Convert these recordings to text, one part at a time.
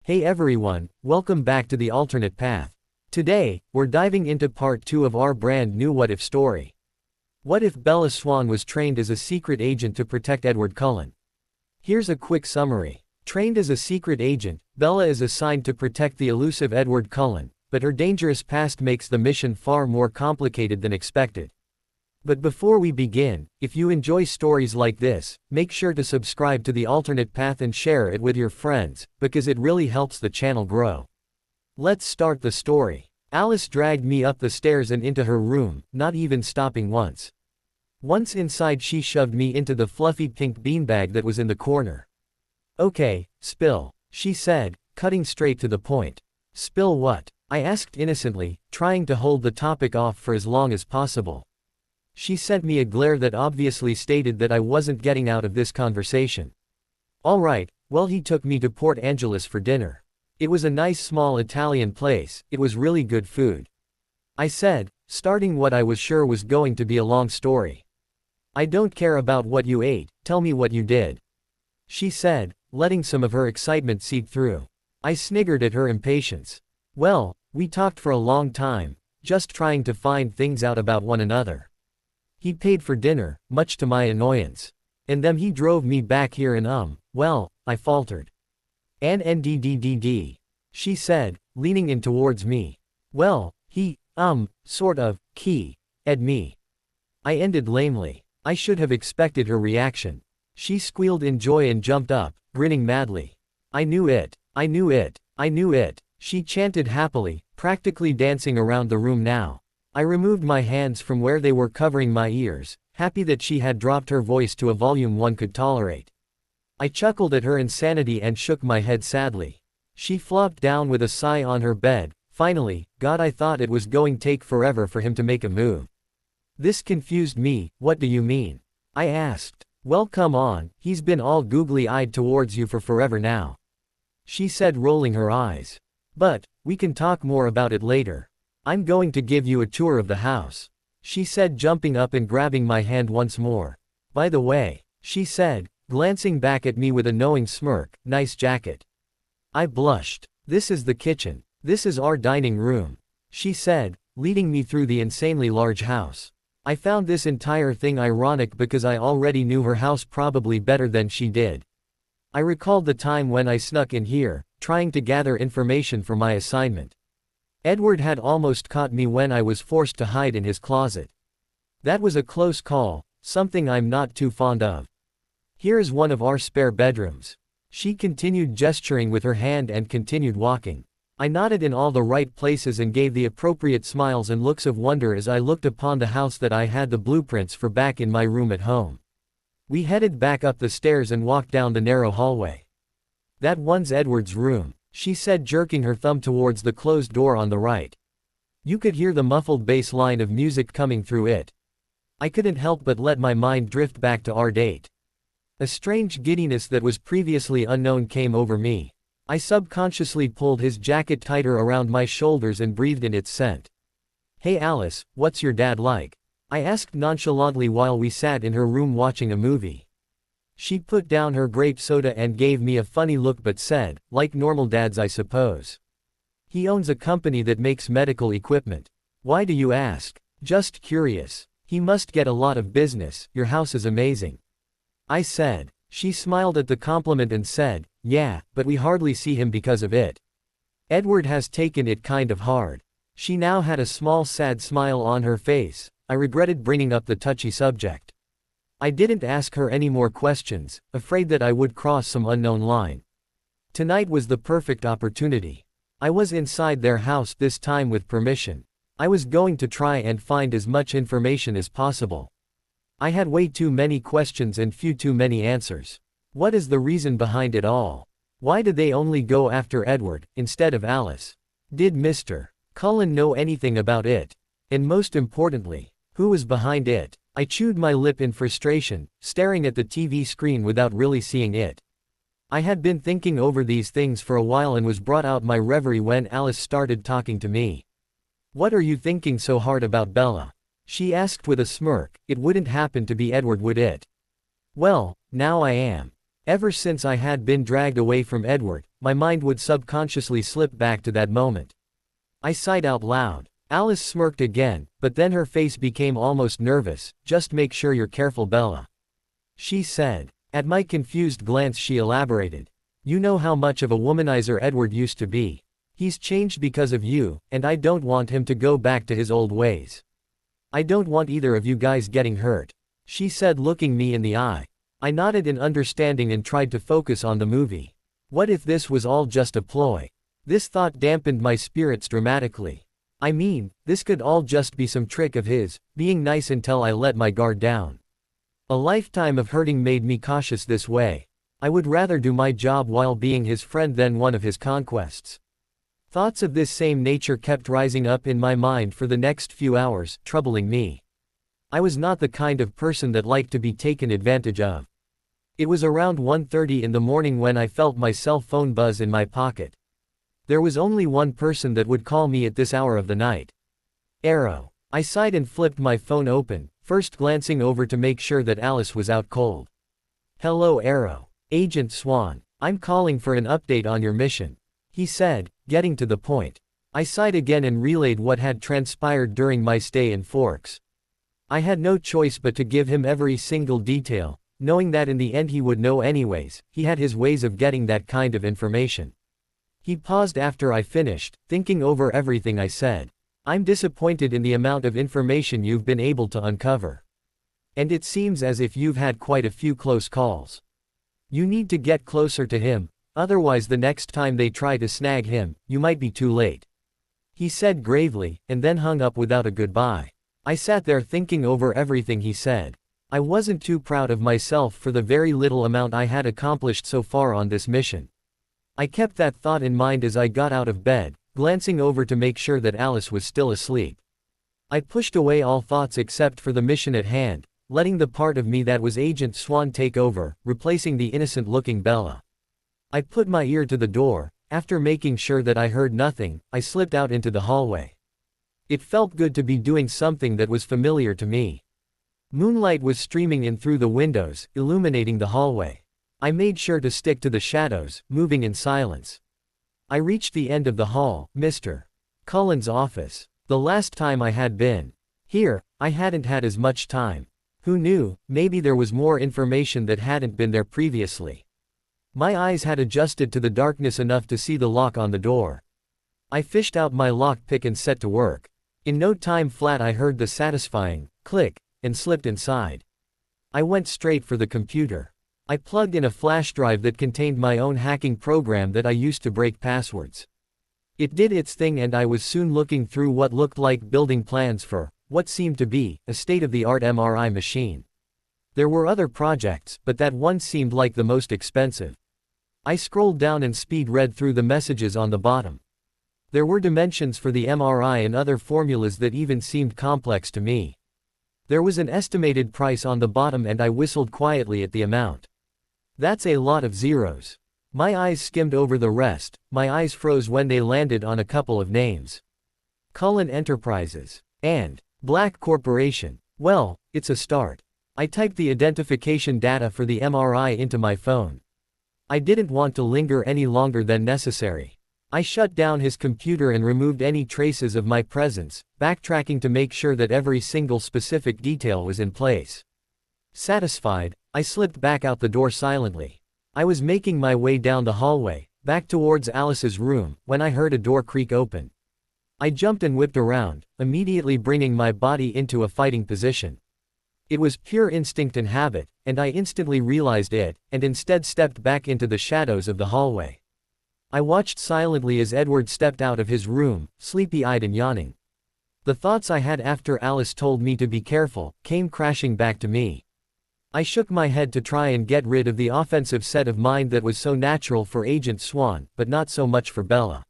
Hey everyone, welcome back to the alternate path. Today, we're diving into part 2 of our brand new What If story. What if Bella Swan was trained as a secret agent to protect Edward Cullen? Here's a quick summary. Trained as a secret agent, Bella is assigned to protect the elusive Edward Cullen, but her dangerous past makes the mission far more complicated than expected. But before we begin, if you enjoy stories like this, make sure to subscribe to the alternate path and share it with your friends, because it really helps the channel grow. Let's start the story. Alice dragged me up the stairs and into her room, not even stopping once. Once inside, she shoved me into the fluffy pink beanbag that was in the corner. Okay, spill, she said, cutting straight to the point. Spill what? I asked innocently, trying to hold the topic off for as long as possible. She sent me a glare that obviously stated that I wasn't getting out of this conversation. Alright, well, he took me to Port Angeles for dinner. It was a nice small Italian place, it was really good food. I said, starting what I was sure was going to be a long story. I don't care about what you ate, tell me what you did. She said, letting some of her excitement seep through. I sniggered at her impatience. Well, we talked for a long time, just trying to find things out about one another. He paid for dinner, much to my annoyance. And then he drove me back here and well, I faltered. NNDDDD. She said, leaning in towards me. Well, he, sort of, ed me. I ended lamely. I should have expected her reaction. She squealed in joy and jumped up, grinning madly. I knew it, I knew it, I knew it, she chanted happily, practically dancing around the room now. I removed my hands from where they were covering my ears, happy that she had dropped her voice to a volume one could tolerate. I chuckled at her insanity and shook my head sadly. She flopped down with a sigh on her bed. Finally, God, I thought it was going to take forever for him to make a move. This confused me. What do you mean? I asked. Well, come on, he's been all googly-eyed towards you for forever now. She said, rolling her eyes. But, we can talk more about it later. I'm going to give you a tour of the house. She said, jumping up and grabbing my hand once more. By the way, she said, glancing back at me with a knowing smirk, nice jacket. I blushed. This is the kitchen. This is our dining room. She said, leading me through the insanely large house. I found this entire thing ironic because I already knew her house probably better than she did. I recalled the time when I snuck in here, trying to gather information for my assignment. Edward had almost caught me when I was forced to hide in his closet. That was a close call, something I'm not too fond of. Here is one of our spare bedrooms. She continued gesturing with her hand and continued walking. I nodded in all the right places and gave the appropriate smiles and looks of wonder as I looked upon the house that I had the blueprints for back in my room at home. We headed back up the stairs and walked down the narrow hallway. That one's Edward's room, she said, jerking her thumb towards the closed door on the right. You could hear the muffled bass line of music coming through it. I couldn't help but let my mind drift back to our date. A strange giddiness that was previously unknown came over me. I subconsciously pulled his jacket tighter around my shoulders and breathed in its scent. Hey Alice, what's your dad like? I asked nonchalantly while we sat in her room watching a movie. She put down her grape soda and gave me a funny look but said, like normal dads, I suppose. He owns a company that makes medical equipment. Why do you ask? Just curious. He must get a lot of business. Your house is amazing. I said. She smiled at the compliment and said, yeah, but we hardly see him because of it. Edward has taken it kind of hard. She now had a small sad smile on her face. I regretted bringing up the touchy subject. I didn't ask her any more questions, afraid that I would cross some unknown line. Tonight was the perfect opportunity. I was inside their house this time with permission. I was going to try and find as much information as possible. I had way too many questions and few too many answers. What is the reason behind it all? Why did they only go after Edward, instead of Alice? Did Mr. Cullen know anything about it? And most importantly, who was behind it? I chewed my lip in frustration, staring at the TV screen without really seeing it. I had been thinking over these things for a while and was brought out my reverie when Alice started talking to me. What are you thinking so hard about, Bella? She asked with a smirk. It wouldn't happen to be Edward, would it? Well, now I am. Ever since I had been dragged away from Edward, my mind would subconsciously slip back to that moment. I sighed out loud. Alice smirked again, but then her face became almost nervous. "Just make sure you're careful, Bella," she said. At my confused glance she elaborated. "You know how much of a womanizer Edward used to be. He's changed because of you, and I don't want him to go back to his old ways. I don't want either of you guys getting hurt," she said, looking me in the eye. I nodded in understanding and tried to focus on the movie. What if this was all just a ploy? This thought dampened my spirits dramatically. I mean, this could all just be some trick of his, being nice until I let my guard down. A lifetime of hurting made me cautious this way. I would rather do my job while being his friend than one of his conquests. Thoughts of this same nature kept rising up in my mind for the next few hours, troubling me. I was not the kind of person that liked to be taken advantage of. It was around 1:30 in the morning when I felt my cell phone buzz in my pocket. There was only one person that would call me at this hour of the night. Arrow. I sighed and flipped my phone open, first glancing over to make sure that Alice was out cold. "Hello, Arrow. Agent Swan. I'm calling for an update on your mission," he said, getting to the point. I sighed again and relayed what had transpired during my stay in Forks. I had no choice but to give him every single detail, knowing that in the end he would know anyways. He had his ways of getting that kind of information. He paused after I finished, thinking over everything I said. "I'm disappointed in the amount of information you've been able to uncover. And it seems as if you've had quite a few close calls. You need to get closer to him, otherwise the next time they try to snag him, you might be too late," he said gravely, and then hung up without a goodbye. I sat there thinking over everything he said. I wasn't too proud of myself for the very little amount I had accomplished so far on this mission. I kept that thought in mind as I got out of bed, glancing over to make sure that Alice was still asleep. I pushed away all thoughts except for the mission at hand, letting the part of me that was Agent Swan take over, replacing the innocent-looking Bella. I put my ear to the door. After making sure that I heard nothing, I slipped out into the hallway. It felt good to be doing something that was familiar to me. Moonlight was streaming in through the windows, illuminating the hallway. I made sure to stick to the shadows, moving in silence. I reached the end of the hall, Mr. Cullen's office. The last time I had been here, I hadn't had as much time. Who knew, maybe there was more information that hadn't been there previously. My eyes had adjusted to the darkness enough to see the lock on the door. I fished out my lockpick and set to work. In no time flat I heard the satisfying click, and slipped inside. I went straight for the computer. I plugged in a flash drive that contained my own hacking program that I used to break passwords. It did its thing and I was soon looking through what looked like building plans for what seemed to be a state-of-the-art MRI machine. There were other projects, but that one seemed like the most expensive. I scrolled down and speed read through the messages on the bottom. There were dimensions for the MRI and other formulas that even seemed complex to me. There was an estimated price on the bottom and I whistled quietly at the amount. That's a lot of zeros. My eyes skimmed over the rest. My eyes froze when they landed on a couple of names. Cullen Enterprises. And Black Corporation. Well, it's a start. I typed the identification data for the MRI into my phone. I didn't want to linger any longer than necessary. I shut down his computer and removed any traces of my presence, backtracking to make sure that every single specific detail was in place. Satisfied, I slipped back out the door silently. I was making my way down the hallway, back towards Alice's room, when I heard a door creak open. I jumped and whipped around, immediately bringing my body into a fighting position. It was pure instinct and habit, and I instantly realized it, and instead stepped back into the shadows of the hallway. I watched silently as Edward stepped out of his room, sleepy-eyed and yawning. The thoughts I had after Alice told me to be careful came crashing back to me. I shook my head to try and get rid of the offensive set of mind that was so natural for Agent Swan, but not so much for Bella.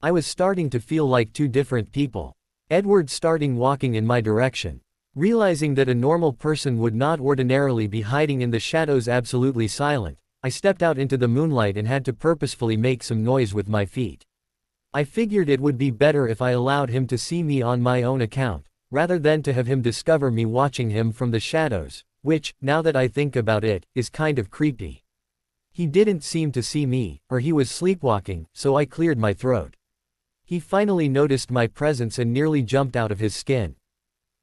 I was starting to feel like two different people. Edward starting walking in my direction. Realizing that a normal person would not ordinarily be hiding in the shadows absolutely silent, I stepped out into the moonlight and had to purposefully make some noise with my feet. I figured it would be better if I allowed him to see me on my own account, rather than to have him discover me watching him from the shadows, which, now that I think about it, is kind of creepy. He didn't seem to see me, or he was sleepwalking, so I cleared my throat. He finally noticed my presence and nearly jumped out of his skin.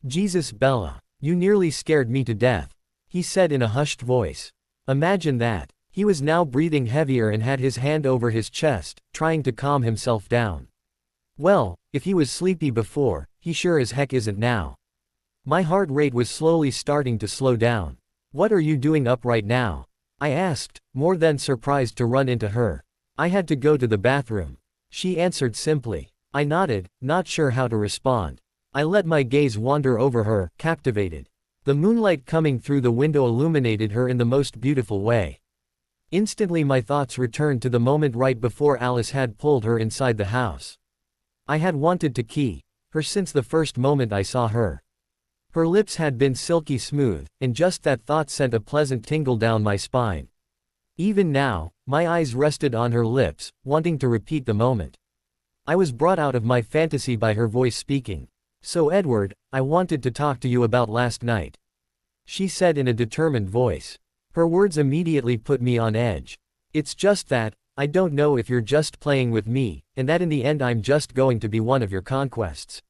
"Jesus, Bella. You nearly scared me to death," he said in a hushed voice. Imagine that. He was now breathing heavier and had his hand over his chest, trying to calm himself down. Well, if he was sleepy before, he sure as heck isn't now. My heart rate was slowly starting to slow down. "What are you doing up right now?" I asked, more than surprised to run into her. "I had to go to the bathroom," she answered simply. I nodded, not sure how to respond. I let my gaze wander over her, captivated. The moonlight coming through the window illuminated her in the most beautiful way. Instantly my thoughts returned to the moment right before Alice had pulled her inside the house. I had wanted to key her since the first moment I saw her. Her lips had been silky smooth, and just that thought sent a pleasant tingle down my spine. Even now, my eyes rested on her lips, wanting to repeat the moment. I was brought out of my fantasy by her voice speaking. "So Edward, I wanted to talk to you about last night," she said in a determined voice. Her words immediately put me on edge. "It's just that, I don't know if you're just playing with me, and that in the end I'm just going to be one of your conquests,"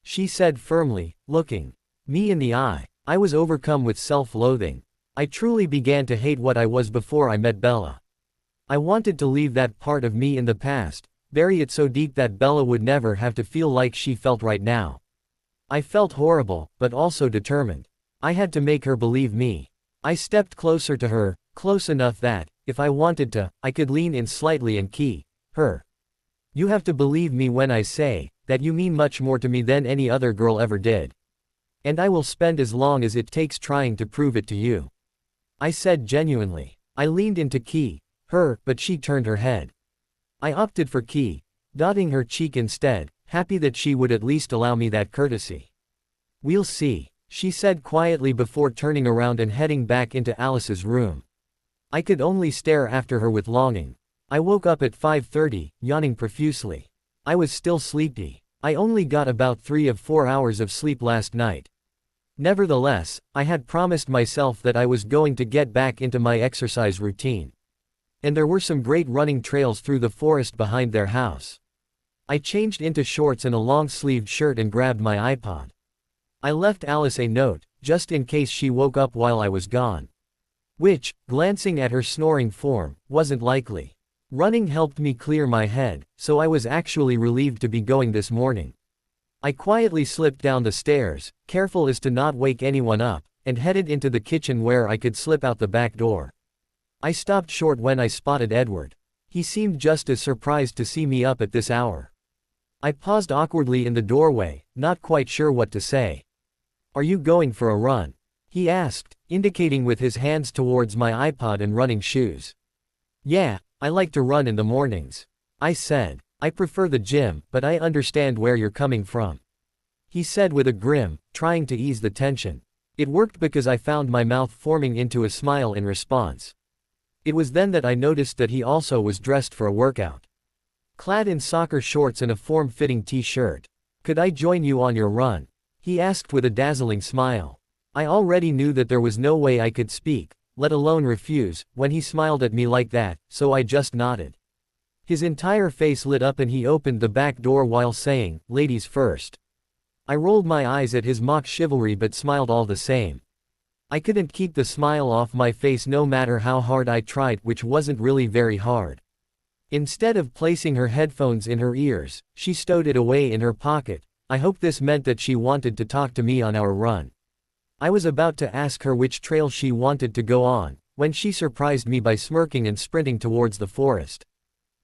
she said firmly, looking me in the eye. I was overcome with self-loathing. I truly began to hate what I was before I met Bella. I wanted to leave that part of me in the past, bury it so deep that Bella would never have to feel like she felt right now. I felt horrible, but also determined. I had to make her believe me. I stepped closer to her, close enough that, if I wanted to, I could lean in slightly and key her. "You have to believe me when I say that you mean much more to me than any other girl ever did. And I will spend as long as it takes trying to prove it to you," I said genuinely. I leaned into key her, but she turned her head. I opted for key, dotting her cheek instead, happy that she would at least allow me that courtesy. "We'll see," she said quietly before turning around and heading back into Alice's room. I could only stare after her with longing. I woke up at 5:30, yawning profusely. I was still sleepy. I only got about 3 of 4 hours of sleep last night. Nevertheless, I had promised myself that I was going to get back into my exercise routine. And there were some great running trails through the forest behind their house. I changed into shorts and a long-sleeved shirt and grabbed my iPod. I left Alice a note, just in case she woke up while I was gone. Which, glancing at her snoring form, wasn't likely. Running helped me clear my head, so I was actually relieved to be going this morning. I quietly slipped down the stairs, careful as to not wake anyone up, and headed into the kitchen where I could slip out the back door. I stopped short when I spotted Edward. He seemed just as surprised to see me up at this hour. I paused awkwardly in the doorway, not quite sure what to say. "Are you going for a run?" he asked, indicating with his hands towards my iPod and running shoes. "Yeah, I like to run in the mornings," I said. "I prefer the gym, but I understand where you're coming from," he said with a grin, trying to ease the tension. It worked because I found my mouth forming into a smile in response. It was then that I noticed that he also was dressed for a workout. Clad in soccer shorts and a form-fitting t-shirt. "Could I join you on your run?" he asked with a dazzling smile. I already knew that there was no way I could speak, let alone refuse, when he smiled at me like that, so I just nodded. His entire face lit up and he opened the back door while saying, "Ladies first." I rolled my eyes at his mock chivalry but smiled all the same. I couldn't keep the smile off my face no matter how hard I tried, which wasn't really very hard. Instead of placing her headphones in her ears, she stowed it away in her pocket. I hoped this meant that she wanted to talk to me on our run. I was about to ask her which trail she wanted to go on, when she surprised me by smirking and sprinting towards the forest.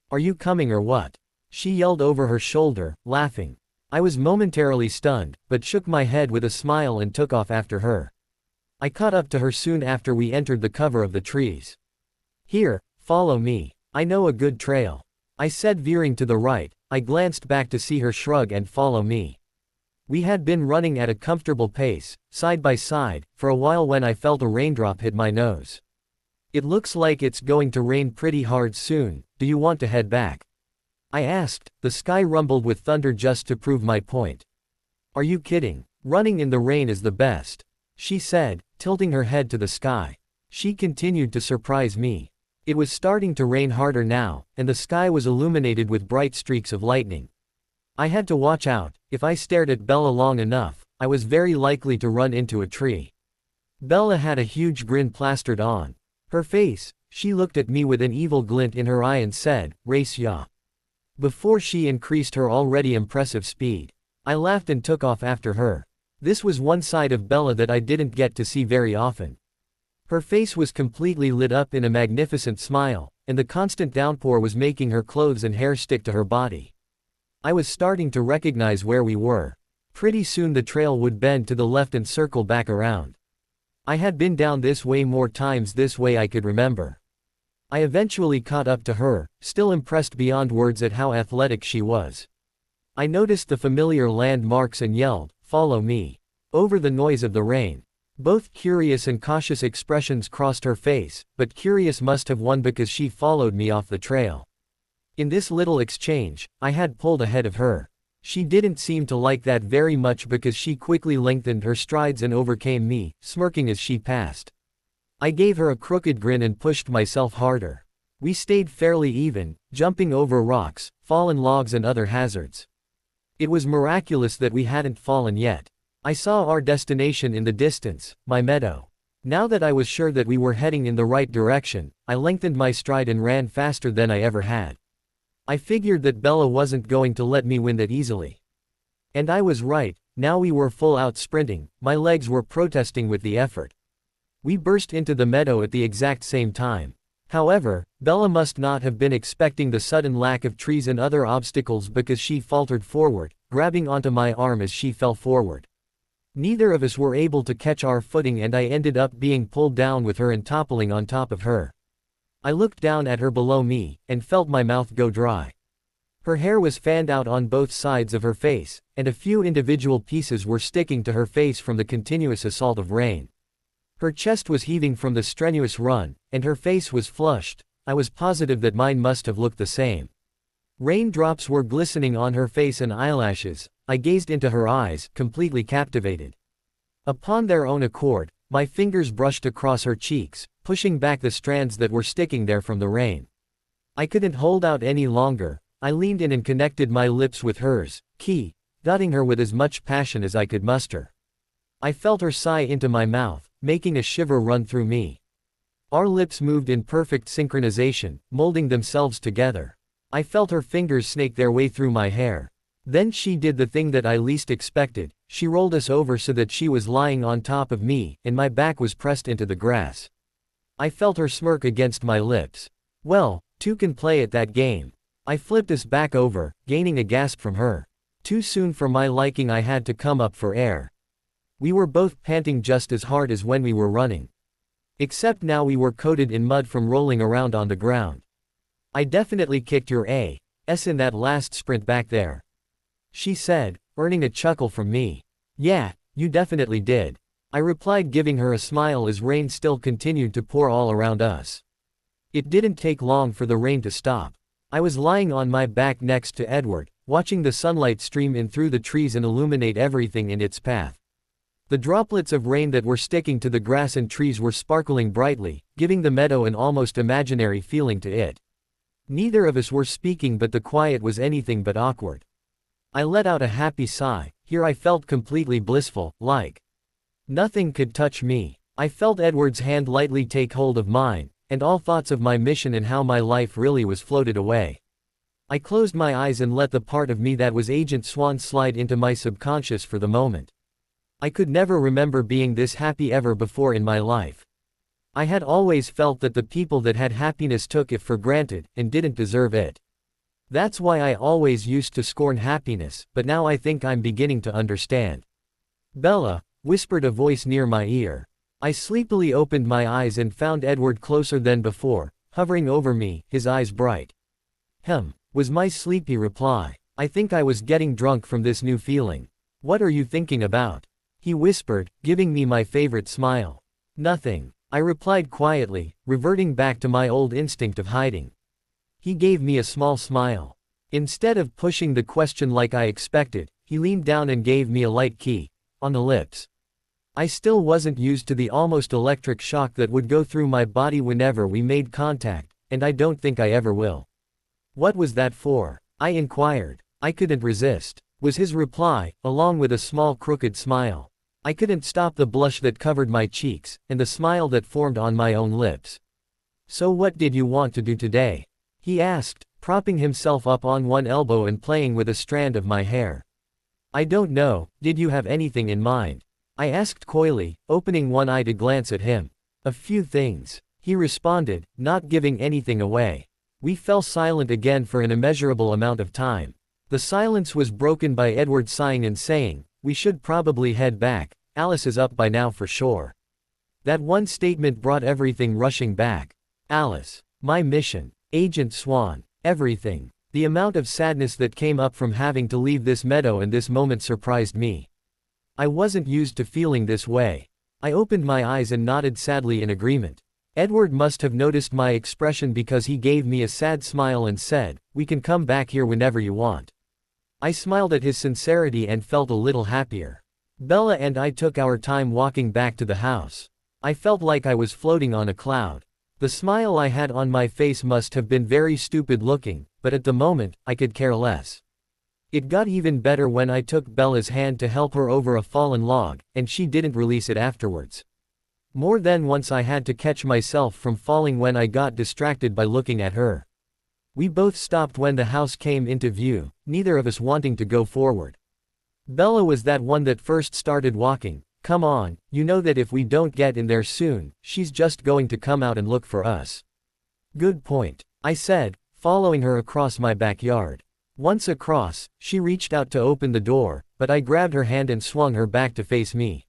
"Are you coming or what?" she yelled over her shoulder, laughing. I was momentarily stunned, but shook my head with a smile and took off after her. I caught up to her soon after we entered the cover of the trees. "Here, follow me. I know a good trail," I said, veering to the right. I glanced back to see her shrug and follow me. We had been running at a comfortable pace, side by side, for a while when I felt a raindrop hit my nose. "It looks like it's going to rain pretty hard soon. Do you want to head back?" I asked. The sky rumbled with thunder just to prove my point. "Are you kidding? Running in the rain is the best," she said, tilting her head to the sky. She continued to surprise me. It was starting to rain harder now, and the sky was illuminated with bright streaks of lightning. I had to watch out. If I stared at Bella long enough, I was very likely to run into a tree. Bella had a huge grin plastered on her face. She looked at me with an evil glint in her eye and said, "Race ya." Before she increased her already impressive speed. I laughed and took off after her. This was one side of Bella that I didn't get to see very often. Her face was completely lit up in a magnificent smile, and the constant downpour was making her clothes and hair stick to her body. I was starting to recognize where we were. Pretty soon the trail would bend to the left and circle back around. I had been down this way more times this way I could remember. I eventually caught up to her, still impressed beyond words at how athletic she was. I noticed the familiar landmarks and yelled, "Follow me," over the noise of the rain. Both curious and cautious expressions crossed her face, but curious must have won because she followed me off the trail. In this little exchange, I had pulled ahead of her. She didn't seem to like that very much because she quickly lengthened her strides and overcame me, smirking as she passed. I gave her a crooked grin and pushed myself harder. We stayed fairly even, jumping over rocks, fallen logs and other hazards. It was miraculous that we hadn't fallen yet. I saw our destination in the distance, my meadow. Now that I was sure that we were heading in the right direction, I lengthened my stride and ran faster than I ever had. I figured that Bella wasn't going to let me win that easily. And I was right. Now we were full out sprinting, my legs were protesting with the effort. We burst into the meadow at the exact same time. However, Bella must not have been expecting the sudden lack of trees and other obstacles because she faltered forward, grabbing onto my arm as she fell forward. Neither of us were able to catch our footing and I ended up being pulled down with her and toppling on top of her. I looked down at her below me, and felt my mouth go dry. Her hair was fanned out on both sides of her face, and a few individual pieces were sticking to her face from the continuous assault of rain. Her chest was heaving from the strenuous run, and her face was flushed. I was positive that mine must have looked the same. Raindrops were glistening on her face and eyelashes. I gazed into her eyes, completely captivated. Upon their own accord, my fingers brushed across her cheeks, pushing back the strands that were sticking there from the rain. I couldn't hold out any longer. I leaned in and connected my lips with hers, dotting her with as much passion as I could muster. I felt her sigh into my mouth, making a shiver run through me. Our lips moved in perfect synchronization, molding themselves together. I felt her fingers snake their way through my hair. Then she did the thing that I least expected. She rolled us over so that she was lying on top of me, and my back was pressed into the grass. I felt her smirk against my lips. Well, two can play at that game. I flipped us back over, gaining a gasp from her. Too soon for my liking, I had to come up for air. We were both panting just as hard as when we were running. Except now we were coated in mud from rolling around on the ground. I definitely kicked your ass in that last sprint back there, she said, earning a chuckle from me. Yeah, you definitely did, I replied, giving her a smile as rain still continued to pour all around us. It didn't take long for the rain to stop. I was lying on my back next to Edward, watching the sunlight stream in through the trees and illuminate everything in its path. The droplets of rain that were sticking to the grass and trees were sparkling brightly, giving the meadow an almost imaginary feeling to it. Neither of us were speaking, but the quiet was anything but awkward. I let out a happy sigh. Here I felt completely blissful, like nothing could touch me. I felt Edward's hand lightly take hold of mine, and all thoughts of my mission and how my life really was floated away. I closed my eyes and let the part of me that was Agent Swan slide into my subconscious for the moment. I could never remember being this happy ever before in my life. I had always felt that the people that had happiness took it for granted, and didn't deserve it. That's why I always used to scorn happiness, but now I think I'm beginning to understand. Bella, whispered a voice near my ear. I sleepily opened my eyes and found Edward closer than before, hovering over me, his eyes bright. Was my sleepy reply. I think I was getting drunk from this new feeling. What are you thinking about? He whispered, giving me my favorite smile. Nothing, I replied quietly, reverting back to my old instinct of hiding. He gave me a small smile. Instead of pushing the question like I expected, he leaned down and gave me a light kiss on the lips. I still wasn't used to the almost electric shock that would go through my body whenever we made contact, and I don't think I ever will." "What was that for?" I inquired. "I couldn't resist," was his reply, along with a small crooked smile. I couldn't stop the blush that covered my cheeks, and the smile that formed on my own lips. "So what did you want to do today?" he asked, propping himself up on one elbow and playing with a strand of my hair. "I don't know, did you have anything in mind?" I asked coyly, opening one eye to glance at him. "A few things," he responded, not giving anything away. We fell silent again for an immeasurable amount of time. The silence was broken by Edward sighing and saying, "We should probably head back. Alice is up by now for sure." That one statement brought everything rushing back. Alice. My mission. Agent Swan. Everything. The amount of sadness that came up from having to leave this meadow in this moment surprised me. I wasn't used to feeling this way. I opened my eyes and nodded sadly in agreement. Edward must have noticed my expression because he gave me a sad smile and said, "We can come back here whenever you want." I smiled at his sincerity and felt a little happier. Bella and I took our time walking back to the house. I felt like I was floating on a cloud. The smile I had on my face must have been very stupid looking, but at the moment, I could care less. It got even better when I took Bella's hand to help her over a fallen log, and she didn't release it afterwards. More than once I had to catch myself from falling when I got distracted by looking at her. We both stopped when the house came into view, neither of us wanting to go forward. Bella was that one that first started walking. "Come on, you know that if we don't get in there soon, she's just going to come out and look for us." "Good point," I said, following her across my backyard. Once across, she reached out to open the door, but I grabbed her hand and swung her back to face me.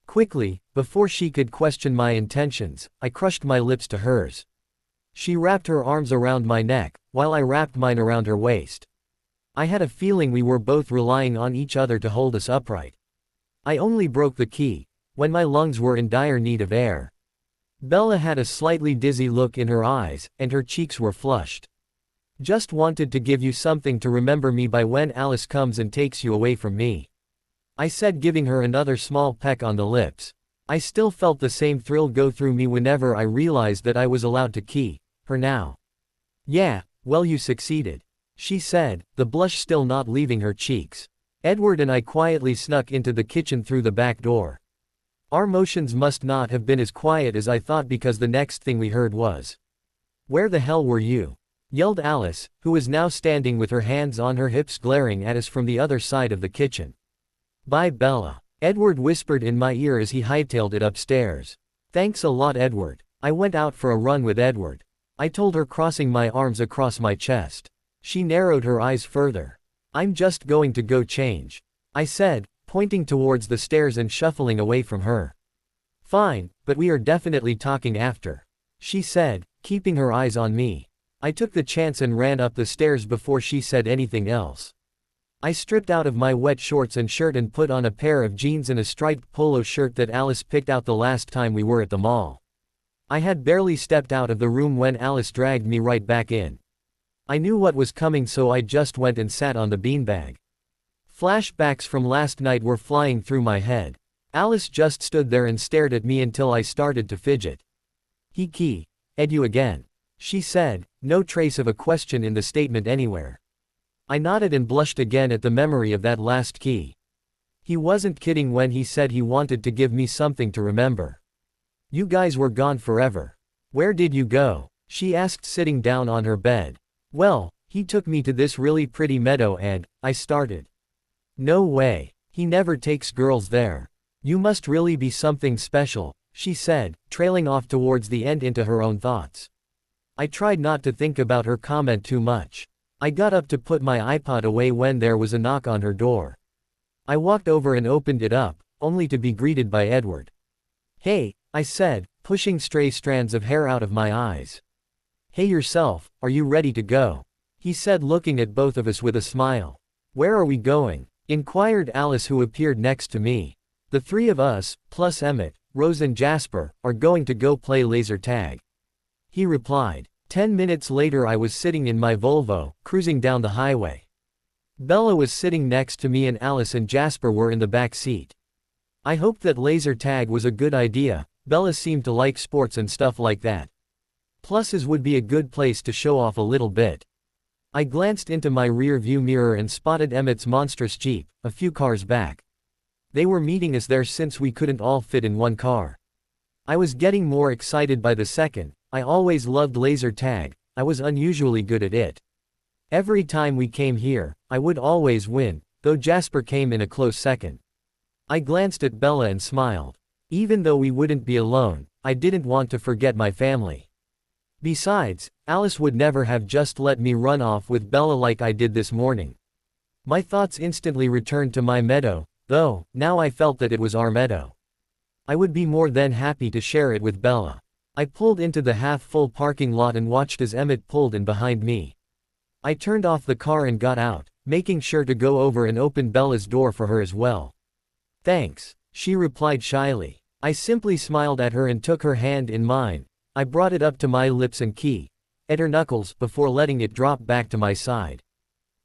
Quickly, before she could question my intentions, I crushed my lips to hers. She wrapped her arms around my neck, while I wrapped mine around her waist. I had a feeling we were both relying on each other to hold us upright. I only broke the key when my lungs were in dire need of air. Bella had a slightly dizzy look in her eyes, and her cheeks were flushed. "Just wanted to give you something to remember me by when Alice comes and takes you away from me," I said, giving her another small peck on the lips. I still felt the same thrill go through me whenever I realized that I was allowed to key her now. "Yeah, well, you succeeded," she said, the blush still not leaving her cheeks. Edward and I quietly snuck into the kitchen through the back door. Our motions must not have been as quiet as I thought because the next thing we heard was, "Where the hell were you?" yelled Alice, who was now standing with her hands on her hips glaring at us from the other side of the kitchen. "Bye, Bella," Edward whispered in my ear as he hightailed it upstairs. "Thanks a lot, Edward." I went out for a run with Edward. I told her, crossing my arms across my chest. She narrowed her eyes further. "I'm just going to go change," I said, pointing towards the stairs and shuffling away from her. "Fine, but we are definitely talking after," she said, keeping her eyes on me. I took the chance and ran up the stairs before she said anything else. I stripped out of my wet shorts and shirt and put on a pair of jeans and a striped polo shirt that Alice picked out the last time we were at the mall. I had barely stepped out of the room when Alice dragged me right back in. I knew what was coming, so I just went and sat on the beanbag. Flashbacks from last night were flying through my head. Alice just stood there and stared at me until I started to fidget. "He ed you again," she said, no trace of a question in the statement anywhere. I nodded and blushed again at the memory of that last key. He wasn't kidding when he said he wanted to give me something to remember. "You guys were gone forever. Where did you go?" she asked, sitting down on her bed. "Well, he took me to this really pretty meadow and," I started. "No way. He never takes girls there. You must really be something special," she said, trailing off towards the end into her own thoughts. I tried not to think about her comment too much. I got up to put my iPod away when there was a knock on her door. I walked over and opened it up, only to be greeted by Edward. "Hey," I said, pushing stray strands of hair out of my eyes. "Hey yourself, are you ready to go?" he said, looking at both of us with a smile. "Where are we going?" inquired Alice, who appeared next to me. "The three of us, plus Emmett, Rose and Jasper, are going to go play laser tag," he replied. 10 minutes later I was sitting in my Volvo, cruising down the highway. Bella was sitting next to me and Alice and Jasper were in the back seat. I hoped that laser tag was a good idea. Bella seemed to like sports and stuff like that. Pluses would be a good place to show off a little bit. I glanced into my rear view mirror and spotted Emmett's monstrous Jeep, a few cars back. They were meeting us there since we couldn't all fit in one car. I was getting more excited by the second. I always loved laser tag, I was unusually good at it. Every time we came here, I would always win, though Jasper came in a close second. I glanced at Bella and smiled. Even though we wouldn't be alone, I didn't want to forget my family. Besides, Alice would never have just let me run off with Bella like I did this morning. My thoughts instantly returned to my meadow, though, now I felt that it was our meadow. I would be more than happy to share it with Bella. I pulled into the half-full parking lot and watched as Emmett pulled in behind me. I turned off the car and got out, making sure to go over and open Bella's door for her as well. "Thanks," she replied shyly. I simply smiled at her and took her hand in mine. I brought it up to my lips and key at her knuckles before letting it drop back to my side.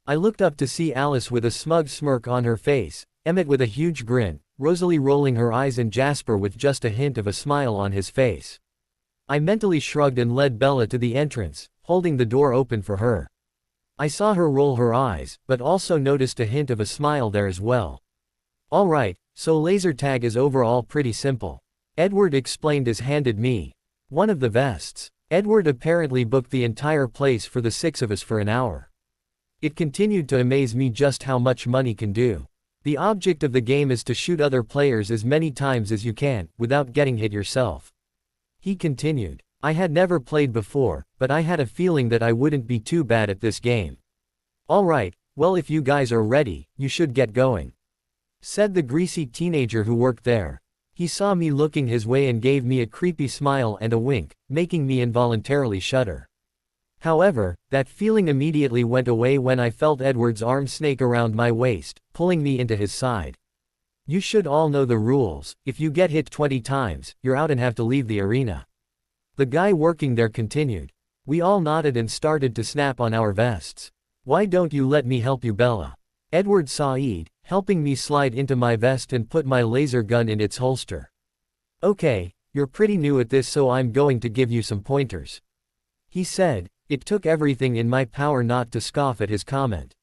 I looked up to see Alice with a smug smirk on her face, Emmett with a huge grin, Rosalie rolling her eyes and Jasper with just a hint of a smile on his face. I mentally shrugged and led Bella to the entrance, holding the door open for her. I saw her roll her eyes, but also noticed a hint of a smile there as well. "Alright, so laser tag is overall pretty simple," Edward explained as handed me one of the vests. Edward apparently booked the entire place for the 6 of us for an hour. It continued to amaze me just how much money can do. The object of the game is to shoot other players as many times as you can, without getting hit yourself. He continued. I had never played before, but I had a feeling that I wouldn't be too bad at this game. "Alright, well if you guys are ready, you should get going," said the greasy teenager who worked there. He saw me looking his way and gave me a creepy smile and a wink, making me involuntarily shudder. However, that feeling immediately went away when I felt Edward's arm snake around my waist, pulling me into his side. "You should all know the rules. If you get hit 20 times, you're out and have to leave the arena," the guy working there continued. We all nodded and started to snap on our vests. "Why don't you let me help you, Bella?" Edward sighed, helping me slide into my vest and put my laser gun in its holster. "Okay, you're pretty new at this, so I'm going to give you some pointers," he said. It took everything in my power not to scoff at his comment.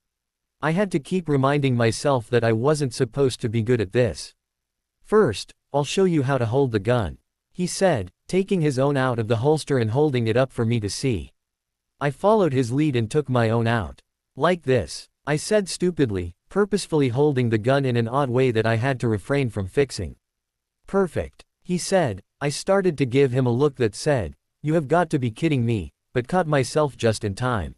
I had to keep reminding myself that I wasn't supposed to be good at this. "First, I'll show you how to hold the gun," he said, taking his own out of the holster and holding it up for me to see. I followed his lead and took my own out. "Like this," I said stupidly, purposefully holding the gun in an odd way that I had to refrain from fixing. "Perfect," he said. I started to give him a look that said, "You have got to be kidding me," but caught myself just in time.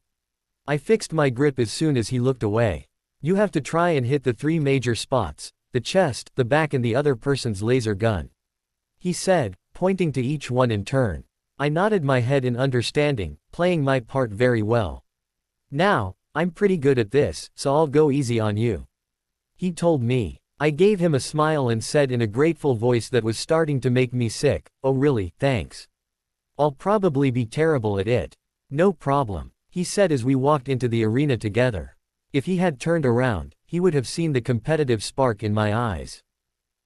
I fixed my grip as soon as he looked away. "You have to try and hit the 3 major spots, the chest, the back and the other person's laser gun," he said, pointing to each one in turn. I nodded my head in understanding, playing my part very well. "Now, I'm pretty good at this, so I'll go easy on you," he told me. I gave him a smile and said in a grateful voice that was starting to make me sick, "Oh really, thanks. I'll probably be terrible at it." "No problem," he said as we walked into the arena together. If he had turned around, he would have seen the competitive spark in my eyes.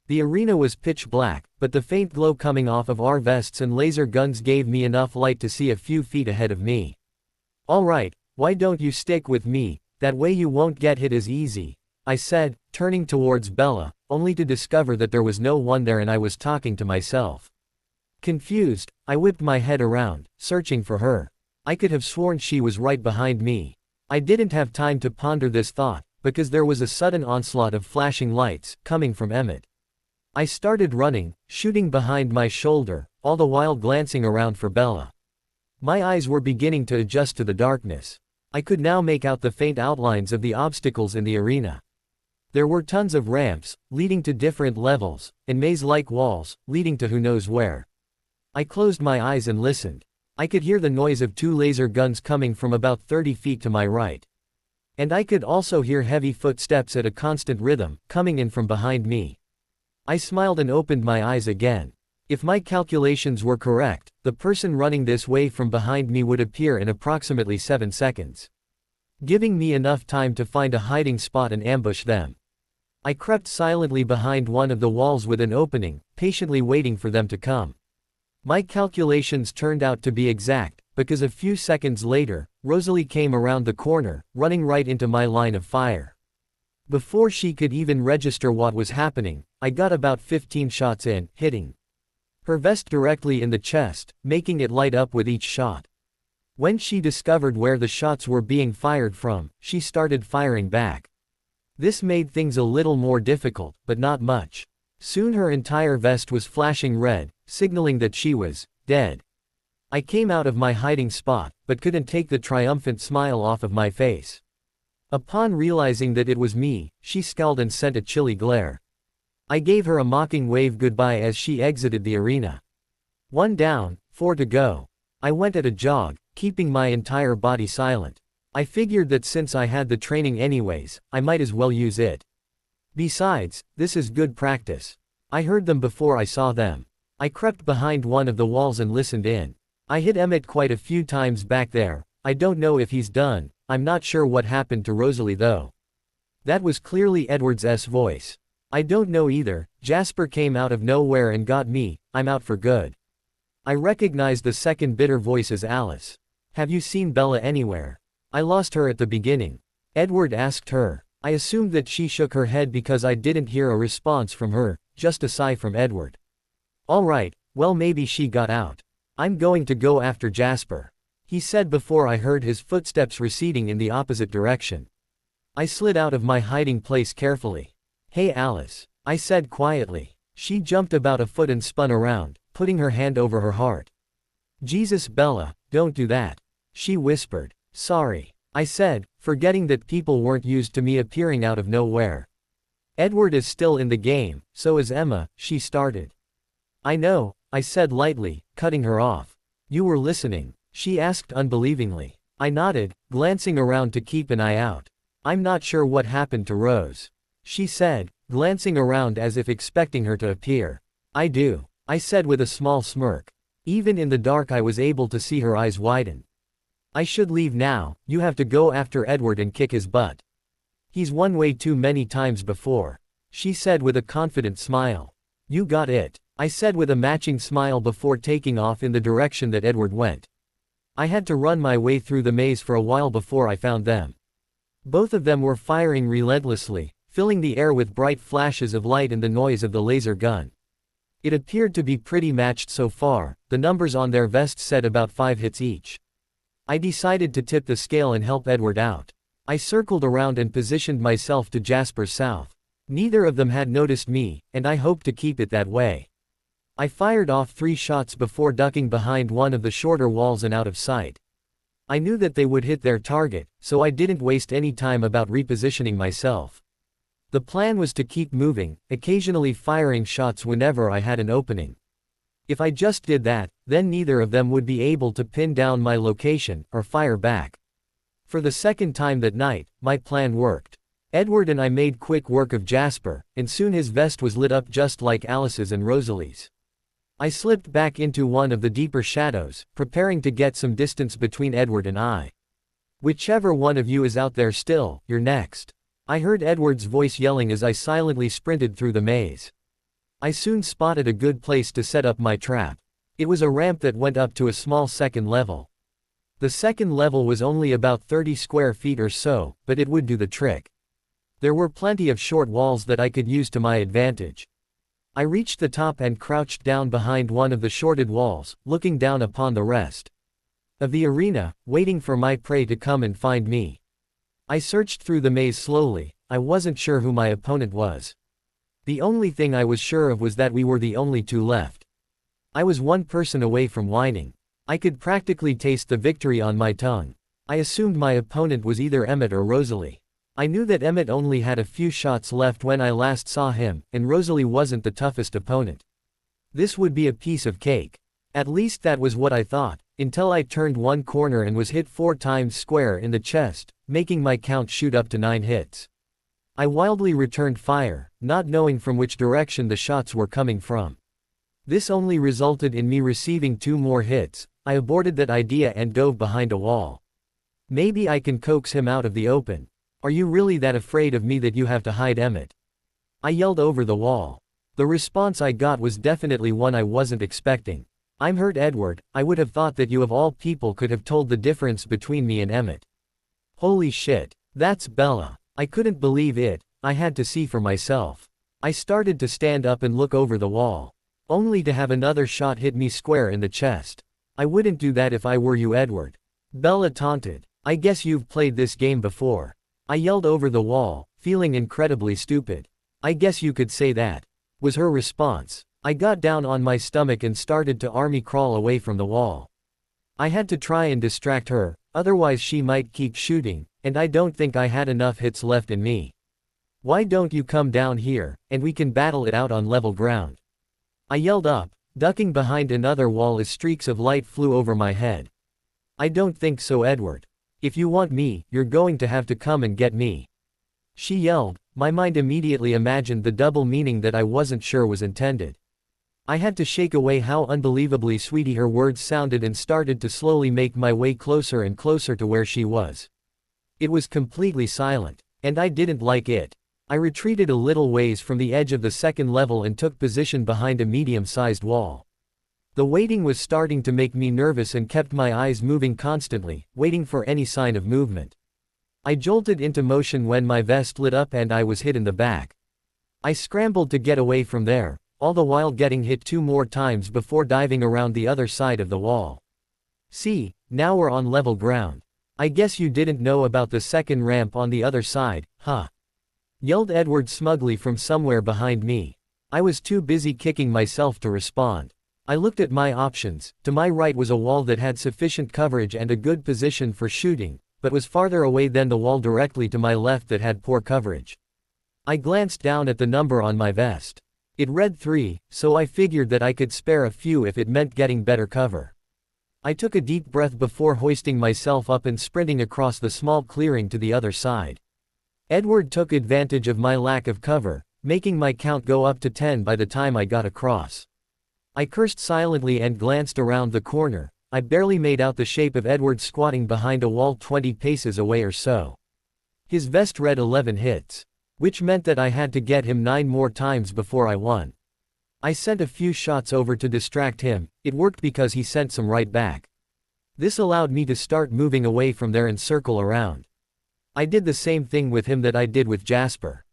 The arena was pitch black, but the faint glow coming off of our vests and laser guns gave me enough light to see a few feet ahead of me. "Alright, why don't you stick with me, that way you won't get hit as easy," I said, turning towards Bella, only to discover that there was no one there and I was talking to myself. Confused, I whipped my head around, searching for her. I could have sworn she was right behind me. I didn't have time to ponder this thought, because there was a sudden onslaught of flashing lights, coming from Emmett. I started running, shooting behind my shoulder, all the while glancing around for Bella. My eyes were beginning to adjust to the darkness. I could now make out the faint outlines of the obstacles in the arena. There were tons of ramps, leading to different levels, and maze-like walls, leading to who knows where. I closed my eyes and listened. I could hear the noise of 2 laser guns coming from about 30 feet to my right. And I could also hear heavy footsteps at a constant rhythm, coming in from behind me. I smiled and opened my eyes again. If my calculations were correct, the person running this way from behind me would appear in approximately 7 seconds. Giving me enough time to find a hiding spot and ambush them. I crept silently behind one of the walls with an opening, patiently waiting for them to come. My calculations turned out to be exact, because a few seconds later, Rosalie came around the corner, running right into my line of fire. Before she could even register what was happening, I got about 15 shots in, hitting her vest directly in the chest, making it light up with each shot. When she discovered where the shots were being fired from, she started firing back. This made things a little more difficult, but not much. Soon her entire vest was flashing red, signaling that she was dead. I came out of my hiding spot, but couldn't take the triumphant smile off of my face. Upon realizing that it was me, she scowled and sent a chilly glare. I gave her a mocking wave goodbye as she exited the arena. 1 down, 4 to go. I went at a jog, keeping my entire body silent. I figured that since I had the training anyways, I might as well use it. Besides, this is good practice. I heard them before I saw them. I crept behind one of the walls and listened in. I hit Emmett quite a few times back there. I don't know if he's done. I'm not sure what happened to Rosalie though. That was clearly Edward's voice. I don't know either. Jasper came out of nowhere and got me. I'm out for good. I recognized the second bitter voice as Alice. Have you seen Bella anywhere? I lost her at the beginning. Edward asked her. I assumed that she shook her head because I didn't hear a response from her, just a sigh from Edward. Alright, well maybe she got out. I'm going to go after Jasper, he said before I heard his footsteps receding in the opposite direction. I slid out of my hiding place carefully. Hey Alice, I said quietly. She jumped about a foot and spun around, putting her hand over her heart. Jesus Bella, don't do that, she whispered. Sorry, I said, forgetting that people weren't used to me appearing out of nowhere. Edward is still in the game, so is Emma, she started. I know, I said lightly, cutting her off. You were listening, she asked unbelievingly. I nodded, glancing around to keep an eye out. I'm not sure what happened to Rose, she said, glancing around as if expecting her to appear. I do, I said with a small smirk. Even in the dark I was able to see her eyes widen. I should leave now. You have to go after Edward and kick his butt. He's won way too many times before, she said with a confident smile. You got it, I said with a matching smile before taking off in the direction that Edward went. I had to run my way through the maze for a while before I found them. Both of them were firing relentlessly, filling the air with bright flashes of light and the noise of the laser gun. It appeared to be pretty matched so far. The numbers on their vests said about 5 hits each. I decided to tip the scale and help Edward out. I circled around and positioned myself to Jasper's south. Neither of them had noticed me, and I hoped to keep it that way. I fired off 3 shots before ducking behind one of the shorter walls and out of sight. I knew that they would hit their target, so I didn't waste any time about repositioning myself. The plan was to keep moving, occasionally firing shots whenever I had an opening. If I just did that, then neither of them would be able to pin down my location, or fire back. For the second time that night, my plan worked. Edward and I made quick work of Jasper, and soon his vest was lit up just like Alice's and Rosalie's. I slipped back into one of the deeper shadows, preparing to get some distance between Edward and I. Whichever one of you is out there still, you're next, I heard Edward's voice yelling as I silently sprinted through the maze. I soon spotted a good place to set up my trap. It was a ramp that went up to a small second level. The second level was only about 30 square feet or so, but it would do the trick. There were plenty of short walls that I could use to my advantage. I reached the top and crouched down behind one of the shorted walls, looking down upon the rest of the arena, waiting for my prey to come and find me. I searched through the maze slowly. I wasn't sure who my opponent was. The only thing I was sure of was that we were the only 2 left. I was one person away from whining. I could practically taste the victory on my tongue. I assumed my opponent was either Emmett or Rosalie. I knew that Emmett only had a few shots left when I last saw him, and Rosalie wasn't the toughest opponent. This would be a piece of cake. At least that was what I thought, until I turned one corner and was hit 4 times square in the chest, making my count shoot up to 9 hits. I wildly returned fire, not knowing from which direction the shots were coming from. This only resulted in me receiving 2 more hits. I aborted that idea and dove behind a wall. Maybe I can coax him out of the open. Are you really that afraid of me that you have to hide, Emmett? I yelled over the wall. The response I got was definitely one I wasn't expecting. I'm hurt, Edward. I would have thought that you of all people could have told the difference between me and Emmett. Holy shit. That's Bella. I couldn't believe it. I had to see for myself. I started to stand up and look over the wall. Only to have another shot hit me square in the chest. I wouldn't do that if I were you, Edward. Bella taunted. I guess you've played this game before. I yelled over the wall, feeling incredibly stupid. I guess you could say that, was her response. I got down on my stomach and started to army crawl away from the wall. I had to try and distract her, otherwise she might keep shooting, and I don't think I had enough hits left in me. Why don't you come down here, and we can battle it out on level ground? I yelled up, ducking behind another wall as streaks of light flew over my head. I don't think so, Edward. If you want me, you're going to have to come and get me. She yelled. My mind immediately imagined the double meaning that I wasn't sure was intended. I had to shake away how unbelievably sweet her words sounded and started to slowly make my way closer and closer to where she was. It was completely silent, and I didn't like it. I retreated a little ways from the edge of the second level and took position behind a medium-sized wall. The waiting was starting to make me nervous and kept my eyes moving constantly, waiting for any sign of movement. I jolted into motion when my vest lit up and I was hit in the back. I scrambled to get away from there, all the while getting hit 2 more times before diving around the other side of the wall. See, now we're on level ground. I guess you didn't know about the second ramp on the other side, huh? Yelled Edward smugly from somewhere behind me. I was too busy kicking myself to respond. I looked at my options. To my right was a wall that had sufficient coverage and a good position for shooting, but was farther away than the wall directly to my left that had poor coverage. I glanced down at the number on my vest. It read 3, so I figured that I could spare a few if it meant getting better cover. I took a deep breath before hoisting myself up and sprinting across the small clearing to the other side. Edward took advantage of my lack of cover, making my count go up to 10 by the time I got across. I cursed silently and glanced around the corner. I barely made out the shape of Edward squatting behind a wall 20 paces away or so. His vest read 11 hits, which meant that I had to get him 9 more times before I won. I sent a few shots over to distract him. It worked because he sent some right back. This allowed me to start moving away from there and circle around. I did the same thing with him that I did with Jasper.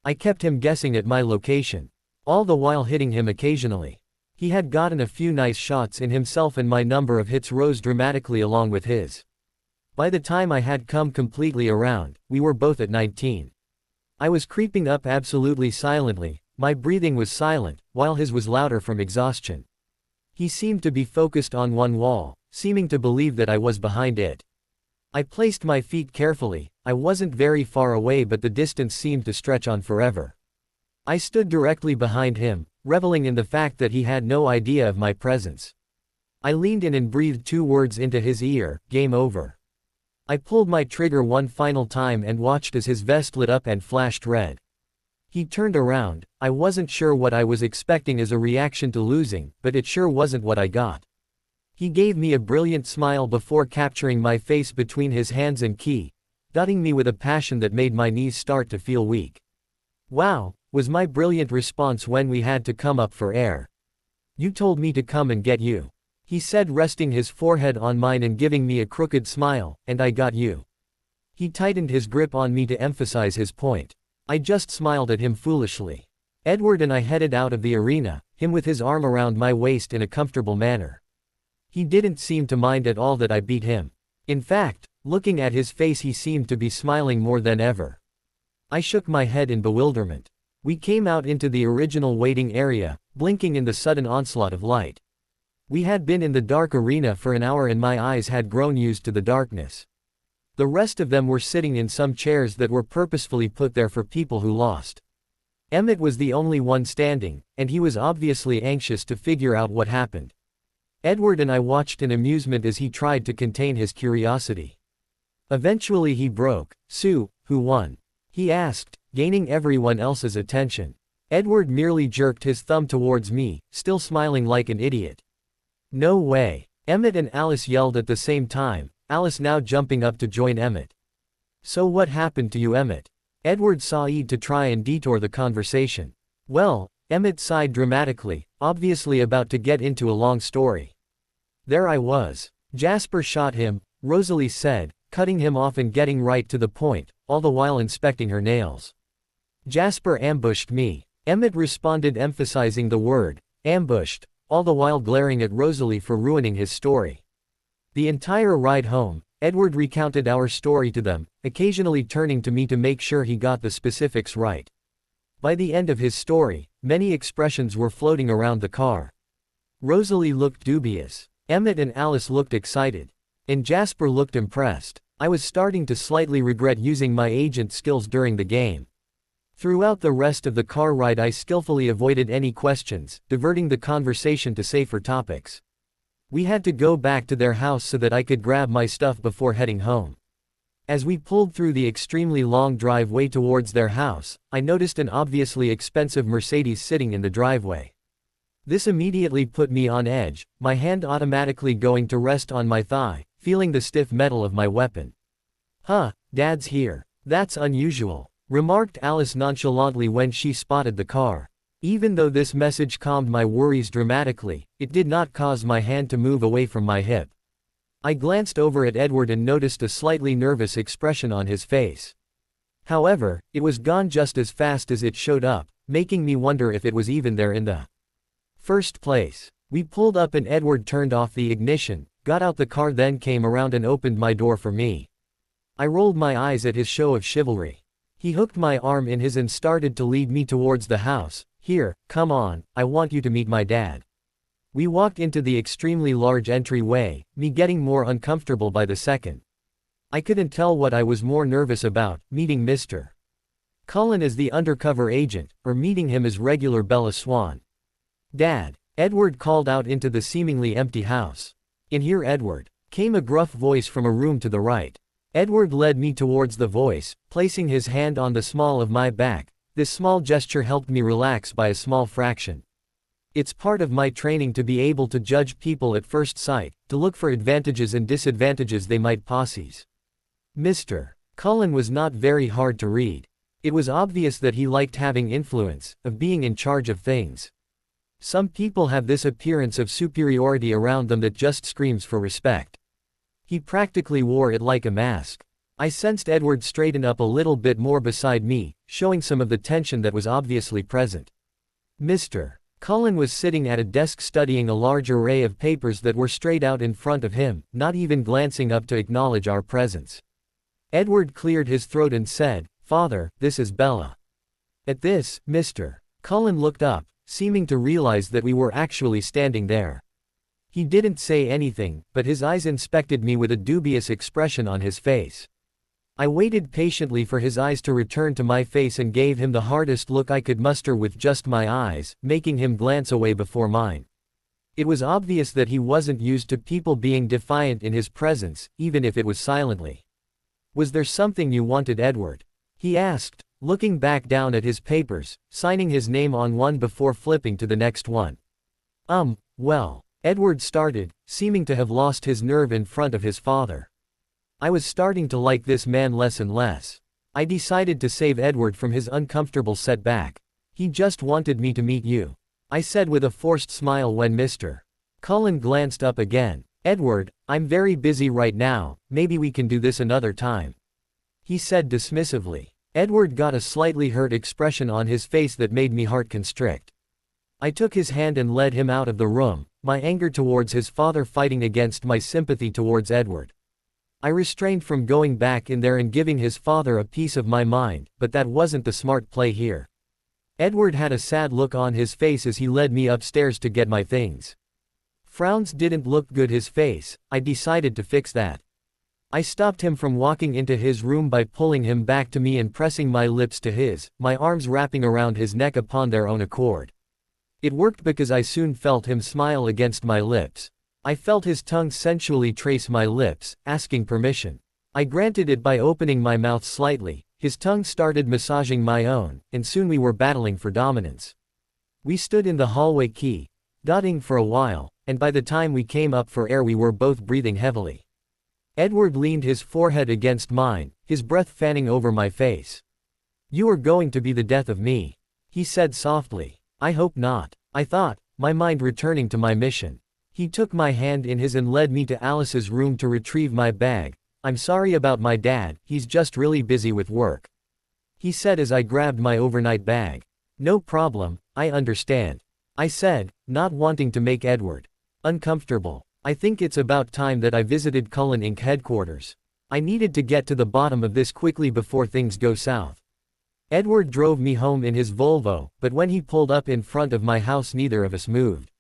I kept him guessing at my location, all the while hitting him occasionally. He had gotten a few nice shots in himself and my number of hits rose dramatically along with his. By the time I had come completely around, we were both at 19. I was creeping up absolutely silently. My breathing was silent, while his was louder from exhaustion. He seemed to be focused on one wall, seeming to believe that I was behind it. I placed my feet carefully. I wasn't very far away, but the distance seemed to stretch on forever. I stood directly behind him, reveling in the fact that he had no idea of my presence. I leaned in and breathed 2 words into his ear, "Game over." I pulled my trigger one final time and watched as his vest lit up and flashed red. He turned around. I wasn't sure what I was expecting as a reaction to losing, but it sure wasn't what I got. He gave me a brilliant smile before capturing my face between his hands and dotting me with a passion that made my knees start to feel weak. "Wow," was my brilliant response when we had to come up for air. "You told me to come and get you," he said, resting his forehead on mine and giving me a crooked smile, "and I got you." He tightened his grip on me to emphasize his point. I just smiled at him foolishly. Edward and I headed out of the arena, him with his arm around my waist in a comfortable manner. He didn't seem to mind at all that I beat him. In fact, looking at his face, he seemed to be smiling more than ever. I shook my head in bewilderment. We came out into the original waiting area, blinking in the sudden onslaught of light. We had been in the dark arena for an hour and my eyes had grown used to the darkness. The rest of them were sitting in some chairs that were purposefully put there for people who lost. Emmett was the only one standing, and he was obviously anxious to figure out what happened. Edward and I watched in amusement as he tried to contain his curiosity. Eventually he broke. "Sue, who won?" he asked, gaining everyone else's attention. Edward merely jerked his thumb towards me, still smiling like an idiot. "No way." Emmett and Alice yelled at the same time, Alice now jumping up to join Emmett. "So what happened to you, Emmett?" Edward saw to try and detour the conversation. "Well, Emmett sighed dramatically, obviously about to get into a long story. There I was. Jasper shot him, Rosalie said, cutting him off and getting right to the point, all the while inspecting her nails. Jasper ambushed me. Emmett responded, emphasizing the word, ambushed, all the while glaring at Rosalie for ruining his story. The entire ride home, Edward recounted our story to them, occasionally turning to me to make sure he got the specifics right. By the end of his story, many expressions were floating around the car. Rosalie looked dubious. Emmett and Alice looked excited. And Jasper looked impressed. I was starting to slightly regret using my agent skills during the game. Throughout the rest of the car ride I skillfully avoided any questions, diverting the conversation to safer topics. We had to go back to their house so that I could grab my stuff before heading home. As we pulled through the extremely long driveway towards their house, I noticed an obviously expensive Mercedes sitting in the driveway. This immediately put me on edge, my hand automatically going to rest on my thigh, feeling the stiff metal of my weapon. "Huh, Dad's here. That's unusual," remarked Alice nonchalantly when she spotted the car. Even though this message calmed my worries dramatically, it did not cause my hand to move away from my hip. I glanced over at Edward and noticed a slightly nervous expression on his face. However, it was gone just as fast as it showed up, making me wonder if it was even there in the first place. We pulled up and Edward turned off the ignition, got out the car, then came around and opened my door for me. I rolled my eyes at his show of chivalry. He hooked my arm in his and started to lead me towards the house. "Here, come on, I want you to meet my dad." We walked into the extremely large entryway, me getting more uncomfortable by the second. I couldn't tell what I was more nervous about, meeting Mr. Cullen as the undercover agent, or meeting him as regular Bella Swan. "Dad," Edward called out into the seemingly empty house. "In here, Edward," came a gruff voice from a room to the right. Edward led me towards the voice, placing his hand on the small of my back. This small gesture helped me relax by a small fraction. It's part of my training to be able to judge people at first sight, to look for advantages and disadvantages they might possess. Mr. Cullen was not very hard to read. It was obvious that he liked having influence, of being in charge of things. Some people have this appearance of superiority around them that just screams for respect. He practically wore it like a mask. I sensed Edward straighten up a little bit more beside me, showing some of the tension that was obviously present. Mr. Cullen was sitting at a desk studying a large array of papers that were straight out in front of him, not even glancing up to acknowledge our presence. Edward cleared his throat and said, "Father, this is Bella." At this, Mr. Cullen looked up, seeming to realize that we were actually standing there. He didn't say anything, but his eyes inspected me with a dubious expression on his face. I waited patiently for his eyes to return to my face and gave him the hardest look I could muster with just my eyes, making him glance away before mine. It was obvious that he wasn't used to people being defiant in his presence, even if it was silently. "Was there something you wanted, Edward?" he asked, looking back down at his papers, signing his name on one before flipping to the next one. Well," Edward started, seeming to have lost his nerve in front of his father. I was starting to like this man less and less. I decided to save Edward from his uncomfortable setback. "He just wanted me to meet you," I said with a forced smile when Mr. Cullen glanced up again. "Edward, I'm very busy right now, maybe we can do this another time," he said dismissively. Edward got a slightly hurt expression on his face that made me heart constrict. I took his hand and led him out of the room, my anger towards his father fighting against my sympathy towards Edward. I restrained from going back in there and giving his father a piece of my mind, but that wasn't the smart play here. Edward had a sad look on his face as he led me upstairs to get my things. Frowns didn't look good his face. I decided to fix that. I stopped him from walking into his room by pulling him back to me and pressing my lips to his, my arms wrapping around his neck upon their own accord. It worked because I soon felt him smile against my lips. I felt his tongue sensually trace my lips, asking permission. I granted it by opening my mouth slightly. His tongue started massaging my own, and soon we were battling for dominance. We stood in the hallway dotting for a while, and by the time we came up for air we were both breathing heavily. Edward leaned his forehead against mine, his breath fanning over my face. "You are going to be the death of me," he said softly. I hope not, I thought, my mind returning to my mission. He took my hand in his and led me to Alice's room to retrieve my bag. I'm sorry about my dad, he's just really busy with work, he said as I grabbed my overnight bag. No problem, I understand, I said, not wanting to make Edward uncomfortable. I think it's about time that I visited Cullen Inc. headquarters. I needed to get to the bottom of this quickly before things go south. Edward drove me home in his Volvo, but when he pulled up in front of my house neither of us moved.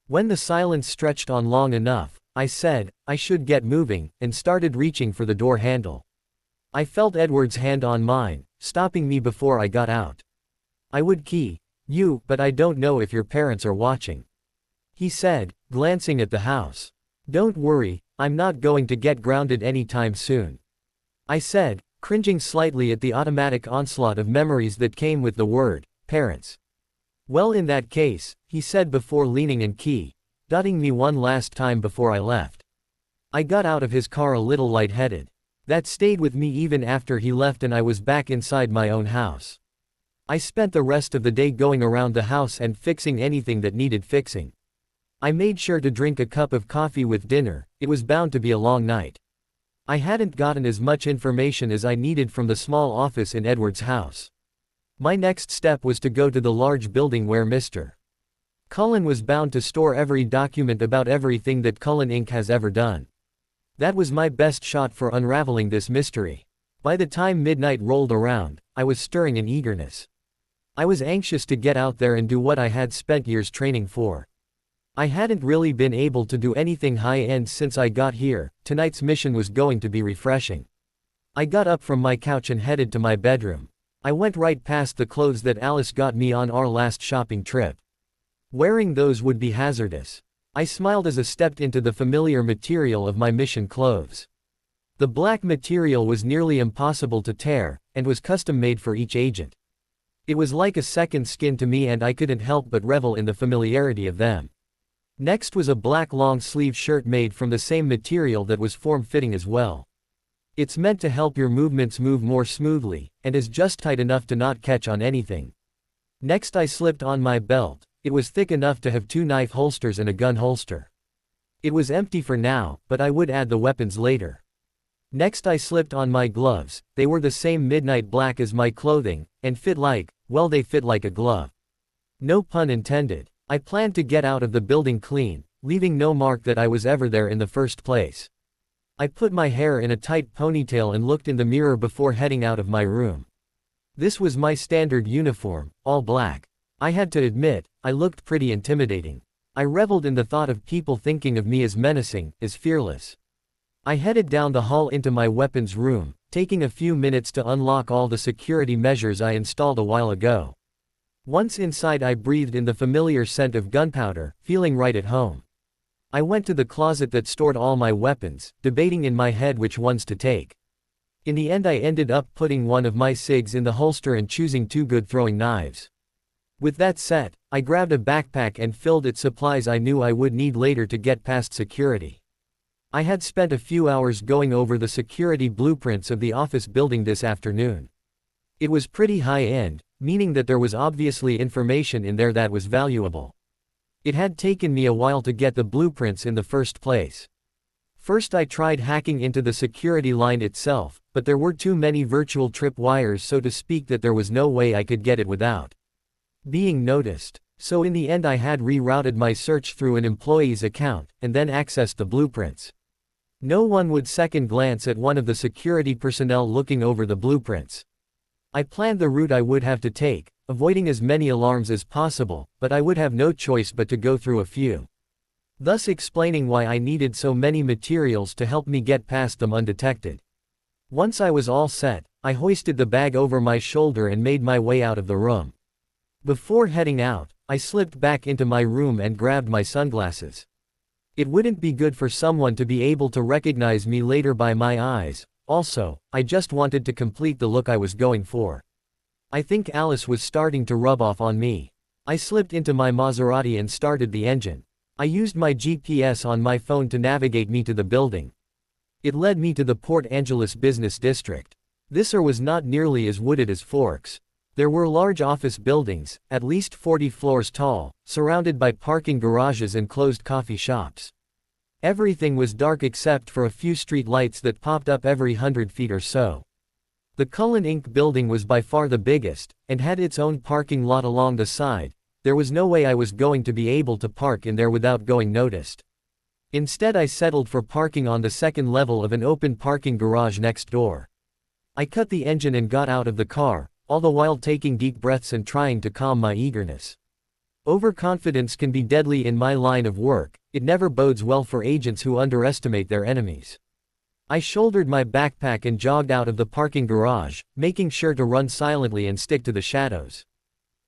When the silence stretched on long enough, I said, I should get moving, and started reaching for the door handle. I felt Edward's hand on mine, stopping me before I got out. I would key you, but I don't know if your parents are watching, he said, glancing at the house. Don't worry, I'm not going to get grounded anytime soon, I said, cringing slightly at the automatic onslaught of memories that came with the word parents. Well, in that case, he said before leaning and dotting me one last time before I left. I got out of his car a little lightheaded. That stayed with me even after he left and I was back inside my own house. I spent the rest of the day going around the house and fixing anything that needed fixing. I made sure to drink a cup of coffee with dinner, it was bound to be a long night. I hadn't gotten as much information as I needed from the small office in Edward's house. My next step was to go to the large building where Mr. Cullen was bound to store every document about everything that Cullen Inc. has ever done. That was my best shot for unraveling this mystery. By the time midnight rolled around, I was stirring in eagerness. I was anxious to get out there and do what I had spent years training for. I hadn't really been able to do anything high-end since I got here. Tonight's mission was going to be refreshing. I got up from my couch and headed to my bedroom. I went right past the clothes that Alice got me on our last shopping trip. Wearing those would be hazardous. I smiled as I stepped into the familiar material of my mission clothes. The black material was nearly impossible to tear, and was custom-made for each agent. It was like a second skin to me and I couldn't help but revel in the familiarity of them. Next was a black long-sleeve shirt made from the same material that was form-fitting as well. It's meant to help your movements move more smoothly, and is just tight enough to not catch on anything. Next I slipped on my belt. It was thick enough to have 2 knife holsters and a gun holster. It was empty for now, but I would add the weapons later. Next I slipped on my gloves. They were the same midnight black as my clothing, and they fit like a glove. No pun intended. I planned to get out of the building clean, leaving no mark that I was ever there in the first place. I put my hair in a tight ponytail and looked in the mirror before heading out of my room. This was my standard uniform, all black. I had to admit, I looked pretty intimidating. I reveled in the thought of people thinking of me as menacing, as fearless. I headed down the hall into my weapons room, taking a few minutes to unlock all the security measures I installed a while ago. Once inside I breathed in the familiar scent of gunpowder, feeling right at home. I went to the closet that stored all my weapons, debating in my head which ones to take. In the end I ended up putting one of my SIGs in the holster and choosing 2 good throwing knives. With that set, I grabbed a backpack and filled it supplies I knew I would need later to get past security. I had spent a few hours going over the security blueprints of the office building this afternoon. It was pretty high-end, meaning that there was obviously information in there that was valuable. It had taken me a while to get the blueprints in the first place. First I tried hacking into the security line itself, but there were too many virtual trip wires so to speak that there was no way I could get it without being noticed. So in the end I had rerouted my search through an employee's account, and then accessed the blueprints. No one would second glance at one of the security personnel looking over the blueprints. I planned the route I would have to take, avoiding as many alarms as possible, but I would have no choice but to go through a few. Thus explaining why I needed so many materials to help me get past them undetected. Once I was all set, I hoisted the bag over my shoulder and made my way out of the room. Before heading out, I slipped back into my room and grabbed my sunglasses. It wouldn't be good for someone to be able to recognize me later by my eyes. Also, I just wanted to complete the look I was going for. I think Alice was starting to rub off on me. I slipped into my Maserati and started the engine. I used my GPS on my phone to navigate me to the building. It led me to the Port Angeles Business District. This was not nearly as wooded as Forks. There were large office buildings, at least 40 floors tall, surrounded by parking garages and closed coffee shops. Everything was dark except for a few street lights that popped up every 100 feet or so. The Cullen Inc. building was by far the biggest, and had its own parking lot along the side. There was no way I was going to be able to park in there without going noticed. Instead, I settled for parking on the second level of an open parking garage next door. I cut the engine and got out of the car, all the while taking deep breaths and trying to calm my eagerness. Overconfidence can be deadly in my line of work. It never bodes well for agents who underestimate their enemies. I shouldered my backpack and jogged out of the parking garage, making sure to run silently and stick to the shadows.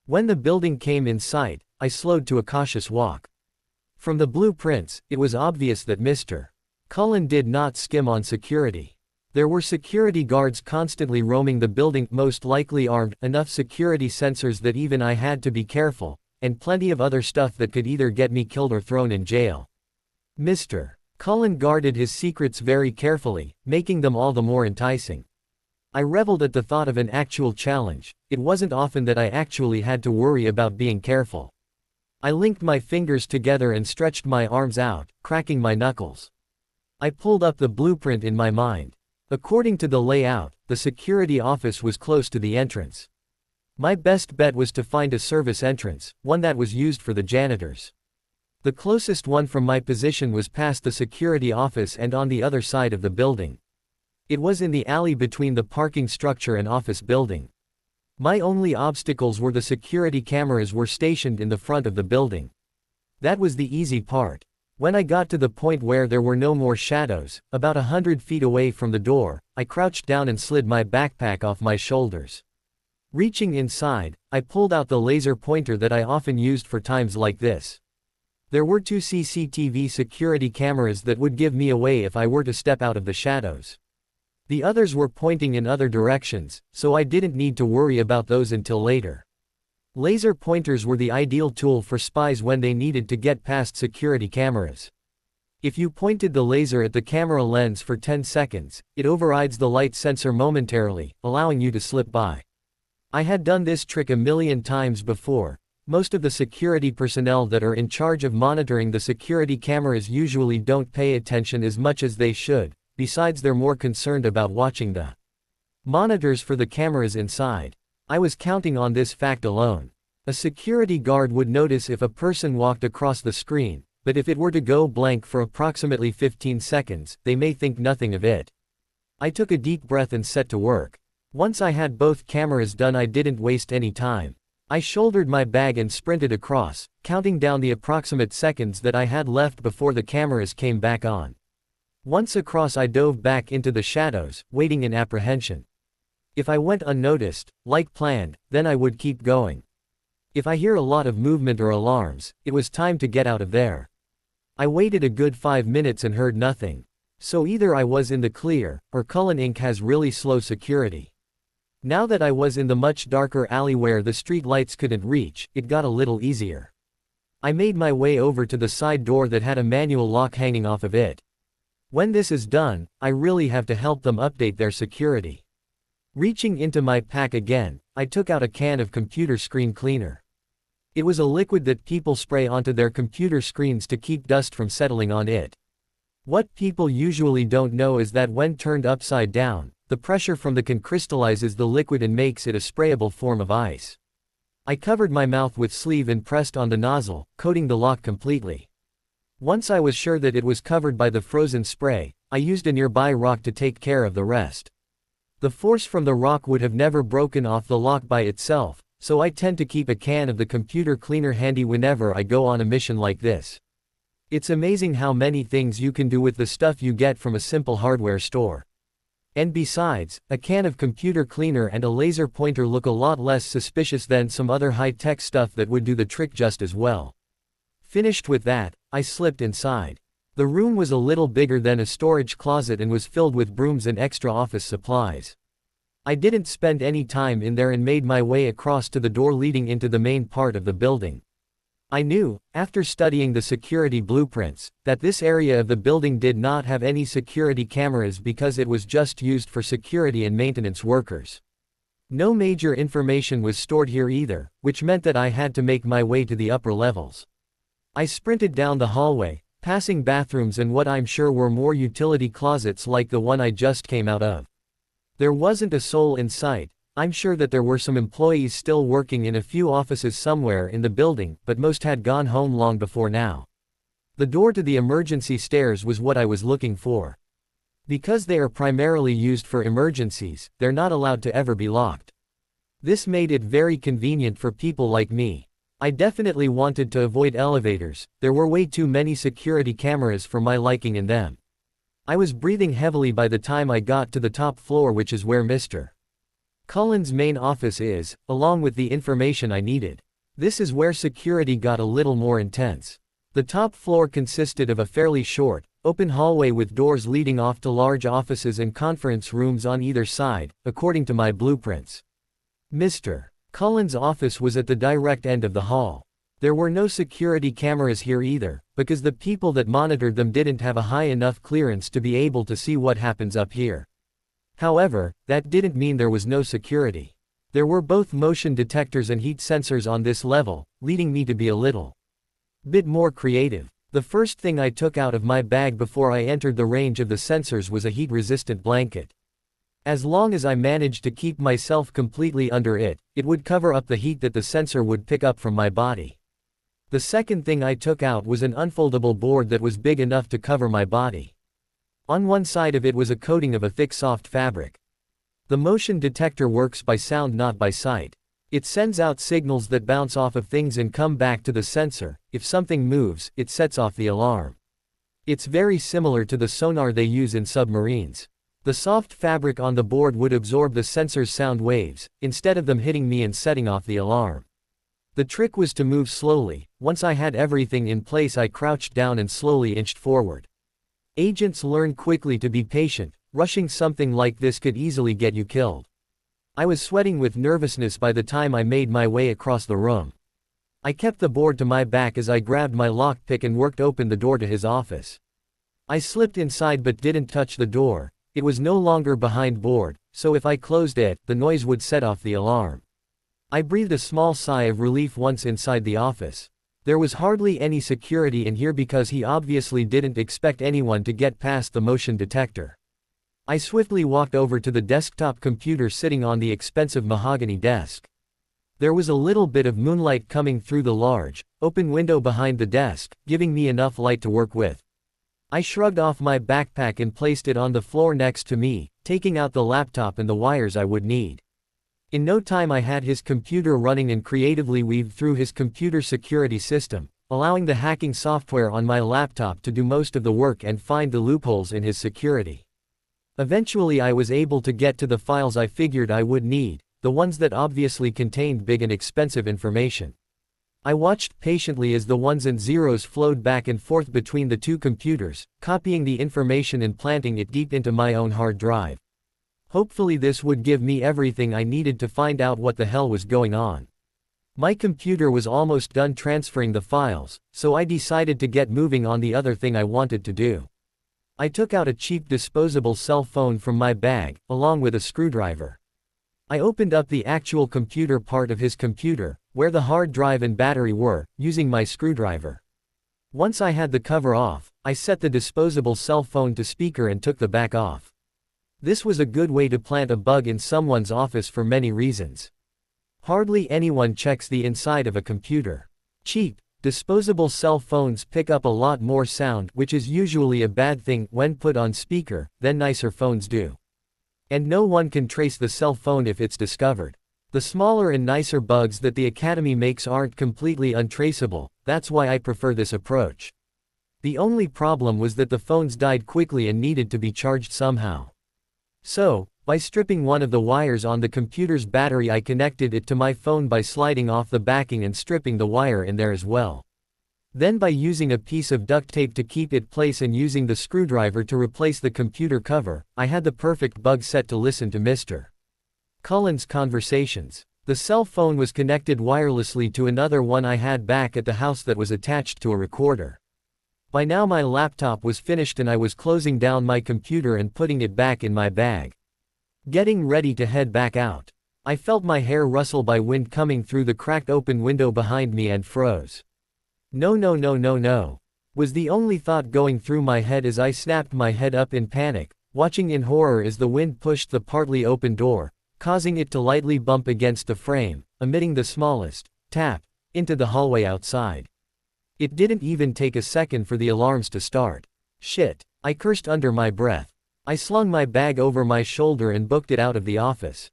When the building came in sight, I slowed to a cautious walk. From the blueprints, it was obvious that Mr. Cullen did not skim on security. There were security guards constantly roaming the building, most likely armed, enough security sensors that even I had to be careful, and plenty of other stuff that could either get me killed or thrown in jail. Mr. Cullen guarded his secrets very carefully, making them all the more enticing. I reveled at the thought of an actual challenge. It wasn't often that I actually had to worry about being careful. I linked my fingers together and stretched my arms out, cracking my knuckles. I pulled up the blueprint in my mind. According to the layout, the security office was close to the entrance. My best bet was to find a service entrance, one that was used for the janitors. The closest one from my position was past the security office and on the other side of the building. It was in the alley between the parking structure and office building. My only obstacles were the security cameras were stationed in the front of the building. That was the easy part. When I got to the point where there were no more shadows, about 100 feet away from the door, I crouched down and slid my backpack off my shoulders. Reaching inside, I pulled out the laser pointer that I often used for times like this. There were 2 CCTV security cameras that would give me away if I were to step out of the shadows. The others were pointing in other directions, so I didn't need to worry about those until later. Laser pointers were the ideal tool for spies when they needed to get past security cameras. If you pointed the laser at the camera lens for 10 seconds, it overrides the light sensor momentarily, allowing you to slip by. I had done this trick a million times before. Most of the security personnel that are in charge of monitoring the security cameras usually don't pay attention as much as they should. Besides, they're more concerned about watching the monitors for the cameras inside. I was counting on this fact alone. A security guard would notice if a person walked across the screen, but if it were to go blank for approximately 15 seconds, they may think nothing of it. I took a deep breath and set to work. Once I had both cameras done, I didn't waste any time. I shouldered my bag and sprinted across, counting down the approximate seconds that I had left before the cameras came back on. Once across, I dove back into the shadows, waiting in apprehension. If I went unnoticed, like planned, then I would keep going. If I hear a lot of movement or alarms, it was time to get out of there. I waited a good 5 minutes and heard nothing. So either I was in the clear, or Cullen Inc. has really slow security. Now that I was in the much darker alley where the street lights couldn't reach, it got a little easier. I made my way over to the side door that had a manual lock hanging off of it. When this is done, I really have to help them update their security. Reaching into my pack again, I took out a can of computer screen cleaner. It was a liquid that people spray onto their computer screens to keep dust from settling on it. What people usually don't know is that when turned upside down, the pressure from the can crystallizes the liquid and makes it a sprayable form of ice. I covered my mouth with sleeve and pressed on the nozzle, coating the lock completely. Once I was sure that it was covered by the frozen spray, I used a nearby rock to take care of the rest. The force from the rock would have never broken off the lock by itself, so I tend to keep a can of the computer cleaner handy whenever I go on a mission like this. It's amazing how many things you can do with the stuff you get from a simple hardware store. And besides, a can of computer cleaner and a laser pointer look a lot less suspicious than some other high-tech stuff that would do the trick just as well. Finished with that, I slipped inside. The room was a little bigger than a storage closet and was filled with brooms and extra office supplies. I didn't spend any time in there and made my way across to the door leading into the main part of the building. I knew, after studying the security blueprints, that this area of the building did not have any security cameras because it was just used for security and maintenance workers. No major information was stored here either, which meant that I had to make my way to the upper levels. I sprinted down the hallway, passing bathrooms and what I'm sure were more utility closets like the one I just came out of. There wasn't a soul in sight. I'm sure that there were some employees still working in a few offices somewhere in the building, but most had gone home long before now. The door to the emergency stairs was what I was looking for. Because they are primarily used for emergencies, they're not allowed to ever be locked. This made it very convenient for people like me. I definitely wanted to avoid elevators. There were way too many security cameras for my liking in them. I was breathing heavily by the time I got to the top floor, which is where Mr. Cullen's main office is, along with the information I needed. This is where security got a little more intense. The top floor consisted of a fairly short, open hallway with doors leading off to large offices and conference rooms on either side, according to my blueprints. Mr. Cullen's office was at the direct end of the hall. There were no security cameras here either, because the people that monitored them didn't have a high enough clearance to be able to see what happens up here. However, that didn't mean there was no security. There were both motion detectors and heat sensors on this level, leading me to be a little bit more creative. The first thing I took out of my bag before I entered the range of the sensors was a heat-resistant blanket. As long as I managed to keep myself completely under it, it would cover up the heat that the sensor would pick up from my body. The second thing I took out was an unfoldable board that was big enough to cover my body. On one side of it was a coating of a thick soft fabric. The motion detector works by sound, not by sight. It sends out signals that bounce off of things and come back to the sensor. If something moves, it sets off the alarm. It's very similar to the sonar they use in submarines. The soft fabric on the board would absorb the sensor's sound waves, instead of them hitting me and setting off the alarm. The trick was to move slowly. Once I had everything in place, I crouched down and slowly inched forward. Agents learn quickly to be patient. Rushing something like this could easily get you killed. I was sweating with nervousness by the time I made my way across the room. I kept the board to my back as I grabbed my lockpick and worked open the door to his office. I slipped inside but didn't touch the door. It was no longer behind board, so if I closed it, the noise would set off the alarm. I breathed a small sigh of relief once inside the office. There was hardly any security in here because he obviously didn't expect anyone to get past the motion detector. I swiftly walked over to the desktop computer sitting on the expensive mahogany desk. There was a little bit of moonlight coming through the large, open window behind the desk, giving me enough light to work with. I shrugged off my backpack and placed it on the floor next to me, taking out the laptop and the wires I would need. In no time I had his computer running and creatively weaved through his computer security system, allowing the hacking software on my laptop to do most of the work and find the loopholes in his security. Eventually I was able to get to the files I figured I would need, the ones that obviously contained big and expensive information. I watched patiently as the ones and zeros flowed back and forth between the two computers, copying the information and planting it deep into my own hard drive. Hopefully this would give me everything I needed to find out what the hell was going on. My computer was almost done transferring the files, so I decided to get moving on the other thing I wanted to do. I took out a cheap disposable cell phone from my bag, along with a screwdriver. I opened up the actual computer part of his computer, where the hard drive and battery were, using my screwdriver. Once I had the cover off, I set the disposable cell phone to speaker and took the back off. This was a good way to plant a bug in someone's office for many reasons. Hardly anyone checks the inside of a computer. Cheap, disposable cell phones pick up a lot more sound, which is usually a bad thing when put on speaker, than nicer phones do. And no one can trace the cell phone if it's discovered. The smaller and nicer bugs that the Academy makes aren't completely untraceable, that's why I prefer this approach. The only problem was that the phones died quickly and needed to be charged somehow. So, by stripping one of the wires on the computer's battery, I connected it to my phone by sliding off the backing and stripping the wire in there as well. Then by using a piece of duct tape to keep it place and using the screwdriver to replace the computer cover, I had the perfect bug set to listen to Mr. Cullen's conversations. The cell phone was connected wirelessly to another one I had back at the house that was attached to a recorder. By now my laptop was finished and I was closing down my computer and putting it back in my bag. Getting ready to head back out. I felt my hair rustle by wind coming through the cracked open window behind me and froze. No, no, no, no, no, was the only thought going through my head as I snapped my head up in panic, watching in horror as the wind pushed the partly open door, causing it to lightly bump against the frame, emitting the smallest tap into the hallway outside. It didn't even take a second for the alarms to start. Shit, I cursed under my breath. I slung my bag over my shoulder and booked it out of the office.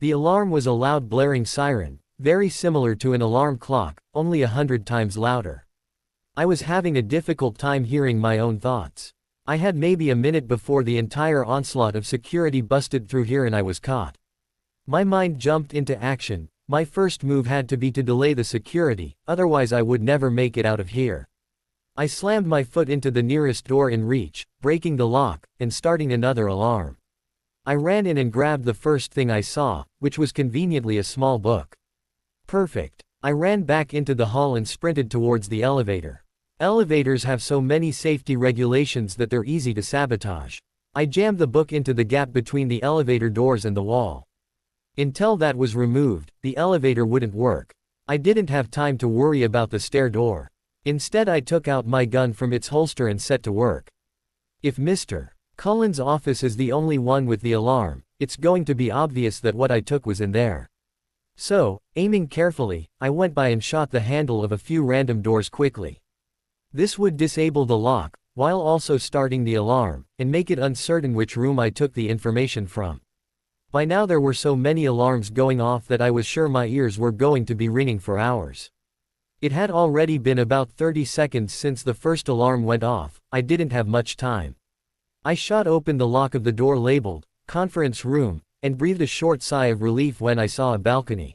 The alarm was a loud blaring siren, very similar to an alarm clock, only 100 times louder. I was having a difficult time hearing my own thoughts. I had maybe a minute before the entire onslaught of security busted through here and I was caught. My mind jumped into action. My first move had to be to delay the security, otherwise I would never make it out of here. I slammed my foot into the nearest door in reach, breaking the lock, and starting another alarm. I ran in and grabbed the first thing I saw, which was conveniently a small book. Perfect. I ran back into the hall and sprinted towards the elevator. Elevators have so many safety regulations that they're easy to sabotage. I jammed the book into the gap between the elevator doors and the wall. Until that was removed, the elevator wouldn't work. I didn't have time to worry about the stair door. Instead I took out my gun from its holster and set to work. If Mr. Cullen's office is the only one with the alarm, it's going to be obvious that what I took was in there. So, aiming carefully, I went by and shot the handle of a few random doors quickly. This would disable the lock, while also starting the alarm, and make it uncertain which room I took the information from. By now there were so many alarms going off that I was sure my ears were going to be ringing for hours. It had already been about 30 seconds since the first alarm went off. I didn't have much time. I shot open the lock of the door labeled, "Conference Room," and breathed a short sigh of relief when I saw a balcony.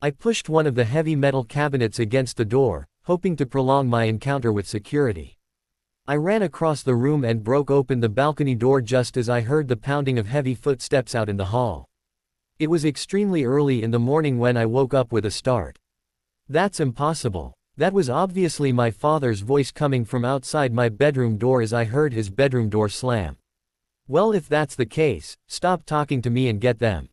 I pushed one of the heavy metal cabinets against the door, hoping to prolong my encounter with security. I ran across the room and broke open the balcony door just as I heard the pounding of heavy footsteps out in the hall. It was extremely early in the morning when I woke up with a start. That's impossible. That was obviously my father's voice coming from outside my bedroom door as I heard his bedroom door slam. Well, if that's the case, stop talking to me and get them.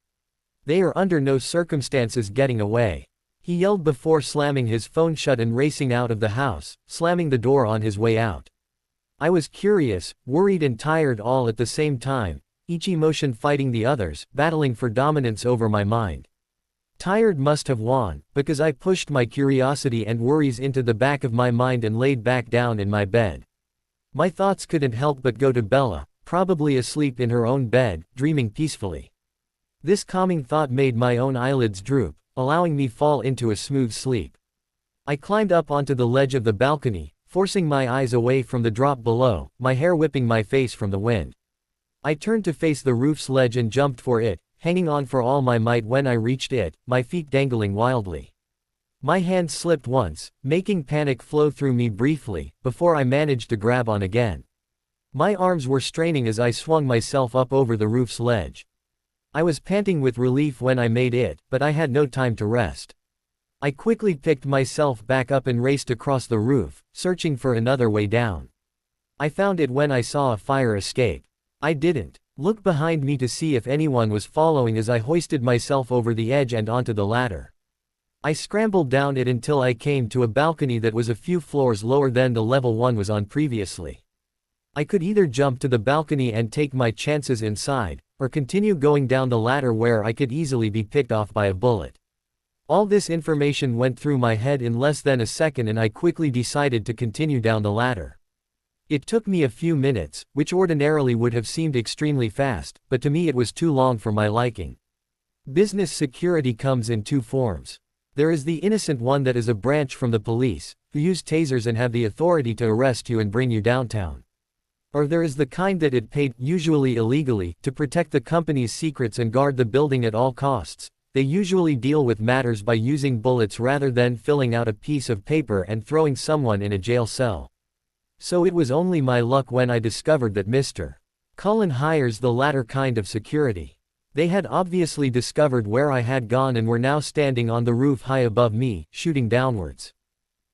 They are under no circumstances getting away. He yelled before slamming his phone shut and racing out of the house, slamming the door on his way out. I was curious, worried and tired all at the same time, each emotion fighting the others, battling for dominance over my mind. Tired must have won, because I pushed my curiosity and worries into the back of my mind and laid back down in my bed. My thoughts couldn't help but go to Bella, probably asleep in her own bed, dreaming peacefully. This calming thought made my own eyelids droop, allowing me fall into a smooth sleep. I climbed up onto the ledge of the balcony, forcing my eyes away from the drop below, my hair whipping my face from the wind. I turned to face the roof's ledge and jumped for it, hanging on for all my might when I reached it, my feet dangling wildly. My hand slipped once, making panic flow through me briefly, before I managed to grab on again. My arms were straining as I swung myself up over the roof's ledge. I was panting with relief when I made it, but I had no time to rest. I quickly picked myself back up and raced across the roof, searching for another way down. I found it when I saw a fire escape. I didn't look behind me to see if anyone was following as I hoisted myself over the edge and onto the ladder. I scrambled down it until I came to a balcony that was a few floors lower than the level one was on previously. I could either jump to the balcony and take my chances inside, or continue going down the ladder where I could easily be picked off by a bullet. All this information went through my head in less than a second and I quickly decided to continue down the ladder. It took me a few minutes, which ordinarily would have seemed extremely fast, but to me it was too long for my liking. Business security comes in two forms. There is the innocent one that is a branch from the police, who use tasers and have the authority to arrest you and bring you downtown. Or there is the kind that it paid, usually illegally, to protect the company's secrets and guard the building at all costs. They usually deal with matters by using bullets rather than filling out a piece of paper and throwing someone in a jail cell. So it was only my luck when I discovered that Mr. Cullen hires the latter kind of security. They had obviously discovered where I had gone and were now standing on the roof high above me, shooting downwards.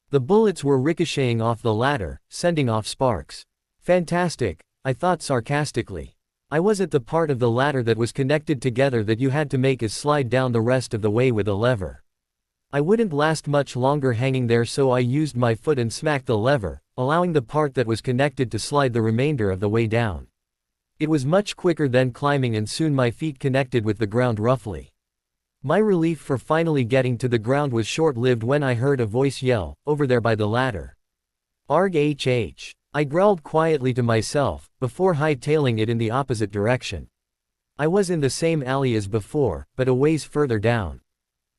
The bullets were ricocheting off the ladder, sending off sparks. Fantastic, I thought sarcastically. I was at the part of the ladder that was connected together that you had to make is slide down the rest of the way with a lever. I wouldn't last much longer hanging there, so I used my foot and smacked the lever, allowing the part that was connected to slide the remainder of the way down. It was much quicker than climbing, and soon my feet connected with the ground roughly. My relief for finally getting to the ground was short-lived when I heard a voice yell, "Over there by the ladder." "Arg HH. I growled quietly to myself, before hightailing it in the opposite direction. I was in the same alley as before, but a ways further down.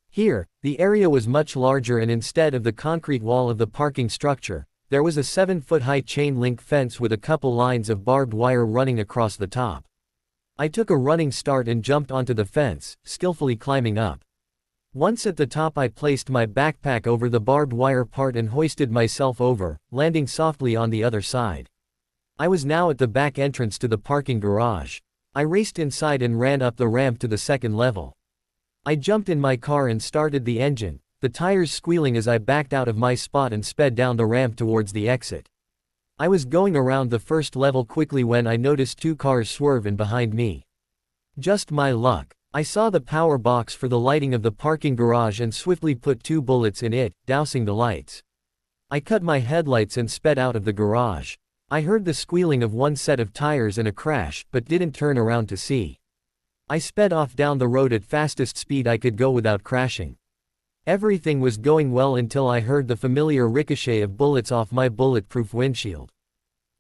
Here, the area was much larger, and instead of the concrete wall of the parking structure, there was a 7-foot-high chain-link fence with a couple lines of barbed wire running across the top. I took a running start and jumped onto the fence, skillfully climbing up. Once at the top, I placed my backpack over the barbed wire part and hoisted myself over, landing softly on the other side. I was now at the back entrance to the parking garage. I raced inside and ran up the ramp to the second level. I jumped in my car and started the engine, the tires squealing as I backed out of my spot and sped down the ramp towards the exit. I was going around the first level quickly when I noticed 2 cars swerve in behind me. Just my luck. I saw the power box for the lighting of the parking garage and swiftly put 2 bullets in it, dousing the lights. I cut my headlights and sped out of the garage. I heard the squealing of one set of tires and a crash, but didn't turn around to see. I sped off down the road at fastest speed I could go without crashing. Everything was going well until I heard the familiar ricochet of bullets off my bulletproof windshield.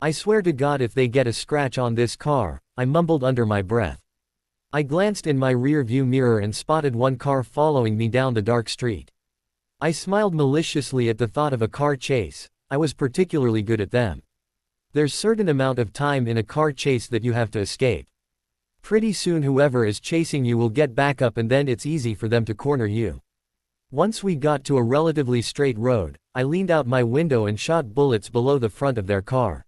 "I swear to God, if they get a scratch on this car," I mumbled under my breath. I glanced in my rear-view mirror and spotted one car following me down the dark street. I smiled maliciously at the thought of a car chase. I was particularly good at them. There's certain amount of time in a car chase that you have to escape. Pretty soon whoever is chasing you will get back up, and then it's easy for them to corner you. Once we got to a relatively straight road, I leaned out my window and shot bullets below the front of their car.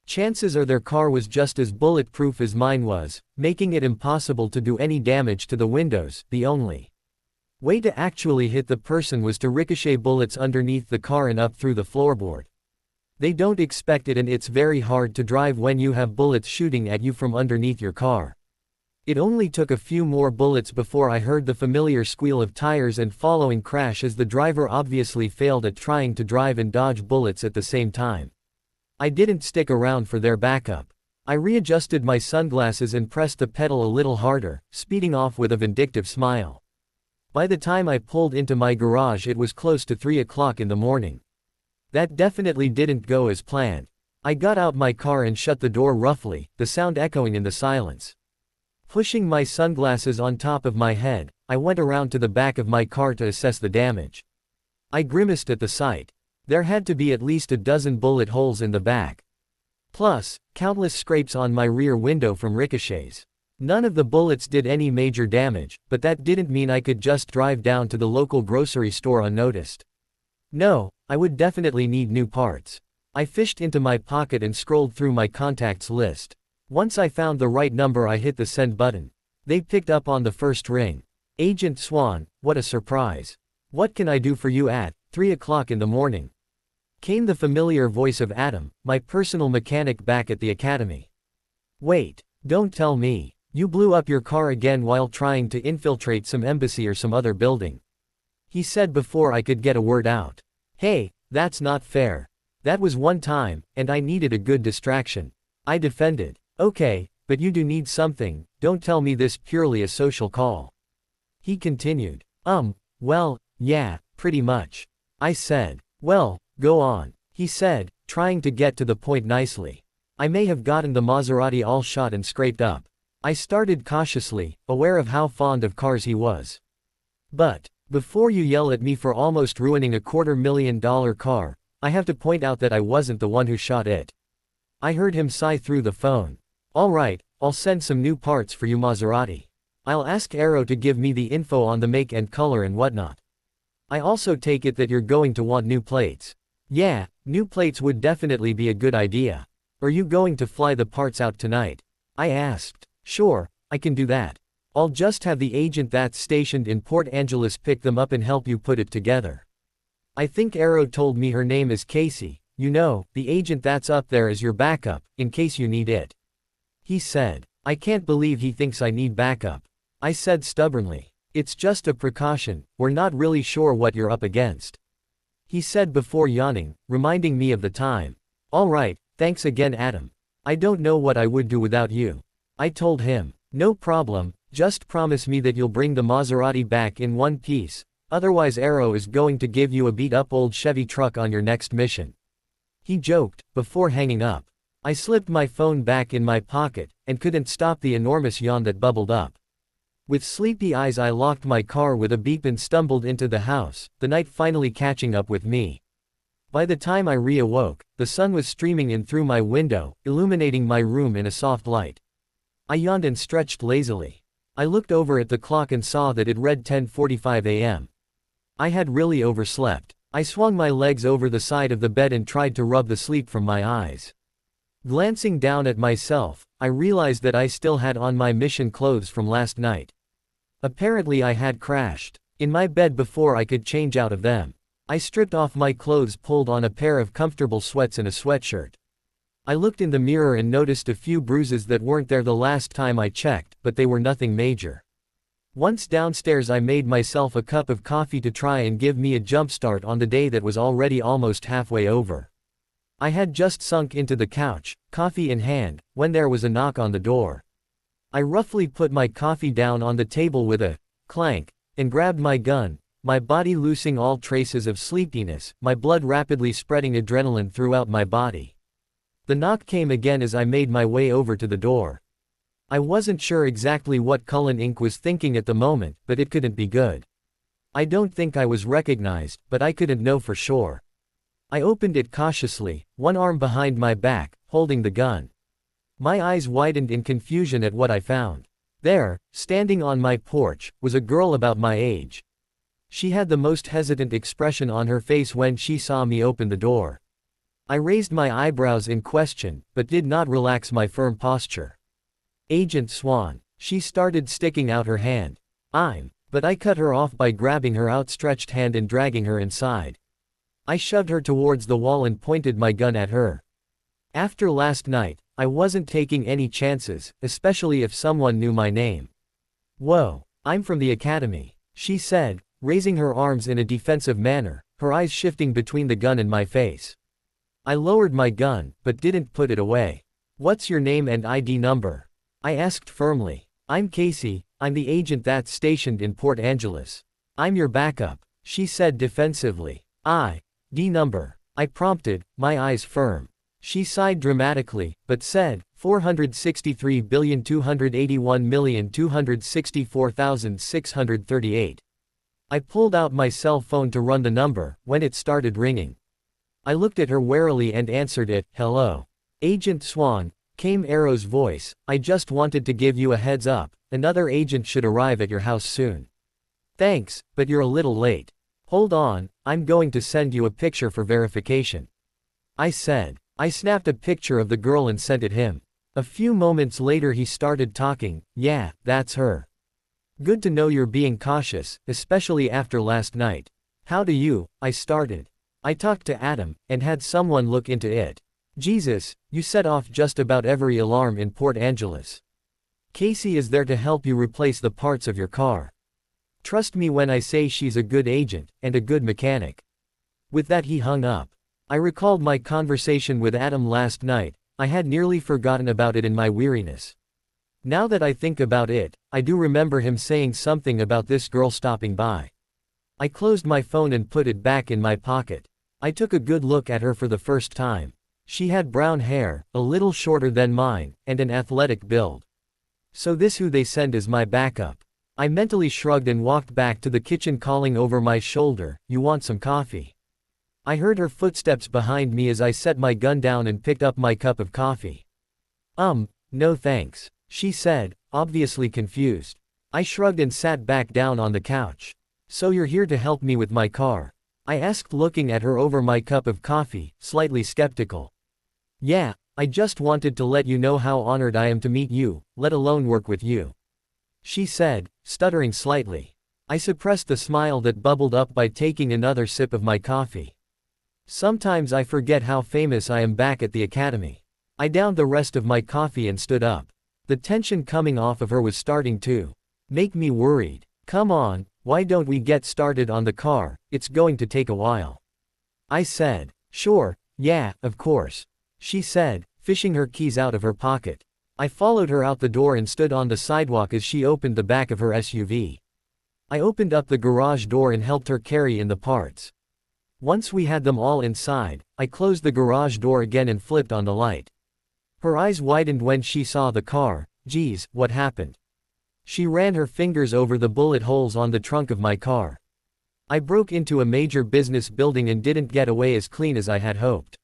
Chances are their car was just as bulletproof as mine was, making it impossible to do any damage to the windows. The only way to actually hit the person was to ricochet bullets underneath the car and up through the floorboard. They don't expect it, and it's very hard to drive when you have bullets shooting at you from underneath your car. It only took a few more bullets before I heard the familiar squeal of tires and following crash, as the driver obviously failed at trying to drive and dodge bullets at the same time. I didn't stick around for their backup. I readjusted my sunglasses and pressed the pedal a little harder, speeding off with a vindictive smile. By the time I pulled into my garage, it was close to 3 o'clock in the morning. That definitely didn't go as planned. I got out my car and shut the door roughly, the sound echoing in the silence. Pushing my sunglasses on top of my head, I went around to the back of my car to assess the damage. I grimaced at the sight. There had to be at least a dozen bullet holes in the back. Plus, countless scrapes on my rear window from ricochets. None of the bullets did any major damage, but that didn't mean I could just drive down to the local grocery store unnoticed. No, I would definitely need new parts. I fished into my pocket and scrolled through my contacts list. Once I found the right number, I hit the send button. They picked up on the first ring. "Agent Swan, what a surprise. What can I do for you at 3 o'clock in the morning?" Came the familiar voice of Adam, my personal mechanic back at the academy. "Wait, don't tell me. You blew up your car again while trying to infiltrate some embassy or some other building," he said before I could get a word out. "Hey, that's not fair. That was one time, and I needed a good distraction," I defended. "Okay, but you do need something. Don't tell me this purely a social call," he continued. Well, yeah, pretty much," I said. "Well, go on," he said, trying to get to the point nicely. I may have gotten the Maserati all shot and scraped up. I started cautiously, aware of how fond of cars he was. "But, before you yell at me for almost ruining a $250,000 car, I have to point out that I wasn't the one who shot it." I heard him sigh through the phone. "All right, I'll send some new parts for you, Maserati. I'll ask Arrow to give me the info on the make and color and whatnot. I also take it that you're going to want new plates." "Yeah, new plates would definitely be a good idea. Are you going to fly the parts out tonight?" I asked. "Sure, I can do that. I'll just have the agent that's stationed in Port Angeles pick them up and help you put it together. I think Arrow told me her name is Casey, you know, the agent that's up there as your backup, in case you need it," he said. I can't believe he thinks I need backup. I said stubbornly. It's just a precaution, we're not really sure what you're up against. He said before yawning, reminding me of the time. All right, thanks again Adam. I don't know what I would do without you. I told him. No problem, just promise me that you'll bring the Maserati back in one piece, otherwise Arrow is going to give you a beat-up old Chevy truck on your next mission. He joked, before hanging up. I slipped my phone back in my pocket, and couldn't stop the enormous yawn that bubbled up. With sleepy eyes I locked my car with a beep and stumbled into the house, the night finally catching up with me. By the time I re-awoke, the sun was streaming in through my window, illuminating my room in a soft light. I yawned and stretched lazily. I looked over at the clock and saw that it read 10:45 a.m. I had really overslept. I swung my legs over the side of the bed and tried to rub the sleep from my eyes. Glancing down at myself, I realized that I still had on my mission clothes from last night. Apparently I had crashed in my bed before I could change out of them. I stripped off my clothes, pulled on a pair of comfortable sweats and a sweatshirt. I looked in the mirror and noticed a few bruises that weren't there the last time I checked, but they were nothing major. Once downstairs I made myself a cup of coffee to try and give me a jump start on the day that was already almost halfway over. I had just sunk into the couch, coffee in hand, when there was a knock on the door. I roughly put my coffee down on the table with a clank, and grabbed my gun, my body losing all traces of sleepiness, my blood rapidly spreading adrenaline throughout my body. The knock came again as I made my way over to the door. I wasn't sure exactly what Cullen Inc. was thinking at the moment, but it couldn't be good. I don't think I was recognized, but I couldn't know for sure. I opened it cautiously, one arm behind my back, holding the gun. My eyes widened in confusion at what I found. There, standing on my porch, was a girl about my age. She had the most hesitant expression on her face when she saw me open the door. I raised my eyebrows in question, but did not relax my firm posture. Agent Swan. She started sticking out her hand. But I cut her off by grabbing her outstretched hand and dragging her inside. I shoved her towards the wall and pointed my gun at her. After last night, I wasn't taking any chances, especially if someone knew my name. Whoa, I'm from the academy, she said, raising her arms in a defensive manner, her eyes shifting between the gun and my face. I lowered my gun, but didn't put it away. What's your name and ID number? I asked firmly. I'm Casey, I'm the agent that's stationed in Port Angeles. I'm your backup, she said defensively. ID number, I prompted, my eyes firm. She sighed dramatically, but said, 463,281,264,638. I pulled out my cell phone to run the number, when it started ringing. I looked at her warily and answered it. Hello. Agent Swan, came Arrow's voice. I just wanted to give you a heads up, another agent should arrive at your house soon. Thanks, but you're a little late. Hold on, I'm going to send you a picture for verification. I said. I snapped a picture of the girl and sent it him. A few moments later he started talking. Yeah, that's her. Good to know you're being cautious, especially after last night. How do you? I started. I talked to Adam, and had someone look into it. Jesus, you set off just about every alarm in Port Angeles. Casey is there to help you replace the parts of your car. Trust me when I say she's a good agent, and a good mechanic. With that he hung up. I recalled my conversation with Adam last night. I had nearly forgotten about it in my weariness. Now that I think about it, I do remember him saying something about this girl stopping by. I closed my phone and put it back in my pocket. I took a good look at her for the first time. She had brown hair, a little shorter than mine, and an athletic build. So this who they send as my backup. I mentally shrugged and walked back to the kitchen, calling over my shoulder, "You want some coffee?" I heard her footsteps behind me as I set my gun down and picked up my cup of coffee. No thanks, she said, obviously confused. I shrugged and sat back down on the couch. So you're here to help me with my car? I asked, looking at her over my cup of coffee, slightly skeptical. Yeah, I just wanted to let you know how honored I am to meet you, let alone work with you. She said, stuttering slightly. I suppressed the smile that bubbled up by taking another sip of my coffee. Sometimes I forget how famous I am back at the academy. I downed the rest of my coffee and stood up. The tension coming off of her was starting to make me worried. Come on, why don't we get started on the car, it's going to take a while. I said. Sure, yeah, of course. She said, fishing her keys out of her pocket. I followed her out the door and stood on the sidewalk as she opened the back of her SUV. I opened up the garage door and helped her carry in the parts. Once we had them all inside, I closed the garage door again and flipped on the light. Her eyes widened when she saw the car. Geez, what happened? She ran her fingers over the bullet holes on the trunk of my car. I broke into a major business building and didn't get away as clean as I had hoped.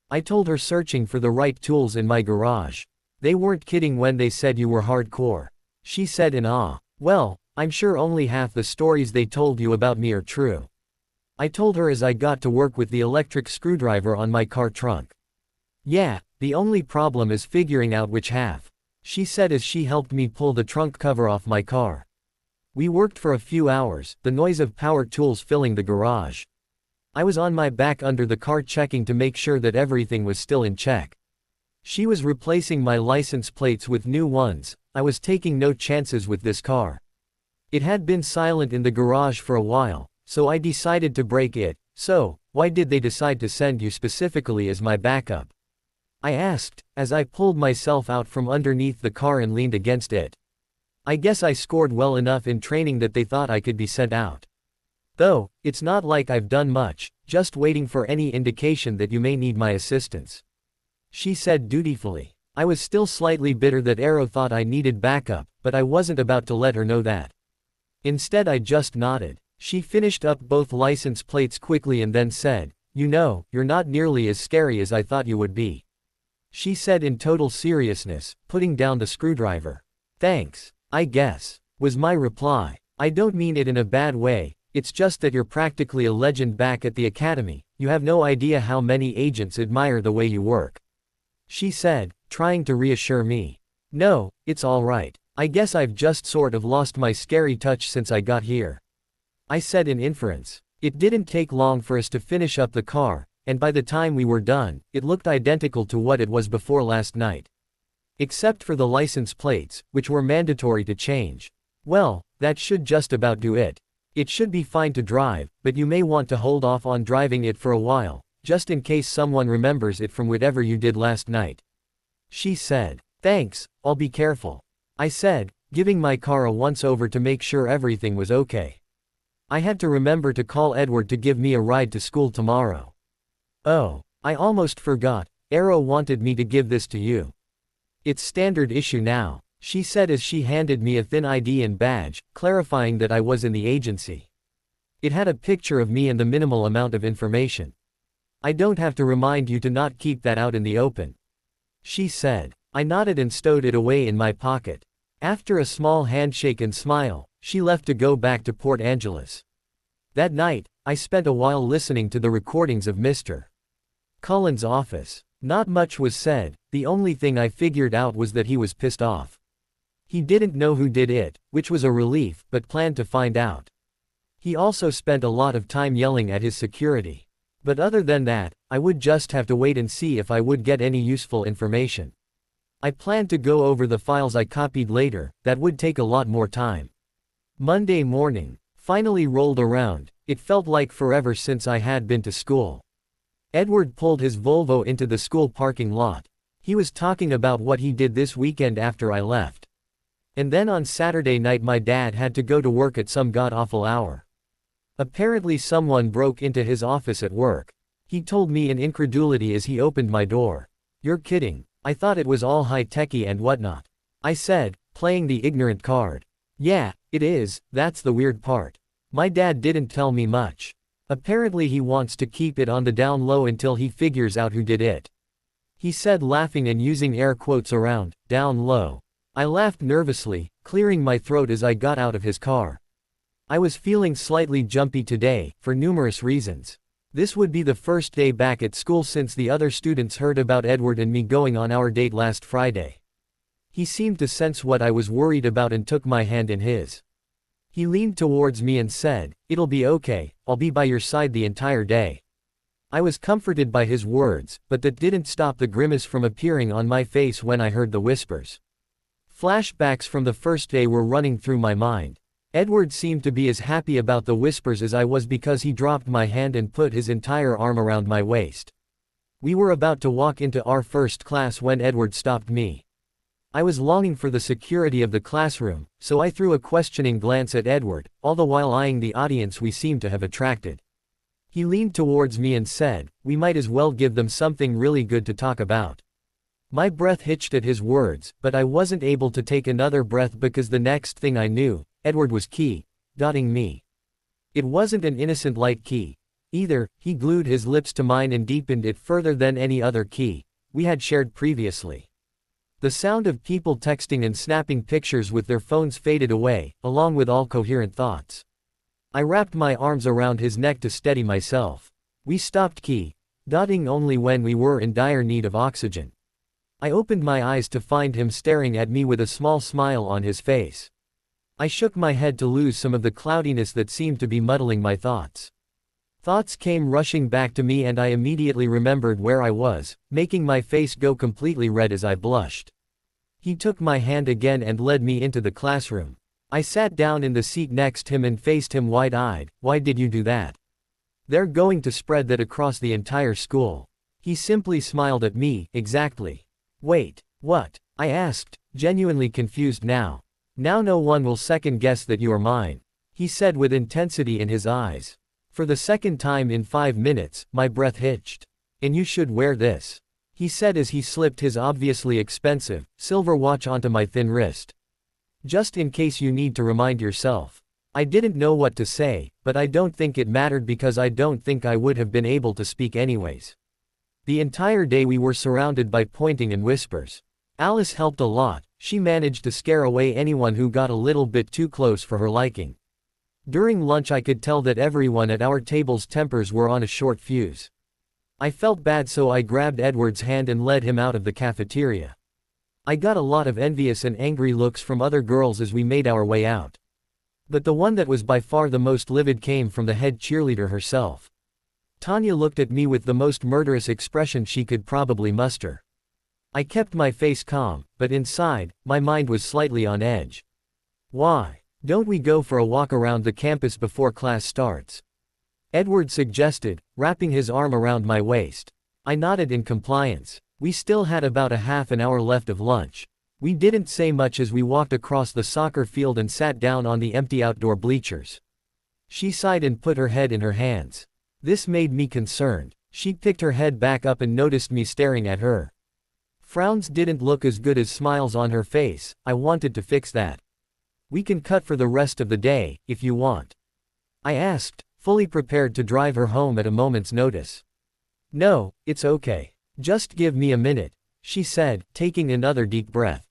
I told her searching for the right tools in my garage. They weren't kidding when they said you were hardcore. She said in awe. Well, I'm sure only half the stories they told you about me are true. I told her as I got to work with the electric screwdriver on my car trunk. Yeah, the only problem is figuring out which half, she said as she helped me pull the trunk cover off my car. We worked for a few hours, the noise of power tools filling the garage. I was on my back under the car checking to make sure that everything was still in check. She was replacing my license plates with new ones. I was taking no chances with this car. It had been silent in the garage for a while, so I decided to break it. So, why did they decide to send you specifically as my backup? I asked, as I pulled myself out from underneath the car and leaned against it. I guess I scored well enough in training that they thought I could be sent out. Though, it's not like I've done much, just waiting for any indication that you may need my assistance. She said dutifully. I was still slightly bitter that Arrow thought I needed backup, but I wasn't about to let her know that. Instead I just nodded. She finished up both license plates quickly and then said, you know, you're not nearly as scary as I thought you would be. She said in total seriousness, putting down the screwdriver. Thanks, I guess, was my reply. I don't mean it in a bad way, it's just that you're practically a legend back at the academy, you have no idea how many agents admire the way you work. She said, trying to reassure me. No, it's all right. I guess I've just sort of lost my scary touch since I got here. I said in inference. It didn't take long for us to finish up the car, and by the time we were done, it looked identical to what it was before last night. Except for the license plates, which were mandatory to change. Well, that should just about do it. It should be fine to drive, but you may want to hold off on driving it for a while, just in case someone remembers it from whatever you did last night. She said. Thanks, I'll be careful. I said, giving my car a once-over to make sure everything was okay. I had to remember to call Edward to give me a ride to school tomorrow. Oh, I almost forgot, Arrow wanted me to give this to you. It's standard issue now, she said as she handed me a thin ID and badge, clarifying that I was in the agency. It had a picture of me and the minimal amount of information. I don't have to remind you to not keep that out in the open. She said. I nodded and stowed it away in my pocket. After a small handshake and smile, she left to go back to Port Angeles. That night, I spent a while listening to the recordings of Mr. Cullen's office. Not much was said, the only thing I figured out was that he was pissed off. He didn't know who did it, which was a relief, but planned to find out. He also spent a lot of time yelling at his security. But other than that, I would just have to wait and see if I would get any useful information. I planned to go over the files I copied later, that would take a lot more time. Monday morning finally rolled around. It felt like forever since I had been to school. Edward pulled his Volvo into the school parking lot. He was talking about what he did this weekend after I left. And then on Saturday night my dad had to go to work at some god-awful hour. Apparently someone broke into his office at work. He told me in incredulity as he opened my door. You're kidding. I thought it was all high-techy and whatnot. I said, playing the ignorant card. Yeah, it is, that's the weird part. My dad didn't tell me much. Apparently he wants to keep it on the down low until he figures out who did it. He said, laughing and using air quotes around, down low. I laughed nervously, clearing my throat as I got out of his car. I was feeling slightly jumpy today, for numerous reasons. This would be the first day back at school since the other students heard about Edward and me going on our date last Friday. He seemed to sense what I was worried about and took my hand in his. He leaned towards me and said, "It'll be okay, I'll be by your side the entire day." I was comforted by his words, but that didn't stop the grimace from appearing on my face when I heard the whispers. Flashbacks from the first day were running through my mind. Edward seemed to be as happy about the whispers as I was because he dropped my hand and put his entire arm around my waist. We were about to walk into our first class when Edward stopped me. I was longing for the security of the classroom, so I threw a questioning glance at Edward, all the while eyeing the audience we seemed to have attracted. He leaned towards me and said, "We might as well give them something really good to talk about." My breath hitched at his words, but I wasn't able to take another breath because the next thing I knew, Edward was dotting me. It wasn't an innocent light key. Either, he glued his lips to mine and deepened it further than any other key we had shared previously. The sound of people texting and snapping pictures with their phones faded away, along with all coherent thoughts. I wrapped my arms around his neck to steady myself. We stopped dotting only when we were in dire need of oxygen. I opened my eyes to find him staring at me with a small smile on his face. I shook my head to lose some of the cloudiness that seemed to be muddling my thoughts. Thoughts came rushing back to me and I immediately remembered where I was, making my face go completely red as I blushed. He took my hand again and led me into the classroom. I sat down in the seat next him and faced him wide-eyed. "Why did you do that? They're going to spread that across the entire school." He simply smiled at me. "Exactly." "Wait, what?" I asked, genuinely confused now. "Now no one will second-guess that you are mine," he said with intensity in his eyes. For the second time in 5 minutes, my breath hitched. "And you should wear this," he said as he slipped his obviously expensive, silver watch onto my thin wrist. "Just in case you need to remind yourself." I didn't know what to say, but I don't think it mattered because I don't think I would have been able to speak anyways. The entire day we were surrounded by pointing and whispers. Alice helped a lot. She managed to scare away anyone who got a little bit too close for her liking. During lunch I could tell that everyone at our table's tempers were on a short fuse. I felt bad, so I grabbed Edward's hand and led him out of the cafeteria. I got a lot of envious and angry looks from other girls as we made our way out. But the one that was by far the most livid came from the head cheerleader herself. Tanya looked at me with the most murderous expression she could probably muster. I kept my face calm, but inside, my mind was slightly on edge. "Why don't we go for a walk around the campus before class starts?" Edward suggested, wrapping his arm around my waist. I nodded in compliance. We still had about a half an hour left of lunch. We didn't say much as we walked across the soccer field and sat down on the empty outdoor bleachers. She sighed and put her head in her hands. This made me concerned. She picked her head back up and noticed me staring at her. Frowns didn't look as good as smiles on her face. I wanted to fix that. "We can cut for the rest of the day, if you want," I asked, fully prepared to drive her home at a moment's notice. "No, it's okay. Just give me a minute," she said, taking another deep breath.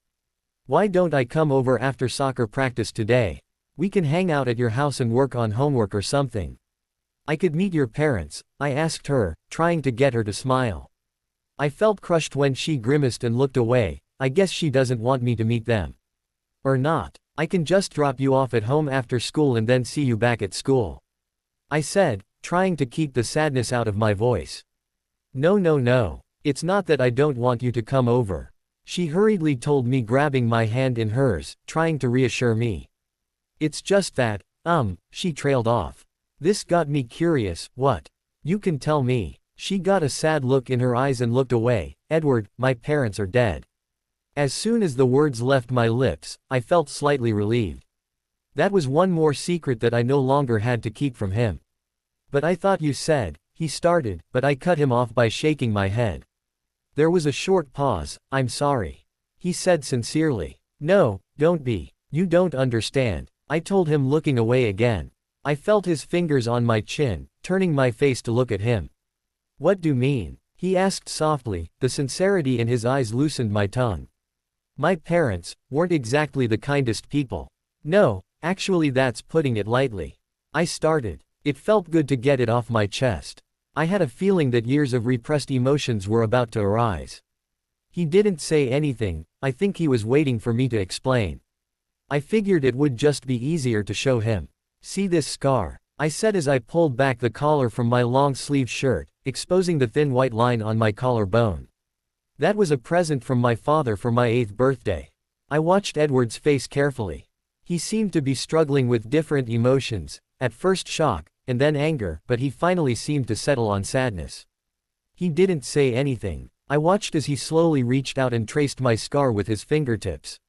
"Why don't I come over after soccer practice today? We can hang out at your house and work on homework or something. I could meet your parents," I asked her, trying to get her to smile. I felt crushed when she grimaced and looked away. I guess she doesn't want me to meet them. "Or not. I can just drop you off at home after school and then see you back at school," I said, trying to keep the sadness out of my voice. No. It's not that I don't want you to come over," she hurriedly told me, grabbing my hand in hers, trying to reassure me. "It's just that, she trailed off. This got me curious. "What? You can tell me." She got a sad look in her eyes and looked away. "Edward, my parents are dead." As soon as the words left my lips, I felt slightly relieved. That was one more secret that I no longer had to keep from him. "But I thought you said," he started, but I cut him off by shaking my head. There was a short pause. "I'm sorry," he said sincerely. "No, don't be. You don't understand," I told him, looking away again. I felt his fingers on my chin, turning my face to look at him. "What do you mean?" he asked softly. The sincerity in his eyes loosened my tongue. "My parents weren't exactly the kindest people." "No, actually that's putting it lightly," I started. It felt good to get it off my chest. I had a feeling that years of repressed emotions were about to arise. He didn't say anything. I think he was waiting for me to explain. I figured it would just be easier to show him. "See this scar?" I said as I pulled back the collar from my long-sleeved shirt, exposing the thin white line on my collarbone. "That was a present from my father for my 8th birthday. I watched Edward's face carefully. He seemed to be struggling with different emotions, at first shock, and then anger, but he finally seemed to settle on sadness. He didn't say anything. I watched as he slowly reached out and traced my scar with his fingertips.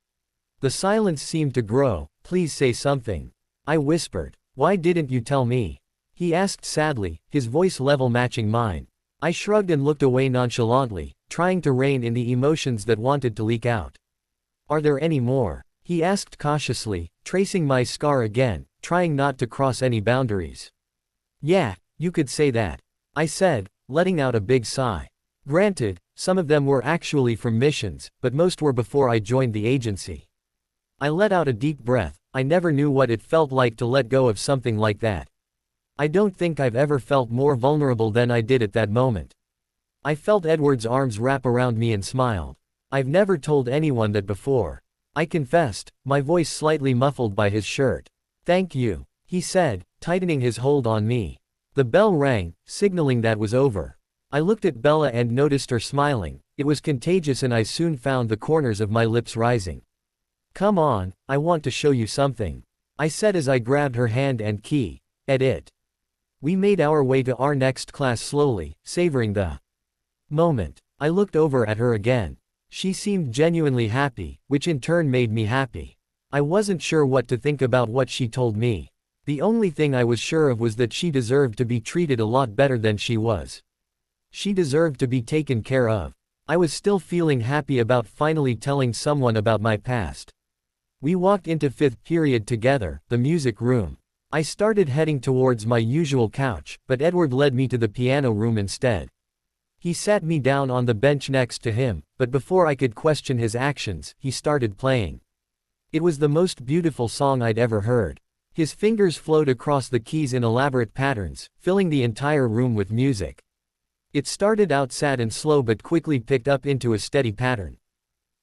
The silence seemed to grow. Please say something. I whispered. Why didn't you tell me? He asked sadly, his voice level matching mine. I shrugged and looked away nonchalantly, trying to rein in the emotions that wanted to leak out. Are there any more? He asked cautiously, tracing my scar again, trying not to cross any boundaries. Yeah, you could say that, I said, letting out a big sigh. Granted, some of them were actually from missions, but most were before I joined the agency. I let out a deep breath. I never knew what it felt like to let go of something like that. I don't think I've ever felt more vulnerable than I did at that moment. I felt Edward's arms wrap around me and smiled. I've never told anyone that before, I confessed, my voice slightly muffled by his shirt. Thank you, he said, tightening his hold on me. The bell rang, signaling that was over. I looked at Bella and noticed her smiling. It was contagious and I soon found the corners of my lips rising. Come on, I want to show you something, I said as I grabbed her hand and key. It. We made our way to our next class slowly, savoring the moment. I looked over at her again. She seemed genuinely happy, which in turn made me happy. I wasn't sure what to think about what she told me. The only thing I was sure of was that she deserved to be treated a lot better than she was. She deserved to be taken care of. I was still feeling happy about finally telling someone about my past. We walked into fifth period together, the music room. I started heading towards my usual couch, but Edward led me to the piano room instead. He sat me down on the bench next to him, but before I could question his actions, he started playing. It was the most beautiful song I'd ever heard. His fingers flowed across the keys in elaborate patterns, filling the entire room with music. It started out sad and slow but quickly picked up into a steady pattern.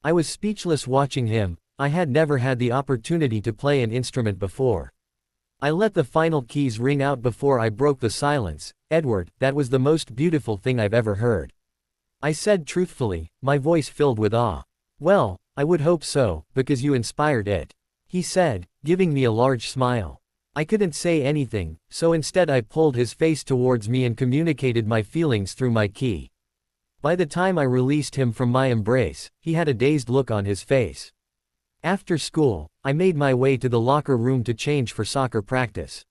I was speechless watching him. I had never had the opportunity to play an instrument before. I let the final keys ring out before I broke the silence. Edward, that was the most beautiful thing I've ever heard, I said truthfully, my voice filled with awe. Well, I would hope so, because you inspired it, he said, giving me a large smile. I couldn't say anything, so instead I pulled his face towards me and communicated my feelings through my key. By the time I released him from my embrace, he had a dazed look on his face. After school, I made my way to the locker room to change for soccer practice.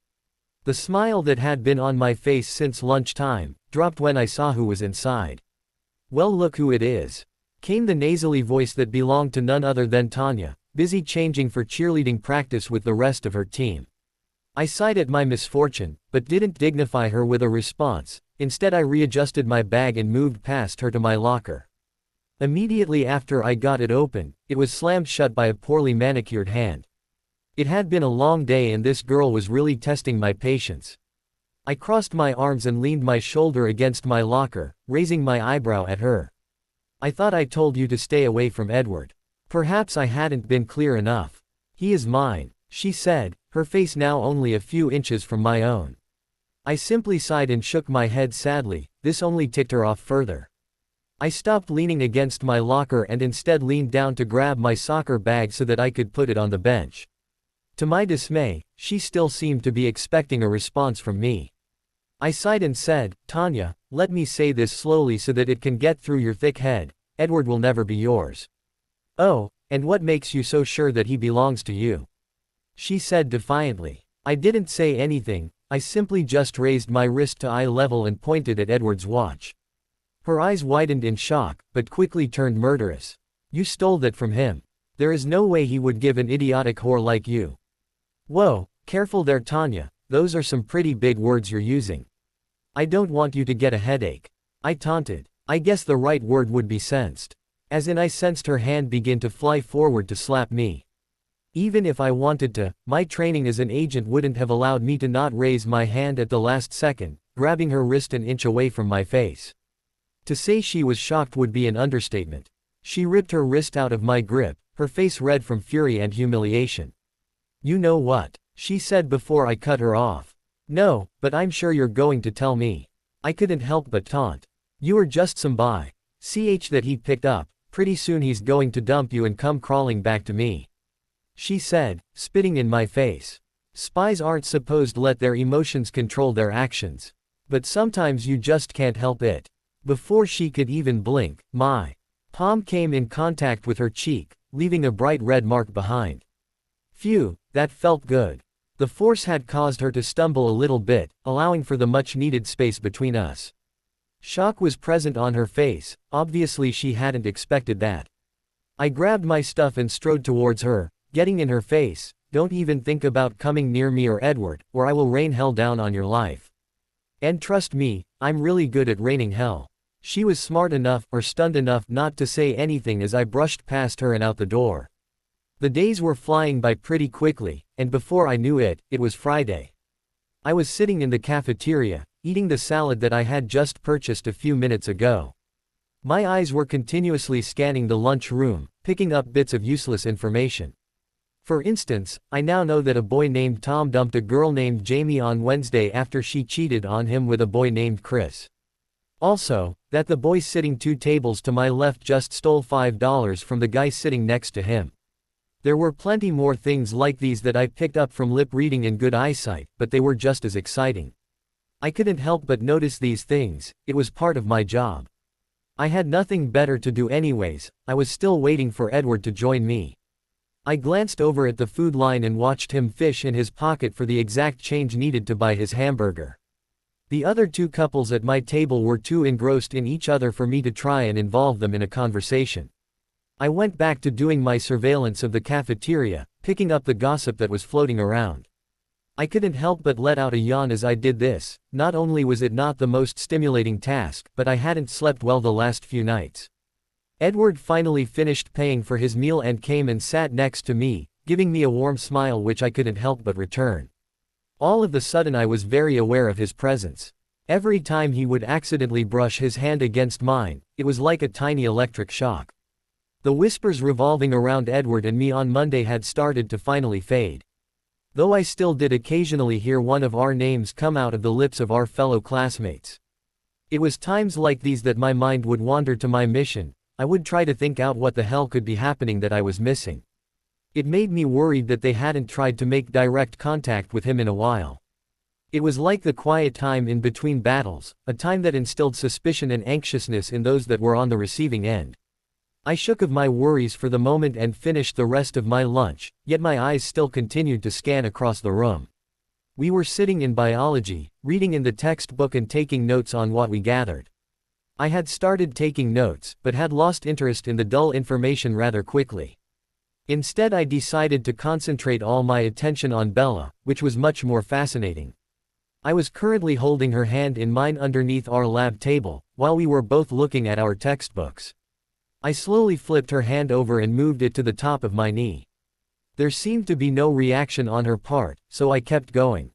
The smile that had been on my face since lunchtime dropped when I saw who was inside. Well, look who it is, came the nasally voice that belonged to none other than Tanya, busy changing for cheerleading practice with the rest of her team. I sighed at my misfortune, but didn't dignify her with a response. Instead I readjusted my bag and moved past her to my locker. Immediately after I got it open, it was slammed shut by a poorly manicured hand. It had been a long day and this girl was really testing my patience. I crossed my arms and leaned my shoulder against my locker, raising my eyebrow at her. I thought I told you to stay away from Edward. Perhaps I hadn't been clear enough. He is mine, she said, her face now only a few inches from my own. I simply sighed and shook my head sadly. This only ticked her off further. I stopped leaning against my locker and instead leaned down to grab my soccer bag so that I could put it on the bench. To my dismay, she still seemed to be expecting a response from me. I sighed and said, Tanya, let me say this slowly so that it can get through your thick head. Edward will never be yours. Oh, and what makes you so sure that he belongs to you? She said defiantly. I didn't say anything, I simply just raised my wrist to eye level and pointed at Edward's watch. Her eyes widened in shock, but quickly turned murderous. You stole that from him. There is no way he would give an idiotic whore like you. Whoa, careful there Tanya, those are some pretty big words you're using. I don't want you to get a headache, I taunted. I guess the right word would be sensed. As in I sensed her hand begin to fly forward to slap me. Even if I wanted to, my training as an agent wouldn't have allowed me to not raise my hand at the last second, grabbing her wrist an inch away from my face. To say she was shocked would be an understatement. She ripped her wrist out of my grip, her face red from fury and humiliation. You know what? She said before I cut her off. No, but I'm sure you're going to tell me. I couldn't help but taunt. You are just some bi. Ch that he picked up, pretty soon he's going to dump you and come crawling back to me. She said, spitting in my face. Spies aren't supposed to let their emotions control their actions. But sometimes you just can't help it. Before she could even blink, my palm came in contact with her cheek, leaving a bright red mark behind. Phew, that felt good. The force had caused her to stumble a little bit, allowing for the much-needed space between us. Shock was present on her face, obviously she hadn't expected that. I grabbed my stuff and strode towards her, getting in her face, "Don't even think about coming near me or Edward, or I will rain hell down on your life. And trust me, I'm really good at raining hell." She was smart enough, or stunned enough, not to say anything as I brushed past her and out the door. The days were flying by pretty quickly, and before I knew it, it was Friday. I was sitting in the cafeteria, eating the salad that I had just purchased a few minutes ago. My eyes were continuously scanning the lunch room, picking up bits of useless information. For instance, I now know that a boy named Tom dumped a girl named Jamie on Wednesday after she cheated on him with a boy named Chris. Also, that the boy sitting 2 tables to my left just stole $5 from the guy sitting next to him. There were plenty more things like these that I picked up from lip reading and good eyesight, but they were just as exciting. I couldn't help but notice these things, it was part of my job. I had nothing better to do anyways, I was still waiting for Edward to join me. I glanced over at the food line and watched him fish in his pocket for the exact change needed to buy his hamburger. The other 2 couples at my table were too engrossed in each other for me to try and involve them in a conversation. I went back to doing my surveillance of the cafeteria, picking up the gossip that was floating around. I couldn't help but let out a yawn as I did this. Not only was it not the most stimulating task, but I hadn't slept well the last few nights. Edward finally finished paying for his meal and came and sat next to me, giving me a warm smile which I couldn't help but return. All of a sudden I was very aware of his presence. Every time he would accidentally brush his hand against mine, it was like a tiny electric shock. The whispers revolving around Edward and me on Monday had started to finally fade. Though I still did occasionally hear one of our names come out of the lips of our fellow classmates. It was times like these that my mind would wander to my mission. I would try to think out what the hell could be happening that I was missing. It made me worried that they hadn't tried to make direct contact with him in a while. It was like the quiet time in between battles, a time that instilled suspicion and anxiousness in those that were on the receiving end. I shook of my worries for the moment and finished the rest of my lunch, yet my eyes still continued to scan across the room. We were sitting in biology, reading in the textbook and taking notes on what we gathered. I had started taking notes, but had lost interest in the dull information rather quickly. Instead I decided to concentrate all my attention on Bella, which was much more fascinating. I was currently holding her hand in mine underneath our lab table, while we were both looking at our textbooks. I slowly flipped her hand over and moved it to the top of my knee. There seemed to be no reaction on her part, so I kept going.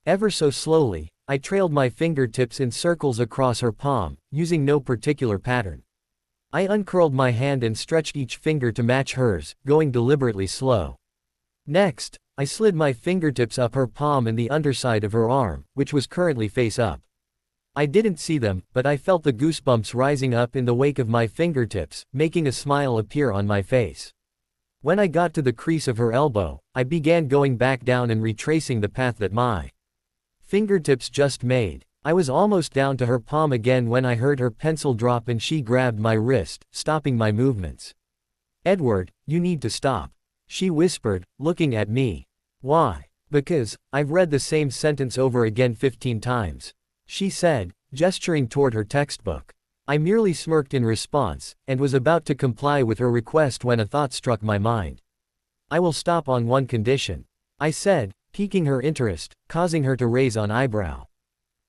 Ever so slowly, I trailed my fingertips in circles across her palm, using no particular pattern. I uncurled my hand and stretched each finger to match hers, going deliberately slow. Next, I slid my fingertips up her palm and the underside of her arm, which was currently face up. I didn't see them, but I felt the goosebumps rising up in the wake of my fingertips, making a smile appear on my face. When I got to the crease of her elbow, I began going back down and retracing the path that my fingertips just made. I was almost down to her palm again when I heard her pencil drop and she grabbed my wrist, stopping my movements. "Edward, you need to stop," she whispered, looking at me. "Why?" "Because, I've read the same sentence over again 15 times. She said, gesturing toward her textbook. I merely smirked in response, and was about to comply with her request when a thought struck my mind. "I will stop on one condition," I said, piquing her interest, causing her to raise an eyebrow.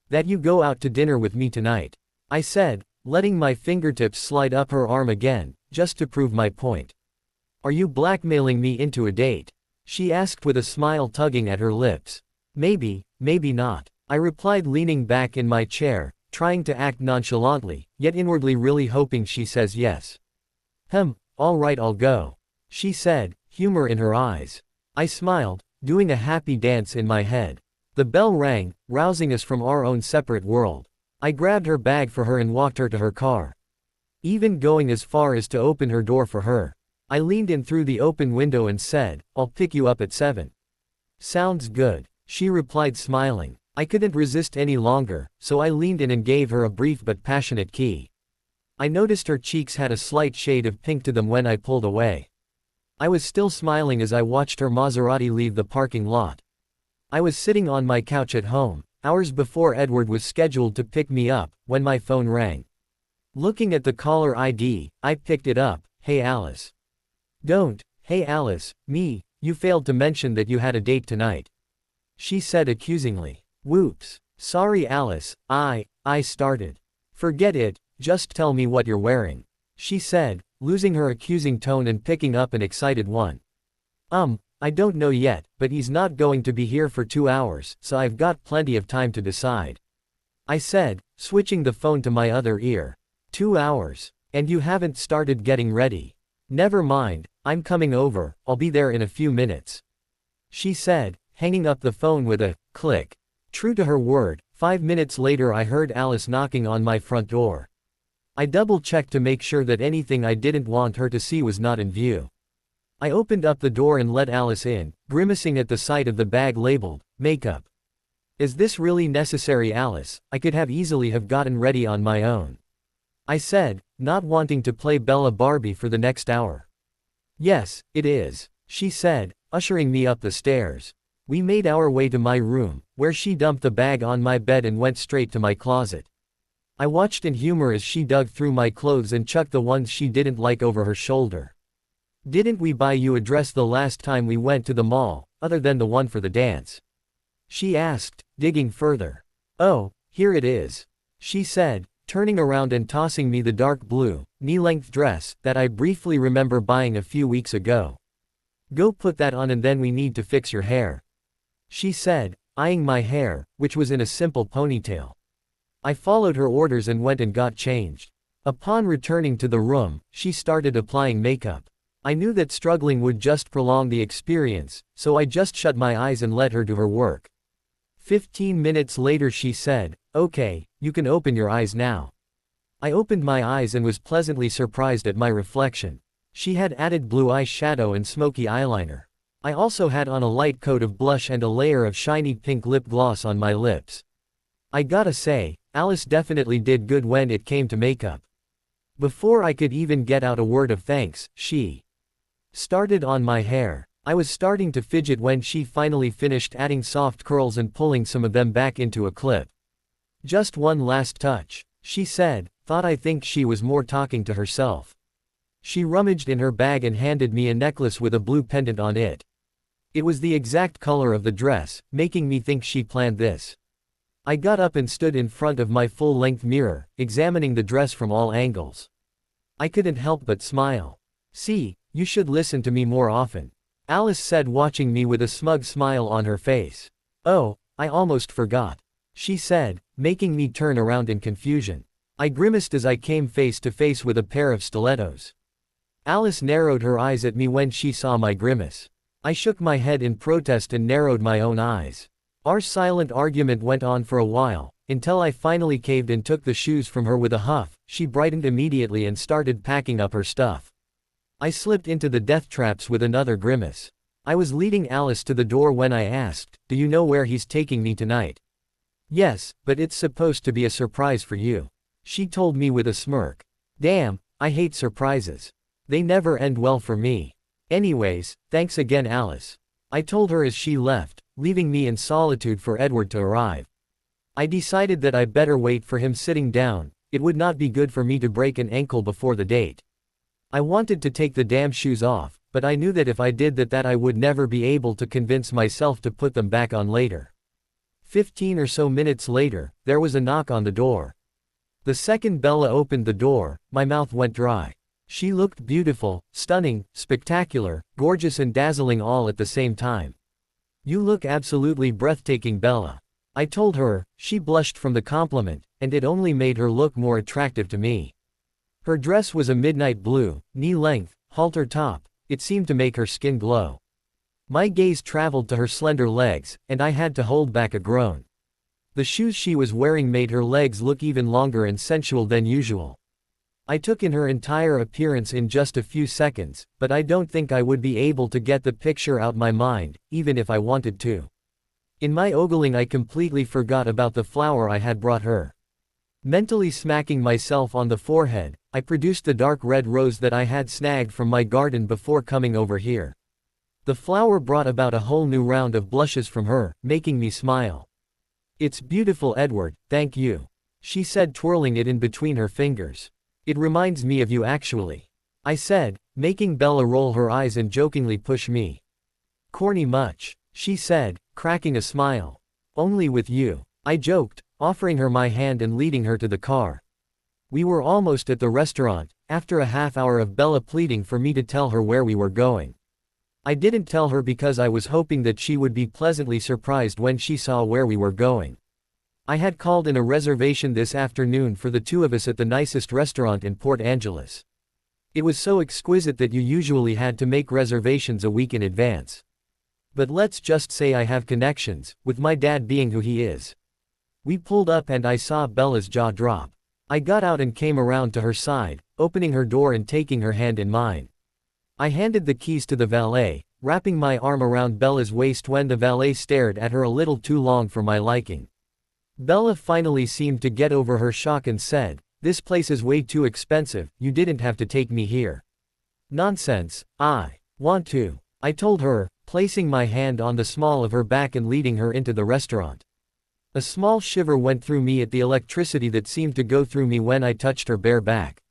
"That you go out to dinner with me tonight," I said, letting my fingertips slide up her arm again, just to prove my point. "Are you blackmailing me into a date?" she asked with a smile tugging at her lips. "Maybe, maybe not," I replied, leaning back in my chair, trying to act nonchalantly, yet inwardly really hoping she says yes. All right, I'll go," she said, humor in her eyes. I smiled, doing a happy dance in my head. The bell rang, rousing us from our own separate world. I grabbed her bag for her and walked her to her car. even going as far as to open her door for her. I leaned in through the open window and said, "I'll pick you up at 7. "Sounds good," she replied smiling. I couldn't resist any longer, so I leaned in and gave her a brief but passionate key. I noticed her cheeks had a slight shade of pink to them when I pulled away. I was still smiling as I watched her Maserati leave the parking lot. I was sitting on my couch at home, hours before Edward was scheduled to pick me up, when my phone rang. Looking at the caller ID, I picked it up. "Hey Alice." "Don't, hey Alice, me, you failed to mention that you had a date tonight," she said accusingly. "Whoops. Sorry Alice, I started." "Forget it, just tell me what you're wearing," she said, losing her accusing tone and picking up an excited one. I don't know yet, but he's not going to be here for 2 hours, so I've got plenty of time to decide," I said, switching the phone to my other ear. 2 hours. And you haven't started getting ready?" "Never mind, I'm coming over, I'll be there in a few minutes," she said, hanging up the phone with a click. True to her word, 5 minutes later I heard Alice knocking on my front door. I double-checked to make sure that anything I didn't want her to see was not in view. I opened up the door and let Alice in, grimacing at the sight of the bag labeled, "Makeup." "Is this really necessary, Alice? I could have easily have gotten ready on my own," I said, not wanting to play Bella Barbie for the next hour. "Yes, it is," she said, ushering me up the stairs. We made our way to my room, where she dumped the bag on my bed and went straight to my closet. I watched in humor as she dug through my clothes and chucked the ones she didn't like over her shoulder. "Didn't we buy you a dress the last time we went to the mall, other than the one for the dance?" she asked, digging further. "Oh, here it is," she said, turning around and tossing me the dark blue, knee-length dress that I briefly remember buying a few weeks ago. "Go put that on and then we need to fix your hair," she said, eyeing my hair, which was in a simple ponytail. I followed her orders and went and got changed. Upon returning to the room, she started applying makeup. I knew that struggling would just prolong the experience, so I just shut my eyes and let her do her work. 15 minutes later she said, "Okay, you can open your eyes now." I opened my eyes and was pleasantly surprised at my reflection. She had added blue eyeshadow and smoky eyeliner. I also had on a light coat of blush and a layer of shiny pink lip gloss on my lips. I gotta say, Alice definitely did good when it came to makeup. Before I could even get out a word of thanks, she started on my hair. I was starting to fidget when she finally finished adding soft curls and pulling some of them back into a clip. "Just one last touch," she said, I think she was more talking to herself. She rummaged in her bag and handed me a necklace with a blue pendant on it. It was the exact color of the dress, making me think she planned this. I got up and stood in front of my full-length mirror, examining the dress from all angles. I couldn't help but smile. "See, you should listen to me more often," Alice said, watching me with a smug smile on her face. "Oh, I almost forgot," she said, making me turn around in confusion. I grimaced as I came face to face with a pair of stilettos. Alice narrowed her eyes at me when she saw my grimace. I shook my head in protest and narrowed my own eyes. Our silent argument went on for a while, until I finally caved and took the shoes from her with a huff. She brightened immediately and started packing up her stuff. I slipped into the death traps with another grimace. I was leading Alice to the door when I asked, "Do you know where he's taking me tonight?" "Yes, but it's supposed to be a surprise for you," she told me with a smirk. Damn, I hate surprises. They never end well for me. "Anyways, thanks again, Alice," I told her as she left, leaving me in solitude for Edward to arrive. I decided that I better wait for him sitting down. It would not be good for me to break an ankle before the date. I wanted to take the damn shoes off, but I knew that if I did that I would never be able to convince myself to put them back on later. 15 or so minutes later, there was a knock on the door. The second Bella opened the door, my mouth went dry. She looked beautiful, stunning, spectacular, gorgeous and dazzling all at the same time. "You look absolutely breathtaking, Bella," I told her. She blushed from the compliment, and it only made her look more attractive to me. Her dress was a midnight blue, knee-length, halter top. It seemed to make her skin glow. My gaze traveled to her slender legs, and I had to hold back a groan. The shoes she was wearing made her legs look even longer and sensual than usual. I took in her entire appearance in just a few seconds, but I don't think I would be able to get the picture out my mind, even if I wanted to. In my ogling I completely forgot about the flower I had brought her. Mentally smacking myself on the forehead, I produced the dark red rose that I had snagged from my garden before coming over here. The flower brought about a whole new round of blushes from her, making me smile. "It's beautiful, Edward, thank you," she said, twirling it in between her fingers. "It reminds me of you actually," I said, making Bella roll her eyes and jokingly push me. "Corny much," she said, cracking a smile. "Only with you," I joked, offering her my hand and leading her to the car. We were almost at the restaurant, after a half-hour of Bella pleading for me to tell her where we were going. I didn't tell her because I was hoping that she would be pleasantly surprised when she saw where we were going. I had called in a reservation this afternoon for the two of us at the nicest restaurant in Port Angeles. It was so exquisite that you usually had to make reservations a week in advance. But let's just say I have connections, with my dad being who he is. We pulled up and I saw Bella's jaw drop. I got out and came around to her side, opening her door and taking her hand in mine. I handed the keys to the valet, wrapping my arm around Bella's waist when the valet stared at her a little too long for my liking. Bella finally seemed to get over her shock and said, "This place is way too expensive, you didn't have to take me here." "Nonsense, I want to," I told her, placing my hand on the small of her back and leading her into the restaurant. A small shiver went through me at the electricity that seemed to go through me when I touched her bare back.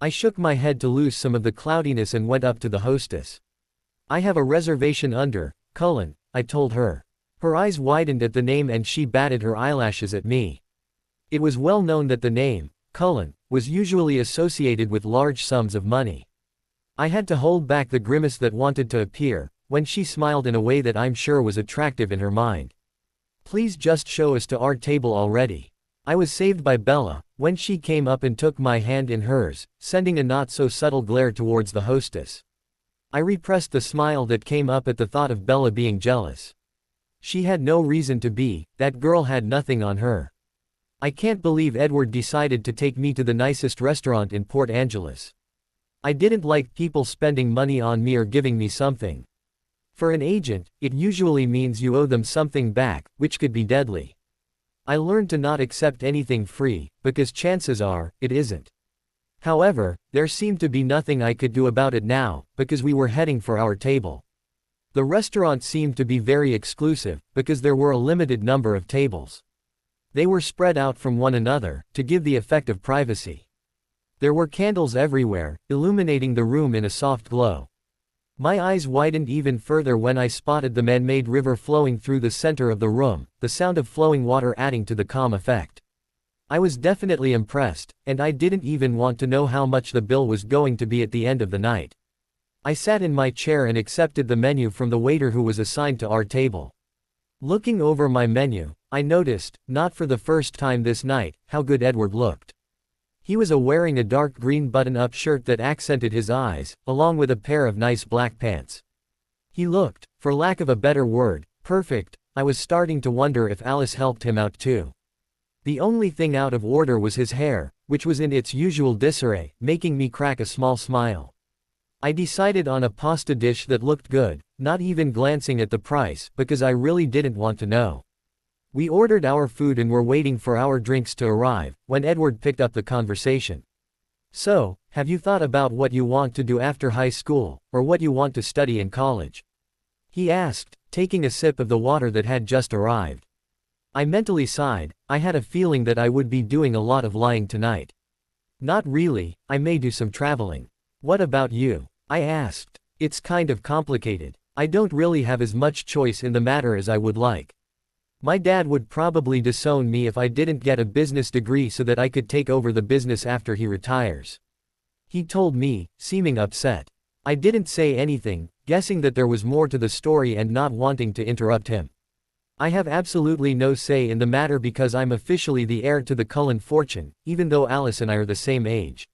I shook my head to lose some of the cloudiness and went up to the hostess. "I have a reservation under Cullen," I told her. Her eyes widened at the name and she batted her eyelashes at me. It was well known that the name, Cullen, was usually associated with large sums of money. I had to hold back the grimace that wanted to appear, when she smiled in a way that I'm sure was attractive in her mind. "Please just show us to our table already." I was saved by Bella, when she came up and took my hand in hers, sending a not-so-subtle glare towards the hostess. I repressed the smile that came up at the thought of Bella being jealous. She had no reason to be, that girl had nothing on her. I can't believe Edward decided to take me to the nicest restaurant in Port Angeles. I didn't like people spending money on me or giving me something. For an agent, it usually means you owe them something back, which could be deadly. I learned to not accept anything free, because chances are, it isn't. However, there seemed to be nothing I could do about it now, because we were heading for our table. The restaurant seemed to be very exclusive, because there were a limited number of tables. They were spread out from one another, to give the effect of privacy. There were candles everywhere, illuminating the room in a soft glow. My eyes widened even further when I spotted the man-made river flowing through the center of the room, the sound of flowing water adding to the calm effect. I was definitely impressed, and I didn't even want to know how much the bill was going to be at the end of the night. I sat in my chair and accepted the menu from the waiter who was assigned to our table. Looking over my menu, I noticed, not for the first time this night, how good Edward looked. He was wearing a dark green button-up shirt that accented his eyes, along with a pair of nice black pants. He looked, for lack of a better word, perfect. I was starting to wonder if Alice helped him out too. The only thing out of order was his hair, which was in its usual disarray, making me crack a small smile. I decided on a pasta dish that looked good, not even glancing at the price, because I really didn't want to know. We ordered our food and were waiting for our drinks to arrive, when Edward picked up the conversation. "So, have you thought about what you want to do after high school, or what you want to study in college?" he asked, taking a sip of the water that had just arrived. I mentally sighed. I had a feeling that I would be doing a lot of lying tonight. "Not really, I may do some traveling." "What about you?" I asked. "It's kind of complicated. I don't really have as much choice in the matter as I would like. My dad would probably disown me if I didn't get a business degree so that I could take over the business after he retires," he told me, seeming upset. I didn't say anything, guessing that there was more to the story and not wanting to interrupt him. "I have absolutely no say in the matter because I'm officially the heir to the Cullen fortune, even though Alice and I are the same age,"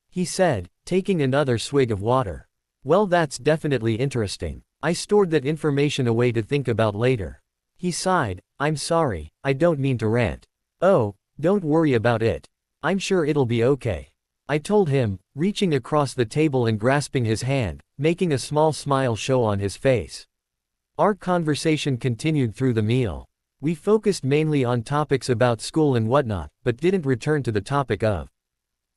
he said, taking another swig of water. "Well, that's definitely interesting. I stored that information away to think about later." He sighed. "I'm sorry, I don't mean to rant." "Oh, don't worry about it. I'm sure it'll be okay." I told him, reaching across the table and grasping his hand, making a small smile show on his face. Our conversation continued through the meal. We focused mainly on topics about school and whatnot, but didn't return to the topic of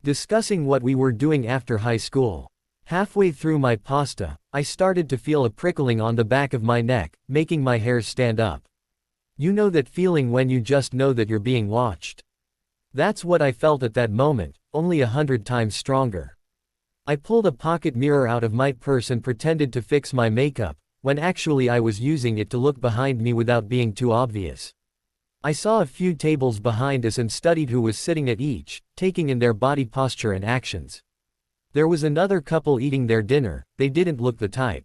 discussing what we were doing after high school. Halfway through my pasta, I started to feel a prickling on the back of my neck, making my hairs stand up. You know that feeling when you just know that you're being watched? That's what I felt at that moment, only 100 times stronger. I pulled a pocket mirror out of my purse and pretended to fix my makeup, when actually I was using it to look behind me without being too obvious. I saw a few tables behind us and studied who was sitting at each, taking in their body posture and actions. There was another couple eating their dinner, they didn't look the type.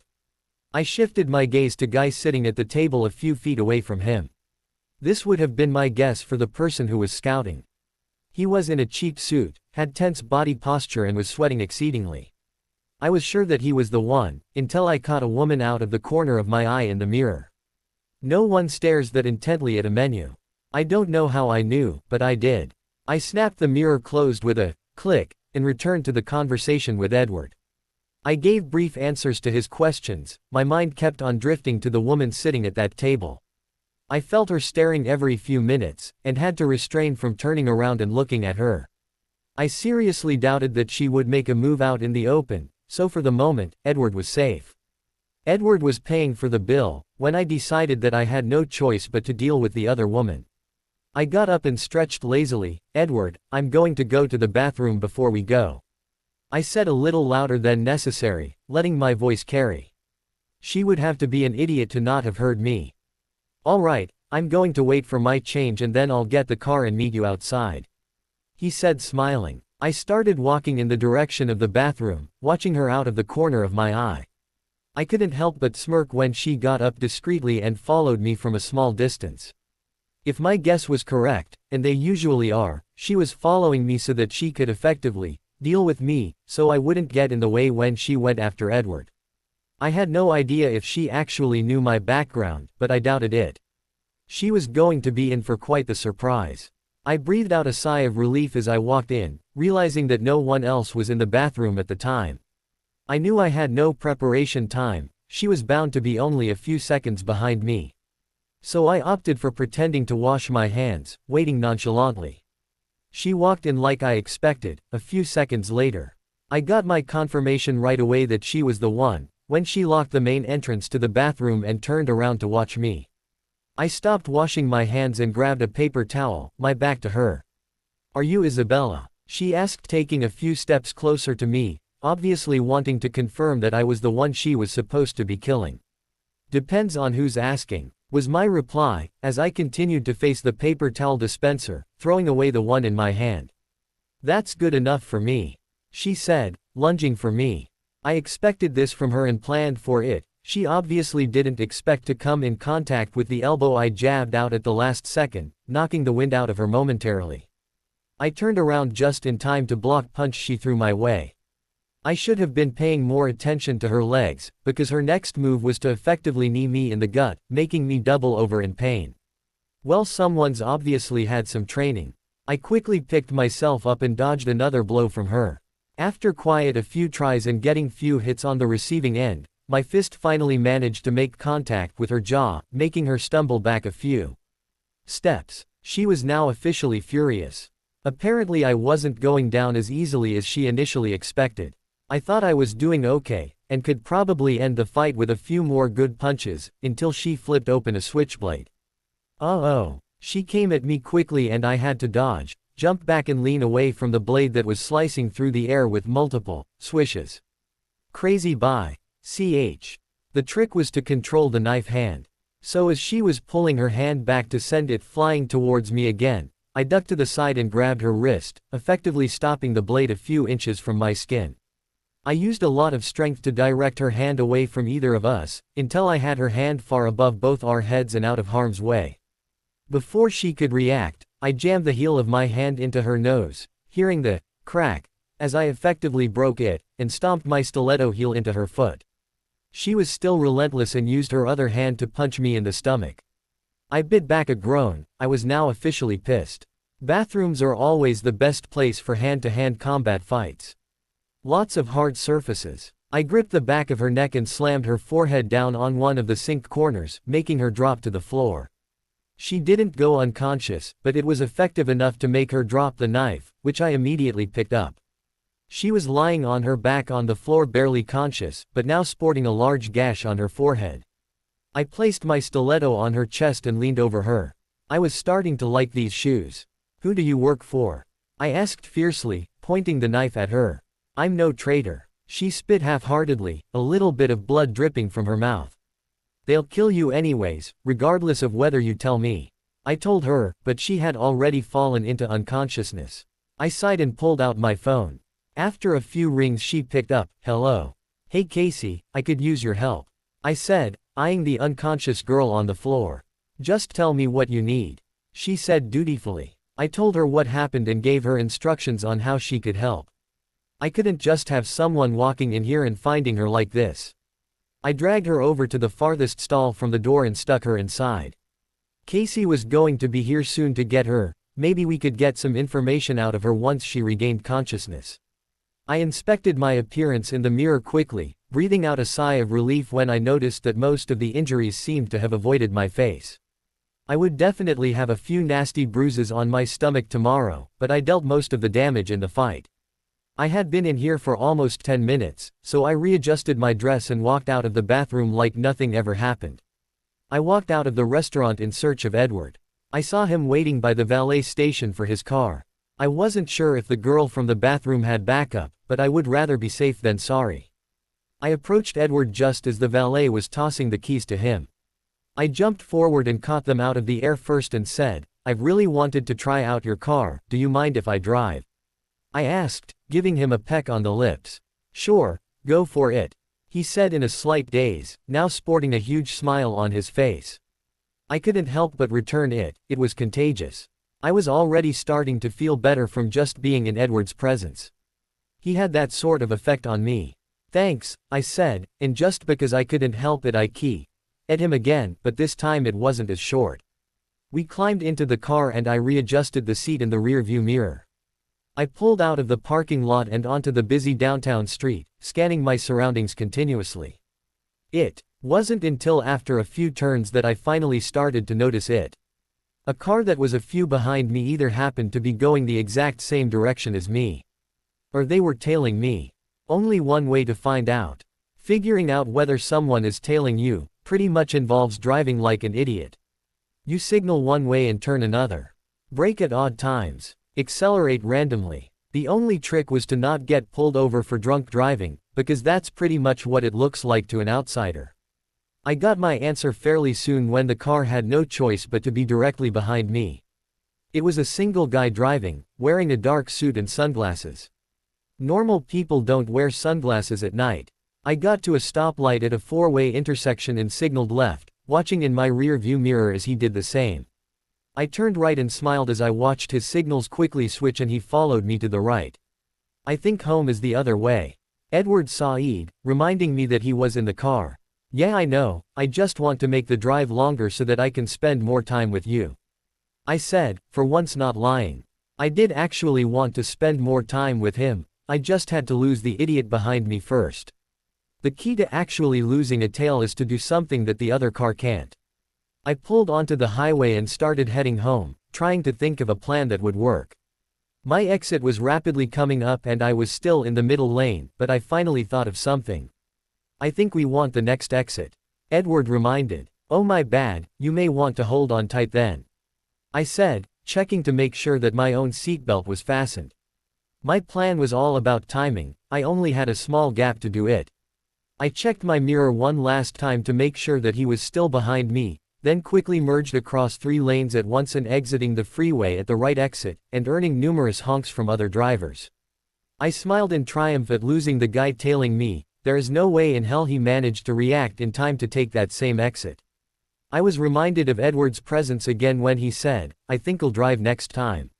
I shifted my gaze to guy sitting at the table a few feet away from him. This would have been my guess for the person who was scouting. He was in a cheap suit, had tense body posture and was sweating exceedingly. I was sure that he was the one, until I caught a woman out of the corner of my eye in the mirror. No one stares that intently at a menu. I don't know how I knew, but I did. I snapped the mirror closed with a click, and returned to the conversation with Edward. I gave brief answers to his questions, my mind kept on drifting to the woman sitting at that table. I felt her staring every few minutes, and had to refrain from turning around and looking at her. I seriously doubted that she would make a move out in the open, so for the moment, Edward was safe. Edward was paying for the bill, when I decided that I had no choice but to deal with the other woman. I got up and stretched lazily. Edward, I'm going to go to the bathroom before we go. I said a little louder than necessary, letting my voice carry. She would have to be an idiot to not have heard me. All right, I'm going to wait for my change and then I'll get the car and meet you outside. He said smiling. I started walking in the direction of the bathroom, watching her out of the corner of my eye. I couldn't help but smirk when she got up discreetly and followed me from a small distance. If my guess was correct, and they usually are, she was following me so that she could effectively deal with me, so I wouldn't get in the way when she went after Edward. I had no idea if she actually knew my background, but I doubted it. She was going to be in for quite the surprise. I breathed out a sigh of relief as I walked in, realizing that no one else was in the bathroom at the time. I knew I had no preparation time, she was bound to be only a few seconds behind me. So I opted for pretending to wash my hands, waiting nonchalantly. She walked in like I expected. A few seconds later, I got my confirmation right away that she was the one, when she locked the main entrance to the bathroom and turned around to watch me. I stopped washing my hands and grabbed a paper towel, my back to her. Are you Isabella? She asked, taking a few steps closer to me, obviously wanting to confirm that I was the one she was supposed to be killing. Depends on who's asking, was my reply, as I continued to face the paper towel dispenser, throwing away the one in my hand. That's good enough for me, she said, lunging for me. I expected this from her and planned for it. She obviously didn't expect to come in contact with the elbow I jabbed out at the last second, knocking the wind out of her momentarily. I turned around just in time to block punch she threw my way. I should have been paying more attention to her legs, because her next move was to effectively knee me in the gut, making me double over in pain. Well, someone's obviously had some training. I quickly picked myself up and dodged another blow from her. After a few tries and getting few hits on the receiving end, my fist finally managed to make contact with her jaw, making her stumble back a few steps. She was now officially furious. Apparently I wasn't going down as easily as she initially expected. I thought I was doing okay, and could probably end the fight with a few more good punches, until she flipped open a switchblade. Oh. She came at me quickly and I had to dodge, jump back and lean away from the blade that was slicing through the air with multiple swishes. Crazy by ch. The trick was to control the knife hand. So as she was pulling her hand back to send it flying towards me again, I ducked to the side and grabbed her wrist, effectively stopping the blade a few inches from my skin. I used a lot of strength to direct her hand away from either of us, until I had her hand far above both our heads and out of harm's way. Before she could react, I jammed the heel of my hand into her nose, hearing the crack, as I effectively broke it, and stomped my stiletto heel into her foot. She was still relentless and used her other hand to punch me in the stomach. I bit back a groan. I was now officially pissed. Bathrooms are always the best place for hand-to-hand combat fights. Lots of hard surfaces. I gripped the back of her neck and slammed her forehead down on one of the sink corners, making her drop to the floor. She didn't go unconscious, but it was effective enough to make her drop the knife, which I immediately picked up. She was lying on her back on the floor, barely conscious, but now sporting a large gash on her forehead. I placed my stiletto on her chest and leaned over her. I was starting to like these shoes. "Who do you work for?" I asked fiercely, pointing the knife at her. "I'm no traitor." She spit half-heartedly, a little bit of blood dripping from her mouth. "They'll kill you anyways, regardless of whether you tell me," I told her, but she had already fallen into unconsciousness. I sighed and pulled out my phone. After a few rings she picked up. "Hello. Hey Casey, I could use your help," I said, eyeing the unconscious girl on the floor. "Just tell me what you need," she said dutifully. I told her what happened and gave her instructions on how she could help. I couldn't just have someone walking in here and finding her like this. I dragged her over to the farthest stall from the door and stuck her inside. Casey was going to be here soon to get her. Maybe we could get some information out of her once she regained consciousness. I inspected my appearance in the mirror quickly, breathing out a sigh of relief when I noticed that most of the injuries seemed to have avoided my face. I would definitely have a few nasty bruises on my stomach tomorrow, but I dealt most of the damage in the fight. I had been in here for almost 10 minutes, so I readjusted my dress and walked out of the bathroom like nothing ever happened. I walked out of the restaurant in search of Edward. I saw him waiting by the valet station for his car. I wasn't sure if the girl from the bathroom had backup, but I would rather be safe than sorry. I approached Edward just as the valet was tossing the keys to him. I jumped forward and caught them out of the air first and said, "I've really wanted to try out your car, do you mind if I drive?" I asked, giving him a peck on the lips. "Sure, go for it," he said in a slight daze, now sporting a huge smile on his face. I couldn't help but return it. It was contagious. I was already starting to feel better from just being in Edward's presence. He had that sort of effect on me. "Thanks," I said, and just because I couldn't help it I keyed at him again, but this time it wasn't as short. We climbed into the car and I readjusted the seat in the rear-view mirror. I pulled out of the parking lot and onto the busy downtown street, scanning my surroundings continuously. It wasn't until after a few turns that I finally started to notice it. A car that was a few behind me either happened to be going the exact same direction as me, or they were tailing me. Only one way to find out. Figuring out whether someone is tailing you pretty much involves driving like an idiot. You signal one way and turn another. Brake at odd times. Accelerate randomly. The only trick was to not get pulled over for drunk driving, because that's pretty much what it looks like to an outsider. I got my answer fairly soon when the car had no choice but to be directly behind me. It was a single guy driving, wearing a dark suit and sunglasses. Normal people don't wear sunglasses at night. I got to a stoplight at a four-way intersection and signaled left, watching in my rear-view mirror as he did the same. I turned right and smiled as I watched his signals quickly switch and he followed me to the right. "I think home is the other way," Edward sighed, reminding me that he was in the car. "Yeah, I know, I just want to make the drive longer so that I can spend more time with you," I said, for once not lying. I did actually want to spend more time with him, I just had to lose the idiot behind me first. The key to actually losing a tail is to do something that the other car can't. I pulled onto the highway and started heading home, trying to think of a plan that would work. My exit was rapidly coming up and I was still in the middle lane, but I finally thought of something. "I think we want the next exit," Edward reminded. "Oh my bad, you may want to hold on tight then," I said, checking to make sure that my own seatbelt was fastened. My plan was all about timing, I only had a small gap to do it. I checked my mirror one last time to make sure that he was still behind me, then quickly merged across 3 lanes at once and exiting the freeway at the right exit, and earning numerous honks from other drivers. I smiled in triumph at losing the guy tailing me. There is no way in hell he managed to react in time to take that same exit. I was reminded of Edward's presence again when he said, "I think I'll drive next time."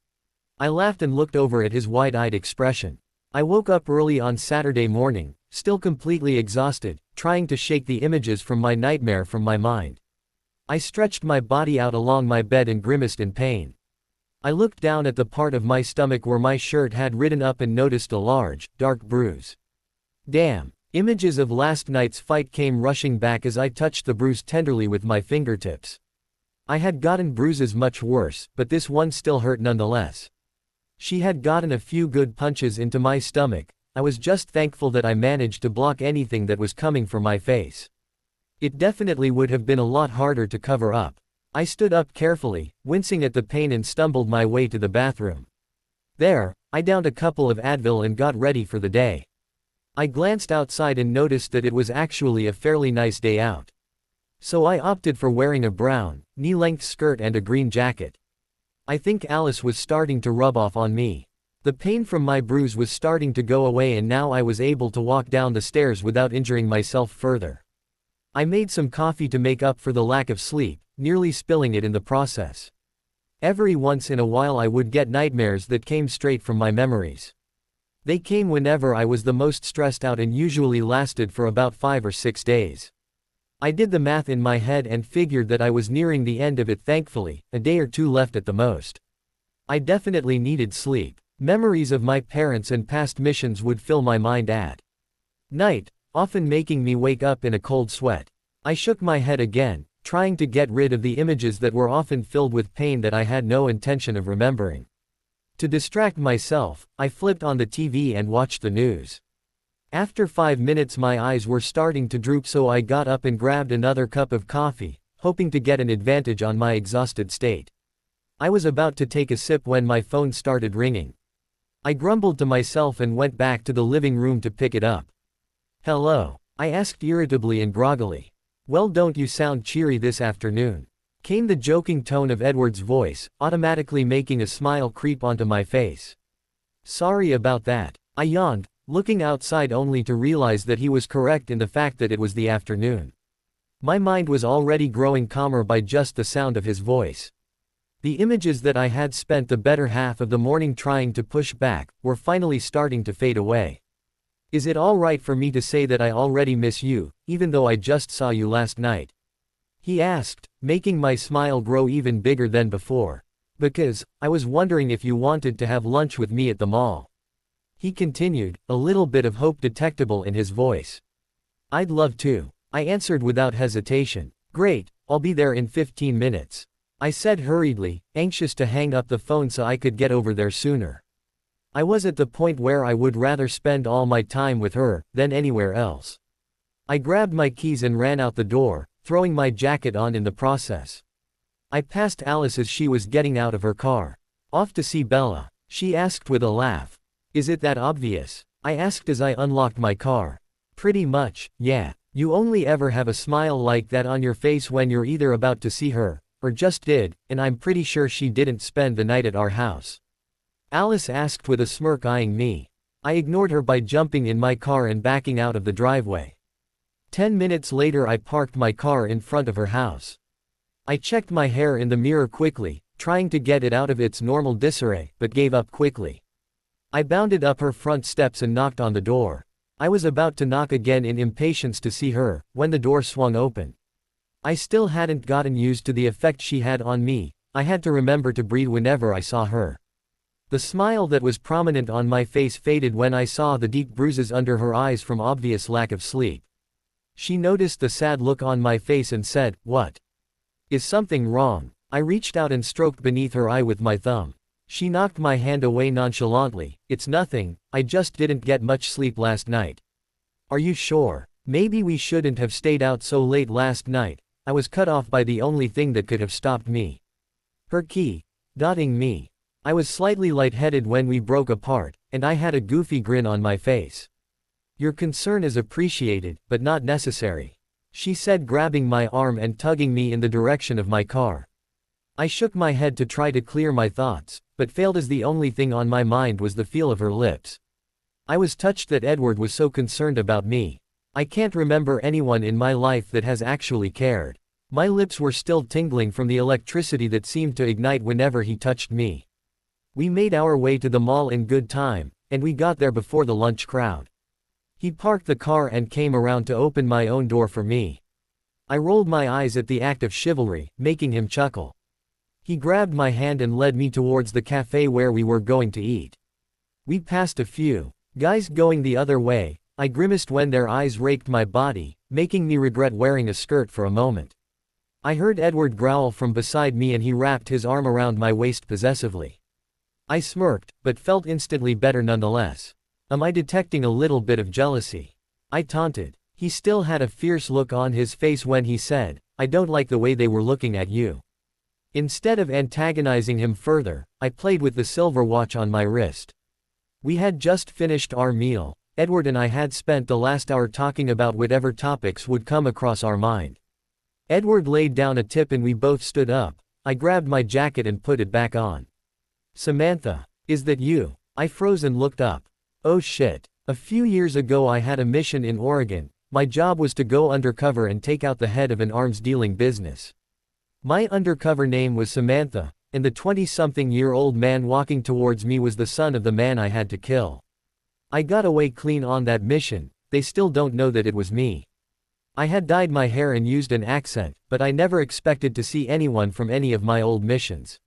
I laughed and looked over at his wide-eyed expression. I woke up early on Saturday morning, still completely exhausted, trying to shake the images from my nightmare from my mind. I stretched my body out along my bed and grimaced in pain. I looked down at the part of my stomach where my shirt had ridden up and noticed a large, dark bruise. Damn. Images of last night's fight came rushing back as I touched the bruise tenderly with my fingertips. I had gotten bruises much worse, but this one still hurt nonetheless. She had gotten a few good punches into my stomach. I was just thankful that I managed to block anything that was coming for my face. It definitely would have been a lot harder to cover up. I stood up carefully, wincing at the pain, and stumbled my way to the bathroom. There, I downed a couple of Advil and got ready for the day. I glanced outside and noticed that it was actually a fairly nice day out. So I opted for wearing a brown, knee-length skirt and a green jacket. I think Alice was starting to rub off on me. The pain from my bruise was starting to go away, and now I was able to walk down the stairs without injuring myself further. I made some coffee to make up for the lack of sleep, nearly spilling it in the process. Every once in a while I would get nightmares that came straight from my memories. They came whenever I was the most stressed out and usually lasted for about 5 or 6 days. I did the math in my head and figured that I was nearing the end of it, thankfully, a day or two left at the most. I definitely needed sleep. Memories of my parents and past missions would fill my mind at night, often making me wake up in a cold sweat. I shook my head again, trying to get rid of the images that were often filled with pain that I had no intention of remembering. To distract myself, I flipped on the TV and watched the news. After 5 minutes my eyes were starting to droop, so I got up and grabbed another cup of coffee, hoping to get an advantage on my exhausted state. I was about to take a sip when my phone started ringing. I grumbled to myself and went back to the living room to pick it up. "Hello?" I asked irritably and groggily. "Well, don't you sound cheery this afternoon?" came the joking tone of Edward's voice, automatically making a smile creep onto my face. "Sorry about that," I yawned, looking outside only to realize that he was correct in the fact that it was the afternoon. My mind was already growing calmer by just the sound of his voice. The images that I had spent the better half of the morning trying to push back were finally starting to fade away. "Is it all right for me to say that I already miss you, even though I just saw you last night?" he asked, making my smile grow even bigger than before. "Because, I was wondering if you wanted to have lunch with me at the mall," he continued, a little bit of hope detectable in his voice. "I'd love to," I answered without hesitation. "Great, I'll be there in 15 minutes. I said hurriedly, anxious to hang up the phone so I could get over there sooner. I was at the point where I would rather spend all my time with her than anywhere else. I grabbed my keys and ran out the door, throwing my jacket on in the process. I passed Alice as she was getting out of her car. "Off to see Bella?" she asked with a laugh. "Is it that obvious?" I asked as I unlocked my car. "Pretty much, yeah. You only ever have a smile like that on your face when you're either about to see her, or just did, and I'm pretty sure she didn't spend the night at our house," Alice asked with a smirk, eyeing me. I ignored her by jumping in my car and backing out of the driveway. 10 minutes later I parked my car in front of her house. I checked my hair in the mirror quickly, trying to get it out of its normal disarray, but gave up quickly. I bounded up her front steps and knocked on the door. I was about to knock again in impatience to see her, when the door swung open. I still hadn't gotten used to the effect she had on me. I had to remember to breathe whenever I saw her. The smile that was prominent on my face faded when I saw the deep bruises under her eyes from obvious lack of sleep. She noticed the sad look on my face and said, "What? Is something wrong?" I reached out and stroked beneath her eye with my thumb. She knocked my hand away nonchalantly. "It's nothing, I just didn't get much sleep last night." "Are you sure? Maybe we shouldn't have stayed out so late last night." I was cut off by the only thing that could have stopped me. Her key. Dotting me. I was slightly lightheaded when we broke apart, and I had a goofy grin on my face. "Your concern is appreciated, but not necessary," she said, grabbing my arm and tugging me in the direction of my car. I shook my head to try to clear my thoughts, but failed as the only thing on my mind was the feel of her lips. I was touched that Edward was so concerned about me. I can't remember anyone in my life that has actually cared. My lips were still tingling from the electricity that seemed to ignite whenever he touched me. We made our way to the mall in good time, and we got there before the lunch crowd. He parked the car and came around to open my own door for me. I rolled my eyes at the act of chivalry, making him chuckle. He grabbed my hand and led me towards the cafe where we were going to eat. We passed a few guys going the other way. I grimaced when their eyes raked my body, making me regret wearing a skirt for a moment. I heard Edward growl from beside me and he wrapped his arm around my waist possessively. I smirked, but felt instantly better nonetheless. Am I detecting a little bit of jealousy? I taunted. He still had a fierce look on his face when he said, I don't like the way they were looking at you. Instead of antagonizing him further, I played with the silver watch on my wrist. We had just finished our meal. Edward and I had spent the last hour talking about whatever topics would come across our mind. Edward laid down a tip and we both stood up. I grabbed my jacket and put it back on. Samantha, is that you? I froze and looked up. Oh shit. A few years ago I had a mission in Oregon. My job was to go undercover and take out the head of an arms-dealing business. My undercover name was Samantha, and the 20-something-year-old man walking towards me was the son of the man I had to kill. I got away clean on that mission. They still don't know that it was me. I had dyed my hair and used an accent, but I never expected to see anyone from any of my old missions.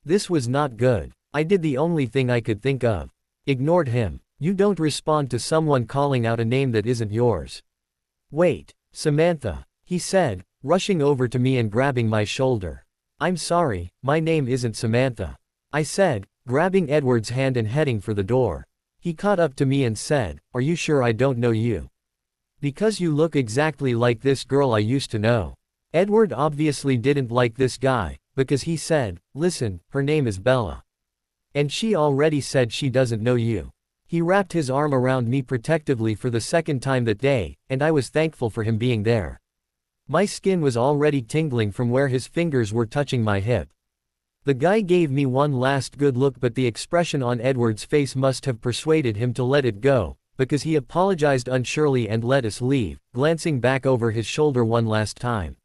This was not good. I did the only thing I could think of. Ignored him. You don't respond to someone calling out a name that isn't yours. Wait, Samantha, he said, rushing over to me and grabbing my shoulder. I'm sorry, my name isn't Samantha, I said, grabbing Edward's hand and heading for the door. He caught up to me and said, are you sure I don't know you? Because you look exactly like this girl I used to know. Edward obviously didn't like this guy, because he said, listen, her name is Bella. And she already said she doesn't know you. He wrapped his arm around me protectively for the second time that day, and I was thankful for him being there. My skin was already tingling from where his fingers were touching my hip. The guy gave me one last good look, but the expression on Edward's face must have persuaded him to let it go, because he apologized unsurely and let us leave, glancing back over his shoulder one last time.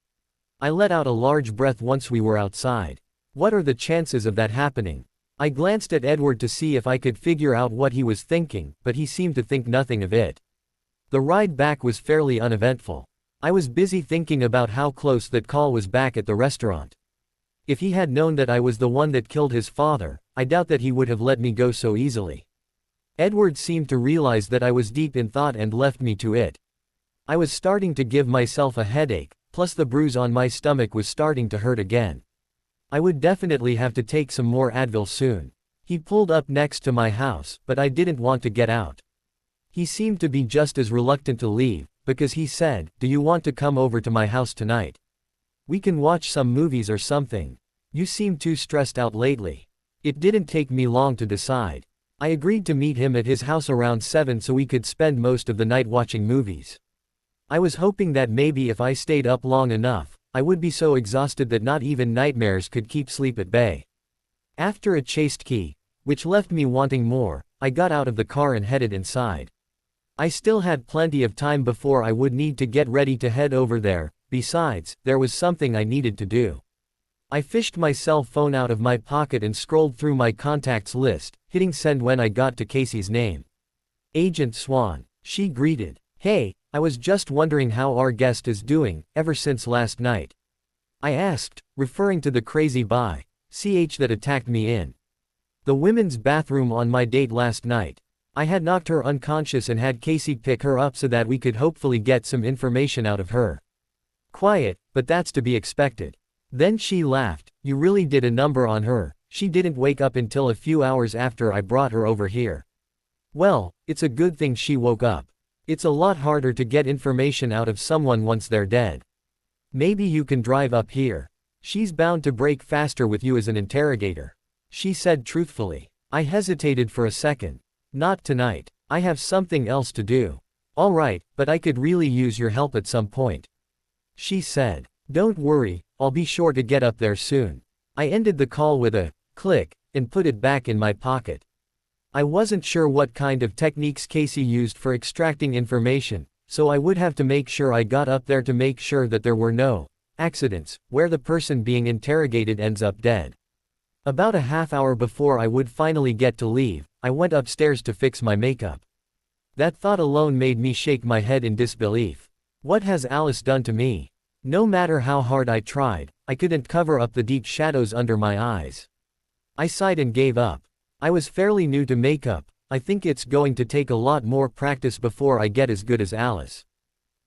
I let out a large breath once we were outside. What are the chances of that happening? I glanced at Edward to see if I could figure out what he was thinking, but he seemed to think nothing of it. The ride back was fairly uneventful. I was busy thinking about how close that call was back at the restaurant. If he had known that I was the one that killed his father, I doubt that he would have let me go so easily. Edward seemed to realize that I was deep in thought and left me to it. I was starting to give myself a headache, plus the bruise on my stomach was starting to hurt again. I would definitely have to take some more Advil soon. He pulled up next to my house, but I didn't want to get out. He seemed to be just as reluctant to leave, because he said, do you want to come over to my house tonight? We can watch some movies or something. You seem too stressed out lately. It didn't take me long to decide. I agreed to meet him at his house around 7 so we could spend most of the night watching movies. I was hoping that maybe if I stayed up long enough, I would be so exhausted that not even nightmares could keep sleep at bay. After a chaste key, which left me wanting more, I got out of the car and headed inside. I still had plenty of time before I would need to get ready to head over there. Besides, there was something I needed to do. I fished my cell phone out of my pocket and scrolled through my contacts list, hitting send when I got to Casey's name. Agent Swan, she greeted. Hey, I was just wondering how our guest is doing, ever since last night. I asked, referring to the crazy ch that attacked me in the women's bathroom on my date last night. I had knocked her unconscious and had Casey pick her up so that we could hopefully get some information out of her. Quiet, but that's to be expected. Then she laughed. You really did a number on her. She didn't wake up until a few hours after I brought her over here. Well, it's a good thing she woke up. It's a lot harder to get information out of someone once they're dead. Maybe you can drive up here. She's bound to break faster with you as an interrogator, she said truthfully. I hesitated for a second. Not tonight. I have something else to do. All right, but I could really use your help at some point, she said. Don't worry, I'll be sure to get up there soon. I ended the call with a click and put it back in my pocket. I wasn't sure what kind of techniques Casey used for extracting information, so I would have to make sure I got up there to make sure that there were no accidents where the person being interrogated ends up dead. About a half hour before I would finally get to leave, I went upstairs to fix my makeup. That thought alone made me shake my head in disbelief. What has Alice done to me? No matter how hard I tried, I couldn't cover up the deep shadows under my eyes. I sighed and gave up. I was fairly new to makeup. I think it's going to take a lot more practice before I get as good as Alice.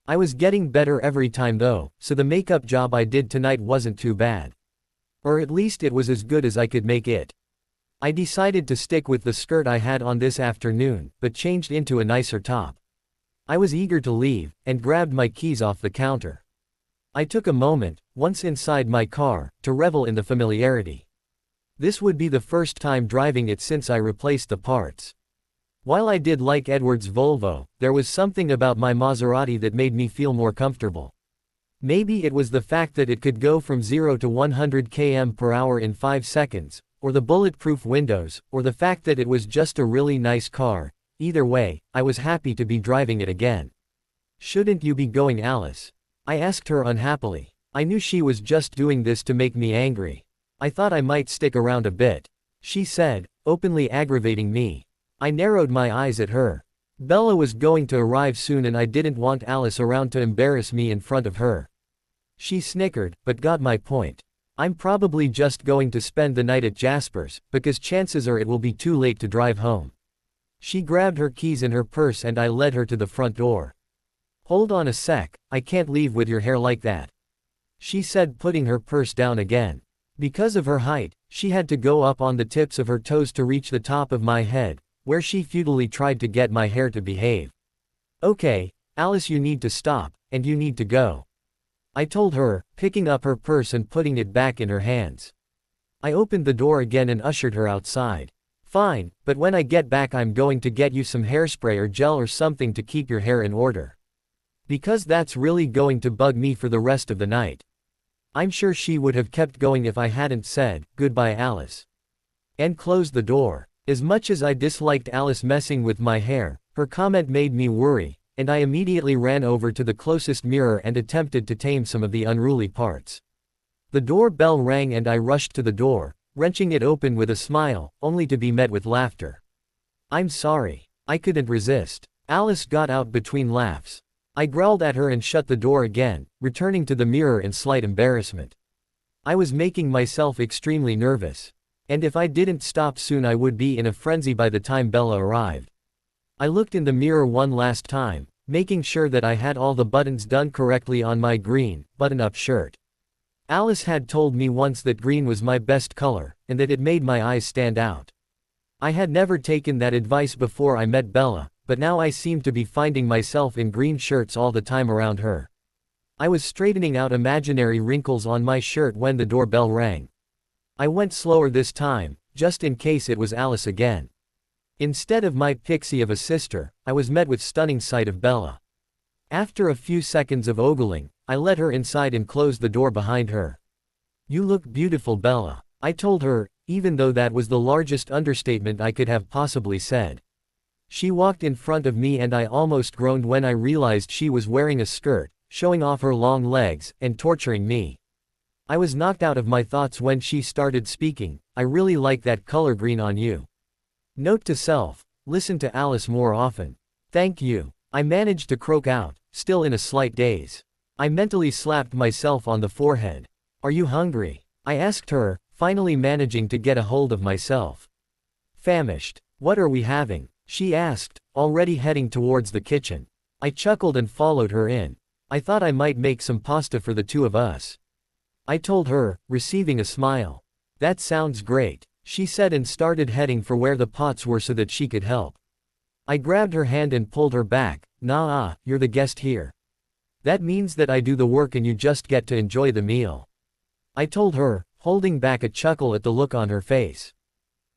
I was getting better every time though, so the makeup job I did tonight wasn't too bad. Or at least it was as good as I could make it. I decided to stick with the skirt I had on this afternoon, but changed into a nicer top. I was eager to leave, and grabbed my keys off the counter. I took a moment, once inside my car, to revel in the familiarity. This would be the first time driving it since I replaced the parts. While I did like Edward's Volvo, there was something about my Maserati that made me feel more comfortable. Maybe it was the fact that it could go from 0 to 100 km/h in 5 seconds, or the bulletproof windows, or the fact that it was just a really nice car. Either way, I was happy to be driving it again. "Shouldn't you be going, Alice?" I asked her unhappily. I knew she was just doing this to make me angry. I thought I might stick around a bit, she said, openly aggravating me. I narrowed my eyes at her. Bella was going to arrive soon and I didn't want Alice around to embarrass me in front of her. She snickered, but got my point. I'm probably just going to spend the night at Jasper's, because chances are it will be too late to drive home. She grabbed her keys in her purse and I led her to the front door. "Hold on a sec, I can't leave with your hair like that," she said, putting her purse down again. Because of her height, she had to go up on the tips of her toes to reach the top of my head, where she futilely tried to get my hair to behave. "Okay, Alice, you need to stop, and you need to go," I told her, picking up her purse and putting it back in her hands. I opened the door again and ushered her outside. "Fine, but when I get back I'm going to get you some hairspray or gel or something to keep your hair in order. Because that's really going to bug me for the rest of the night." I'm sure she would have kept going if I hadn't said, "Goodbye, Alice," and closed the door. As much as I disliked Alice messing with my hair, her comment made me worry, and I immediately ran over to the closest mirror and attempted to tame some of the unruly parts. The doorbell rang and I rushed to the door, wrenching it open with a smile, only to be met with laughter. "I'm sorry. I couldn't resist." Alice got out between laughs. I growled at her and shut the door again, returning to the mirror in slight embarrassment. I was making myself extremely nervous. And if I didn't stop soon I would be in a frenzy by the time Bella arrived. I looked in the mirror one last time, making sure that I had all the buttons done correctly on my green, button-up shirt. Alice had told me once that green was my best color, and that it made my eyes stand out. I had never taken that advice before I met Bella, but now I seemed to be finding myself in green shirts all the time around her. I was straightening out imaginary wrinkles on my shirt when the doorbell rang. I went slower this time, just in case it was Alice again. Instead of my pixie of a sister, I was met with stunning sight of Bella. After a few seconds of ogling, I let her inside and closed the door behind her. "You look beautiful, Bella," I told her, even though that was the largest understatement I could have possibly said. She walked in front of me and I almost groaned when I realized she was wearing a skirt, showing off her long legs, and torturing me. I was knocked out of my thoughts when she started speaking. "I really like that color green on you." Note to self, listen to Alice more often. "Thank you," I managed to croak out, still in a slight daze. I mentally slapped myself on the forehead. "Are you hungry?" I asked her, finally managing to get a hold of myself. "Famished. What are we having?" she asked, already heading towards the kitchen. I chuckled and followed her in. I thought I might make some pasta for the two of us, I told her, receiving a smile. "That sounds great," she said and started heading for where the pots were so that she could help. I grabbed her hand and pulled her back. "Nah, you're the guest here. That means that I do the work and you just get to enjoy the meal," I told her, holding back a chuckle at the look on her face.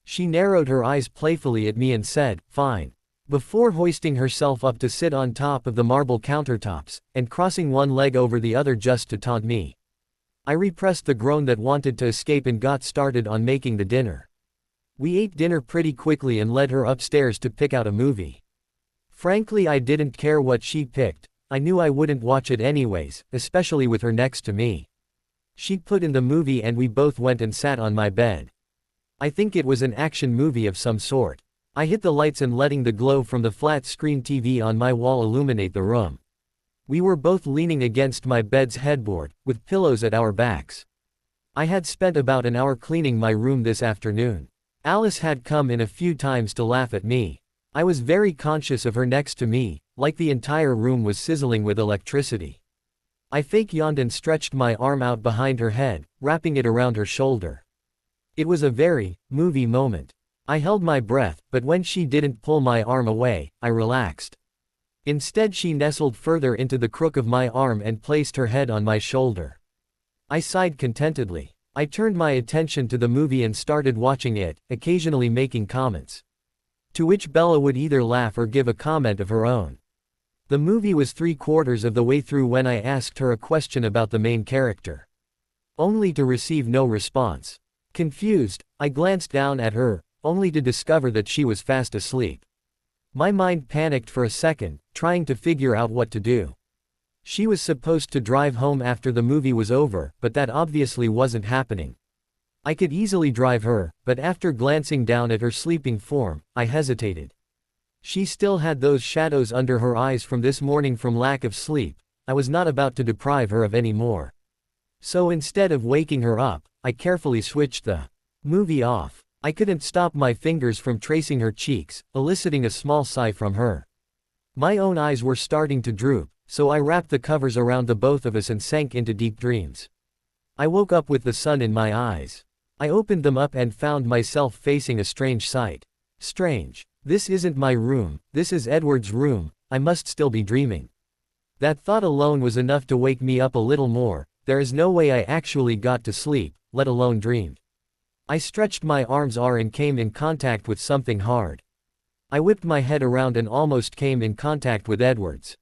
She narrowed her eyes playfully at me and said, "Fine," before hoisting herself up to sit on top of the marble countertops, and crossing one leg over the other just to taunt me. I repressed the groan that wanted to escape and got started on making the dinner. We ate dinner pretty quickly and led her upstairs to pick out a movie. Frankly, I didn't care what she picked. I knew I wouldn't watch it anyways, especially with her next to me. She put in the movie and we both went and sat on my bed. I think it was an action movie of some sort. I hit the lights and letting the glow from the flat screen TV on my wall illuminate the room. We were both leaning against my bed's headboard, with pillows at our backs. I had spent about an hour cleaning my room this afternoon. Alice had come in a few times to laugh at me. I was very conscious of her next to me, like the entire room was sizzling with electricity. I fake yawned and stretched my arm out behind her head, wrapping it around her shoulder. It was a very movie moment. I held my breath, but when she didn't pull my arm away, I relaxed. Instead, she nestled further into the crook of my arm and placed her head on my shoulder. I sighed contentedly. I turned my attention to the movie and started watching it, occasionally making comments. To which Bella would either laugh or give a comment of her own. The movie was 3/4 of the way through when I asked her a question about the main character. Only to receive no response. Confused, I glanced down at her, only to discover that she was fast asleep. My mind panicked for a second, trying to figure out what to do. She was supposed to drive home after the movie was over, but that obviously wasn't happening. I could easily drive her, but after glancing down at her sleeping form, I hesitated. She still had those shadows under her eyes from this morning from lack of sleep. I was not about to deprive her of any more. So instead of waking her up, I carefully switched the movie off. I couldn't stop my fingers from tracing her cheeks, eliciting a small sigh from her. My own eyes were starting to droop, so I wrapped the covers around the both of us and sank into deep dreams. I woke up with the sun in my eyes. I opened them up and found myself facing a strange sight. Strange. This isn't my room, this is Edward's room, I must still be dreaming. That thought alone was enough to wake me up a little more. There is no way I actually got to sleep, let alone dreamed. I stretched my arms and came in contact with something hard. I whipped my head around and almost came in contact with Edward's.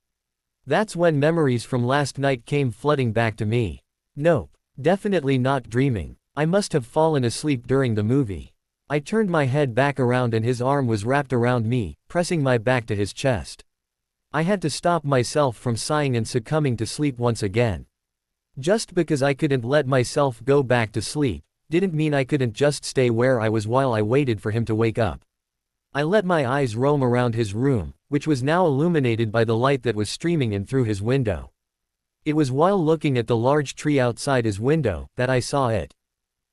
That's when memories from last night came flooding back to me. Nope, definitely not dreaming. I must have fallen asleep during the movie. I turned my head back around and his arm was wrapped around me, pressing my back to his chest. I had to stop myself from sighing and succumbing to sleep once again. Just because I couldn't let myself go back to sleep, didn't mean I couldn't just stay where I was while I waited for him to wake up. I let my eyes roam around his room, which was now illuminated by the light that was streaming in through his window. It was while looking at the large tree outside his window that I saw it.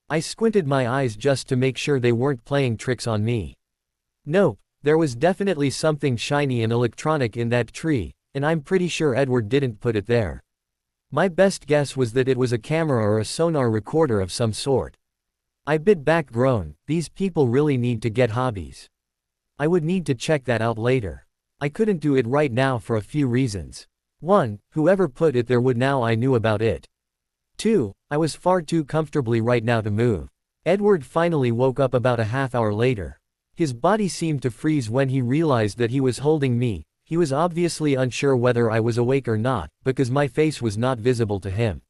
I squinted my eyes just to make sure they weren't playing tricks on me. Nope, there was definitely something shiny and electronic in that tree, and I'm pretty sure Edward didn't put it there. My best guess was that it was a camera or a sonar recorder of some sort. I bit back, groan, these people really need to get hobbies. I would need to check that out later. I couldn't do it right now for a few reasons. 1. Whoever put it there would now I knew about it. 2. I was far too comfortably right now to move. Edward finally woke up about a half hour later. His body seemed to freeze when he realized that he was holding me. He was obviously unsure whether I was awake or not, because my face was not visible to him.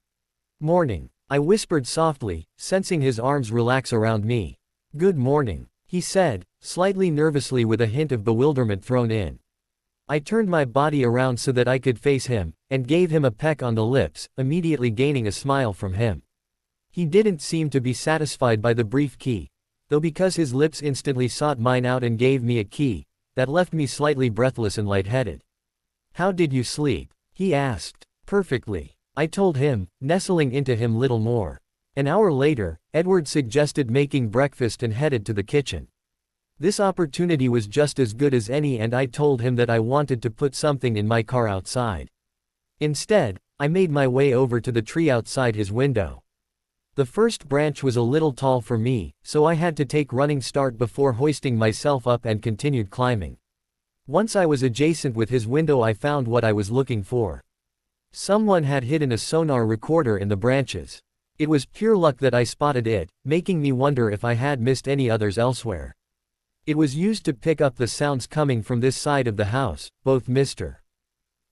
Morning. I whispered softly, sensing his arms relax around me. Good morning, he said, slightly nervously with a hint of bewilderment thrown in. I turned my body around so that I could face him, and gave him a peck on the lips, immediately gaining a smile from him. He didn't seem to be satisfied by the brief key, though because his lips instantly sought mine out and gave me a key, that left me slightly breathless and lightheaded. How did you sleep? He asked. Perfectly, I told him, nestling into him little more. An hour later, Edward suggested making breakfast and headed to the kitchen. This opportunity was just as good as any, and I told him that I wanted to put something in my car outside. Instead, I made my way over to the tree outside his window. The first branch was a little tall for me, so I had to take running start before hoisting myself up and continued climbing. Once I was adjacent with his window, I found what I was looking for. Someone had hidden a sonar recorder in the branches. It was pure luck that I spotted it, making me wonder if I had missed any others elsewhere. It was used to pick up the sounds coming from this side of the house, both Mr.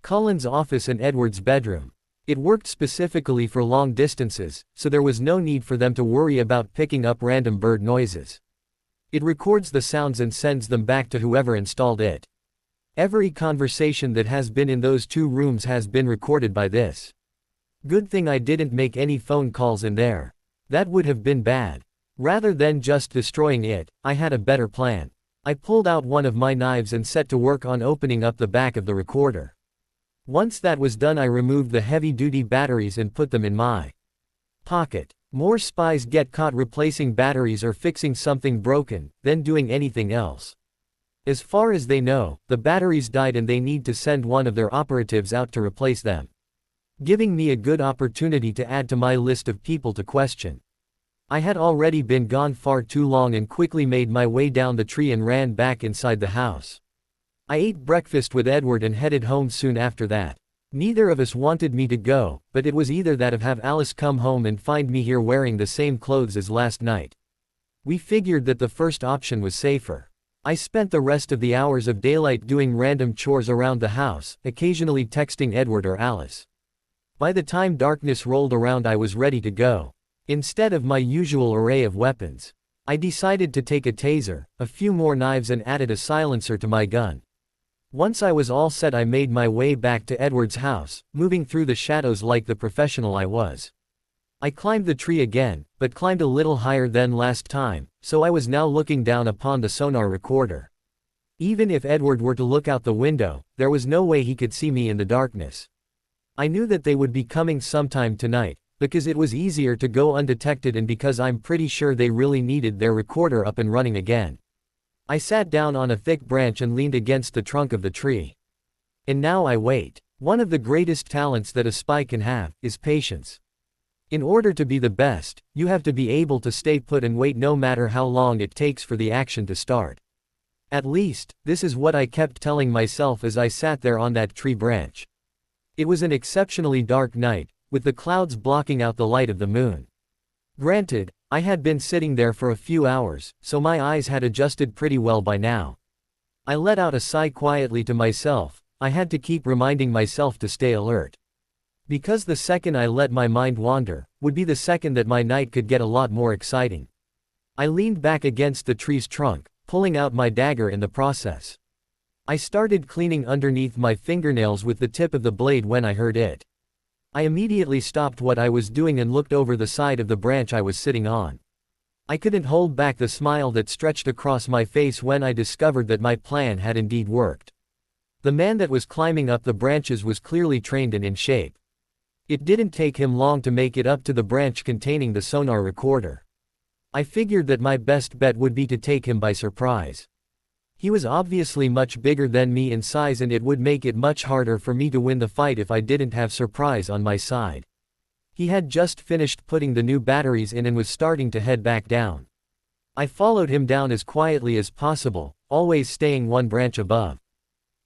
Cullen's office and Edward's bedroom. It worked specifically for long distances, so there was no need for them to worry about picking up random bird noises. It records the sounds and sends them back to whoever installed it. Every conversation that has been in those 2 rooms has been recorded by this. Good thing I didn't make any phone calls in there. That would have been bad. Rather than just destroying it, I had a better plan. I pulled out one of my knives and set to work on opening up the back of the recorder. Once that was done, I removed the heavy-duty batteries and put them in my Pocket. More spies get caught replacing batteries or fixing something broken than doing anything else. As far as they know, the batteries died and they need to send one of their operatives out to replace them. Giving me a good opportunity to add to my list of people to question. I had already been gone far too long and quickly made my way down the tree and ran back inside the house. I ate breakfast with Edward and headed home soon after that. Neither of us wanted me to go, but it was either that or have Alice come home and find me here wearing the same clothes as last night. We figured that the first option was safer. I spent the rest of the hours of daylight doing random chores around the house, occasionally texting Edward or Alice. By the time darkness rolled around, I was ready to go. Instead of my usual array of weapons, I decided to take a taser, a few more knives, and added a silencer to my gun. Once I was all set, I made my way back to Edward's house, moving through the shadows like the professional I was. I climbed the tree again, but climbed a little higher than last time, so I was now looking down upon the sonar recorder. Even if Edward were to look out the window, there was no way he could see me in the darkness. I knew that they would be coming sometime tonight, because it was easier to go undetected and because I'm pretty sure they really needed their recorder up and running again. I sat down on a thick branch and leaned against the trunk of the tree. And now I wait. One of the greatest talents that a spy can have is patience. In order to be the best, you have to be able to stay put and wait no matter how long it takes for the action to start. At least, this is what I kept telling myself as I sat there on that tree branch. It was an exceptionally dark night, with the clouds blocking out the light of the moon. Granted, I had been sitting there for a few hours, so my eyes had adjusted pretty well by now. I let out a sigh quietly to myself. I had to keep reminding myself to stay alert. Because the second I let my mind wander, would be the second that my night could get a lot more exciting. I leaned back against the tree's trunk, pulling out my dagger in the process. I started cleaning underneath my fingernails with the tip of the blade when I heard it. I immediately stopped what I was doing and looked over the side of the branch I was sitting on. I couldn't hold back the smile that stretched across my face when I discovered that my plan had indeed worked. The man that was climbing up the branches was clearly trained and in shape. It didn't take him long to make it up to the branch containing the sonar recorder. I figured that my best bet would be to take him by surprise. He was obviously much bigger than me in size, and it would make it much harder for me to win the fight if I didn't have surprise on my side. He had just finished putting the new batteries in and was starting to head back down. I followed him down as quietly as possible, always staying one branch above.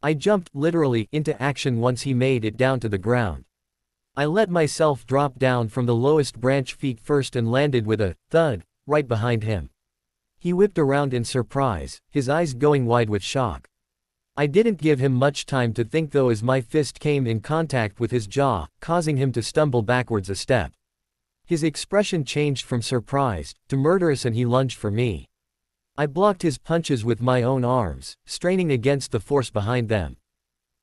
I jumped, literally, into action once he made it down to the ground. I let myself drop down from the lowest branch feet first and landed with a thud right behind him. He whipped around in surprise, his eyes going wide with shock. I didn't give him much time to think though, as my fist came in contact with his jaw, causing him to stumble backwards a step. His expression changed from surprised to murderous and he lunged for me. I blocked his punches with my own arms, straining against the force behind them.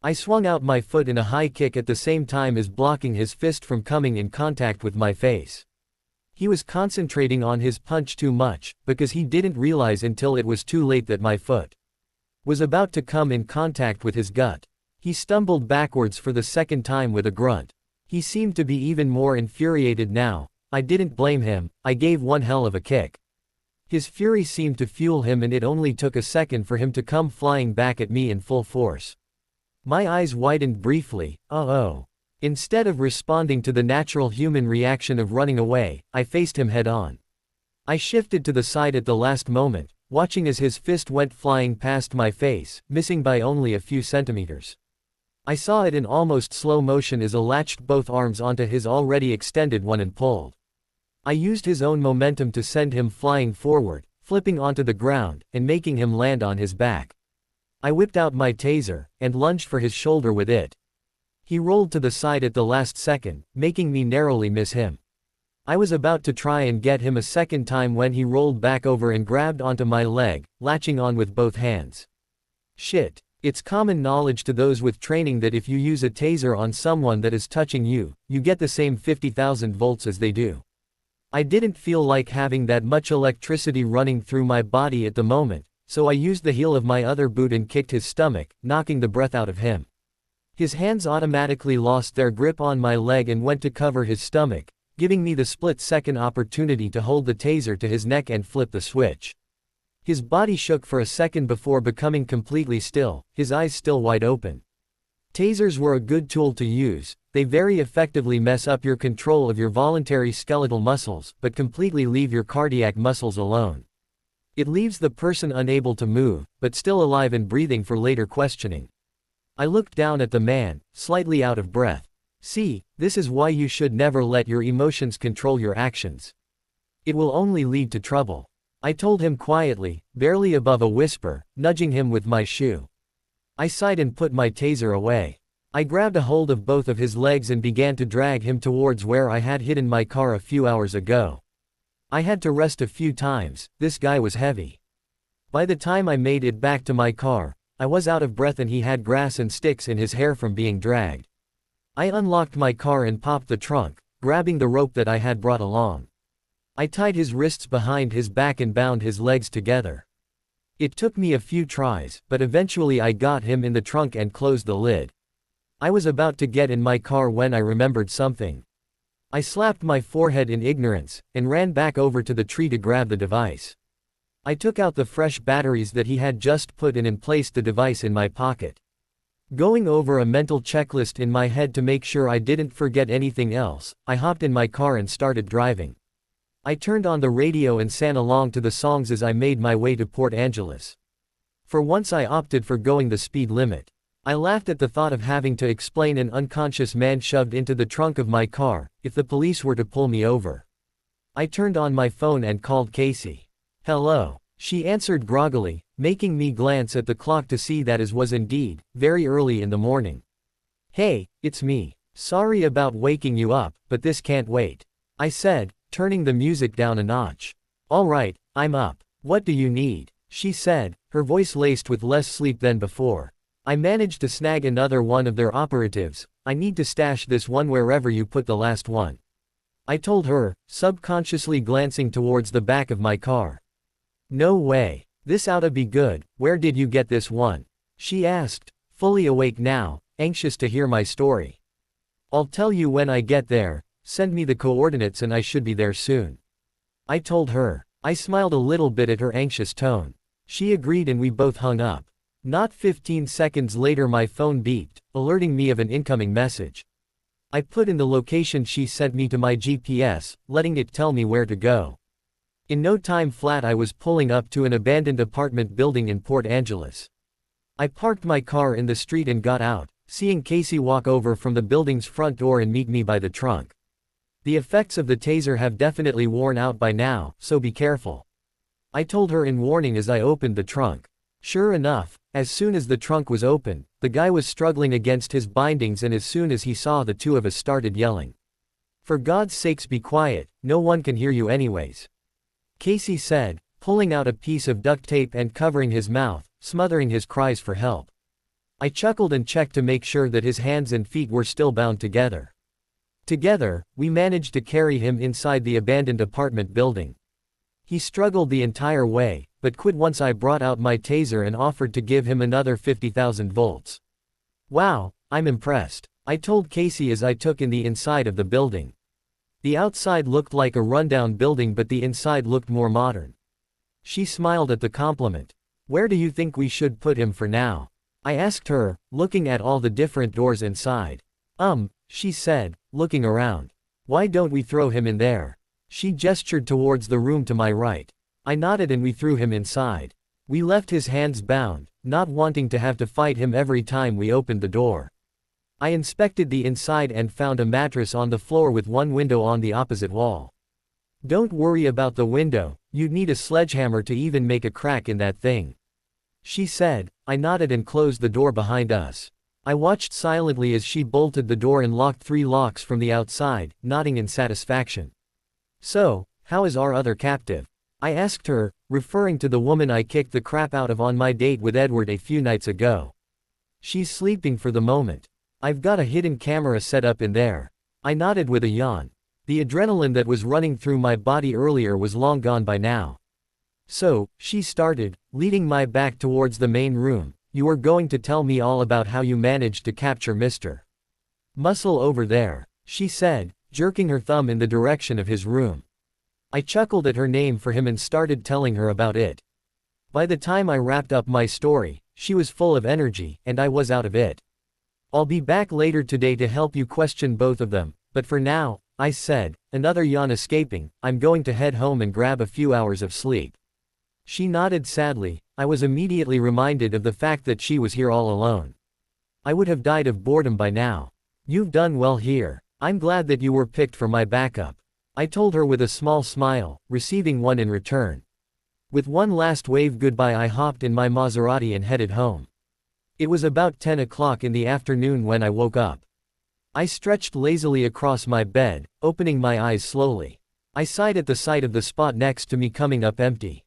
I swung out my foot in a high kick at the same time as blocking his fist from coming in contact with my face. He was concentrating on his punch too much, because he didn't realize until it was too late that my foot was about to come in contact with his gut. He stumbled backwards for the second time with a grunt. He seemed to be even more infuriated now. I didn't blame him. I gave one hell of a kick. His fury seemed to fuel him, and it only took a second for him to come flying back at me in full force. My eyes widened briefly. Oh. Instead of responding to the natural human reaction of running away, I faced him head-on. I shifted to the side at the last moment, watching as his fist went flying past my face, missing by only a few centimeters. I saw it in almost slow motion as I latched both arms onto his already extended one and pulled. I used his own momentum to send him flying forward, flipping onto the ground, and making him land on his back. I whipped out my taser, and lunged for his shoulder with it. He rolled to the side at the last second, making me narrowly miss him. I was about to try and get him a second time when he rolled back over and grabbed onto my leg, latching on with both hands. Shit. It's common knowledge to those with training that if you use a taser on someone that is touching you, you get the same 50,000 volts as they do. I didn't feel like having that much electricity running through my body at the moment, so I used the heel of my other boot and kicked his stomach, knocking the breath out of him. His hands automatically lost their grip on my leg and went to cover his stomach, giving me the split-second opportunity to hold the taser to his neck and flip the switch. His body shook for a second before becoming completely still, his eyes still wide open. Tasers were a good tool to use. They very effectively mess up your control of your voluntary skeletal muscles, but completely leave your cardiac muscles alone. It leaves the person unable to move, but still alive and breathing for later questioning. I looked down at the man, slightly out of breath. See, this is why you should never let your emotions control your actions. It will only lead to trouble. I told him quietly, barely above a whisper, nudging him with my shoe. I sighed and put my taser away. I grabbed a hold of both of his legs and began to drag him towards where I had hidden my car a few hours ago. I had to rest a few times, this guy was heavy. By the time I made it back to my car, I was out of breath and he had grass and sticks in his hair from being dragged. I unlocked my car and popped the trunk, grabbing the rope that I had brought along. I tied his wrists behind his back and bound his legs together. It took me a few tries, but eventually I got him in the trunk and closed the lid. I was about to get in my car when I remembered something. I slapped my forehead in ignorance, and ran back over to the tree to grab the device. I took out the fresh batteries that he had just put in and placed the device in my pocket. Going over a mental checklist in my head to make sure I didn't forget anything else, I hopped in my car and started driving. I turned on the radio and sang along to the songs as I made my way to Port Angeles. For once I opted for going the speed limit. I laughed at the thought of having to explain an unconscious man shoved into the trunk of my car, if the police were to pull me over. I turned on my phone and called Casey. "Hello." She answered groggily, making me glance at the clock to see that it was indeed very early in the morning. "Hey, it's me. Sorry about waking you up, but this can't wait," I said, turning the music down a notch. "All right, I'm up. What do you need?" she said, her voice laced with less sleep than before. "I managed to snag another one of their operatives. I need to stash this one wherever you put the last one," I told her, subconsciously glancing towards the back of my car. "No way. This oughta be good. Where did you get this one?" she asked, fully awake now, anxious to hear my story. "I'll tell you when I get there. Send me the coordinates and I should be there soon," I told her. I smiled a little bit at her anxious tone. She agreed and we both hung up. Not 15 seconds later my phone beeped, alerting me of an incoming message. I put in the location she sent me to my GPS, letting it tell me where to go. In no time flat I was pulling up to an abandoned apartment building in Port Angeles. I parked my car in the street and got out, seeing Casey walk over from the building's front door and meet me by the trunk. "The effects of the taser have definitely worn out by now, so be careful," I told her in warning as I opened the trunk. Sure enough, as soon as the trunk was open, the guy was struggling against his bindings and as soon as he saw the two of us started yelling. "For God's sakes be quiet, no one can hear you anyways," Casey said, pulling out a piece of duct tape and covering his mouth, smothering his cries for help. I chuckled and checked to make sure that his hands and feet were still bound together. Together, we managed to carry him inside the abandoned apartment building. He struggled the entire way, but quit once I brought out my taser and offered to give him another 50,000 volts. "Wow, I'm impressed," I told Casey as I took in the inside of the building. The outside looked like a rundown building but the inside looked more modern. She smiled at the compliment. "Where do you think we should put him for now?" I asked her, looking at all the different doors inside. She said, looking around. "Why don't we throw him in there?" She gestured towards the room to my right. I nodded and we threw him inside. We left his hands bound, not wanting to have to fight him every time we opened the door. I inspected the inside and found a mattress on the floor with one window on the opposite wall. "Don't worry about the window, you'd need a sledgehammer to even make a crack in that thing," she said. I nodded and closed the door behind us. I watched silently as she bolted the door and locked 3 locks from the outside, nodding in satisfaction. "So, how is our other captive?" I asked her, referring to the woman I kicked the crap out of on my date with Edward a few nights ago. "She's sleeping for the moment. I've got a hidden camera set up in there." I nodded with a yawn. The adrenaline that was running through my body earlier was long gone by now. "So," she started, leading my back towards the main room, "you were going to tell me all about how you managed to capture Mr. Muscle over there," she said, jerking her thumb in the direction of his room. I chuckled at her name for him and started telling her about it. By the time I wrapped up my story, she was full of energy, and I was out of it. I'll be back later today to help you question both of them, but for now, I said, another yawn escaping, I'm going to head home and grab a few hours of sleep. She nodded sadly. I was immediately reminded of the fact that she was here all alone. I would have died of boredom by now. You've done well here. I'm glad that you were picked for my backup. I told her with a small smile, receiving one in return. With one last wave goodbye, I hopped in my Maserati and headed home. It was about 10 o'clock in the afternoon when I woke up. I stretched lazily across my bed, opening my eyes slowly. I sighed at the sight of the spot next to me coming up empty.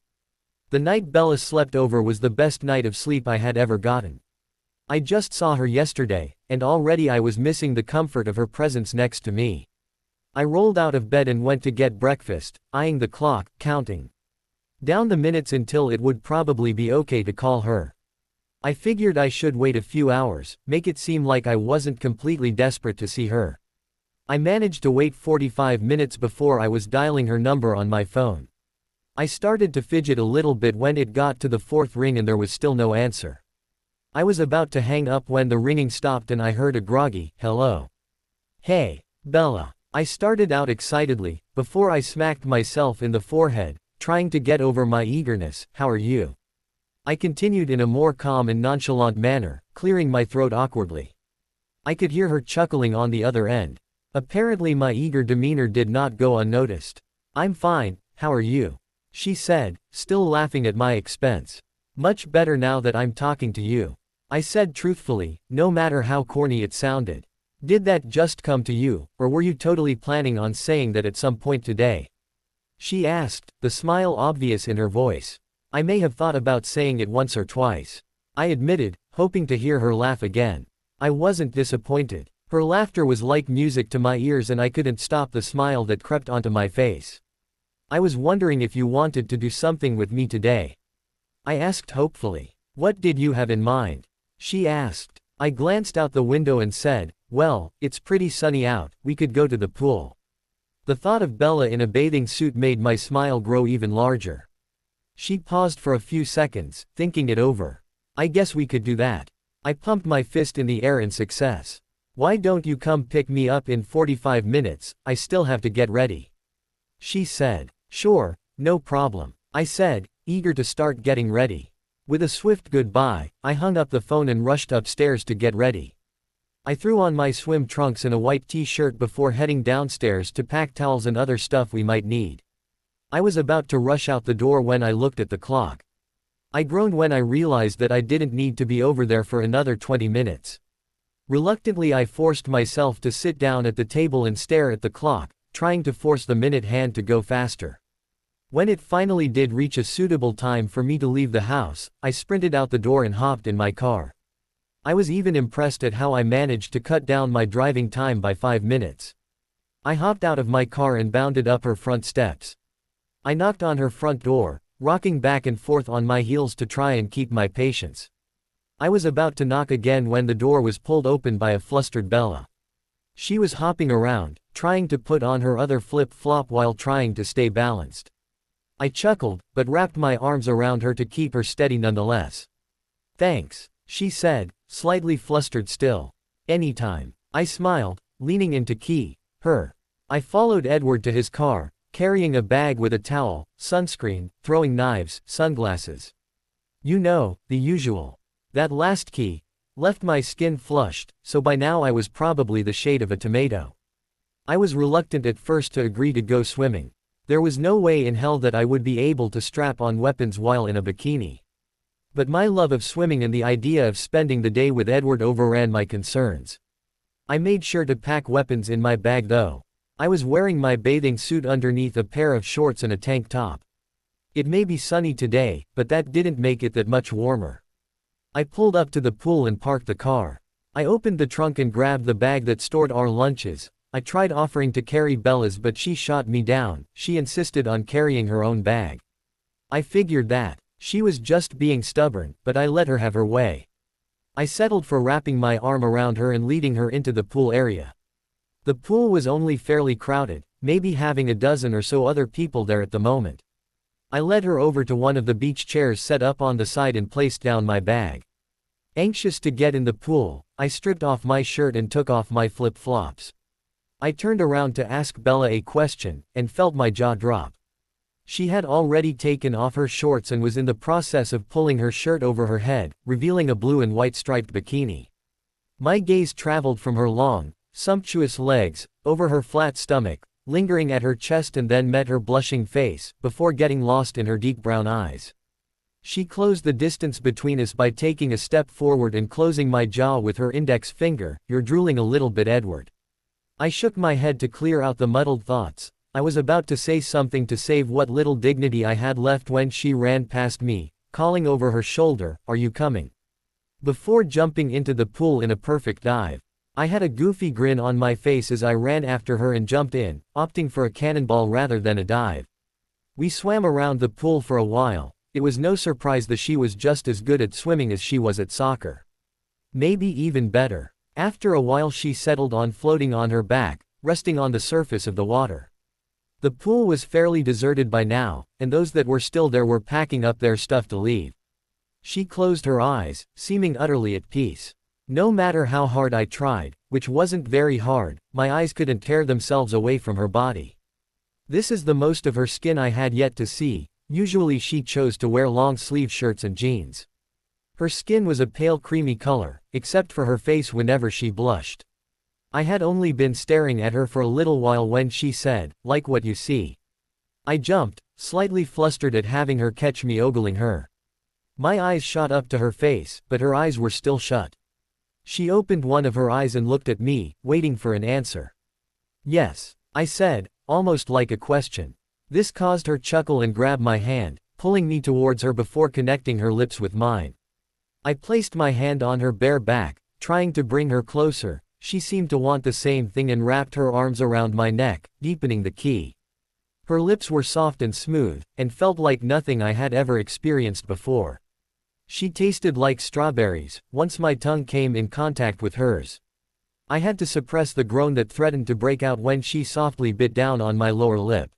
The night Bella slept over was the best night of sleep I had ever gotten. I just saw her yesterday, and already I was missing the comfort of her presence next to me. I rolled out of bed and went to get breakfast, eyeing the clock, counting down the minutes until it would probably be okay to call her. I figured I should wait a few hours, make it seem like I wasn't completely desperate to see her. I managed to wait 45 minutes before I was dialing her number on my phone. I started to fidget a little bit when it got to the fourth ring and there was still no answer. I was about to hang up when the ringing stopped and I heard a groggy, "Hello." "Hey, Bella." I started out excitedly, before I smacked myself in the forehead, trying to get over my eagerness. "How are you?" I continued in a more calm and nonchalant manner, clearing my throat awkwardly. I could hear her chuckling on the other end. Apparently my eager demeanor did not go unnoticed. "I'm fine, how are you?" she said, still laughing at my expense. "Much better now that I'm talking to you," I said truthfully, no matter how corny it sounded. "Did that just come to you, or were you totally planning on saying that at some point today?" she asked, the smile obvious in her voice. "I may have thought about saying it once or twice," I admitted, hoping to hear her laugh again. I wasn't disappointed. Her laughter was like music to my ears and I couldn't stop the smile that crept onto my face. "I was wondering if you wanted to do something with me today," I asked hopefully. "What did you have in mind?" she asked. I glanced out the window and said, "Well, it's pretty sunny out, we could go to the pool." The thought of Bella in a bathing suit made my smile grow even larger. She paused for a few seconds, thinking it over. "I guess we could do that." I pumped my fist in the air in success. "Why don't you come pick me up in 45 minutes, I still have to get ready," she said. "Sure, no problem," I said, eager to start getting ready. With a swift goodbye, I hung up the phone and rushed upstairs to get ready. I threw on my swim trunks and a white t-shirt before heading downstairs to pack towels and other stuff we might need. I was about to rush out the door when I looked at the clock. I groaned when I realized that I didn't need to be over there for another 20 minutes. Reluctantly I forced myself to sit down at the table and stare at the clock, trying to force the minute hand to go faster. When it finally did reach a suitable time for me to leave the house, I sprinted out the door and hopped in my car. I was even impressed at how I managed to cut down my driving time by 5 minutes. I hopped out of my car and bounded up her front steps. I knocked on her front door, rocking back and forth on my heels to try and keep my patience. I was about to knock again when the door was pulled open by a flustered Bella. She was hopping around, trying to put on her other flip-flop while trying to stay balanced. I chuckled, but wrapped my arms around her to keep her steady nonetheless. "Thanks," she said, slightly flustered still. "Anytime," I smiled, leaning into her. I followed Edward to his car, carrying a bag with a towel, sunscreen, throwing knives, sunglasses. You know, the usual. That last key left my skin flushed, so by now I was probably the shade of a tomato. I was reluctant at first to agree to go swimming. There was no way in hell that I would be able to strap on weapons while in a bikini. But my love of swimming and the idea of spending the day with Edward overran my concerns. I made sure to pack weapons in my bag though. I was wearing my bathing suit underneath a pair of shorts and a tank top. It may be sunny today, but that didn't make it that much warmer. I pulled up to the pool and parked the car. I opened the trunk and grabbed the bag that stored our lunches. I tried offering to carry Bella's but she shot me down. She insisted on carrying her own bag. I figured that she was just being stubborn, but I let her have her way. I settled for wrapping my arm around her and leading her into the pool area. The pool was only fairly crowded, maybe having a dozen or so other people there at the moment. I led her over to one of the beach chairs set up on the side and placed down my bag. Anxious to get in the pool, I stripped off my shirt and took off my flip-flops. I turned around to ask Bella a question, and felt my jaw drop. She had already taken off her shorts and was in the process of pulling her shirt over her head, revealing a blue and white striped bikini. My gaze traveled from her long, sumptuous legs, over her flat stomach, lingering at her chest and then met her blushing face, before getting lost in her deep brown eyes. She closed the distance between us by taking a step forward and closing my jaw with her index finger. "You're drooling a little bit, Edward." I shook my head to clear out the muddled thoughts. I was about to say something to save what little dignity I had left when she ran past me, calling over her shoulder, "Are you coming?" Before jumping into the pool in a perfect dive. I had a goofy grin on my face as I ran after her and jumped in, opting for a cannonball rather than a dive. We swam around the pool for a while. It was no surprise that she was just as good at swimming as she was at soccer. Maybe even better. After a while she settled on floating on her back, resting on the surface of the water. The pool was fairly deserted by now, and those that were still there were packing up their stuff to leave. She closed her eyes, seeming utterly at peace. No matter how hard I tried, which wasn't very hard, my eyes couldn't tear themselves away from her body. This is the most of her skin I had yet to see. Usually she chose to wear long-sleeve shirts and jeans. Her skin was a pale creamy color, except for her face whenever she blushed. I had only been staring at her for a little while when she said, "Like what you see." I jumped, slightly flustered at having her catch me ogling her. My eyes shot up to her face, but her eyes were still shut. She opened one of her eyes and looked at me, waiting for an answer. "Yes," I said, almost like a question. This caused her chuckle and grab my hand, pulling me towards her before connecting her lips with mine. I placed my hand on her bare back, trying to bring her closer. She seemed to want the same thing and wrapped her arms around my neck, deepening the key. Her lips were soft and smooth, and felt like nothing I had ever experienced before. She tasted like strawberries, once my tongue came in contact with hers. I had to suppress the groan that threatened to break out when she softly bit down on my lower lip.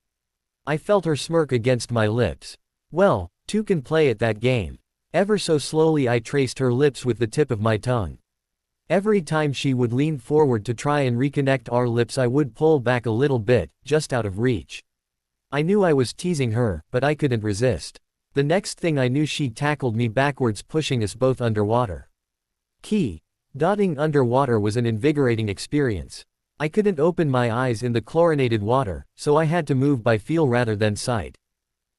I felt her smirk against my lips. Well, two can play at that game. Ever so slowly I traced her lips with the tip of my tongue. Every time she would lean forward to try and reconnect our lips I would pull back a little bit, just out of reach. I knew I was teasing her, but I couldn't resist. The next thing I knew she tackled me backwards, pushing us both underwater. Dotting underwater was an invigorating experience. I couldn't open my eyes in the chlorinated water, so I had to move by feel rather than sight.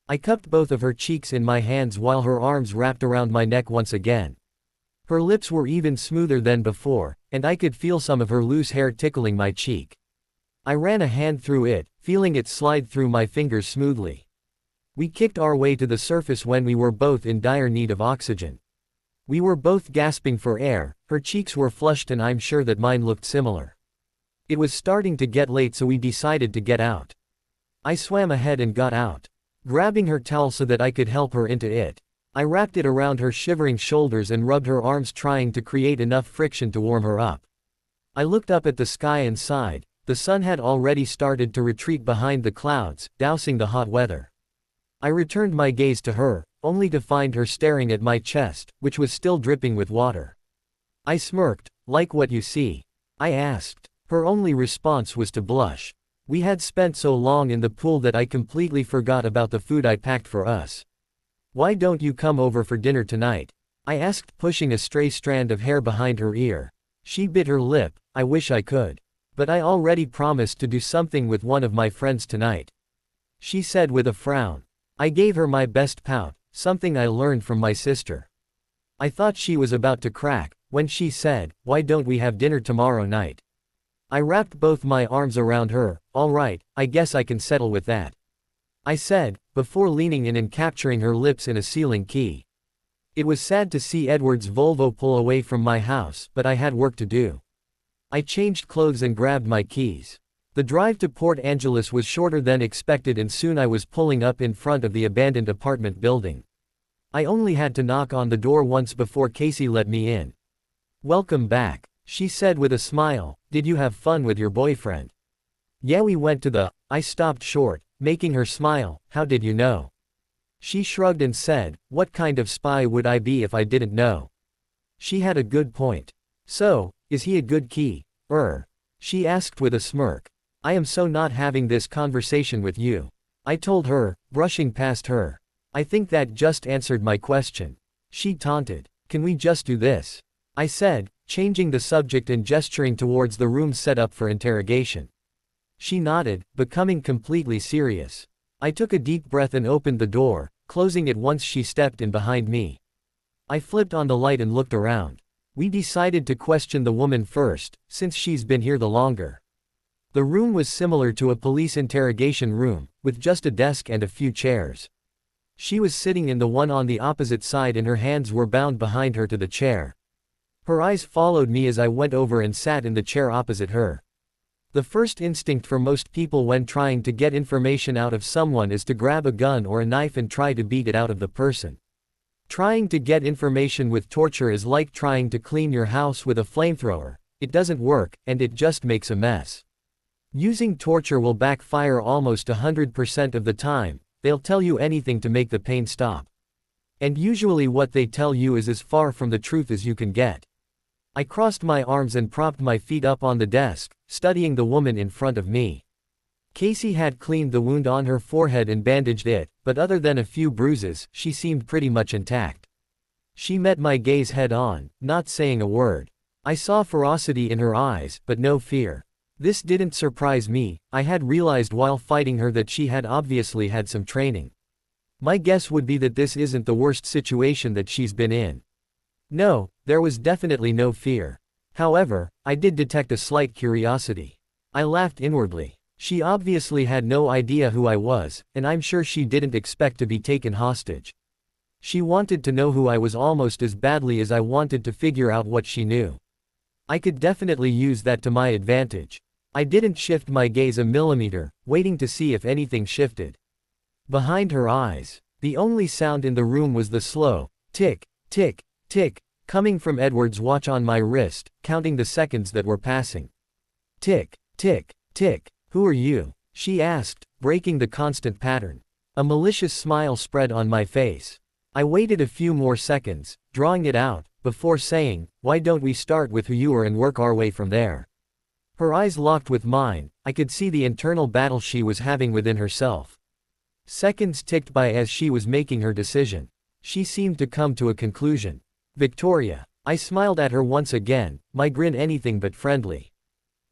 I cupped both of her cheeks in my hands while her arms wrapped around my neck once again. Her lips were even smoother than before, and I could feel some of her loose hair tickling my cheek. I ran a hand through it, feeling it slide through my fingers smoothly. We kicked our way to the surface when we were both in dire need of oxygen. We were both gasping for air, her cheeks were flushed and I'm sure that mine looked similar. It was starting to get late, so we decided to get out. I swam ahead and got out, grabbing her towel so that I could help her into it. I wrapped it around her shivering shoulders and rubbed her arms, trying to create enough friction to warm her up. I looked up at the sky and sighed. The sun had already started to retreat behind the clouds, dousing the hot weather. I returned my gaze to her, only to find her staring at my chest, which was still dripping with water. I smirked. "Like what you see?" I asked. Her only response was to blush. We had spent so long in the pool that I completely forgot about the food I packed for us. "Why don't you come over for dinner tonight?" I asked, pushing a stray strand of hair behind her ear. She bit her lip. "I wish I could. But I already promised to do something with one of my friends tonight," she said with a frown. I gave her my best pout, something I learned from my sister. I thought she was about to crack, when she said, "Why don't we have dinner tomorrow night?" I wrapped both my arms around her. "All right, I guess I can settle with that," I said, before leaning in and capturing her lips in a sealing key. It was sad to see Edward's Volvo pull away from my house, but I had work to do. I changed clothes and grabbed my keys. The drive to Port Angeles was shorter than expected, and soon I was pulling up in front of the abandoned apartment building. I only had to knock on the door once before Casey let me in. "Welcome back," she said with a smile, Did you have fun with your boyfriend? Yeah, we went to the. I stopped short, making her smile. How did you know? She shrugged and said, what kind of spy would I be if I didn't know? She had a good point. So, is he a good key? She asked with a smirk. I am so not having this conversation with you. I told her, brushing past her. I think that just answered my question. She taunted. Can we just do this? I said, changing the subject and gesturing towards the room set up for interrogation. She nodded, becoming completely serious. I took a deep breath and opened the door, closing it once she stepped in behind me. I flipped on the light and looked around. We decided to question the woman first, since she's been here the longer. The room was similar to a police interrogation room, with just a desk and a few chairs. She was sitting in the one on the opposite side and her hands were bound behind her to the chair. Her eyes followed me as I went over and sat in the chair opposite her. The first instinct for most people when trying to get information out of someone is to grab a gun or a knife and try to beat it out of the person. Trying to get information with torture is like trying to clean your house with a flamethrower. It doesn't work, and it just makes a mess. Using torture will backfire almost 100% of the time. They'll tell you anything to make the pain stop. And usually what they tell you is as far from the truth as you can get. I crossed my arms and propped my feet up on the desk, studying the woman in front of me. Casey had cleaned the wound on her forehead and bandaged it, but other than a few bruises, she seemed pretty much intact. She met my gaze head on, not saying a word. I saw ferocity in her eyes, but no fear. This didn't surprise me. I had realized while fighting her that she had obviously had some training. My guess would be that this isn't the worst situation that she's been in. No, there was definitely no fear. However, I did detect a slight curiosity. I laughed inwardly. She obviously had no idea who I was, and I'm sure she didn't expect to be taken hostage. She wanted to know who I was almost as badly as I wanted to figure out what she knew. I could definitely use that to my advantage. I didn't shift my gaze a millimeter, waiting to see if anything shifted. Behind her eyes, the only sound in the room was the slow, tick, tick, tick, coming from Edward's watch on my wrist, counting the seconds that were passing. Tick, tick, tick. Who are you? She asked, breaking the constant pattern. A malicious smile spread on my face. I waited a few more seconds, drawing it out, before saying, why don't we start with who you are and work our way from there? Her eyes locked with mine. I could see the internal battle she was having within herself. Seconds ticked by as she was making her decision. She seemed to come to a conclusion. Victoria. I smiled at her once again, my grin anything but friendly.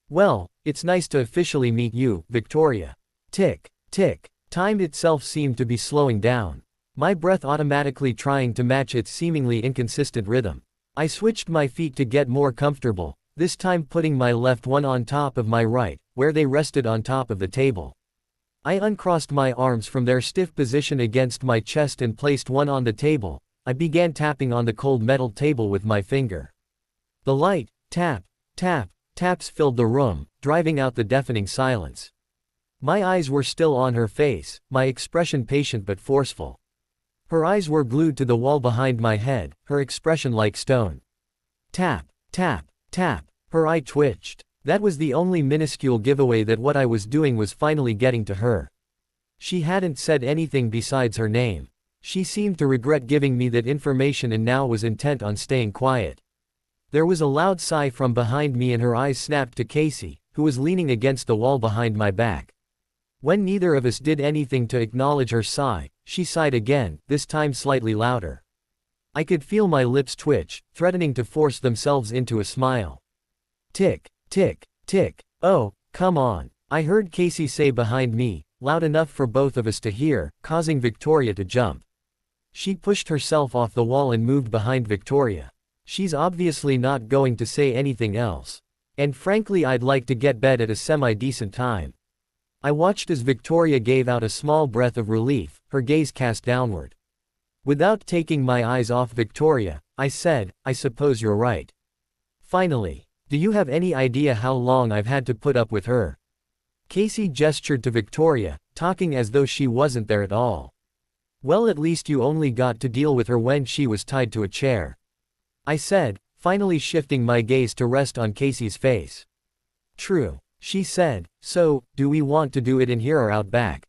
Well, it's nice to officially meet you, Victoria. Tick, tick. Time itself seemed to be slowing down. My breath automatically trying to match its seemingly inconsistent rhythm. I switched my feet to get more comfortable, this time putting my left one on top of my right, where they rested on top of the table. I uncrossed my arms from their stiff position against my chest and placed one on the table. I began tapping on the cold metal table with my finger. The light, tap, tap, taps filled the room, driving out the deafening silence. My eyes were still on her face, my expression patient but forceful. Her eyes were glued to the wall behind my head, her expression like stone. Tap, tap, tap. Her eye twitched. That was the only minuscule giveaway that what I was doing was finally getting to her. She hadn't said anything besides her name. She seemed to regret giving me that information and now was intent on staying quiet. There was a loud sigh from behind me and her eyes snapped to Casey, who was leaning against the wall behind my back. When neither of us did anything to acknowledge her sigh, she sighed again, this time slightly louder. I could feel my lips twitch, threatening to force themselves into a smile. Tick, tick, tick. Oh, come on. I heard Casey say behind me, loud enough for both of us to hear, causing Victoria to jump. She pushed herself off the wall and moved behind Victoria. She's obviously not going to say anything else. And frankly I'd like to get bed at a semi-decent time. I watched as Victoria gave out a small breath of relief, her gaze cast downward. Without taking my eyes off Victoria, I said, I suppose you're right. Finally. Do you have any idea how long I've had to put up with her? Casey gestured to Victoria, talking as though she wasn't there at all. Well, at least you only got to deal with her when she was tied to a chair. I said, finally shifting my gaze to rest on Casey's face. True. She said, so, do we want to do it in here or out back?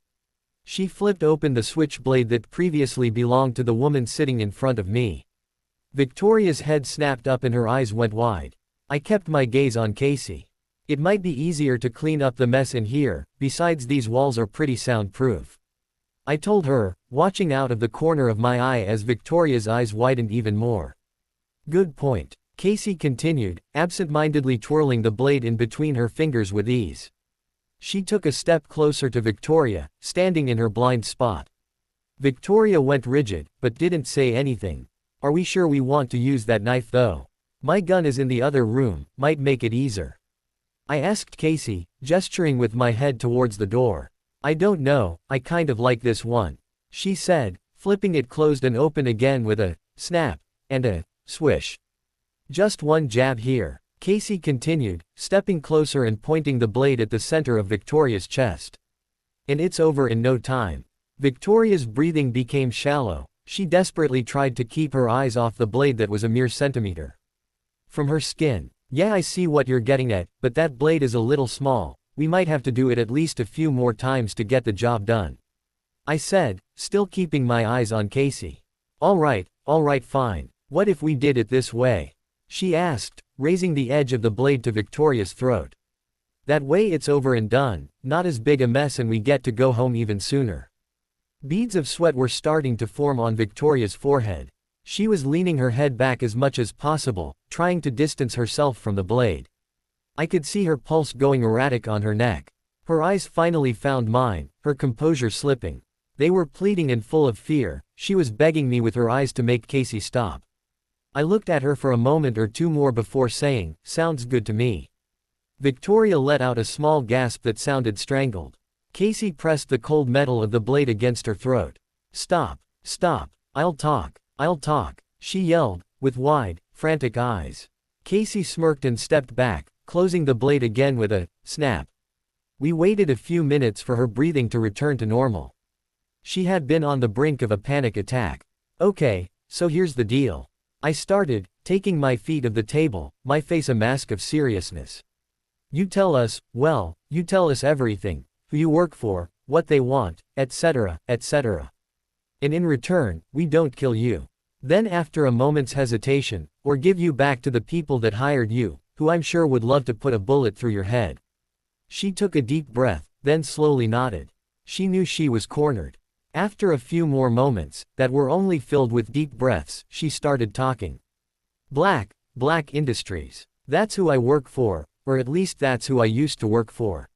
She flipped open the switchblade that previously belonged to the woman sitting in front of me. Victoria's head snapped up and her eyes went wide. I kept my gaze on Casey. It might be easier to clean up the mess in here, besides these walls are pretty soundproof. I told her, watching out of the corner of my eye as Victoria's eyes widened even more. Good point. Casey continued, absent-mindedly twirling the blade in between her fingers with ease. She took a step closer to Victoria, standing in her blind spot. Victoria went rigid, but didn't say anything. Are we sure we want to use that knife though? My gun is in the other room, might make it easier. I asked Casey, gesturing with my head towards the door. I don't know, I kind of like this one. She said, flipping it closed and open again with a snap and a swish. Just one jab here, Casey continued, stepping closer and pointing the blade at the center of Victoria's chest. And it's over in no time. Victoria's breathing became shallow. She desperately tried to keep her eyes off the blade that was a mere centimeter from her skin. Yeah, I see what you're getting at, but that blade is a little small. We might have to do it at least a few more times to get the job done. I said, still keeping my eyes on Casey. All right, fine. What if we did it this way? She asked, raising the edge of the blade to Victoria's throat. That way it's over and done, not as big a mess and we get to go home even sooner. Beads of sweat were starting to form on Victoria's forehead. She was leaning her head back as much as possible, trying to distance herself from the blade. I could see her pulse going erratic on her neck. Her eyes finally found mine, her composure slipping. They were pleading and full of fear. She was begging me with her eyes to make Casey stop. I looked at her for a moment or two more before saying, sounds good to me. Victoria let out a small gasp that sounded strangled. Casey pressed the cold metal of the blade against her throat. Stop. I'll talk, she yelled, with wide, frantic eyes. Casey smirked and stepped back, closing the blade again with a snap. We waited a few minutes for her breathing to return to normal. She had been on the brink of a panic attack. Okay, so here's the deal. I started, taking my feet off the table, my face a mask of seriousness. You tell us everything, who you work for, what they want, etc., etc. And in return, we don't kill you. Then after a moment's hesitation, or give you back to the people that hired you, who I'm sure would love to put a bullet through your head. She took a deep breath, then slowly nodded. She knew she was cornered. After a few more moments, that were only filled with deep breaths, she started talking. Black Industries. That's who I work for, or at least that's who I used to work for.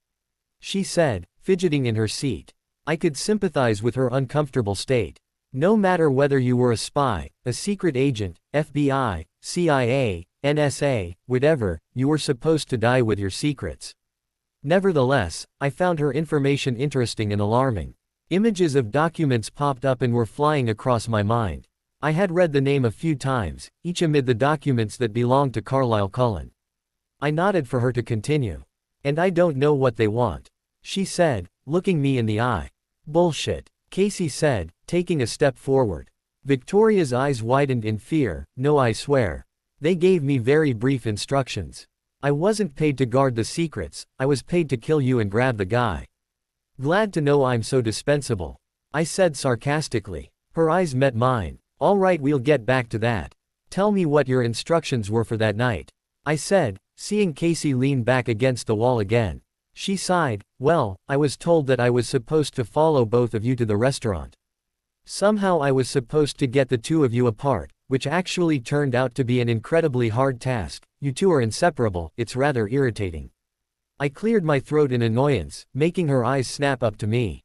She said, fidgeting in her seat. I could sympathize with her uncomfortable state. No matter whether you were a spy, a secret agent, FBI, CIA, NSA, whatever, you were supposed to die with your secrets. Nevertheless, I found her information interesting and alarming. Images of documents popped up and were flying across my mind. I had read the name a few times, each amid the documents that belonged to Edward Cullen. I nodded for her to continue. And I don't know what they want. She said, looking me in the eye. Bullshit. Casey said, taking a step forward. Victoria's eyes widened in fear. No, I swear. They gave me very brief instructions. I wasn't paid to guard the secrets, I was paid to kill you and grab the guy. Glad to know I'm so dispensable. I said sarcastically. Her eyes met mine. All right, we'll get back to that. Tell me what your instructions were for that night. I said, seeing Casey lean back against the wall again. She sighed. Well, I was told that I was supposed to follow both of you to the restaurant. Somehow I was supposed to get the two of you apart, which actually turned out to be an incredibly hard task. You two are inseparable, it's rather irritating. I cleared my throat in annoyance, making her eyes snap up to me.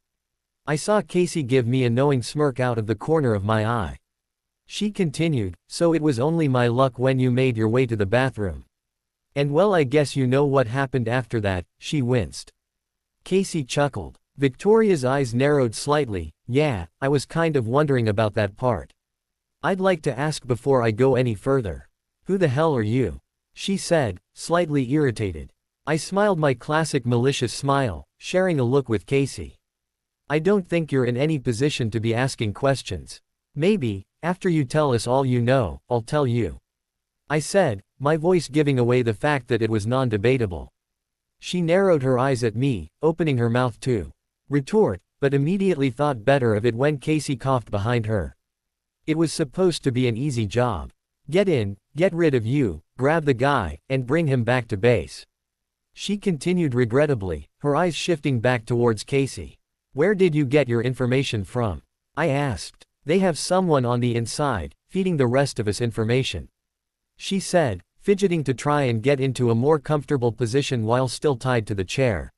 I saw Casey give me a knowing smirk out of the corner of my eye. She continued, so it was only my luck when you made your way to the bathroom. And well, I guess you know what happened after that. She winced. Casey chuckled. Victoria's eyes narrowed slightly. Yeah, I was kind of wondering about that part. I'd like to ask before I go any further. Who the hell are you? She said, slightly irritated. I smiled my classic malicious smile, sharing a look with Casey. I don't think you're in any position to be asking questions. Maybe, after you tell us all you know, I'll tell you. I said, my voice giving away the fact that it was non-debatable. She narrowed her eyes at me, opening her mouth to retort, but immediately thought better of it when Casey coughed behind her. It was supposed to be an easy job. Get in, get rid of you, grab the guy, and bring him back to base. She continued regrettably, her eyes shifting back towards Casey. Where did you get your information from? I asked. They have someone on the inside, feeding the rest of us information. She said, fidgeting to try and get into a more comfortable position while still tied to the chair.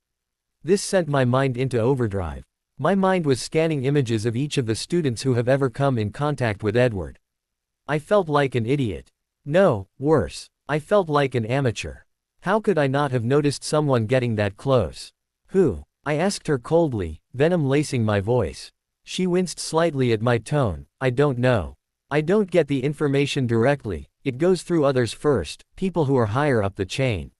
This sent my mind into overdrive. My mind was scanning images of each of the students who have ever come in contact with Edward. I felt like an idiot. No, worse. I felt like an amateur. How could I not have noticed someone getting that close? Who? I asked her coldly, venom lacing my voice. She winced slightly at my tone. I don't know. I don't get the information directly, it goes through others first, people who are higher up the chain.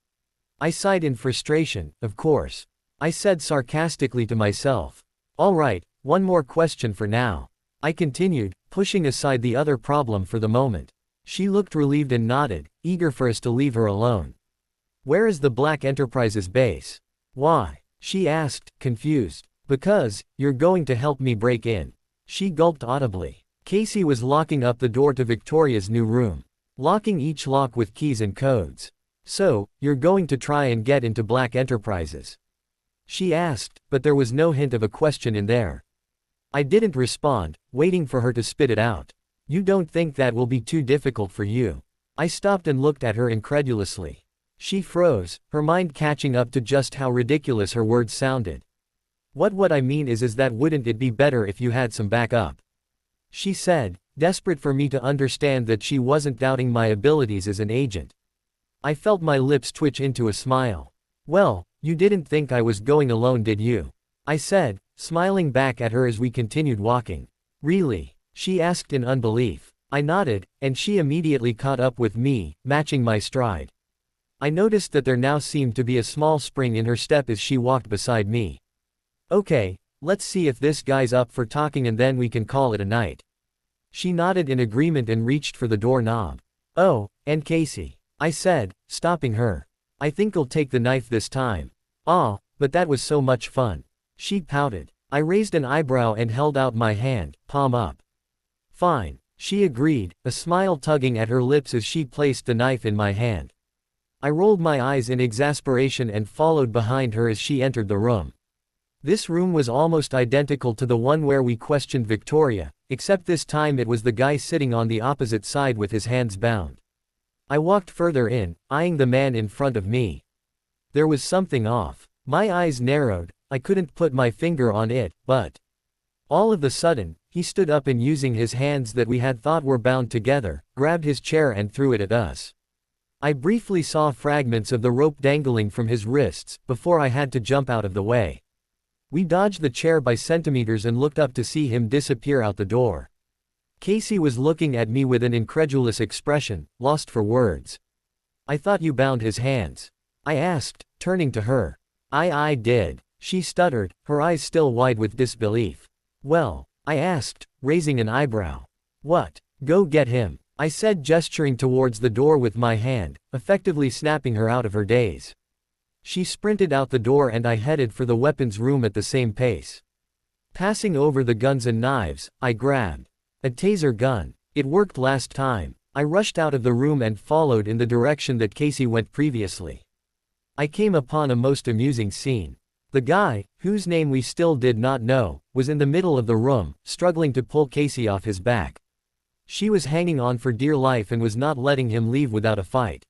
I sighed in frustration, of course. I said sarcastically to myself. All right, one more question for now. I continued, pushing aside the other problem for the moment. She looked relieved and nodded, eager for us to leave her alone. Where is the Black Enterprise's base? Why? She asked, confused. Because, you're going to help me break in. She gulped audibly. Casey was locking up the door to Victoria's new room. Locking each lock with keys and codes. So, you're going to try and get into Black Enterprises? She asked, but there was no hint of a question in there. I didn't respond, waiting for her to spit it out. You don't think that will be too difficult for you? I stopped and looked at her incredulously. She froze, her mind catching up to just how ridiculous her words sounded. What I mean is that wouldn't it be better if you had some backup? She said, desperate for me to understand that she wasn't doubting my abilities as an agent. I felt my lips twitch into a smile. Well, you didn't think I was going alone, did you? I said, smiling back at her as we continued walking. Really? She asked in unbelief. I nodded, and she immediately caught up with me, matching my stride. I noticed that there now seemed to be a small spring in her step as she walked beside me. Okay, let's see if this guy's up for talking and then we can call it a night. She nodded in agreement and reached for the doorknob. Oh, and Casey, I said, stopping her. I think I'll take the knife this time. Aw, but that was so much fun. She pouted. I raised an eyebrow and held out my hand, palm up. Fine, she agreed, a smile tugging at her lips as she placed the knife in my hand. I rolled my eyes in exasperation and followed behind her as she entered the room. This room was almost identical to the one where we questioned Victoria, except this time it was the guy sitting on the opposite side with his hands bound. I walked further in, eyeing the man in front of me. There was something off. My eyes narrowed, I couldn't put my finger on it, but all of a sudden, he stood up and using his hands that we had thought were bound together, grabbed his chair and threw it at us. I briefly saw fragments of the rope dangling from his wrists, before I had to jump out of the way. We dodged the chair by centimeters and looked up to see him disappear out the door. Casey was looking at me with an incredulous expression, lost for words. I thought you bound his hands. I asked, turning to her. I did. She stuttered, her eyes still wide with disbelief. Well, I asked, raising an eyebrow. What? Go get him, I said, gesturing towards the door with my hand, effectively snapping her out of her daze. She sprinted out the door and I headed for the weapons room at the same pace. Passing over the guns and knives, I grabbed a taser gun. It worked last time. I rushed out of the room and followed in the direction that Casey went previously. I came upon a most amusing scene. The guy, whose name we still did not know, was in the middle of the room, struggling to pull Casey off his back. She was hanging on for dear life and was not letting him leave without a fight.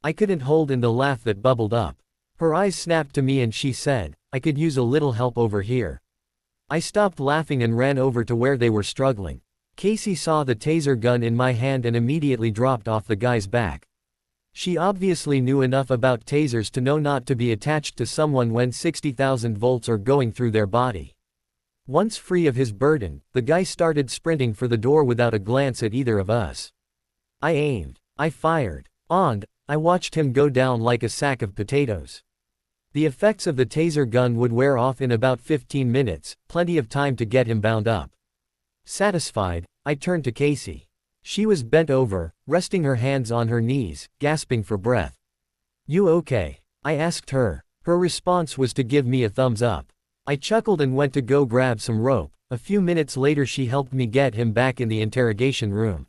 I couldn't hold in the laugh that bubbled up. Her eyes snapped to me and she said, I could use a little help over here. I stopped laughing and ran over to where they were struggling. Casey saw the taser gun in my hand and immediately dropped off the guy's back. She obviously knew enough about tasers to know not to be attached to someone when 60,000 volts are going through their body. Once free of his burden, the guy started sprinting for the door without a glance at either of us. I aimed. I fired. And I watched him go down like a sack of potatoes. The effects of the taser gun would wear off in about 15 minutes, plenty of time to get him bound up. Satisfied, I turned to Casey. She was bent over, resting her hands on her knees, gasping for breath. You okay? I asked her. Her response was to give me a thumbs up. I chuckled and went to go grab some rope. A few minutes later she helped me get him back in the interrogation room.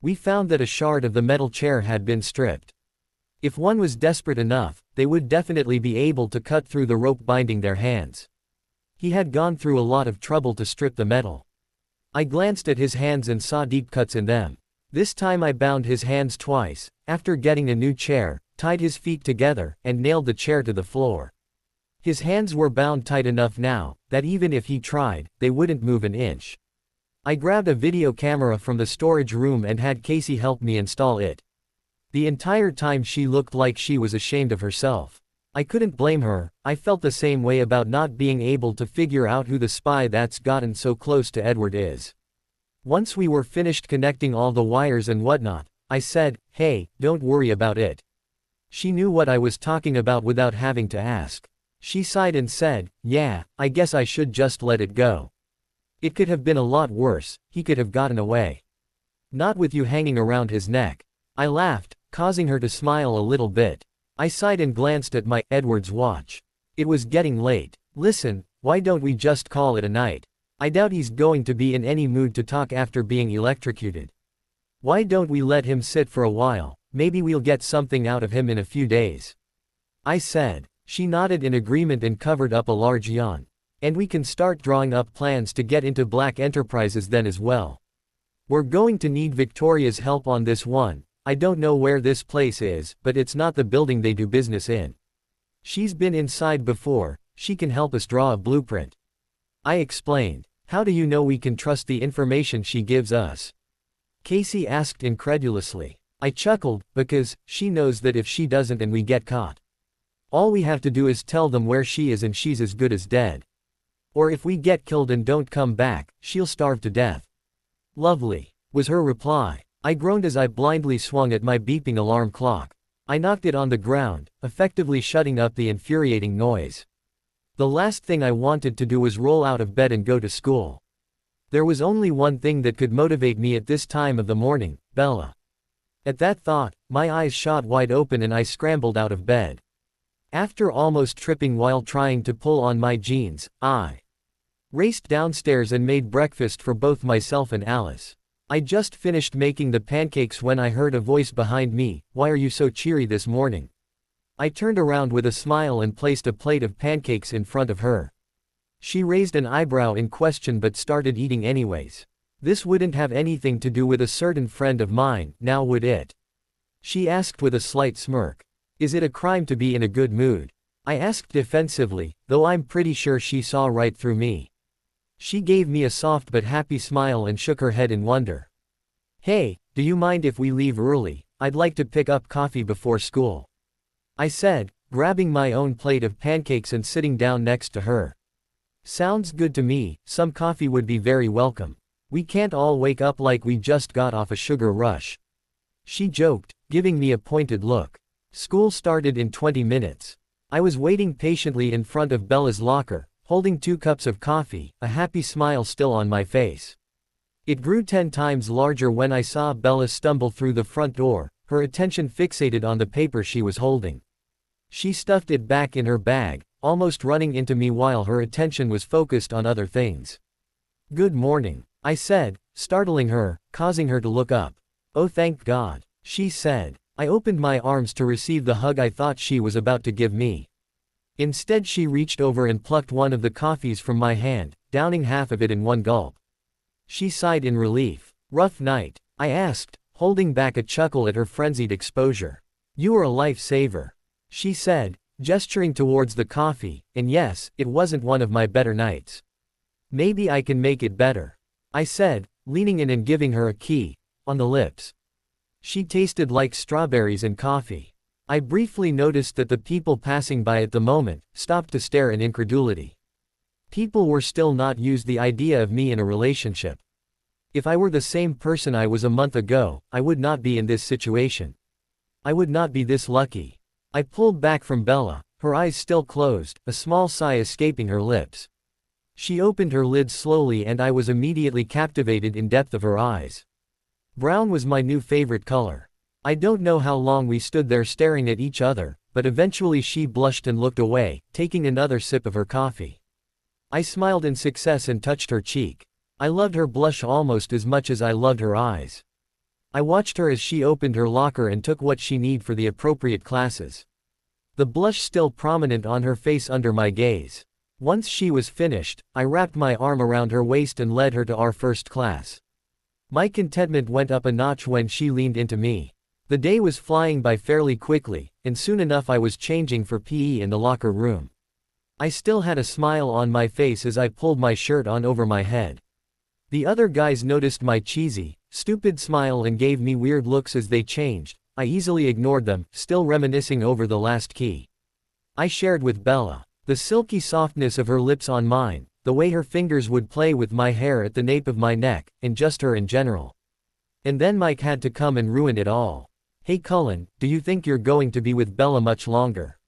We found that a shard of the metal chair had been stripped. If one was desperate enough, they would definitely be able to cut through the rope binding their hands. He had gone through a lot of trouble to strip the metal. I glanced at his hands and saw deep cuts in them. This time I bound his hands twice, after getting a new chair, tied his feet together, and nailed the chair to the floor. His hands were bound tight enough now, that even if he tried, they wouldn't move an inch. I grabbed a video camera from the storage room and had Casey help me install it. The entire time she looked like she was ashamed of herself. I couldn't blame her. I felt the same way about not being able to figure out who the spy that's gotten so close to Edward is. Once we were finished connecting all the wires and whatnot, I said, "Hey, don't worry about it." She knew what I was talking about without having to ask. She sighed and said, "Yeah, I guess I should just let it go. It could have been a lot worse, he could have gotten away. Not with you hanging around his neck." I laughed, causing her to smile a little bit. I sighed and glanced at my Edward's watch. It was getting late. "Listen, why don't we just call it a night? I doubt he's going to be in any mood to talk after being electrocuted. Why don't we let him sit for a while, maybe we'll get something out of him in a few days," I said. She nodded in agreement and covered up a large yawn. "And we can start drawing up plans to get into Black Enterprises then as well. We're going to need Victoria's help on this one. I don't know where this place is, but it's not the building they do business in. She's been inside before, she can help us draw a blueprint," I explained. "How do you know we can trust the information she gives us?" Casey asked incredulously. I chuckled, "Because she knows that if she doesn't and we get caught, all we have to do is tell them where she is and she's as good as dead. Or if we get killed and don't come back, she'll starve to death." "Lovely," was her reply. I groaned as I blindly swung at my beeping alarm clock. I knocked it on the ground, effectively shutting up the infuriating noise. The last thing I wanted to do was roll out of bed and go to school. There was only one thing that could motivate me at this time of the morning: Bella. At that thought, my eyes shot wide open and I scrambled out of bed. After almost tripping while trying to pull on my jeans, I raced downstairs and made breakfast for both myself and Alice. I just finished making the pancakes when I heard a voice behind me. "Why are you so cheery this morning?" I turned around with a smile and placed a plate of pancakes in front of her. She raised an eyebrow in question but started eating anyways. "This wouldn't have anything to do with a certain friend of mine, now would it?" she asked with a slight smirk. "Is it a crime to be in a good mood?" I asked defensively, though I'm pretty sure she saw right through me. She gave me a soft but happy smile and shook her head in wonder. "Hey, do you mind if we leave early? I'd like to pick up coffee before school," I said, grabbing my own plate of pancakes and sitting down next to her. "Sounds good to me, some coffee would be very welcome. We can't all wake up like we just got off a sugar rush," she joked, giving me a pointed look. School started in 20 minutes. I was waiting patiently in front of Bella's locker, holding 2 cups of coffee, a happy smile still on my face. It grew 10 times larger when I saw Bella stumble through the front door, her attention fixated on the paper she was holding. She stuffed it back in her bag, almost running into me while her attention was focused on other things. "Good morning," I said, startling her, causing her to look up. "Oh, thank God," she said. I opened my arms to receive the hug I thought she was about to give me. Instead she reached over and plucked one of the coffees from my hand, downing half of it in one gulp. She sighed in relief. "Rough night?" I asked, holding back a chuckle at her frenzied exposure. "You are a lifesaver," she said, gesturing towards the coffee, and yes, it wasn't one of my better nights. "Maybe I can make it better," I said, leaning in and giving her a key on the lips. She tasted like strawberries and coffee. I briefly noticed that the people passing by at the moment stopped to stare in incredulity. People were still not used to the idea of me in a relationship. If I were the same person I was a month ago, I would not be in this situation. I would not be this lucky. I pulled back from Bella, her eyes still closed, a small sigh escaping her lips. She opened her lids slowly and I was immediately captivated in depth of her eyes. Brown was my new favorite color. I don't know how long we stood there staring at each other, but eventually she blushed and looked away, taking another sip of her coffee. I smiled in success and touched her cheek. I loved her blush almost as much as I loved her eyes. I watched her as she opened her locker and took what she needed for the appropriate classes. The blush still prominent on her face under my gaze. Once she was finished, I wrapped my arm around her waist and led her to our first class. My contentment went up a notch when she leaned into me. The day was flying by fairly quickly, and soon enough I was changing for PE in the locker room. I still had a smile on my face as I pulled my shirt on over my head. The other guys noticed my cheesy, stupid smile and gave me weird looks as they changed. I easily ignored them, still reminiscing over the last key. I shared with Bella. The silky softness of her lips on mine, the way her fingers would play with my hair at the nape of my neck, and just her in general. And then Mike had to come and ruin it all. "Hey Cullen, do you think you're going to be with Bella much longer?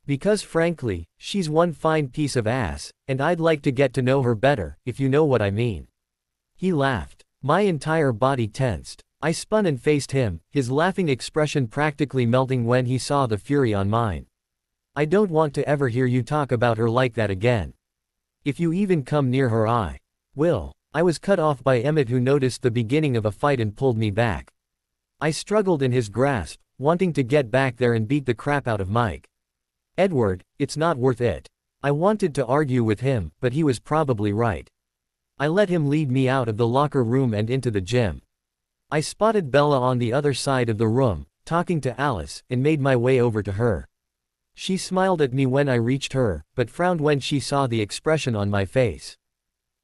Because frankly, she's one fine piece of ass, and I'd like to get to know her better, if you know what I mean." He laughed. My entire body tensed. I spun and faced him, his laughing expression practically melting when he saw the fury on mine. "I don't want to ever hear you talk about her like that again. If you even come near her I will." I was cut off by Emmett, who noticed the beginning of a fight and pulled me back. I struggled in his grasp, wanting to get back there and beat the crap out of Mike. "Edward, it's not worth it." I wanted to argue with him, but he was probably right. I let him lead me out of the locker room and into the gym. I spotted Bella on the other side of the room, talking to Alice, and made my way over to her. She smiled at me when I reached her, but frowned when she saw the expression on my face.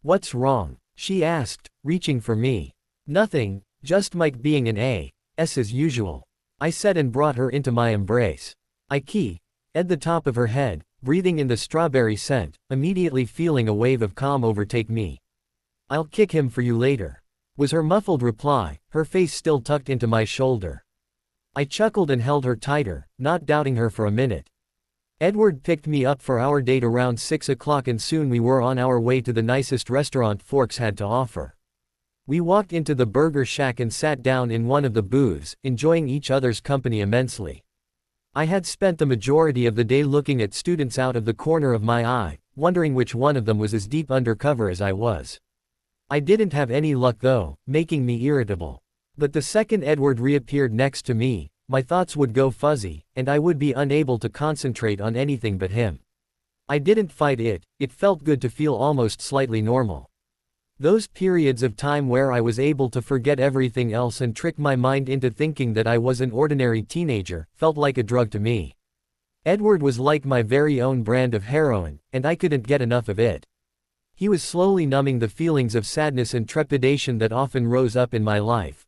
"What's wrong?" she asked, reaching for me. "Nothing, just Mike being an ass as usual," I said and brought her into my embrace. I keyed at the top of her head, breathing in the strawberry scent, immediately feeling a wave of calm overtake me. "I'll kick him for you later," was her muffled reply, her face still tucked into my shoulder. I chuckled and held her tighter, not doubting her for a minute. Edward picked me up for our date around 6 o'clock and soon we were on our way to the nicest restaurant Forks had to offer. We walked into the burger shack and sat down in one of the booths, enjoying each other's company immensely. I had spent the majority of the day looking at students out of the corner of my eye, wondering which one of them was as deep undercover as I was. I didn't have any luck though, making me irritable. But the second Edward reappeared next to me, my thoughts would go fuzzy, and I would be unable to concentrate on anything but him. I didn't fight it, it felt good to feel almost slightly normal. Those periods of time where I was able to forget everything else and trick my mind into thinking that I was an ordinary teenager, felt like a drug to me. Edward was like my very own brand of heroin, and I couldn't get enough of it. He was slowly numbing the feelings of sadness and trepidation that often rose up in my life.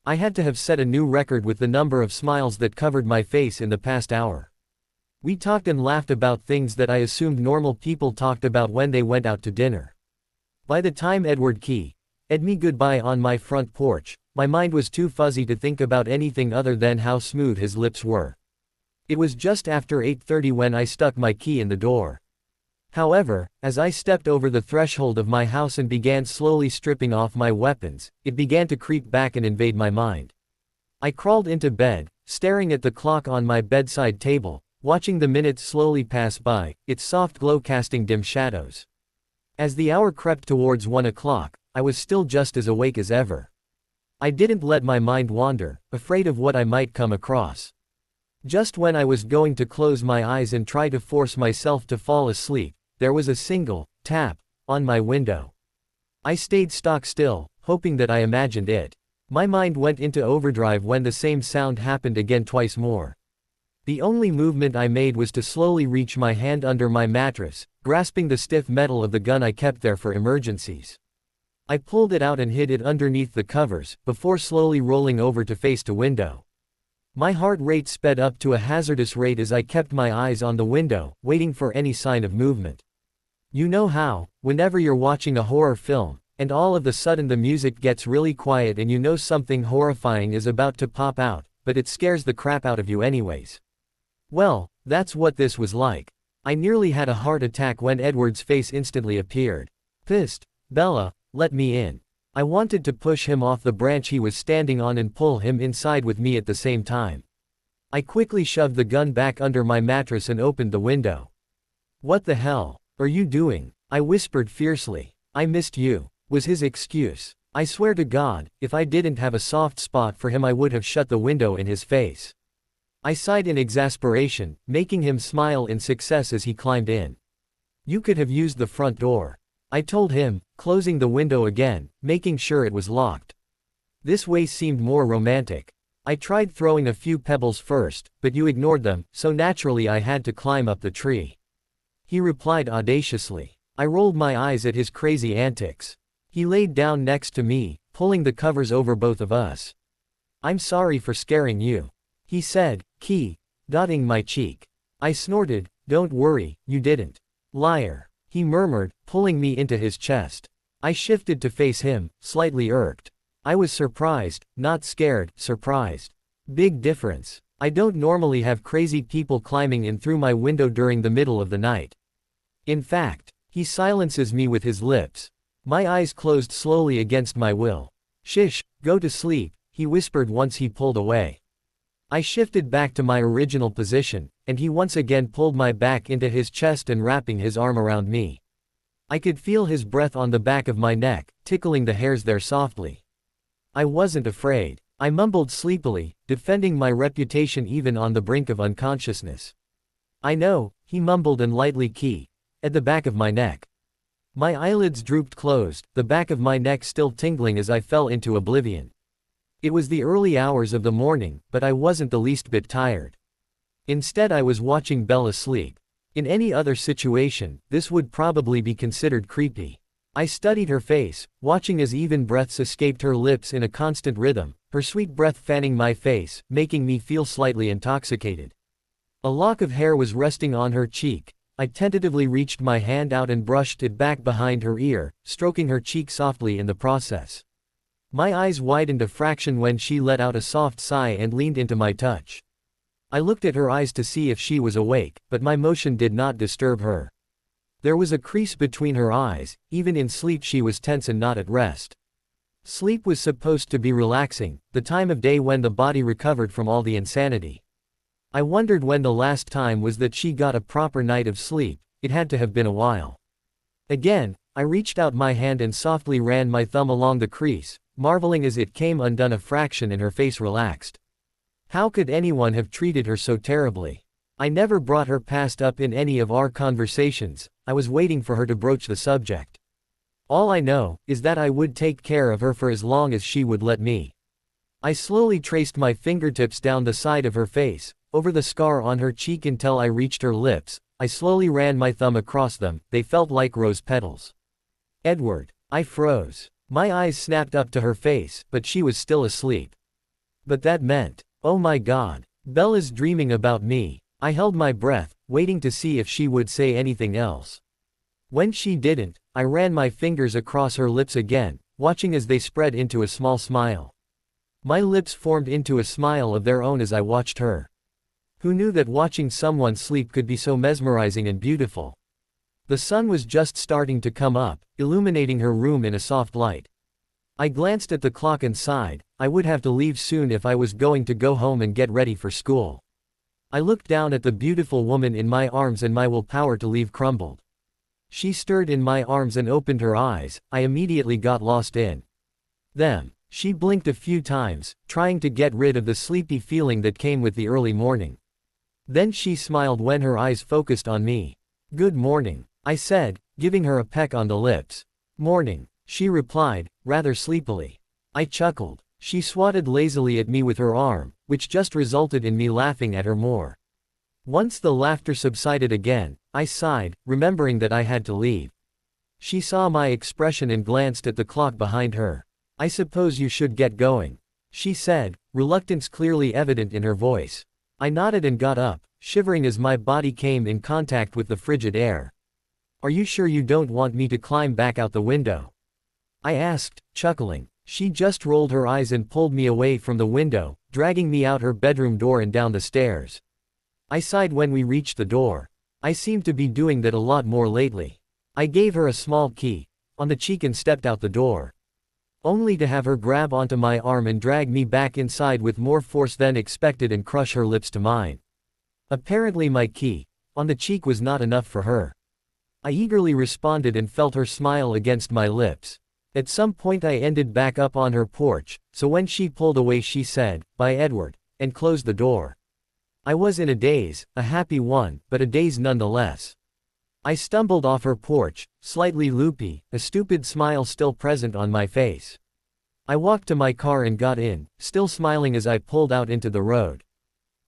I had to have set a new record with the number of smiles that covered my face in the past hour. We talked and laughed about things that I assumed normal people talked about when they went out to dinner. By the time Edward keyed me goodbye on my front porch, my mind was too fuzzy to think about anything other than how smooth his lips were. It was just after 8:30 when I stuck my key in the door. However, as I stepped over the threshold of my house and began slowly stripping off my weapons, it began to creep back and invade my mind. I crawled into bed, staring at the clock on my bedside table, watching the minutes slowly pass by, its soft glow casting dim shadows. As the hour crept towards 1 o'clock, I was still just as awake as ever. I didn't let my mind wander, afraid of what I might come across. Just when I was going to close my eyes and try to force myself to fall asleep, there was a single tap on my window. I stayed stock still, hoping that I imagined it. My mind went into overdrive when the same sound happened again twice more. The only movement I made was to slowly reach my hand under my mattress, grasping the stiff metal of the gun I kept there for emergencies. I pulled it out and hid it underneath the covers, before slowly rolling over to face the window. My heart rate sped up to a hazardous rate as I kept my eyes on the window, waiting for any sign of movement. You know how, whenever you're watching a horror film, and all of a sudden the music gets really quiet and you know something horrifying is about to pop out, but it scares the crap out of you anyways. Well, that's what this was like. I nearly had a heart attack when Edward's face instantly appeared. Pissed, "Bella, let me in." I wanted to push him off the branch he was standing on and pull him inside with me at the same time. I quickly shoved the gun back under my mattress and opened the window. "What the hell are you doing?" I whispered fiercely. "I missed you," was his excuse. I swear to God, if I didn't have a soft spot for him I would have shut the window in his face. I sighed in exasperation, making him smile in success as he climbed in. "You could have used the front door," I told him, closing the window again, making sure it was locked. This way seemed more romantic. I tried throwing a few pebbles first, but you ignored them, so naturally I had to climb up the tree. He replied audaciously. I rolled my eyes at his crazy antics. He laid down next to me, pulling the covers over both of us. "I'm sorry for scaring you," he said, dotting my cheek. I snorted, "Don't worry, you didn't." "Liar," he murmured, pulling me into his chest. I shifted to face him, slightly irked. I was surprised, not scared, surprised. Big difference. I don't normally have crazy people climbing in through my window during the middle of the night. In fact, he silences me with his lips. My eyes closed slowly against my will. "Shish, go to sleep," he whispered once he pulled away. I shifted back to my original position, and he once again pulled my back into his chest and wrapping his arm around me. I could feel his breath on the back of my neck, tickling the hairs there softly. I wasn't afraid. I mumbled sleepily, defending my reputation even on the brink of unconsciousness. "I know," he mumbled and lightly at the back of my neck. My eyelids drooped closed, the back of my neck still tingling as I fell into oblivion. It was the early hours of the morning, but I wasn't the least bit tired. Instead I was watching Bella sleep. In any other situation, this would probably be considered creepy. I studied her face, watching as even breaths escaped her lips in a constant rhythm, her sweet breath fanning my face, making me feel slightly intoxicated. A lock of hair was resting on her cheek. I tentatively reached my hand out and brushed it back behind her ear, stroking her cheek softly in the process. My eyes widened a fraction when she let out a soft sigh and leaned into my touch. I looked at her eyes to see if she was awake, but my motion did not disturb her. There was a crease between her eyes, even in sleep she was tense and not at rest. Sleep was supposed to be relaxing, the time of day when the body recovered from all the insanity. I wondered when the last time was that she got a proper night of sleep. It had to have been a while. Again, I reached out my hand and softly ran my thumb along the crease, marveling as it came undone a fraction and her face relaxed. How could anyone have treated her so terribly? I never brought her past up in any of our conversations. I was waiting for her to broach the subject. All I know is that I would take care of her for as long as she would let me. I slowly traced my fingertips down the side of her face, over the scar on her cheek until I reached her lips. I slowly ran my thumb across them. They felt like rose petals. "Edward." I froze. My eyes snapped up to her face, but she was still asleep. But that meant, oh my God, Bella's dreaming about me. I held my breath, waiting to see if she would say anything else. When she didn't, I ran my fingers across her lips again, watching as they spread into a small smile. My lips formed into a smile of their own as I watched her. Who knew that watching someone sleep could be so mesmerizing and beautiful? The sun was just starting to come up, illuminating her room in a soft light. I glanced at the clock and sighed. I would have to leave soon if I was going to go home and get ready for school. I looked down at the beautiful woman in my arms and my willpower to leave crumbled. She stirred in my arms and opened her eyes. I immediately got lost in them. She blinked a few times, trying to get rid of the sleepy feeling that came with the early morning. Then she smiled when her eyes focused on me. "Good morning," I said, giving her a peck on the lips. "Morning," she replied, rather sleepily. I chuckled. She swatted lazily at me with her arm, which just resulted in me laughing at her more. Once the laughter subsided again, I sighed, remembering that I had to leave. She saw my expression and glanced at the clock behind her. "I suppose you should get going," she said, reluctance clearly evident in her voice. I nodded and got up, shivering as my body came in contact with the frigid air. "Are you sure you don't want me to climb back out the window?" I asked, chuckling. She just rolled her eyes and pulled me away from the window, dragging me out her bedroom door and down the stairs. I sighed when we reached the door. I seemed to be doing that a lot more lately. I gave her a small key on the cheek and stepped out the door. only to have her grab onto my arm and drag me back inside with more force than expected and crush her lips to mine. Apparently my kiss on the cheek was not enough for her. I eagerly responded and felt her smile against my lips. At some point I ended back up on her porch, so when she pulled away she said, "Bye Edward," and closed the door. I was in a daze, a happy one, but a daze nonetheless. I stumbled off her porch, slightly loopy, a stupid smile still present on my face. I walked to my car and got in, still smiling as I pulled out into the road.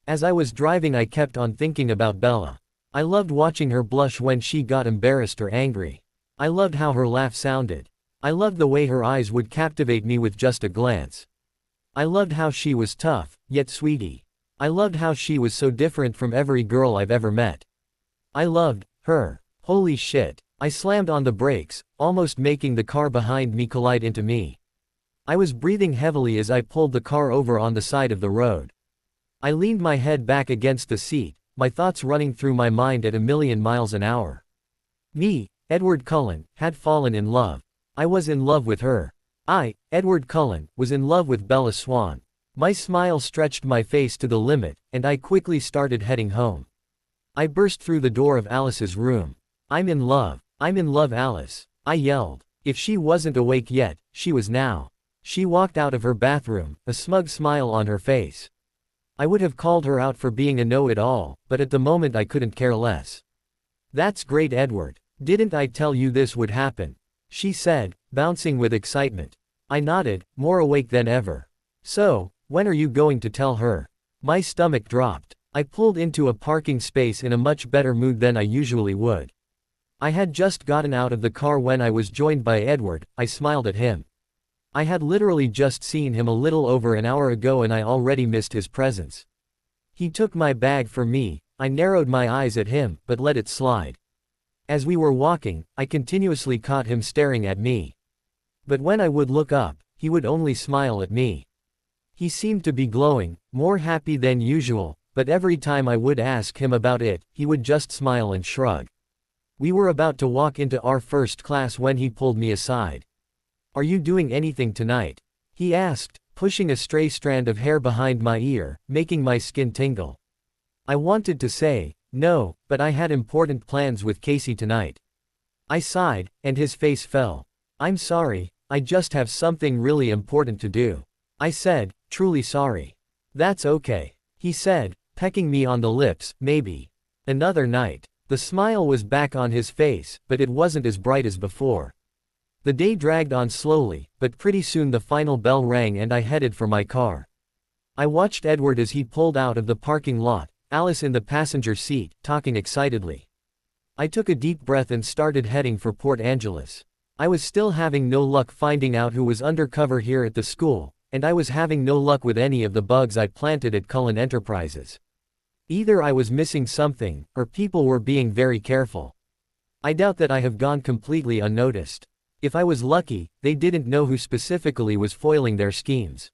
As I was driving I kept on thinking about Bella. I loved watching her blush when she got embarrassed or angry. I loved how her laugh sounded. I loved the way her eyes would captivate me with just a glance. I loved how she was tough, yet sweetie. I loved how she was so different from every girl I've ever met. I loved her. Holy shit. I slammed on the brakes, almost making the car behind me collide into me. I was breathing heavily as I pulled the car over on the side of the road. I leaned my head back against the seat, my thoughts running through my mind at 1,000,000 miles an hour. Me, Edward Cullen, had fallen in love. I was in love with her. I, Edward Cullen, was in love with Bella Swan. My smile stretched my face to the limit, and I quickly started heading home. I burst through the door of Alice's room. "I'm in love. I'm in love, Alice," I yelled. If she wasn't awake yet, she was now. She walked out of her bathroom, a smug smile on her face. I would have called her out for being a know-it-all, but at the moment I couldn't care less. "That's great, Edward. Didn't I tell you this would happen?" she said, bouncing with excitement. I nodded, more awake than ever. "So, when are you going to tell her?" My stomach dropped. I pulled into a parking space in a much better mood than I usually would. I had just gotten out of the car when I was joined by Edward. I smiled at him. I had literally just seen him a little over an hour ago and I already missed his presence. He took my bag for me. I narrowed my eyes at him, but let it slide. As we were walking, I continuously caught him staring at me. But when I would look up, he would only smile at me. He seemed to be glowing, more happy than usual, but every time I would ask him about it, he would just smile and shrug. We were about to walk into our first class when he pulled me aside. "Are you doing anything tonight?" he asked, pushing a stray strand of hair behind my ear, making my skin tingle. I wanted to say, no, but I had important plans with Casey tonight. I sighed, and his face fell. "I'm sorry, I just have something really important to do," I said, truly sorry. "That's okay," he said, pecking me on the lips. "Maybe another night." The smile was back on his face, but it wasn't as bright as before. The day dragged on slowly, but pretty soon the final bell rang and I headed for my car. I watched Edward as he pulled out of the parking lot, Alice in the passenger seat, talking excitedly. I took a deep breath and started heading for Port Angeles. I was still having no luck finding out who was undercover here at the school, and I was having no luck with any of the bugs I planted at Cullen Enterprises. Either I was missing something, or people were being very careful. I doubt that I have gone completely unnoticed. If I was lucky, they didn't know who specifically was foiling their schemes.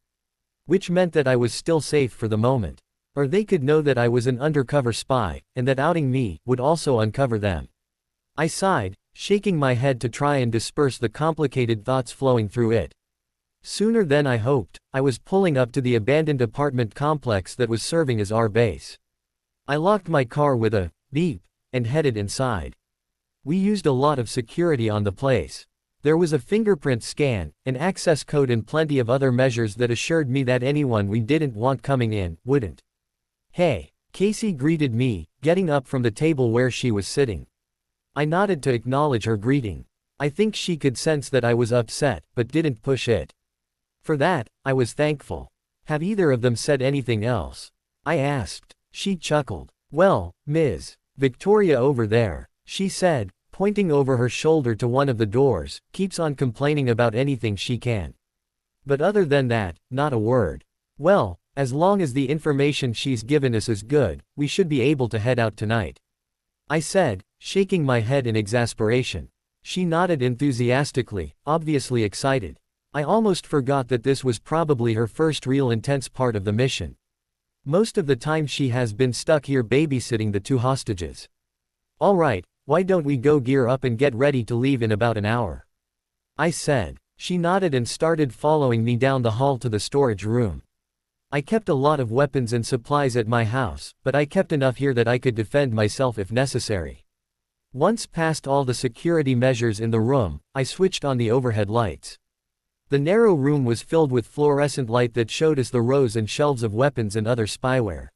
Which meant that I was still safe for the moment. Or they could know that I was an undercover spy, and that outing me would also uncover them. I sighed, shaking my head to try and disperse the complicated thoughts flowing through it. Sooner than I hoped, I was pulling up to the abandoned apartment complex that was serving as our base. I locked my car with a beep, and headed inside. We used a lot of security on the place. There was a fingerprint scan, an access code and plenty of other measures that assured me that anyone we didn't want coming in, wouldn't. "Hey," Casey greeted me, getting up from the table where she was sitting. I nodded to acknowledge her greeting. I think she could sense that I was upset, but didn't push it. For that, I was thankful. "Have either of them said anything else?" I asked. She chuckled. "Well, Ms. Victoria over there," she said, pointing over her shoulder to one of the doors, "keeps on complaining about anything she can. But other than that, not a word. Well, as long as the information she's given us is good, we should be able to head out tonight," I said, shaking my head in exasperation. She nodded enthusiastically, obviously excited. I almost forgot that this was probably her first real intense part of the mission. Most of the time she has been stuck here babysitting the two hostages. "All right, why don't we go gear up and get ready to leave in about an hour?" I said. She nodded and started following me down the hall to the storage room. I kept a lot of weapons and supplies at my house, but I kept enough here that I could defend myself if necessary. Once past all the security measures in the room, I switched on the overhead lights. The narrow room was filled with fluorescent light that showed us the rows and shelves of weapons and other spyware.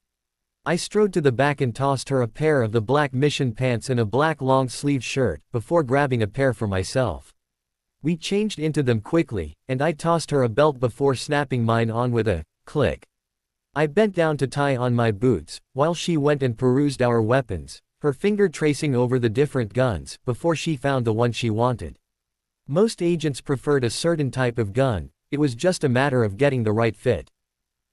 I strode to the back and tossed her a pair of the black mission pants and a black long-sleeved shirt, before grabbing a pair for myself. We changed into them quickly, and I tossed her a belt before snapping mine on with a click. I bent down to tie on my boots, while she went and perused our weapons, her finger tracing over the different guns, before she found the one she wanted. Most agents preferred a certain type of gun, it was just a matter of getting the right fit.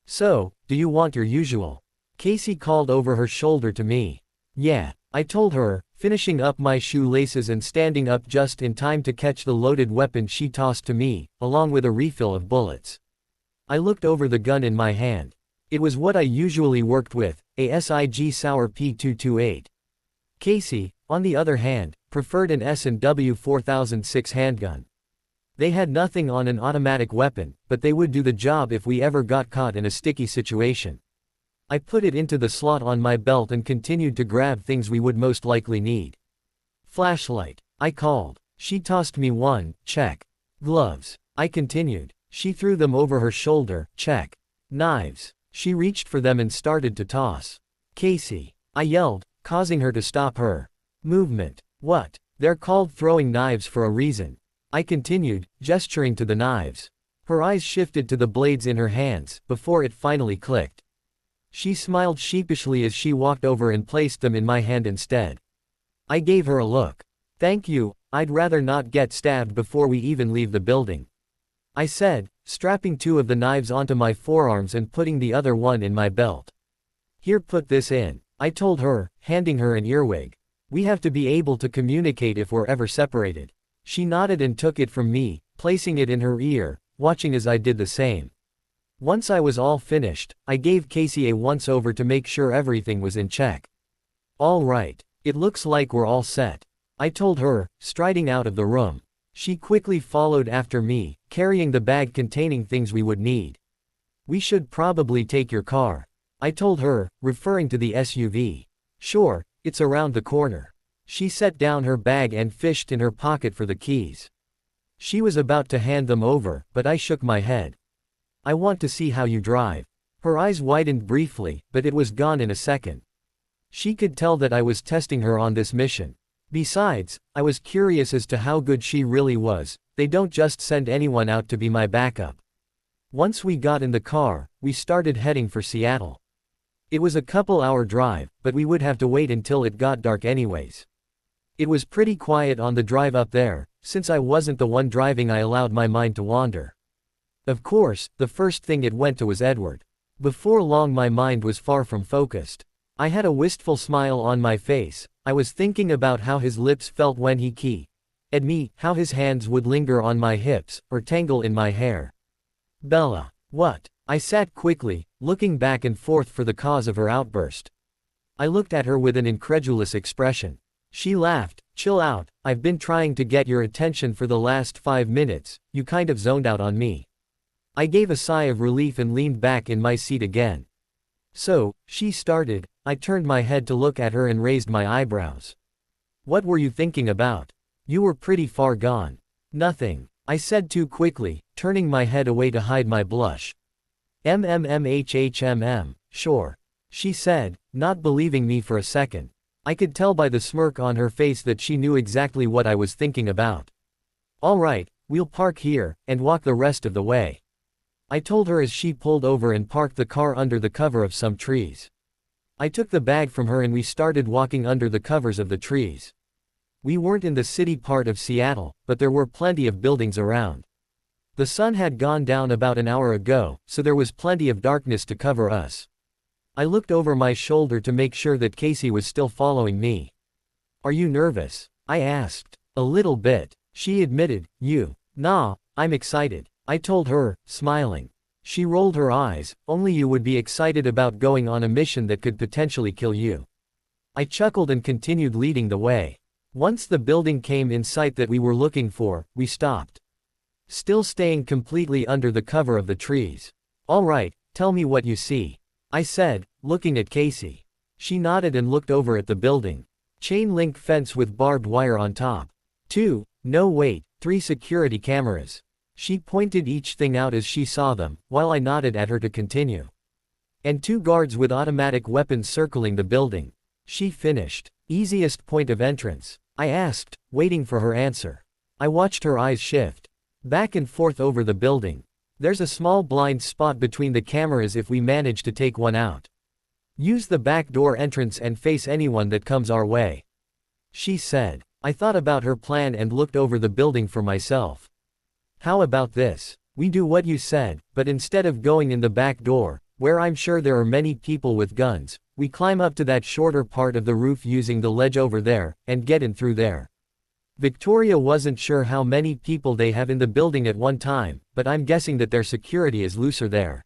"So, do you want your usual?" Casey called over her shoulder to me. "Yeah," I told her, finishing up my shoelaces and standing up just in time to catch the loaded weapon she tossed to me, along with a refill of bullets. I looked over the gun in my hand. It was what I usually worked with, a SIG Sauer P228. Casey, on the other hand, preferred an S&W 4006 handgun. They had nothing on an automatic weapon, but they would do the job if we ever got caught in a sticky situation. I put it into the slot on my belt and continued to grab things we would most likely need. "Flashlight," I called. She tossed me one, check. "Gloves," I continued. She threw them over her shoulder, check. "Knives." She reached for them and started to toss. "Casey," I yelled, causing her to stop her movement. "What?" "They're called throwing knives for a reason," I continued, gesturing to the knives. Her eyes shifted to the blades in her hands, before it finally clicked. She smiled sheepishly as she walked over and placed them in my hand instead. I gave her a look. "Thank you, I'd rather not get stabbed before we even leave the building," I said, strapping two of the knives onto my forearms and putting the other one in my belt. "Here, put this in," I told her, handing her an earwig. "We have to be able to communicate if we're ever separated." She nodded and took it from me, placing it in her ear, watching as I did the same. Once I was all finished, I gave Casey a once-over to make sure everything was in check. "All right, it looks like we're all set," I told her, striding out of the room. She quickly followed after me, carrying the bag containing things we would need. "We should probably take your car," I told her, referring to the SUV. "Sure, it's around the corner." She set down her bag and fished in her pocket for the keys. She was about to hand them over, but I shook my head. "I want to see how you drive." Her eyes widened briefly, but it was gone in a second. She could tell that I was testing her on this mission. Besides, I was curious as to how good she really was. They don't just send anyone out to be my backup. Once we got in the car, we started heading for Seattle. It was a couple-hour drive, but we would have to wait until it got dark anyways. It was pretty quiet on the drive up there. Since I wasn't the one driving, I allowed my mind to wander. Of course, the first thing it went to was Edward. Before long my mind was far from focused. I had a wistful smile on my face. I was thinking about how his lips felt when he kissed me, how his hands would linger on my hips, or tangle in my hair. "Bella." "What?" I sat quickly, looking back and forth for the cause of her outburst. I looked at her with an incredulous expression. She laughed. "Chill out, I've been trying to get your attention for the last 5 minutes, you kind of zoned out on me." I gave a sigh of relief and leaned back in my seat again. "So," she started. I turned my head to look at her and raised my eyebrows. "What were you thinking about? You were pretty far gone." "Nothing," I said too quickly, turning my head away to hide my blush. Sure," she said, not believing me for a second. I could tell by the smirk on her face that she knew exactly what I was thinking about. "All right, we'll park here, and walk the rest of the way," I told her as she pulled over and parked the car under the cover of some trees. I took the bag from her and we started walking under the covers of the trees. We weren't in the city part of Seattle, but there were plenty of buildings around. The sun had gone down about an hour ago, so there was plenty of darkness to cover us. I looked over my shoulder to make sure that Casey was still following me. "Are you nervous?" I asked. "A little bit," she admitted. "Nah, I'm excited," I told her, smiling. She rolled her eyes. "Only you would be excited about going on a mission that could potentially kill you." I chuckled and continued leading the way. Once the building came in sight that we were looking for, we stopped. still staying completely under the cover of the trees. All right, tell me what you see, I said, looking at Casey. She nodded and looked over at the building. Chain link fence with barbed wire on top. 2, no wait, 3 security cameras. She pointed each thing out as she saw them, while I nodded at her to continue. And 2 guards with automatic weapons circling the building. She finished. Easiest point of entrance? I asked, waiting for her answer. I watched her eyes shift back and forth over the building. There's a small blind spot between the cameras if we manage to take one out. Use the back door entrance and face anyone that comes our way, she said. I thought about her plan and looked over the building for myself. How about this? We do what you said, but instead of going in the back door, where I'm sure there are many people with guns, we climb up to that shorter part of the roof using the ledge over there, and get in through there. Victoria wasn't sure how many people they have in the building at one time, but I'm guessing that their security is looser there,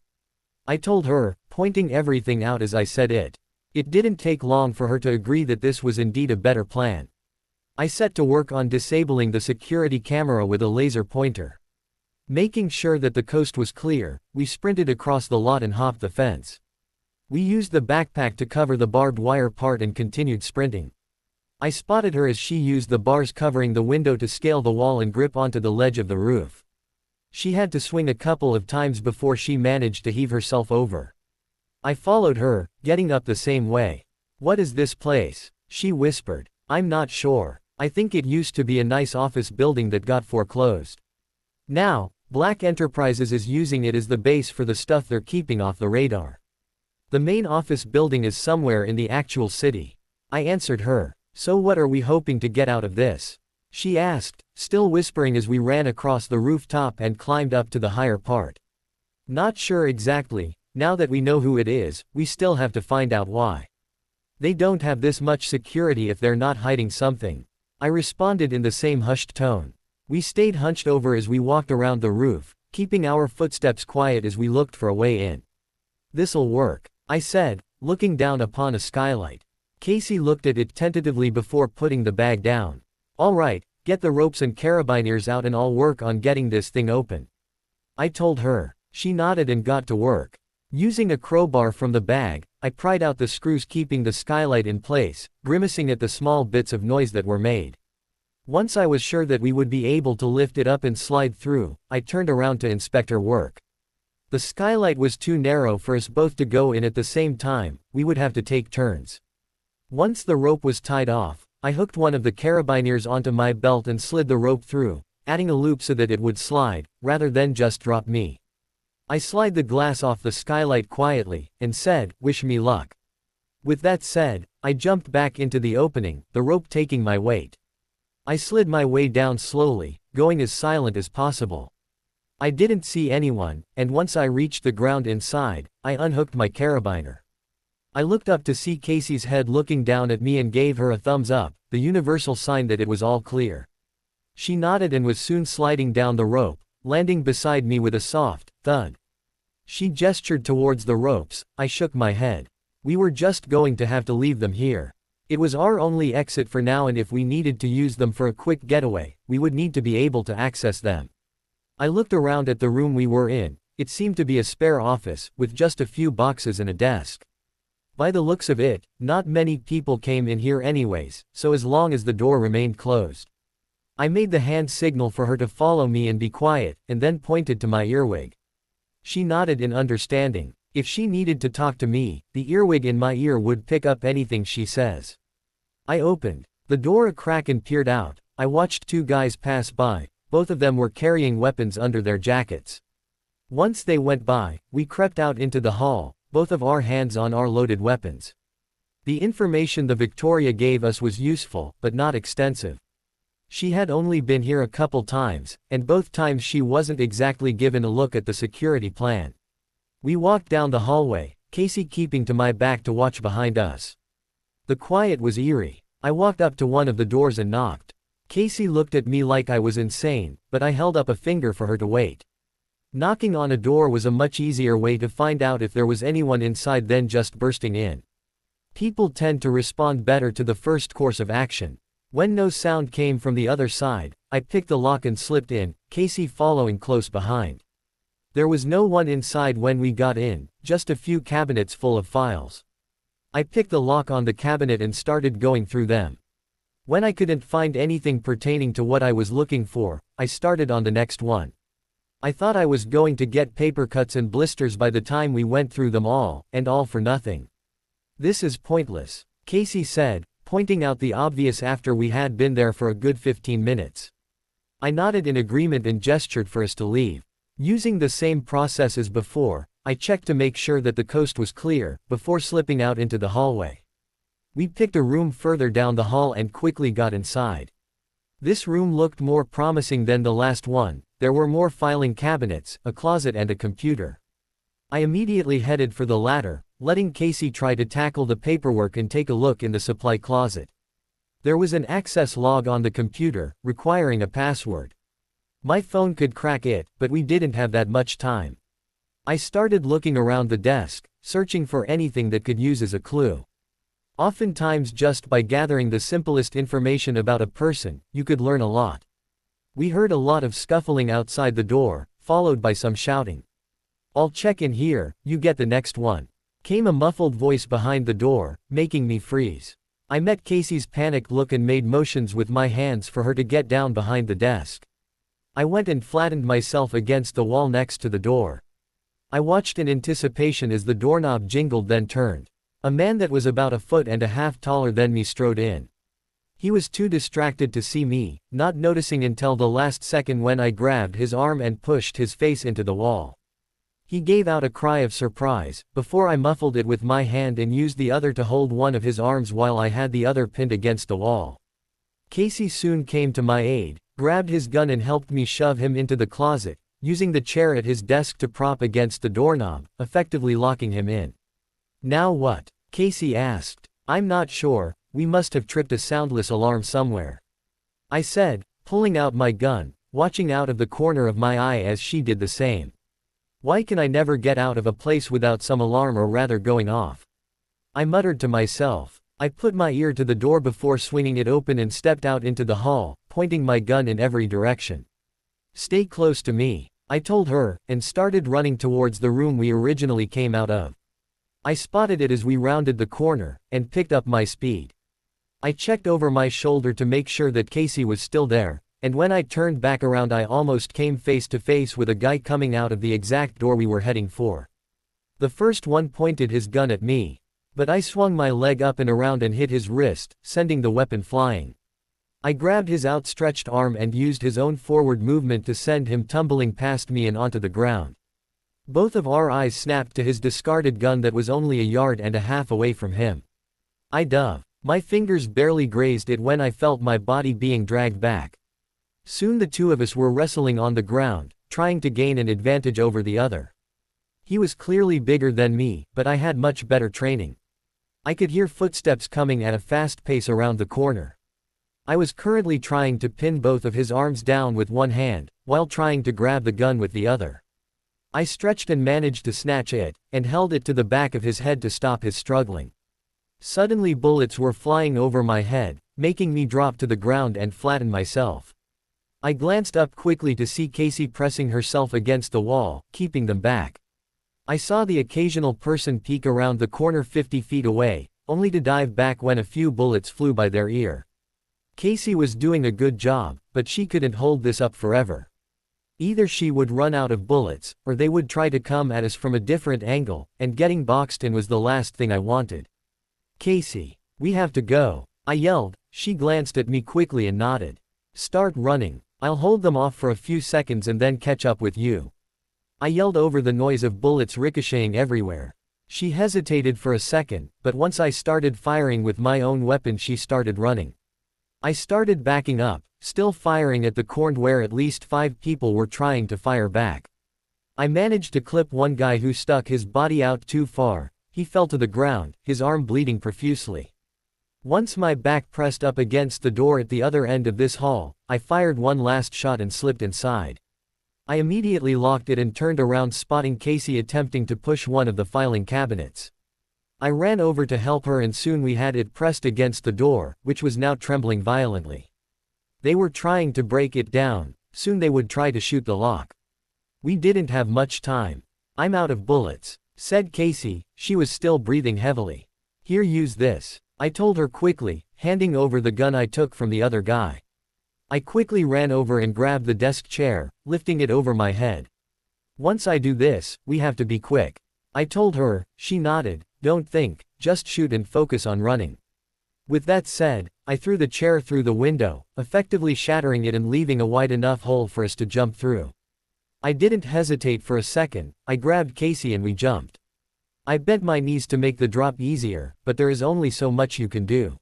I told her, pointing everything out as I said it. It didn't take long for her to agree that this was indeed a better plan. I set to work on disabling the security camera with a laser pointer. Making sure that the coast was clear, we sprinted across the lot and hopped the fence. We used the backpack to cover the barbed wire part and continued sprinting. I spotted her as she used the bars covering the window to scale the wall and grip onto the ledge of the roof. She had to swing a couple of times before she managed to heave herself over. I followed her, getting up the same way. What is this place? She whispered. I'm not sure. I think it used to be a nice office building that got foreclosed. Now, Black Enterprises is using it as the base for the stuff they're keeping off the radar. The main office building is somewhere in the actual city. I answered her. So what are we hoping to get out of this? She asked, still whispering as we ran across the rooftop and climbed up to the higher part. Not sure exactly. Now that we know who it is, we still have to find out why. They don't have this much security if they're not hiding something, I responded in the same hushed tone. We stayed hunched over as we walked around the roof, keeping our footsteps quiet as we looked for a way in. This'll work, I said, looking down upon a skylight. Casey looked at it tentatively before putting the bag down. All right, get the ropes and carabiners out and I'll work on getting this thing open, I told her. She nodded and got to work. Using a crowbar from the bag, I pried out the screws keeping the skylight in place, grimacing at the small bits of noise that were made. Once I was sure that we would be able to lift it up and slide through, I turned around to inspect her work. The skylight was too narrow for us both to go in at the same time, we would have to take turns. Once the rope was tied off, I hooked one of the carabiners onto my belt and slid the rope through, adding a loop so that it would slide, rather than just drop me. I slid the glass off the skylight quietly, and said, "Wish me luck." With that said, I jumped back into the opening, the rope taking my weight. I slid my way down slowly, going as silent as possible. I didn't see anyone, and once I reached the ground inside, I unhooked my carabiner. I looked up to see Casey's head looking down at me and gave her a thumbs up, the universal sign that it was all clear. She nodded and was soon sliding down the rope, landing beside me with a soft thud. She gestured towards the ropes. I shook my head. We were just going to have to leave them here. It was our only exit for now, and if we needed to use them for a quick getaway, we would need to be able to access them. I looked around at the room we were in. It seemed to be a spare office, with just a few boxes and a desk. By the looks of it, not many people came in here anyways, so as long as the door remained closed. I made the hand signal for her to follow me and be quiet, and then pointed to my earwig. She nodded in understanding. If she needed to talk to me, the earwig in my ear would pick up anything she says. I opened the door a crack and peered out. I watched 2 guys pass by. Both of them were carrying weapons under their jackets. Once they went by, we crept out into the hall, both of our hands on our loaded weapons. The information the Victoria gave us was useful, but not extensive. She had only been here a couple times, and both times she wasn't exactly given a look at the security plan. We walked down the hallway, Casey keeping to my back to watch behind us. The quiet was eerie. I walked up to one of the doors and knocked. Casey looked at me like I was insane, but I held up a finger for her to wait. Knocking on a door was a much easier way to find out if there was anyone inside than just bursting in. People tend to respond better to the first course of action. When no sound came from the other side, I picked the lock and slipped in, Casey following close behind. There was no one inside when we got in, just a few cabinets full of files. I picked the lock on the cabinet and started going through them. When I couldn't find anything pertaining to what I was looking for, I started on the next one. I thought I was going to get paper cuts and blisters by the time we went through them all, and all for nothing. This is pointless, Casey said, pointing out the obvious after we had been there for a good 15 minutes. I nodded in agreement and gestured for us to leave. Using the same process as before, I checked to make sure that the coast was clear, before slipping out into the hallway. We picked a room further down the hall and quickly got inside. This room looked more promising than the last one. There were more filing cabinets, a closet and a computer. I immediately headed for the latter, letting Casey try to tackle the paperwork and take a look in the supply closet. There was an access log on the computer, requiring a password. My phone could crack it, but we didn't have that much time. I started looking around the desk, searching for anything that could use as a clue. Oftentimes just by gathering the simplest information about a person, you could learn a lot. We heard a lot of scuffling outside the door, followed by some shouting. "I'll check in here, you get the next one," came a muffled voice behind the door, making me freeze. I met Casey's panicked look and made motions with my hands for her to get down behind the desk. I went and flattened myself against the wall next to the door. I watched in anticipation as the doorknob jingled then turned. A man that was about 1.5 feet taller than me strode in. He was too distracted to see me, not noticing until the last second when I grabbed his arm and pushed his face into the wall. He gave out a cry of surprise, before I muffled it with my hand and used the other to hold one of his arms while I had the other pinned against the wall. Casey soon came to my aid, grabbed his gun and helped me shove him into the closet, using the chair at his desk to prop against the doorknob, effectively locking him in. "Now what?" Casey asked. "I'm not sure, we must have tripped a soundless alarm somewhere," I said, pulling out my gun, watching out of the corner of my eye as she did the same. Why can I never get out of a place without some alarm or rather going off? I muttered to myself. I put my ear to the door before swinging it open and stepped out into the hall, pointing my gun in every direction. "Stay close to me," I told her, and started running towards the room we originally came out of. I spotted it as we rounded the corner, and picked up my speed. I checked over my shoulder to make sure that Casey was still there, and when I turned back around I almost came face to face with a guy coming out of the exact door we were heading for. The first one pointed his gun at me, but I swung my leg up and around and hit his wrist, sending the weapon flying. I grabbed his outstretched arm and used his own forward movement to send him tumbling past me and onto the ground. Both of our eyes snapped to his discarded gun that was only 1.5 yards away from him. I dove. My fingers barely grazed it when I felt my body being dragged back. Soon the two of us were wrestling on the ground, trying to gain an advantage over the other. He was clearly bigger than me, but I had much better training. I could hear footsteps coming at a fast pace around the corner. I was currently trying to pin both of his arms down with one hand, while trying to grab the gun with the other. I stretched and managed to snatch it, and held it to the back of his head to stop his struggling. Suddenly bullets were flying over my head, making me drop to the ground and flatten myself. I glanced up quickly to see Casey pressing herself against the wall, keeping them back. I saw the occasional person peek around the corner 50 feet away, only to dive back when a few bullets flew by their ear. Casey was doing a good job, but she couldn't hold this up forever. Either she would run out of bullets, or they would try to come at us from a different angle, and getting boxed in was the last thing I wanted. "Casey, we have to go," I yelled. She glanced at me quickly and nodded. "Start running. I'll hold them off for a few seconds and then catch up with you," I yelled over the noise of bullets ricocheting everywhere. She hesitated for a second, but once I started firing with my own weapon she started running. I started backing up, still firing at the corner where at least 5 people were trying to fire back. I managed to clip one guy who stuck his body out too far. He fell to the ground, his arm bleeding profusely. Once my back pressed up against the door at the other end of this hall, I fired one last shot and slipped inside. I immediately locked it and turned around, spotting Casey attempting to push one of the filing cabinets. I ran over to help her and soon we had it pressed against the door, which was now trembling violently. They were trying to break it down, soon they would try to shoot the lock. We didn't have much time. I'm out of bullets, said Casey, she was still breathing heavily. Here, use this, I told her quickly, handing over the gun I took from the other guy. I quickly ran over and grabbed the desk chair, lifting it over my head. Once I do this, we have to be quick, I told her. She nodded. Don't think, just shoot and focus on running. With that said, I threw the chair through the window, effectively shattering it and leaving a wide enough hole for us to jump through. I didn't hesitate for a second, I grabbed Casey and we jumped. I bent my knees to make the drop easier, but there is only so much you can do.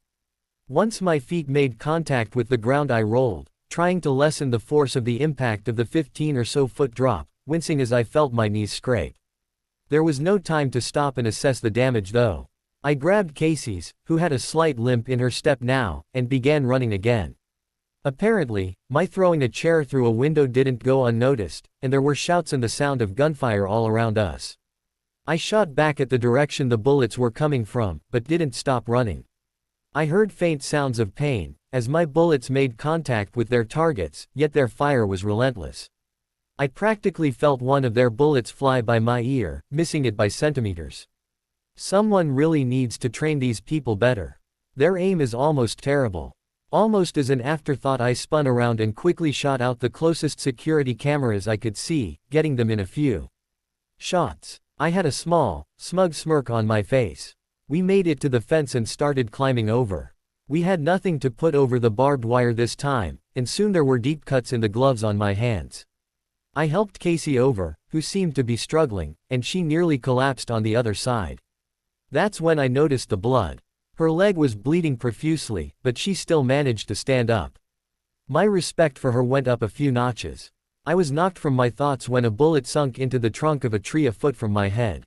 Once my feet made contact with the ground I rolled, trying to lessen the force of the impact of the 15 or so foot drop, wincing as I felt my knees scrape. There was no time to stop and assess the damage though. I grabbed Casey's, who had a slight limp in her step now, and began running again. Apparently, my throwing a chair through a window didn't go unnoticed, and there were shouts and the sound of gunfire all around us. I shot back at the direction the bullets were coming from, but didn't stop running. I heard faint sounds of pain, as my bullets made contact with their targets, yet their fire was relentless. I practically felt one of their bullets fly by my ear, missing it by centimeters. Someone really needs to train these people better. Their aim is almost terrible. Almost as an afterthought I spun around and quickly shot out the closest security cameras I could see, getting them in a few shots. I had a small, smug smirk on my face. We made it to the fence and started climbing over. We had nothing to put over the barbed wire this time, and soon there were deep cuts in the gloves on my hands. I helped Casey over, who seemed to be struggling, and she nearly collapsed on the other side. That's when I noticed the blood. Her leg was bleeding profusely, but she still managed to stand up. My respect for her went up a few notches. I was knocked from my thoughts when a bullet sunk into the trunk of a tree a foot from my head.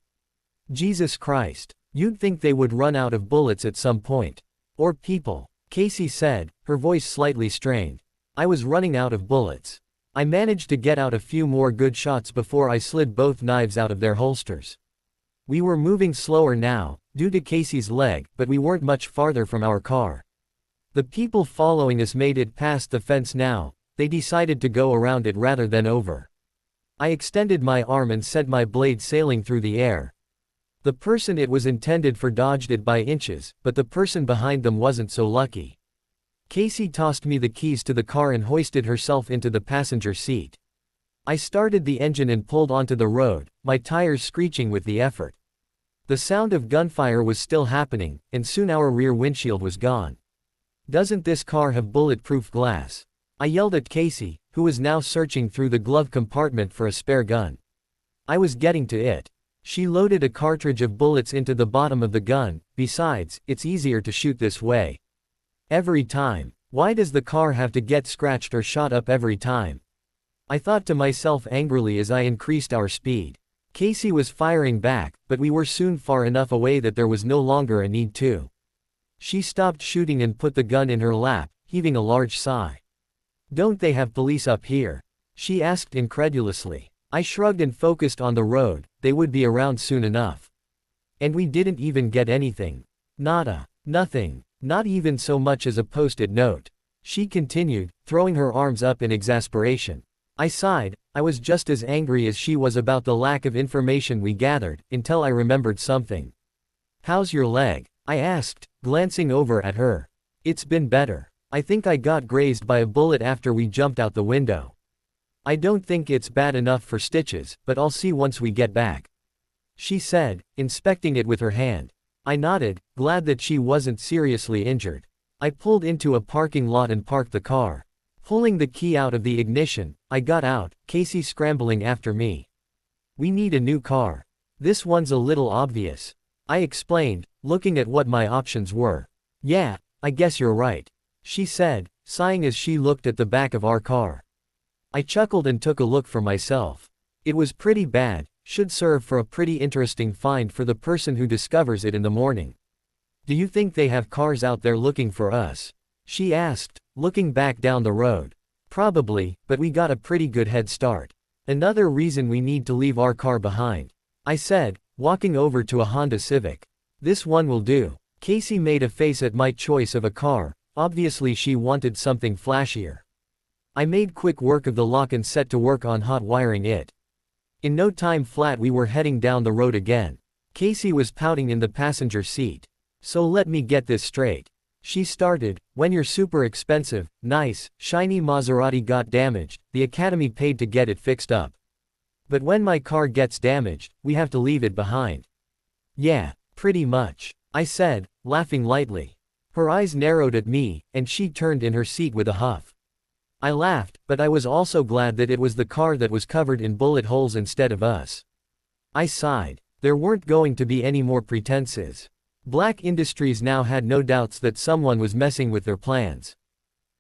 Jesus Christ, you'd think they would run out of bullets at some point. Or people, Casey said, her voice slightly strained. I was running out of bullets. I managed to get out a few more good shots before I slid both knives out of their holsters. We were moving slower now, due to Casey's leg, but we weren't much farther from our car. The people following us made it past the fence now, they decided to go around it rather than over. I extended my arm and sent my blade sailing through the air. The person it was intended for dodged it by inches, but the person behind them wasn't so lucky. Casey tossed me the keys to the car and hoisted herself into the passenger seat. I started the engine and pulled onto the road, my tires screeching with the effort. The sound of gunfire was still happening, and soon our rear windshield was gone. Doesn't this car have bulletproof glass? I yelled at Casey, who was now searching through the glove compartment for a spare gun. I was getting to it. She loaded a cartridge of bullets into the bottom of the gun. Besides, it's easier to shoot this way. Every time. Why does the car have to get scratched or shot up every time? I thought to myself angrily as I increased our speed. Casey was firing back, but we were soon far enough away that there was no longer a need to. She stopped shooting and put the gun in her lap, heaving a large sigh. Don't they have police up here? She asked incredulously. I shrugged and focused on the road. They would be around soon enough. And we didn't even get anything. Nada. Nothing. Not even so much as a post-it note. She continued, throwing her arms up in exasperation. I sighed. I was just as angry as she was about the lack of information we gathered, until I remembered something. How's your leg? I asked, glancing over at her. It's been better. I think I got grazed by a bullet after we jumped out the window. I don't think it's bad enough for stitches, but I'll see once we get back. She said, inspecting it with her hand. I nodded, glad that she wasn't seriously injured. I pulled into a parking lot and parked the car. Pulling the key out of the ignition, I got out, Casey scrambling after me. We need a new car. This one's a little obvious. I explained, looking at what my options were. Yeah, I guess you're right, she said, sighing as she looked at the back of our car. I chuckled and took a look for myself. It was pretty bad, should serve for a pretty interesting find for the person who discovers it in the morning. Do you think they have cars out there looking for us? She asked, looking back down the road. Probably, but we got a pretty good head start. Another reason we need to leave our car behind, I said, walking over to a Honda Civic. This one will do. Casey made a face at my choice of a car, obviously she wanted something flashier. I made quick work of the lock and set to work on hot wiring it. In no time flat we were heading down the road again. Casey was pouting in the passenger seat. So let me get this straight. She started, when your super expensive, nice, shiny Maserati got damaged, the Academy paid to get it fixed up. But when my car gets damaged, we have to leave it behind. Yeah, pretty much, I said, laughing lightly. Her eyes narrowed at me, and she turned in her seat with a huff. I laughed, but I was also glad that it was the car that was covered in bullet holes instead of us. I sighed. There weren't going to be any more pretenses. Black Industries now had no doubts that someone was messing with their plans.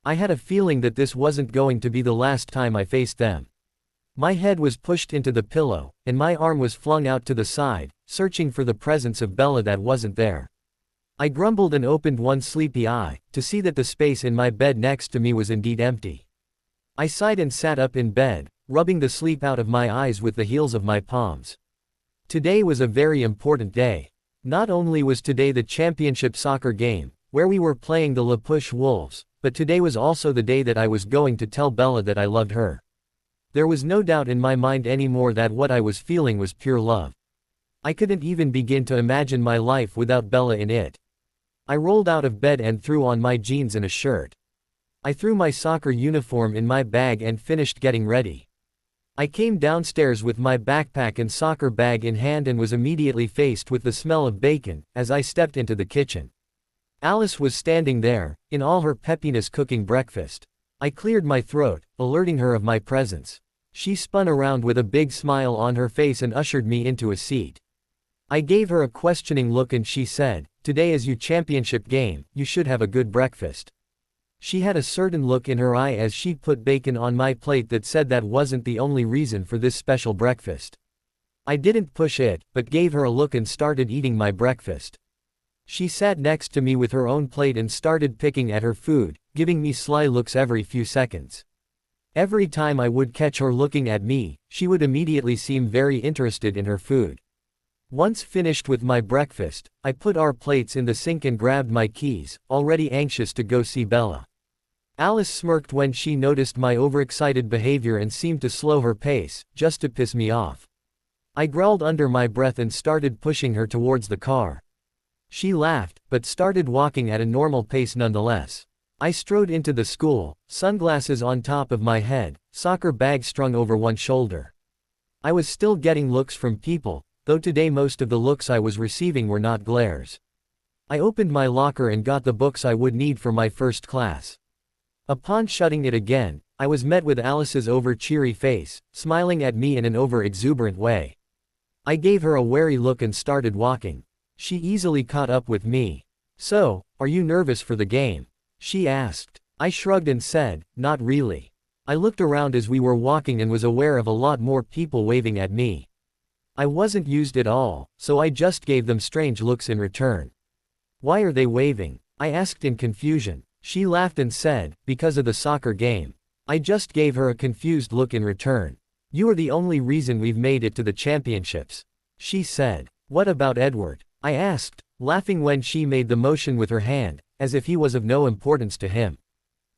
I had a feeling that this wasn't going to be the last time I faced them. My head was pushed into the pillow, and my arm was flung out to the side, searching for the presence of Bella that wasn't there. I grumbled and opened one sleepy eye, to see that the space in my bed next to me was indeed empty. I sighed and sat up in bed, rubbing the sleep out of my eyes with the heels of my palms. Today was a very important day. Not only was today the championship soccer game, where we were playing the La Push Wolves, but today was also the day that I was going to tell Bella that I loved her. There was no doubt in my mind anymore that what I was feeling was pure love. I couldn't even begin to imagine my life without Bella in it. I rolled out of bed and threw on my jeans and a shirt. I threw my soccer uniform in my bag and finished getting ready. I came downstairs with my backpack and soccer bag in hand and was immediately faced with the smell of bacon, as I stepped into the kitchen. Alice was standing there, in all her peppiness cooking breakfast. I cleared my throat, alerting her of my presence. She spun around with a big smile on her face and ushered me into a seat. I gave her a questioning look and she said, "Today is your championship game, you should have a good breakfast." She had a certain look in her eye as she put bacon on my plate that said that wasn't the only reason for this special breakfast. I didn't push it, but gave her a look and started eating my breakfast. She sat next to me with her own plate and started picking at her food, giving me sly looks every few seconds. Every time I would catch her looking at me, she would immediately seem very interested in her food. Once finished with my breakfast, I put our plates in the sink and grabbed my keys, already anxious to go see Bella. Alice smirked when she noticed my overexcited behavior and seemed to slow her pace, just to piss me off. I growled under my breath and started pushing her towards the car. She laughed, but started walking at a normal pace nonetheless. I strode into the school, sunglasses on top of my head, soccer bag strung over one shoulder. I was still getting looks from people, though today most of the looks I was receiving were not glares. I opened my locker and got the books I would need for my first class. Upon shutting it again, I was met with Alice's over-cheery face, smiling at me in an over-exuberant way. I gave her a wary look and started walking. She easily caught up with me. "So, are you nervous for the game?" she asked. I shrugged and said, "Not really." I looked around as we were walking and was aware of a lot more people waving at me. I wasn't used at all, so I just gave them strange looks in return. "Why are they waving?" I asked in confusion. She laughed and said, "Because of the soccer game." I just gave her a confused look in return. "You are the only reason we've made it to the championships," she said. "What about Edward?" I asked, laughing when she made the motion with her hand, as if he was of no importance to him.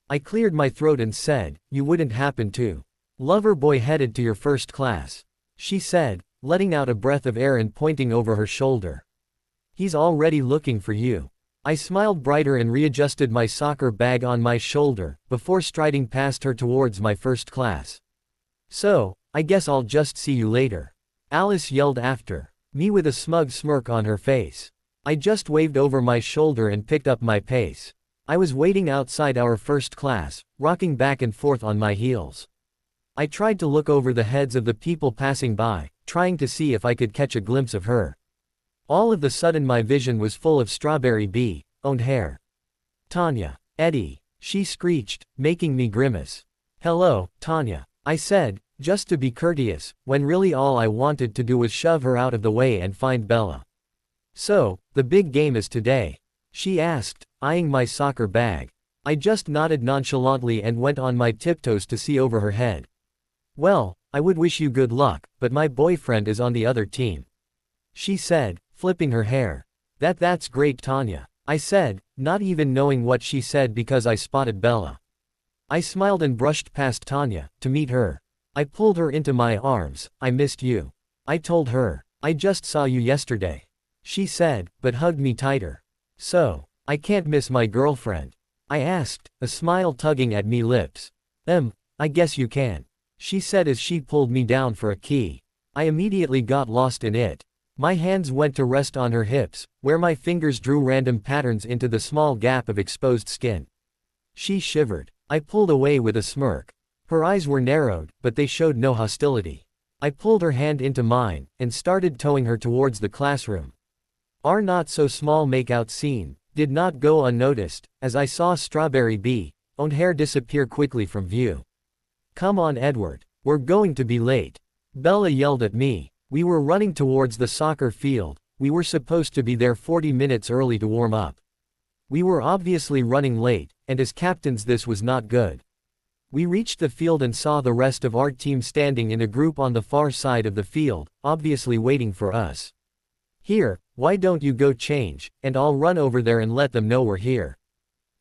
I cleared my throat and said, "You wouldn't happen to Loverboy headed to your first class," she said, letting out a breath of air and pointing over her shoulder. "He's already looking for you." I smiled brighter and readjusted my soccer bag on my shoulder, before striding past her towards my first class. "So, I guess I'll just see you later," Alice yelled after me with a smug smirk on her face. I just waved over my shoulder and picked up my pace. I was waiting outside our first class, rocking back and forth on my heels. I tried to look over the heads of the people passing by, trying to see if I could catch a glimpse of her. All of a sudden my vision was full of strawberry bee-owned hair. "Tanya. Eddie," she screeched, making me grimace. "Hello, Tanya," I said, just to be courteous, when really all I wanted to do was shove her out of the way and find Bella. "So, the big game is today?" she asked, eyeing my soccer bag. I just nodded nonchalantly and went on my tiptoes to see over her head. "Well, I would wish you good luck, but my boyfriend is on the other team," she said, flipping her hair. That's great, Tanya, I said, not even knowing what she said because I spotted Bella. I smiled and brushed past Tanya, to meet her. I pulled her into my arms. I missed you. I told her. I just saw you yesterday. She said, but hugged me tighter. So, I can't miss my girlfriend? I asked, a smile tugging at me lips. I guess you can. She said as she pulled me down for a key. I immediately got lost in it. My hands went to rest on her hips, where my fingers drew random patterns into the small gap of exposed skin. She shivered. I pulled away with a smirk. Her eyes were narrowed, but they showed no hostility. I pulled her hand into mine, and started towing her towards the classroom. Our not-so-small makeout scene did not go unnoticed, as I saw Strawberry B.'s hair disappear quickly from view. Come on, Edward. We're going to be late. Bella yelled at me. We were running towards the soccer field. We were supposed to be there 40 minutes early to warm up. We were obviously running late, and as captains this was not good. We reached the field and saw the rest of our team standing in a group on the far side of the field, obviously waiting for us. Here, why don't you go change, and I'll run over there and let them know we're here.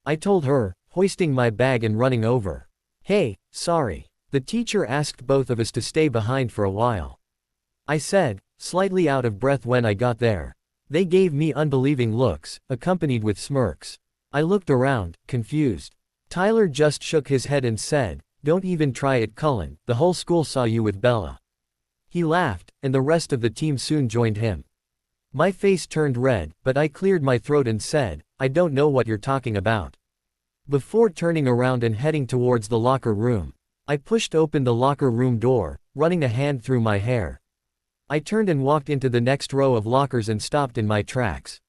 I told her, hoisting my bag and running over. Hey, sorry. The teacher asked both of us to stay behind for a while. I said, slightly out of breath when I got there. They gave me unbelieving looks, accompanied with smirks. I looked around, confused. Tyler just shook his head and said, don't even try it, Cullen, the whole school saw you with Bella. He laughed, and the rest of the team soon joined him. My face turned red, but I cleared my throat and said, I don't know what you're talking about. Before turning around and heading towards the locker room, I pushed open the locker room door, running a hand through my hair. I turned and walked into the next row of lockers and stopped in my tracks.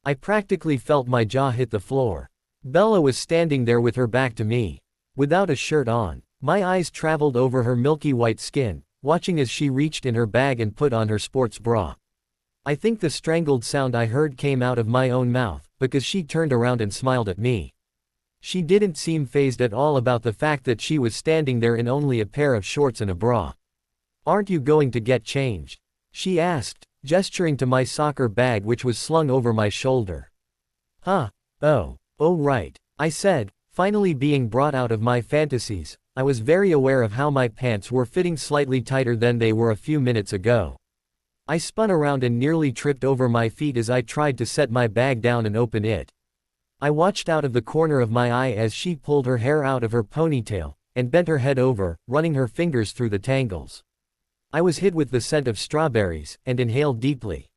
I practically felt my jaw hit the floor. Bella was standing there with her back to me, without a shirt on. My eyes traveled over her milky white skin, watching as she reached in her bag and put on her sports bra. I think the strangled sound I heard came out of my own mouth, because she turned around and smiled at me. She didn't seem fazed at all about the fact that she was standing there in only a pair of shorts and a bra. Aren't you going to get changed? She asked, gesturing to my soccer bag which was slung over my shoulder. Huh? Oh right, I said, finally being brought out of my fantasies. I was very aware of how my pants were fitting slightly tighter than they were a few minutes ago. I spun around and nearly tripped over my feet as I tried to set my bag down and open it. I watched out of the corner of my eye as she pulled her hair out of her ponytail, and bent her head over, running her fingers through the tangles. I was hit with the scent of strawberries, and inhaled deeply.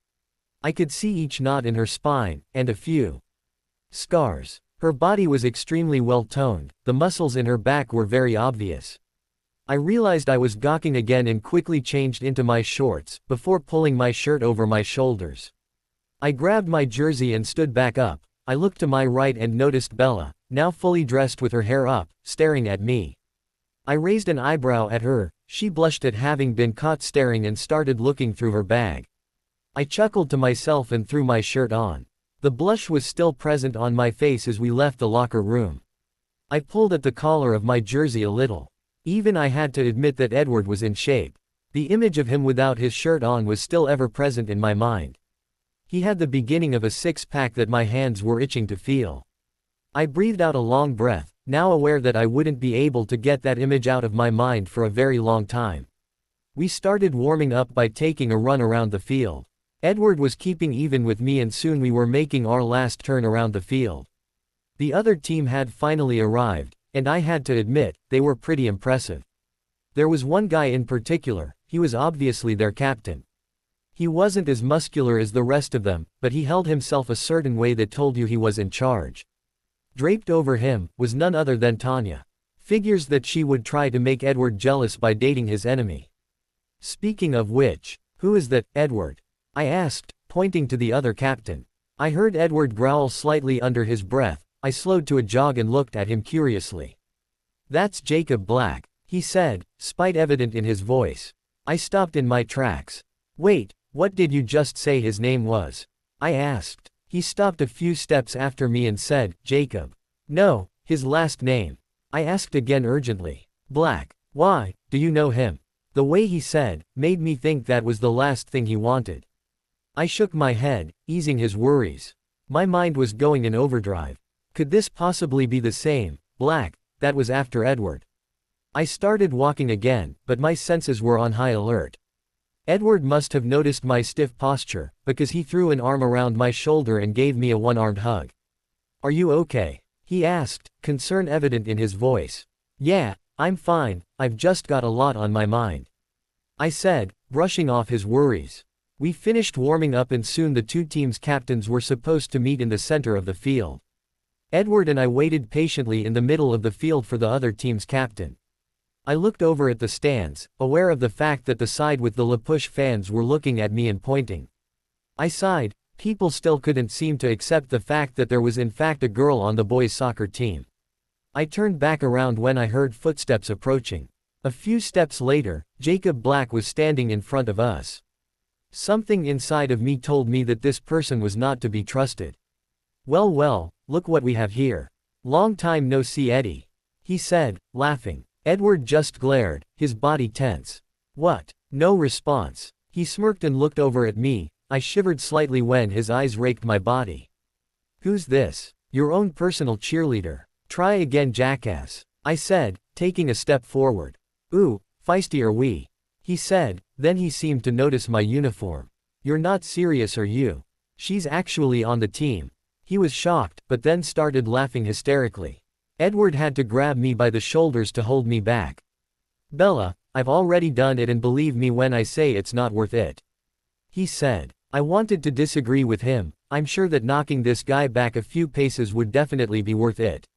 I could see each knot in her spine, and a few scars. Her body was extremely well toned, the muscles in her back were very obvious. I realized I was gawking again and quickly changed into my shorts, before pulling my shirt over my shoulders. I grabbed my jersey and stood back up. I looked to my right and noticed Bella, now fully dressed with her hair up, staring at me. I raised an eyebrow at her. She blushed at having been caught staring and started looking through her bag. I chuckled to myself and threw my shirt on. The blush was still present on my face as we left the locker room. I pulled at the collar of my jersey a little. Even I had to admit that Edward was in shape. The image of him without his shirt on was still ever present in my mind. He had the beginning of a six-pack that my hands were itching to feel. I breathed out a long breath, now aware that I wouldn't be able to get that image out of my mind for a very long time. We started warming up by taking a run around the field. Edward was keeping even with me and soon we were making our last turn around the field. The other team had finally arrived, and I had to admit, they were pretty impressive. There was one guy in particular, he was obviously their captain. He wasn't as muscular as the rest of them, but he held himself a certain way that told you he was in charge. Draped over him, was none other than Tanya. Figures that she would try to make Edward jealous by dating his enemy. Speaking of which, who is that, Edward? I asked, pointing to the other captain. I heard Edward growl slightly under his breath. I slowed to a jog and looked at him curiously. That's Jacob Black, he said, spite evident in his voice. I stopped in my tracks. Wait, what did you just say his name was? I asked. He stopped a few steps after me and said, Jacob. No, his last name. I asked again urgently. Black. Why, do you know him? The way he said, made me think that was the last thing he wanted. I shook my head, easing his worries. My mind was going in overdrive. Could this possibly be the same, Black, that was after Edward? I started walking again, but my senses were on high alert. Edward must have noticed my stiff posture, because he threw an arm around my shoulder and gave me a one-armed hug. "Are you okay?" he asked, concern evident in his voice. "Yeah, I'm fine, I've just got a lot on my mind," I said, brushing off his worries. We finished warming up and soon the two teams' captains were supposed to meet in the center of the field. Edward and I waited patiently in the middle of the field for the other team's captain. I looked over at the stands, aware of the fact that the side with the La Push fans were looking at me and pointing. I sighed. People still couldn't seem to accept the fact that there was in fact a girl on the boys' soccer team. I turned back around when I heard footsteps approaching. A few steps later, Jacob Black was standing in front of us. Something inside of me told me that this person was not to be trusted. Well, look what we have here. Long time no see, Eddie," he said, laughing. Edward just glared, his body tense. "What?" No response. He smirked and looked over at me. I shivered slightly when his eyes raked my body. "Who's this?" "Your own personal cheerleader. Try again, jackass," I said, taking a step forward. "Ooh, feisty are we," he said, then he seemed to notice my uniform. "You're not serious, are you? She's actually on the team." He was shocked, but then started laughing hysterically. Edward had to grab me by the shoulders to hold me back. "Bella, I've already done it and believe me when I say it's not worth it," he said. I wanted to disagree with him. I'm sure that knocking this guy back a few paces would definitely be worth it.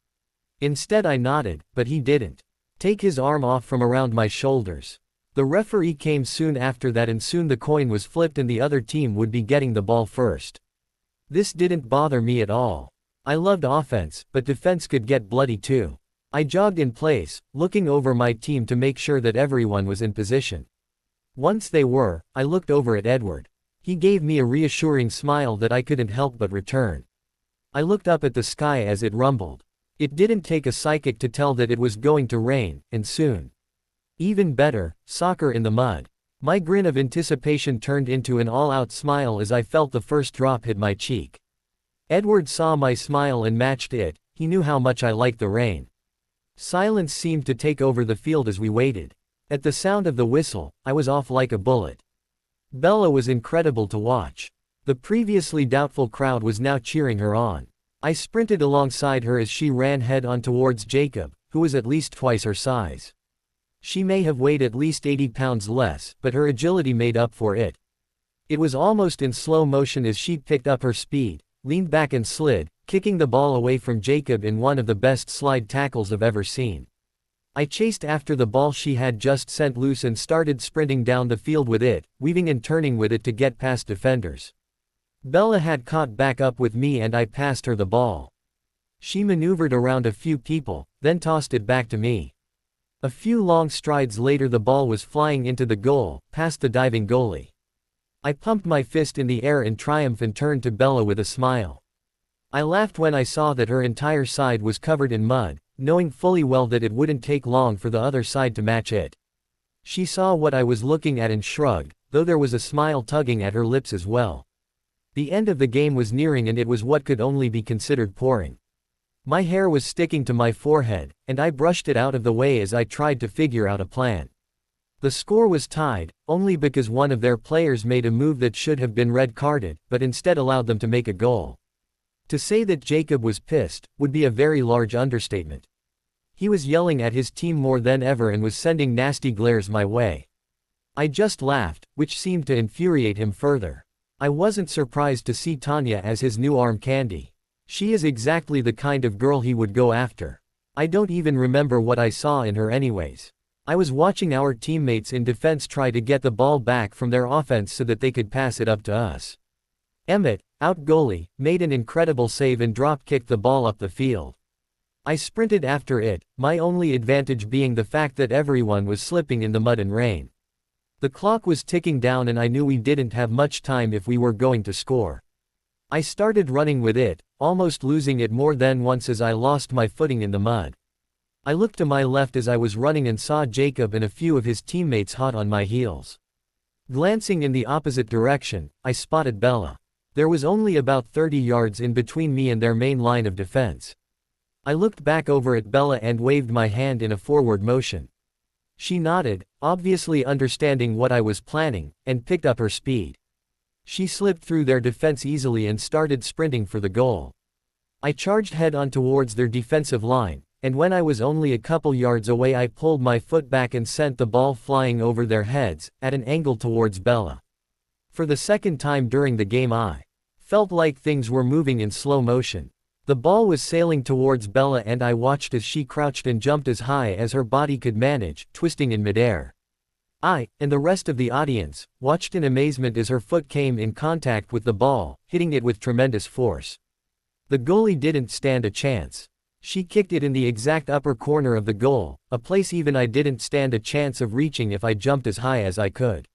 Instead I nodded, but he didn't take his arm off from around my shoulders. The referee came soon after that and soon the coin was flipped and the other team would be getting the ball first. This didn't bother me at all. I loved offense, but defense could get bloody too. I jogged in place, looking over my team to make sure that everyone was in position. Once they were, I looked over at Edward. He gave me a reassuring smile that I couldn't help but return. I looked up at the sky as it rumbled. It didn't take a psychic to tell that it was going to rain, and soon. Even better, soccer in the mud. My grin of anticipation turned into an all-out smile as I felt the first drop hit my cheek. Edward saw my smile and matched it. He knew how much I liked the rain. Silence seemed to take over the field as we waited. At the sound of the whistle, I was off like a bullet. Bella was incredible to watch. The previously doubtful crowd was now cheering her on. I sprinted alongside her as she ran head-on towards Jacob, who was at least twice her size. She may have weighed at least 80 pounds less, but her agility made up for it. It was almost in slow motion as she picked up her speed, leaned back and slid, kicking the ball away from Jacob in one of the best slide tackles I've ever seen. I chased after the ball she had just sent loose and started sprinting down the field with it, weaving and turning with it to get past defenders. Bella had caught back up with me and I passed her the ball. She maneuvered around a few people, then tossed it back to me. A few long strides later the ball was flying into the goal, past the diving goalie. I pumped my fist in the air in triumph and turned to Bella with a smile. I laughed when I saw that her entire side was covered in mud, knowing fully well that it wouldn't take long for the other side to match it. She saw what I was looking at and shrugged, though there was a smile tugging at her lips as well. The end of the game was nearing and it was what could only be considered pouring. My hair was sticking to my forehead, and I brushed it out of the way as I tried to figure out a plan. The score was tied, only because one of their players made a move that should have been red-carded, but instead allowed them to make a goal. To say that Jacob was pissed would be a very large understatement. He was yelling at his team more than ever and was sending nasty glares my way. I just laughed, which seemed to infuriate him further. I wasn't surprised to see Tanya as his new arm candy. She is exactly the kind of girl he would go after. I don't even remember what I saw in her anyways. I was watching our teammates in defense try to get the ball back from their offense so that they could pass it up to us. Emmett, out goalie, made an incredible save and drop-kicked the ball up the field. I sprinted after it, my only advantage being the fact that everyone was slipping in the mud and rain. The clock was ticking down and I knew we didn't have much time if we were going to score. I started running with it, almost losing it more than once as I lost my footing in the mud. I looked to my left as I was running and saw Jacob and a few of his teammates hot on my heels. Glancing in the opposite direction, I spotted Bella. There was only about 30 yards in between me and their main line of defense. I looked back over at Bella and waved my hand in a forward motion. She nodded, obviously understanding what I was planning, and picked up her speed. She slipped through their defense easily and started sprinting for the goal. I charged head-on towards their defensive line, and when I was only a couple yards away I pulled my foot back and sent the ball flying over their heads, at an angle towards Bella. For the second time during the game I felt like things were moving in slow motion. The ball was sailing towards Bella and I watched as she crouched and jumped as high as her body could manage, twisting in midair. I, and the rest of the audience, watched in amazement as her foot came in contact with the ball, hitting it with tremendous force. The goalie didn't stand a chance. She kicked it in the exact upper corner of the goal, a place even I didn't stand a chance of reaching if I jumped as high as I could.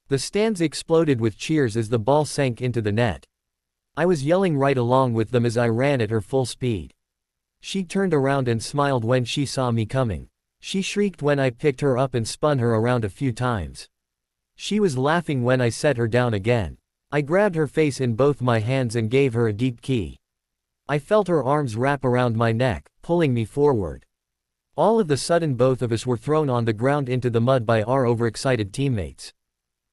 The stands exploded with cheers as the ball sank into the net. I was yelling right along with them as I ran at her full speed. She turned around and smiled when she saw me coming. She shrieked when I picked her up and spun her around a few times. She was laughing when I set her down again. I grabbed her face in both my hands and gave her a deep key. I felt her arms wrap around my neck, pulling me forward. All of a sudden both of us were thrown on the ground into the mud by our overexcited teammates.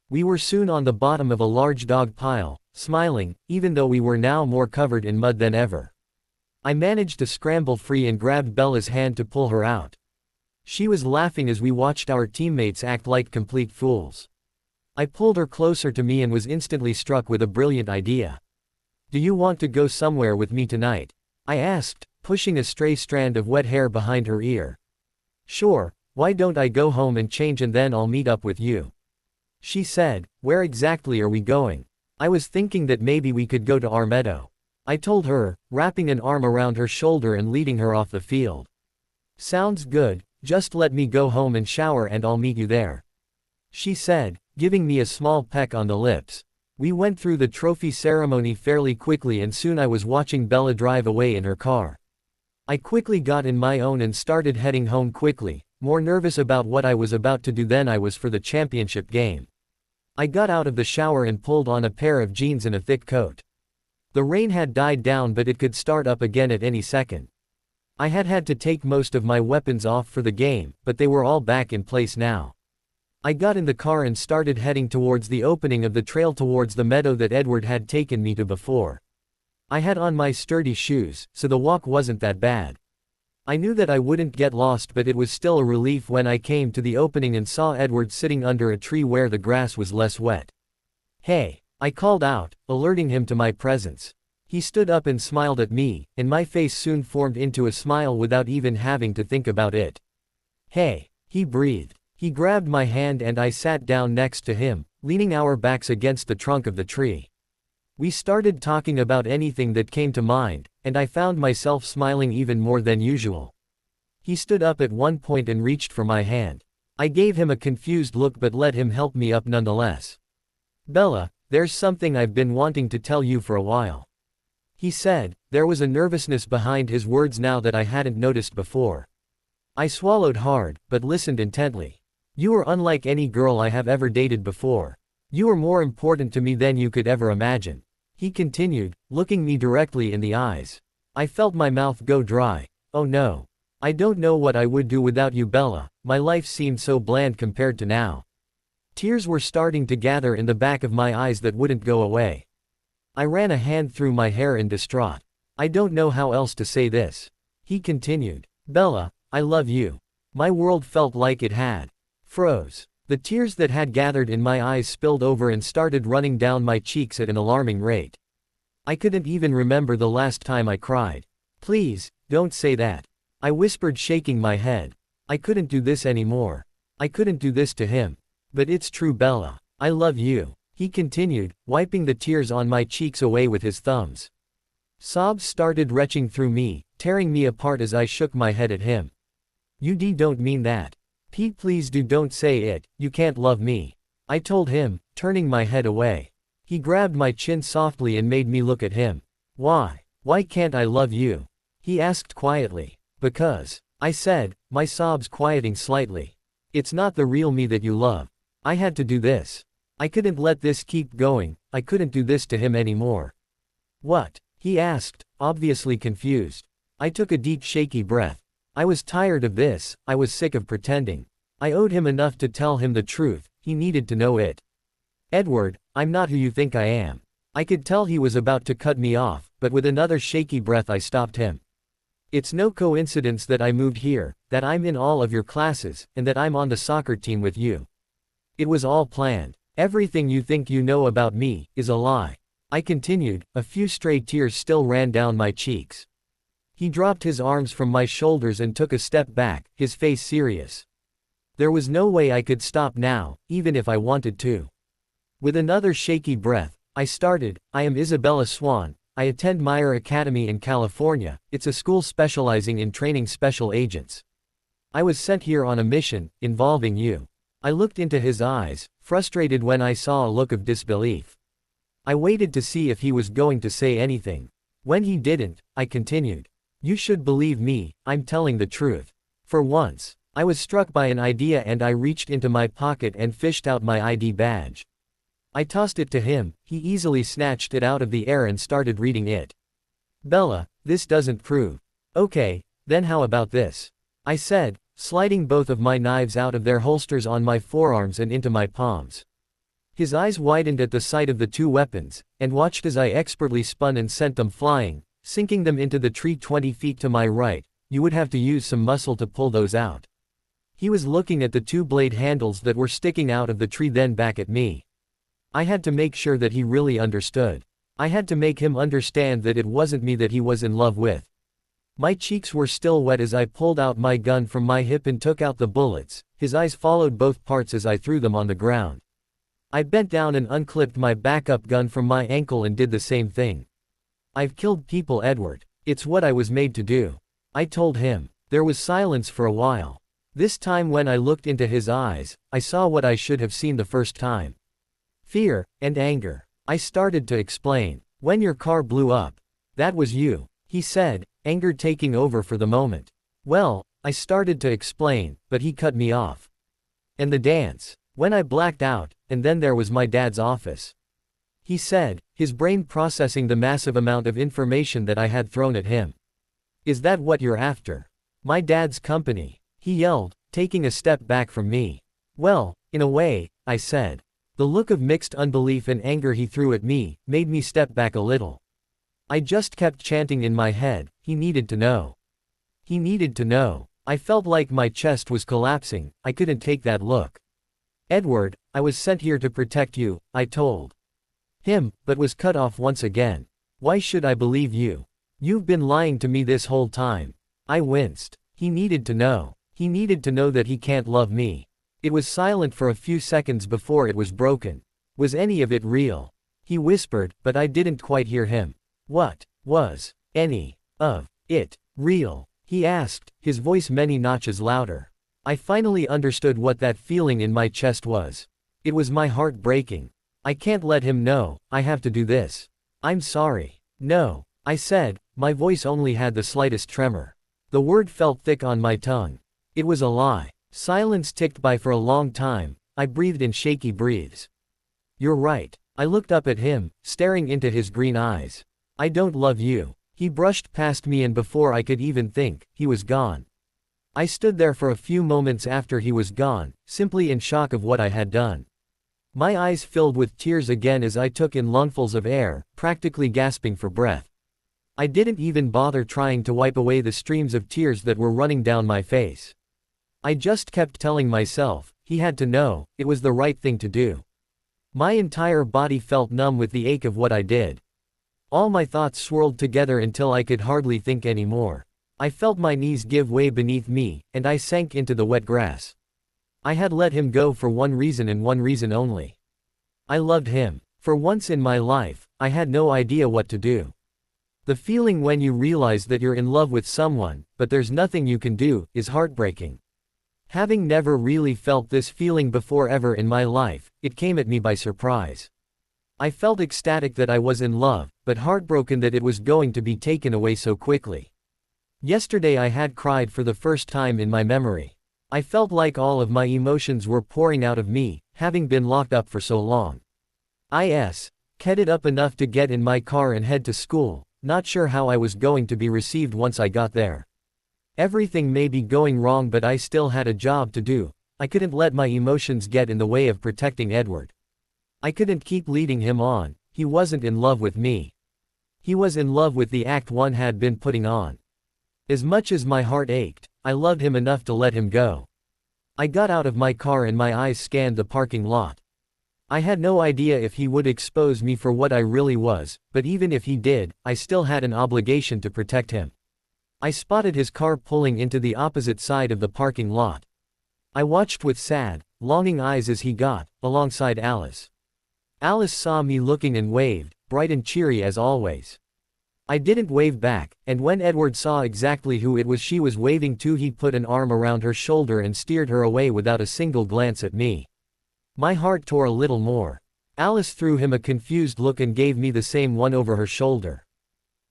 We were soon on the bottom of a large dog pile, smiling, even though we were now more covered in mud than ever. I managed to scramble free and grabbed Bella's hand to pull her out. She was laughing as we watched our teammates act like complete fools. I pulled her closer to me and was instantly struck with a brilliant idea. "Do you want to go somewhere with me tonight?" I asked, pushing a stray strand of wet hair behind her ear. "Sure, why don't I go home and change and then I'll meet up with you?" She said. "Where exactly are we going?" I was thinking that maybe we could go to our meadow. I told her, wrapping an arm around her shoulder and leading her off the field. "Sounds good, just let me go home and shower and I'll meet you there," she said, giving me a small peck on the lips. We went through the trophy ceremony fairly quickly and soon I was watching Bella drive away in her car. I quickly got in my own and started heading home quickly, more nervous about what I was about to do than I was for the championship game. I got out of the shower and pulled on a pair of jeans and a thick coat. The rain had died down but it could start up again at any second. I had to take most of my weapons off for the game, but they were all back in place now. I got in the car and started heading towards the opening of the trail towards the meadow that Edward had taken me to before. I had on my sturdy shoes, so the walk wasn't that bad. I knew that I wouldn't get lost but it was still a relief when I came to the opening and saw Edward sitting under a tree where the grass was less wet. "Hey," I called out, alerting him to my presence. He stood up and smiled at me, and my face soon formed into a smile without even having to think about it. "Hey," he breathed. He grabbed my hand and I sat down next to him, leaning our backs against the trunk of the tree. We started talking about anything that came to mind, and I found myself smiling even more than usual. He stood up at one point and reached for my hand. I gave him a confused look but let him help me up nonetheless. "Bella, there's something I've been wanting to tell you for a while," he said. There was a nervousness behind his words now that I hadn't noticed before. I swallowed hard, but listened intently. "You are unlike any girl I have ever dated before. You are more important to me than you could ever imagine," he continued, looking me directly in the eyes. I felt my mouth go dry. Oh no. I don't know what I would do without you, Bella. My life seemed so bland compared to now. Tears were starting to gather in the back of my eyes that wouldn't go away. I ran a hand through my hair in distraught. "I don't know how else to say this," he continued. "Bella, I love you." My world felt like it had froze. The tears that had gathered in my eyes spilled over and started running down my cheeks at an alarming rate. I couldn't even remember the last time I cried. "Please, don't say that," I whispered, shaking my head. I couldn't do this anymore. I couldn't do this to him. "But it's true, Bella. I love you," he continued, wiping the tears on my cheeks away with his thumbs. Sobs started retching through me, tearing me apart as I shook my head at him. "You don't mean that. Pete, please don't say it, you can't love me," I told him, turning my head away. He grabbed my chin softly and made me look at him. Why can't I love you?" he asked quietly. "Because," I said, my sobs quieting slightly. "It's not the real me that you love. I had to do this. I couldn't let this keep going, I couldn't do this to him anymore. What? He asked, obviously confused. I took a deep shaky breath. I was tired of this, I was sick of pretending. I owed him enough to tell him the truth, he needed to know it. Edward, I'm not who you think I am. I could tell he was about to cut me off, but with another shaky breath I stopped him. It's no coincidence that I moved here, that I'm in all of your classes, and that I'm on the soccer team with you. It was all planned. Everything you think you know about me is a lie. I continued, a few stray tears still ran down my cheeks. He dropped his arms from my shoulders and took a step back, his face serious. There was no way I could stop now, even if I wanted to. With another shaky breath, I started, I am Isabella Swan, I attend Meyer Academy in California, it's a school specializing in training special agents. I was sent here on a mission, involving you. I looked into his eyes, frustrated when I saw a look of disbelief. I waited to see if he was going to say anything. When he didn't, I continued. You should believe me, I'm telling the truth. For once, I was struck by an idea and I reached into my pocket and fished out my ID badge. I tossed it to him, he easily snatched it out of the air and started reading it. Bella, this doesn't prove. Okay, then how about this? I said, sliding both of my knives out of their holsters on my forearms and into my palms. His eyes widened at the sight of the two weapons, and watched as I expertly spun and sent them flying, sinking them into the tree 20 feet to my right. You would have to use some muscle to pull those out. He was looking at the two blade handles that were sticking out of the tree, then back at me. I had to make sure that he really understood. I had to make him understand that it wasn't me that he was in love with. My cheeks were still wet as I pulled out my gun from my hip and took out the bullets. His eyes followed both parts as I threw them on the ground. I bent down and unclipped my backup gun from my ankle and did the same thing. I've killed people, Edward. It's what I was made to do. I told him. There was silence for a while. This time when I looked into his eyes, I saw what I should have seen the first time. Fear, and anger. I started to explain. When your car blew up. That was you, he said, anger taking over for the moment. Well, I started to explain, but he cut me off. And the dance. When I blacked out, and then there was my dad's office. He said, his brain processing the massive amount of information that I had thrown at him. Is that what you're after? My dad's company, he yelled, taking a step back from me. Well, in a way, I said. The look of mixed unbelief and anger he threw at me made me step back a little. I just kept chanting in my head, he needed to know. He needed to know. I felt like my chest was collapsing, I couldn't take that look. Edward, I was sent here to protect you, I told him, but was cut off once again. Why should I believe you? You've been lying to me this whole time. I winced. He needed to know. He needed to know that he can't love me. It was silent for a few seconds before it was broken. Was any of it real? He whispered, but I didn't quite hear him. What was any of it real? He asked, his voice many notches louder. I finally understood what that feeling in my chest was. It was my heart breaking. I can't let him know, I have to do this. I'm sorry. No, I said, my voice only had the slightest tremor. The word felt thick on my tongue. It was a lie. Silence ticked by for a long time. I breathed in shaky breaths. You're right. I looked up at him, staring into his green eyes. I don't love you. He brushed past me and before I could even think, he was gone. I stood there for a few moments after he was gone, simply in shock of what I had done. My eyes filled with tears again as I took in lungfuls of air, practically gasping for breath. I didn't even bother trying to wipe away the streams of tears that were running down my face. I just kept telling myself, he had to know, it was the right thing to do. My entire body felt numb with the ache of what I did. All my thoughts swirled together until I could hardly think anymore. I felt my knees give way beneath me, and I sank into the wet grass. I had let him go for one reason and one reason only. I loved him. For once in my life, I had no idea what to do. The feeling when you realize that you're in love with someone, but there's nothing you can do, is heartbreaking. Having never really felt this feeling before ever in my life, it came at me by surprise. I felt ecstatic that I was in love, but heartbroken that it was going to be taken away so quickly. Yesterday I had cried for the first time in my memory. I felt like all of my emotions were pouring out of me, having been locked up for so long. Headed up enough to get in my car and head to school, not sure how I was going to be received once I got there. Everything may be going wrong, but I still had a job to do. I couldn't let my emotions get in the way of protecting Edward. I couldn't keep leading him on. He wasn't in love with me. He was in love with the act one had been putting on. As much as my heart ached, I loved him enough to let him go. I got out of my car and my eyes scanned the parking lot. I had no idea if he would expose me for what I really was, but even if he did, I still had an obligation to protect him. I spotted his car pulling into the opposite side of the parking lot. I watched with sad, longing eyes as he got alongside Alice. Alice saw me looking and waved, bright and cheery as always. I didn't wave back, and when Edward saw exactly who it was she was waving to, he put an arm around her shoulder and steered her away without a single glance at me. My heart tore a little more. Alice threw him a confused look and gave me the same one over her shoulder.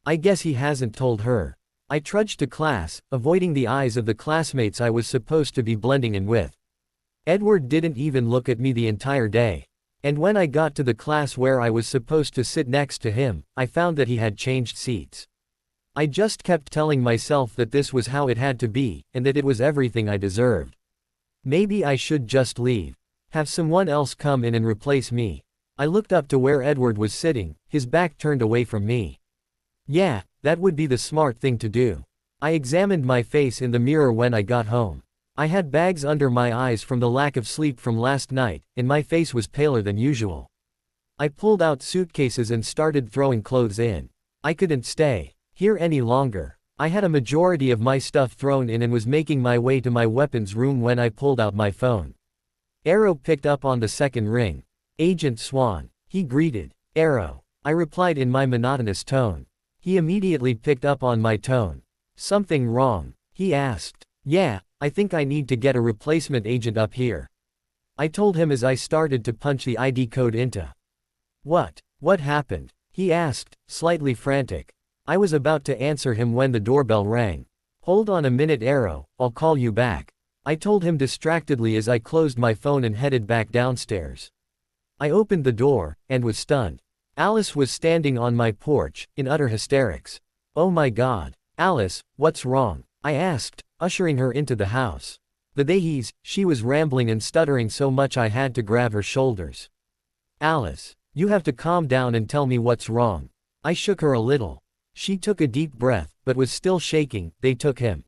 I guess he hasn't told her. I trudged to class, avoiding the eyes of the classmates I was supposed to be blending in with. Edward didn't even look at me the entire day. And when I got to the class where I was supposed to sit next to him, I found that he had changed seats. I just kept telling myself that this was how it had to be, and that it was everything I deserved. Maybe I should just leave. Have someone else come in and replace me. I looked up to where Edward was sitting, his back turned away from me. Yeah, that would be the smart thing to do. I examined my face in the mirror when I got home. I had bags under my eyes from the lack of sleep from last night, and my face was paler than usual. I pulled out suitcases and started throwing clothes in. I couldn't stay here any longer. I had a majority of my stuff thrown in and was making my way to my weapons room when I pulled out my phone. Arrow picked up on the second ring. Agent Swan, he greeted. Arrow, I replied in my monotonous tone. He immediately picked up on my tone. Something wrong? He asked. Yeah, I think I need to get a replacement agent up here. I told him as I started to punch the ID code into. What happened? He asked, slightly frantic. I was about to answer him when the doorbell rang. Hold on a minute, Arrow, I'll call you back. I told him distractedly as I closed my phone and headed back downstairs. I opened the door, and was stunned. Alice was standing on my porch, in utter hysterics. Oh my God. Alice, what's wrong? I asked, ushering her into the house. She was rambling and stuttering so much I had to grab her shoulders. Alice, you have to calm down and tell me what's wrong. I shook her a little. She took a deep breath, but was still shaking. They took him.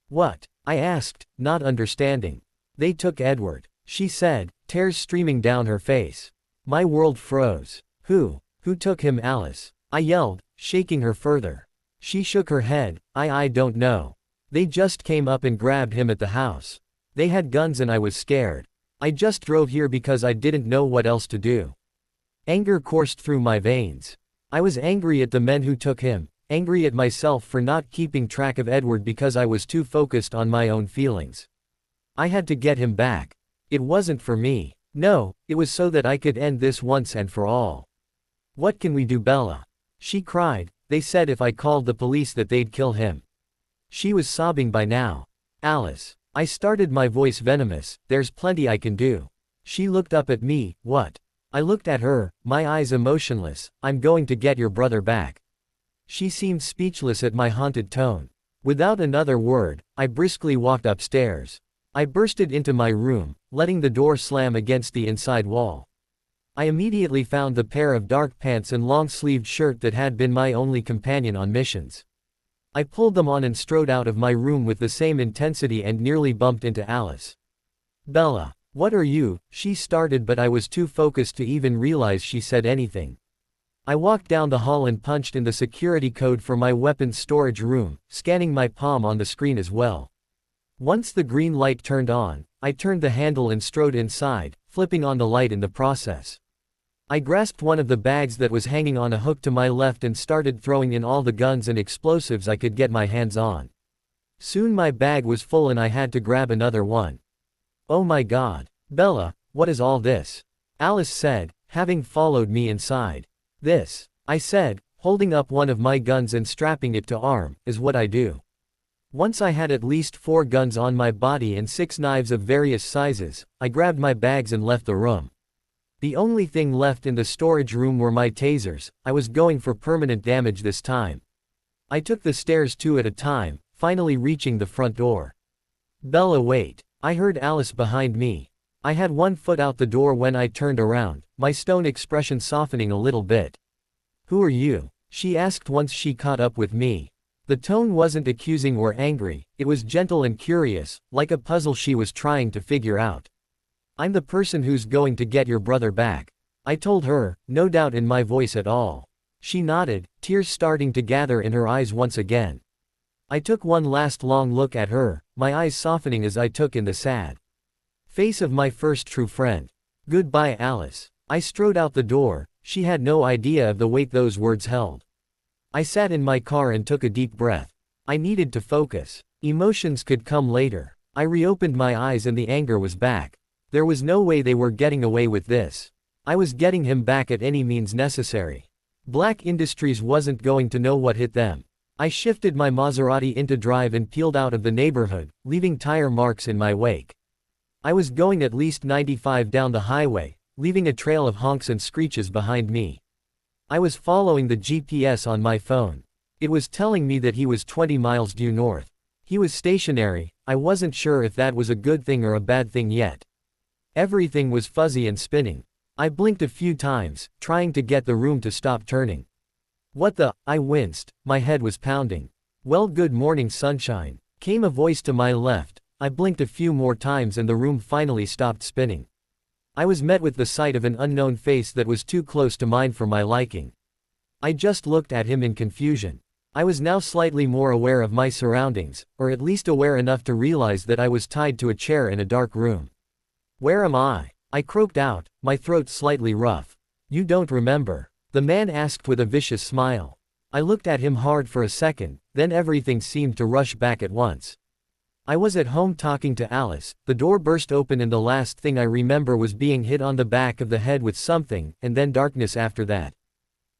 What? I asked, not understanding. They took Edward, she said, tears streaming down her face. My world froze. Who took him, Alice? I yelled, shaking her further. She shook her head. I don't know. They just came up and grabbed him at the house. They had guns and I was scared. I just drove here because I didn't know what else to do. Anger coursed through my veins. I was angry at the men who took him, angry at myself for not keeping track of Edward because I was too focused on my own feelings. I had to get him back. It wasn't for me. No, it was so that I could end this once and for all. What can we do, Bella? She cried. They said if I called the police that they'd kill him. She was sobbing by now. Alice. I started, my voice venomous. There's plenty I can do. She looked up at me. What? I looked at her, my eyes emotionless. I'm going to get your brother back. She seemed speechless at my haunted tone. Without another word, I briskly walked upstairs. I bursted into my room, letting the door slam against the inside wall. I immediately found the pair of dark pants and long-sleeved shirt that had been my only companion on missions. I pulled them on and strode out of my room with the same intensity and nearly bumped into Alice. Bella, what are you? She started, but I was too focused to even realize she said anything. I walked down the hall and punched in the security code for my weapons storage room, scanning my palm on the screen as well. Once the green light turned on, I turned the handle and strode inside, flipping on the light in the process. I grasped one of the bags that was hanging on a hook to my left and started throwing in all the guns and explosives I could get my hands on. Soon my bag was full and I had to grab another one. Oh my God. Bella, what is all this? Alice said, having followed me inside. This, I said, holding up one of my guns and strapping it to arm, is what I do. Once I had at least 4 guns on my body and 6 knives of various sizes. I grabbed my bags and left the room. The only thing left in the storage room were my tasers. I was going for permanent damage this time. I took the stairs 2 at a time, finally reaching the front door. "Bella, wait." I heard Alice behind me. I had 1 foot out the door when I turned around, my stone expression softening a little bit. "Who are you?" she asked once she caught up with me. The tone wasn't accusing or angry, it was gentle and curious, like a puzzle she was trying to figure out. "I'm the person who's going to get your brother back," I told her, no doubt in my voice at all. She nodded, tears starting to gather in her eyes once again. I took one last long look at her, my eyes softening as I took in the sad face of my first true friend. "Goodbye, Alice." I strode out the door. She had no idea of the weight those words held. I sat in my car and took a deep breath. I needed to focus. Emotions could come later. I reopened my eyes and the anger was back. There was no way they were getting away with this. I was getting him back at any means necessary. Black Industries wasn't going to know what hit them. I shifted my Maserati into drive and peeled out of the neighborhood, leaving tire marks in my wake. I was going at least 95 down the highway, leaving a trail of honks and screeches behind me. I was following the GPS on my phone. It was telling me that he was 20 miles due north. He was stationary. I wasn't sure if that was a good thing or a bad thing yet. Everything was fuzzy and spinning. I blinked a few times, trying to get the room to stop turning. "What the?" I winced, my head was pounding. "Well, good morning, sunshine," came a voice to my left. I blinked a few more times and the room finally stopped spinning. I was met with the sight of an unknown face that was too close to mine for my liking. I just looked at him in confusion. I was now slightly more aware of my surroundings, or at least aware enough to realize that I was tied to a chair in a dark room. "Where am I?" I croaked out, my throat slightly rough. "You don't remember?" the man asked with a vicious smile. I looked at him hard for a second, then everything seemed to rush back at once. I was at home talking to Alice, the door burst open and the last thing I remember was being hit on the back of the head with something, and then darkness after that.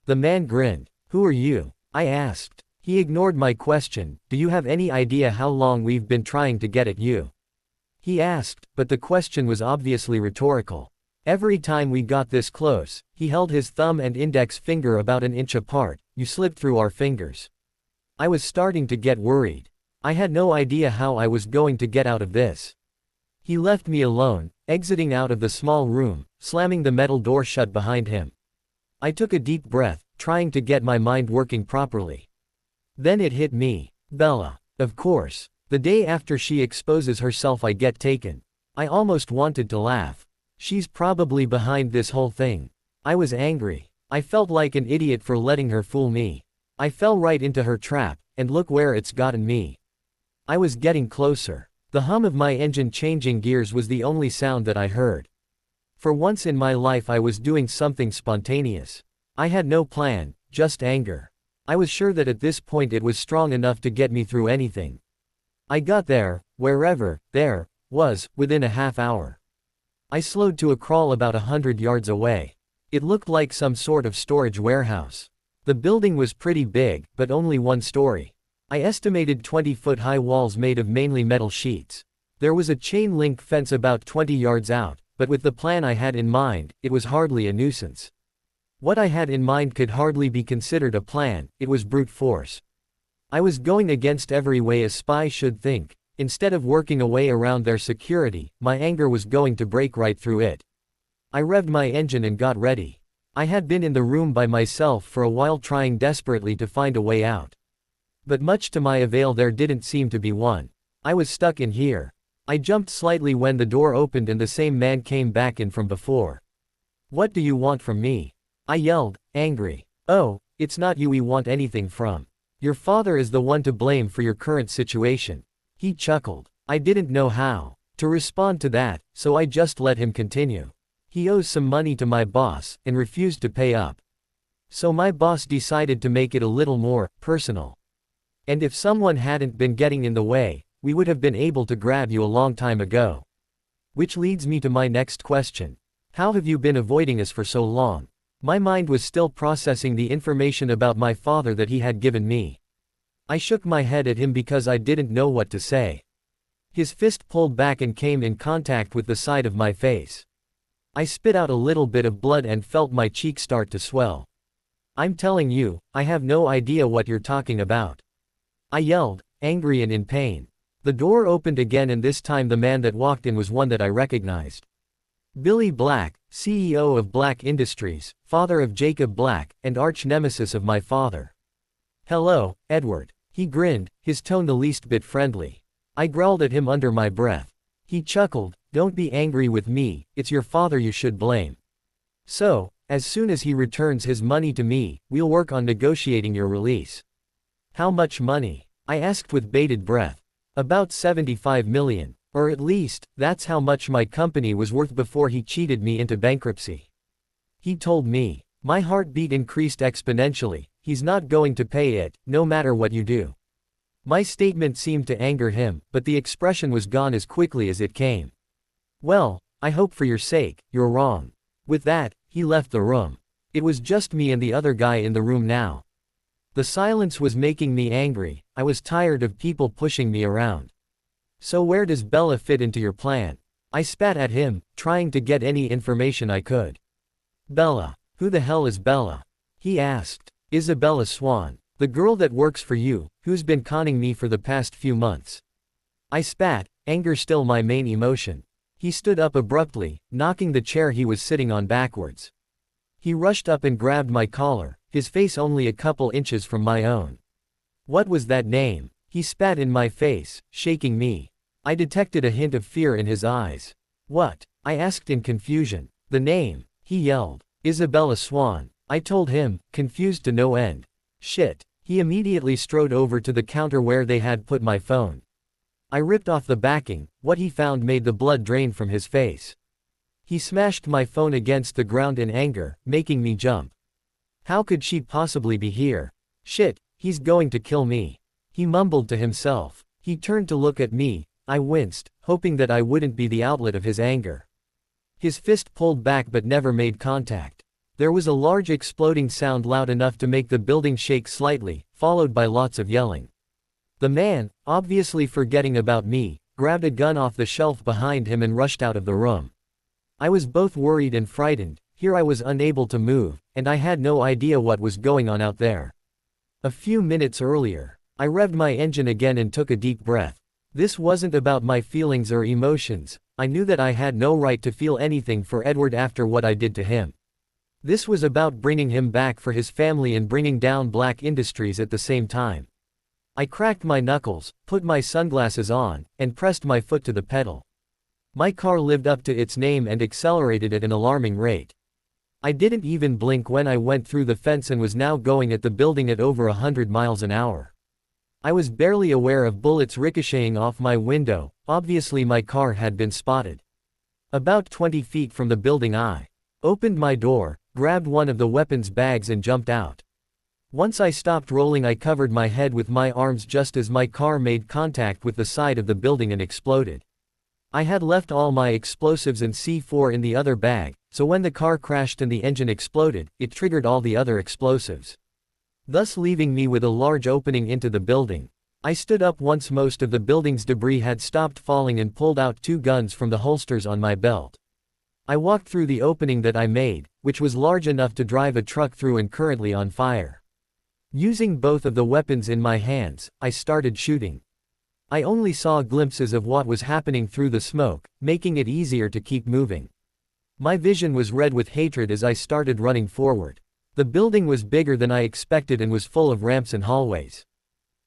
The man grinned. "Who are you?" I asked. He ignored my question. "Do you have any idea how long we've been trying to get at you?" he asked, but the question was obviously rhetorical. "Every time we got this close," he held his thumb and index finger about an inch apart, "you slipped through our fingers." I was starting to get worried. I had no idea how I was going to get out of this. He left me alone, exiting out of the small room, slamming the metal door shut behind him. I took a deep breath, trying to get my mind working properly. Then it hit me. Bella. Of course. The day after she exposes herself I get taken. I almost wanted to laugh. She's probably behind this whole thing. I was angry. I felt like an idiot for letting her fool me. I fell right into her trap, and look where it's gotten me. I was getting closer. The hum of my engine changing gears was the only sound that I heard. For once in my life I was doing something spontaneous. I had no plan, just anger. I was sure that at this point it was strong enough to get me through anything. I got there, wherever there was, within a half hour. I slowed to a crawl about 100 yards away. It looked like some sort of storage warehouse. The building was pretty big, but only 1 story. I estimated 20-foot-high walls made of mainly metal sheets. There was a chain-link fence about 20 yards out, but with the plan I had in mind, it was hardly a nuisance. What I had in mind could hardly be considered a plan, it was brute force. I was going against every way a spy should think. Instead of working a way around their security, my anger was going to break right through it. I revved my engine and got ready. I had been in the room by myself for a while trying desperately to find a way out. But much to my avail there didn't seem to be one. I was stuck in here. I jumped slightly when the door opened and the same man came back in from before. "What do you want from me?" I yelled, angry. "Oh, it's not you we want anything from. Your father is the one to blame for your current situation." He chuckled. I didn't know how to respond to that, so I just let him continue. "He owes some money to my boss, and refused to pay up. So my boss decided to make it a little more personal. And if someone hadn't been getting in the way, we would have been able to grab you a long time ago." Which leads me to my next question. How have you been avoiding us for so long? My mind was still processing the information about my father that he had given me. I shook my head at him because I didn't know what to say. His fist pulled back and came in contact with the side of my face. I spit out a little bit of blood and felt my cheek start to swell. I'm telling you, I have no idea what you're talking about. I yelled, angry and in pain. The door opened again and this time the man that walked in was one that I recognized. Billy Black, CEO of Black Industries, father of Jacob Black, and arch-nemesis of my father. Hello, Edward. He grinned, his tone the least bit friendly. I growled at him under my breath. He chuckled, don't be angry with me, it's your father you should blame. So, as soon as he returns his money to me, we'll work on negotiating your release. How much money? I asked with bated breath. About 75 million. Or at least, that's how much my company was worth before he cheated me into bankruptcy. He told me. My heartbeat increased exponentially. He's not going to pay it, no matter what you do. My statement seemed to anger him, but the expression was gone as quickly as it came. Well, I hope for your sake, you're wrong. With that, he left the room. It was just me and the other guy in the room now. The silence was making me angry. I was tired of people pushing me around. So where does Bella fit into your plan? I spat at him, trying to get any information I could. Bella. Who the hell is Bella? He asked. Isabella Swan. The girl that works for you, who's been conning me for the past few months. I spat, anger still my main emotion. He stood up abruptly, knocking the chair he was sitting on backwards. He rushed up and grabbed my collar, his face only a couple inches from my own. What was that name? He spat in my face, shaking me. I detected a hint of fear in his eyes. What? I asked in confusion. The name, he yelled. Isabella Swan. I told him, confused to no end. Shit. He immediately strode over to the counter where they had put my phone. I ripped off the backing. What he found made the blood drain from his face. He smashed my phone against the ground in anger, making me jump. How could she possibly be here? Shit, he's going to kill me. He mumbled to himself. He turned to look at me. I winced, hoping that I wouldn't be the outlet of his anger. His fist pulled back but never made contact. There was a large exploding sound loud enough to make the building shake slightly, followed by lots of yelling. The man, obviously forgetting about me, grabbed a gun off the shelf behind him and rushed out of the room. I was both worried and frightened. Here I was unable to move, and I had no idea what was going on out there. A few minutes earlier, I revved my engine again and took a deep breath. This wasn't about my feelings or emotions. I knew that I had no right to feel anything for Edward after what I did to him. This was about bringing him back for his family and bringing down Black Industries at the same time. I cracked my knuckles, put my sunglasses on, and pressed my foot to the pedal. My car lived up to its name and accelerated at an alarming rate. I didn't even blink when I went through the fence and was now going at the building at over 100 miles an hour. I was barely aware of bullets ricocheting off my window. Obviously my car had been spotted. About 20 feet from the building I opened my door, grabbed one of the weapons bags and jumped out. Once I stopped rolling I covered my head with my arms just as my car made contact with the side of the building and exploded. I had left all my explosives and C4 in the other bag, so when the car crashed and the engine exploded, it triggered all the other explosives, thus leaving me with a large opening into the building. I stood up once most of the building's debris had stopped falling and pulled out 2 guns from the holsters on my belt. I walked through the opening that I made, which was large enough to drive a truck through and currently on fire. Using both of the weapons in my hands, I started shooting. I only saw glimpses of what was happening through the smoke, making it easier to keep moving. My vision was red with hatred as I started running forward. The building was bigger than I expected and was full of ramps and hallways.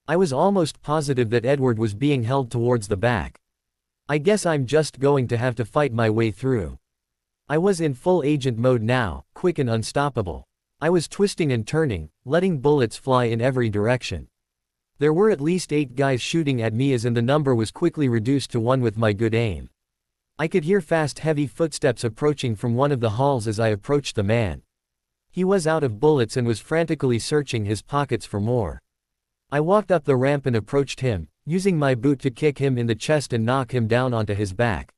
I was almost positive that Edward was being held towards the back. I guess I'm just going to have to fight my way through. I was in full agent mode now, quick and unstoppable. I was twisting and turning, letting bullets fly in every direction. There were at least 8 guys shooting at me and the number was quickly reduced to 1 with my good aim. I could hear fast heavy footsteps approaching from one of the halls as I approached the man. He was out of bullets and was frantically searching his pockets for more. I walked up the ramp and approached him, using my boot to kick him in the chest and knock him down onto his back.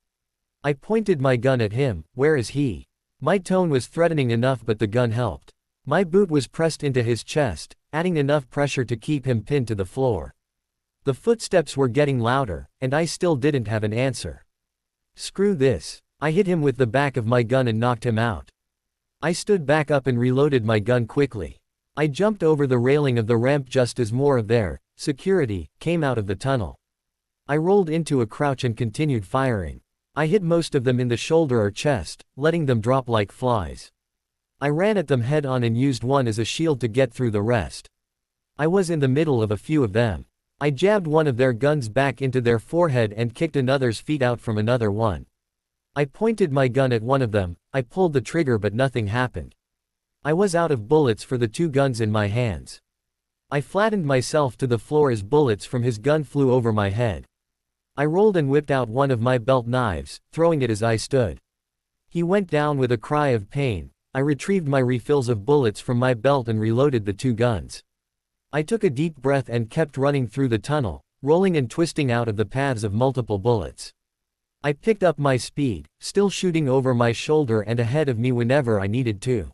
I pointed my gun at him. Where is he? My tone was threatening enough but the gun helped. My boot was pressed into his chest, adding enough pressure to keep him pinned to the floor. The footsteps were getting louder, and I still didn't have an answer. Screw this. I hit him with the back of my gun and knocked him out. I stood back up and reloaded my gun quickly. I jumped over the railing of the ramp just as more of their security came out of the tunnel. I rolled into a crouch and continued firing. I hit most of them in the shoulder or chest, letting them drop like flies. I ran at them head on and used one as a shield to get through the rest. I was in the middle of a few of them. I jabbed one of their guns back into their forehead and kicked another's feet out from another one. I pointed my gun at one of them, I pulled the trigger but nothing happened. I was out of bullets for the 2 guns in my hands. I flattened myself to the floor as bullets from his gun flew over my head. I rolled and whipped out one of my belt knives, throwing it as I stood. He went down with a cry of pain. I retrieved my refills of bullets from my belt and reloaded the 2 guns. I took a deep breath and kept running through the tunnel, rolling and twisting out of the paths of multiple bullets. I picked up my speed, still shooting over my shoulder and ahead of me whenever I needed to.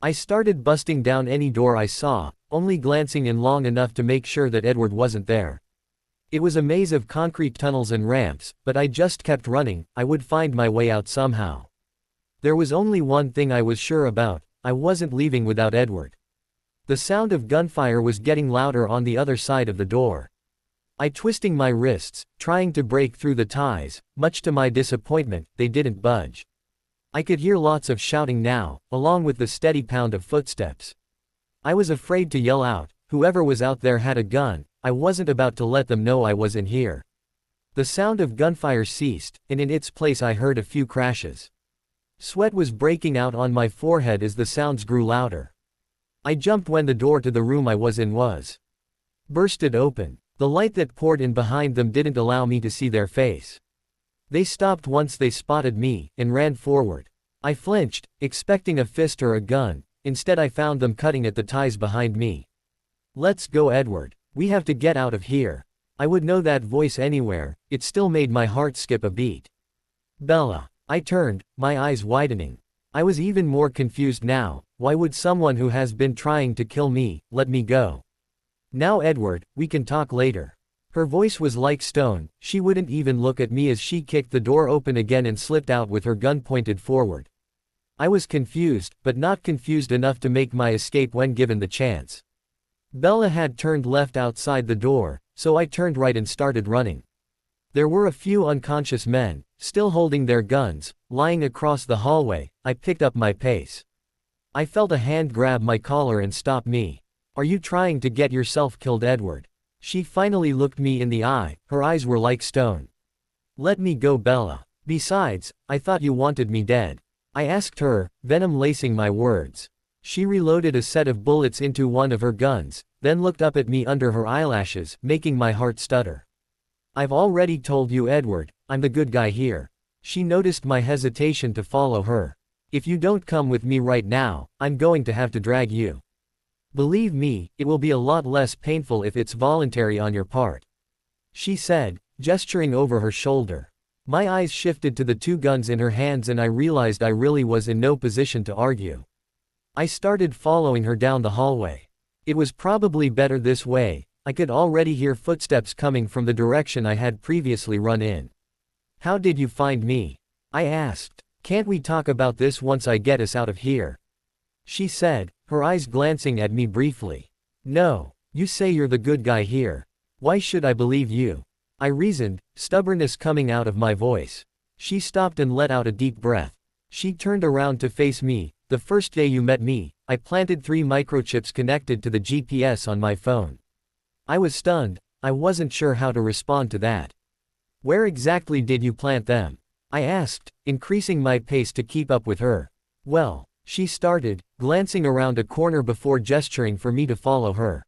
I started busting down any door I saw, only glancing in long enough to make sure that Edward wasn't there. It was a maze of concrete tunnels and ramps, but I just kept running. I would find my way out somehow. There was only one thing I was sure about: I wasn't leaving without Edward. The sound of gunfire was getting louder on the other side of the door. I twisting my wrists, trying to break through the ties. Much to my disappointment, they didn't budge. I could hear lots of shouting now, along with the steady pound of footsteps. I was afraid to yell out. Whoever was out there had a gun. I wasn't about to let them know I was in here. The sound of gunfire ceased, and in its place I heard a few crashes. Sweat was breaking out on my forehead as the sounds grew louder. I jumped when the door to the room I was in was bursted open. The light that poured in behind them didn't allow me to see their face. They stopped once they spotted me, and ran forward. I flinched, expecting a fist or a gun. Instead I found them cutting at the ties behind me. "Let's go, Edward. We have to get out of here." I would know that voice anywhere. It still made my heart skip a beat. "Bella." I turned, my eyes widening. I was even more confused now. Why would someone who has been trying to kill me let me go? "Now, Edward, we can talk later." Her voice was like stone. She wouldn't even look at me as she kicked the door open again and slipped out with her gun pointed forward. I was confused, but not confused enough to make my escape when given the chance. Bella had turned left outside the door, so I turned right and started running. There were a few unconscious men, still holding their guns, lying across the hallway. I picked up my pace. I felt a hand grab my collar and stop me. "Are you trying to get yourself killed, Edward?" She finally looked me in the eye. Her eyes were like stone. "Let me go, Bella. Besides, I thought you wanted me dead." I asked her, venom lacing my words. She reloaded a set of bullets into one of her guns, then looked up at me under her eyelashes, making my heart stutter. "I've already told you, Edward, I'm the good guy here." She noticed my hesitation to follow her. "If you don't come with me right now, I'm going to have to drag you. Believe me, it will be a lot less painful if it's voluntary on your part," she said, gesturing over her shoulder. My eyes shifted to the 2 guns in her hands and I realized I really was in no position to argue. I started following her down the hallway. It was probably better this way. I could already hear footsteps coming from the direction I had previously run in. "How did you find me?" I asked. "Can't we talk about this once I get us out of here?" she said, her eyes glancing at me briefly. "No. You say you're the good guy here. Why should I believe you?" I reasoned, stubbornness coming out of my voice. She stopped and let out a deep breath. She turned around to face me. "The first day you met me, I planted 3 microchips connected to the GPS on my phone." I was stunned. I wasn't sure how to respond to that. "Where exactly did you plant them?" I asked, increasing my pace to keep up with her. "Well," she started, glancing around a corner before gesturing for me to follow her.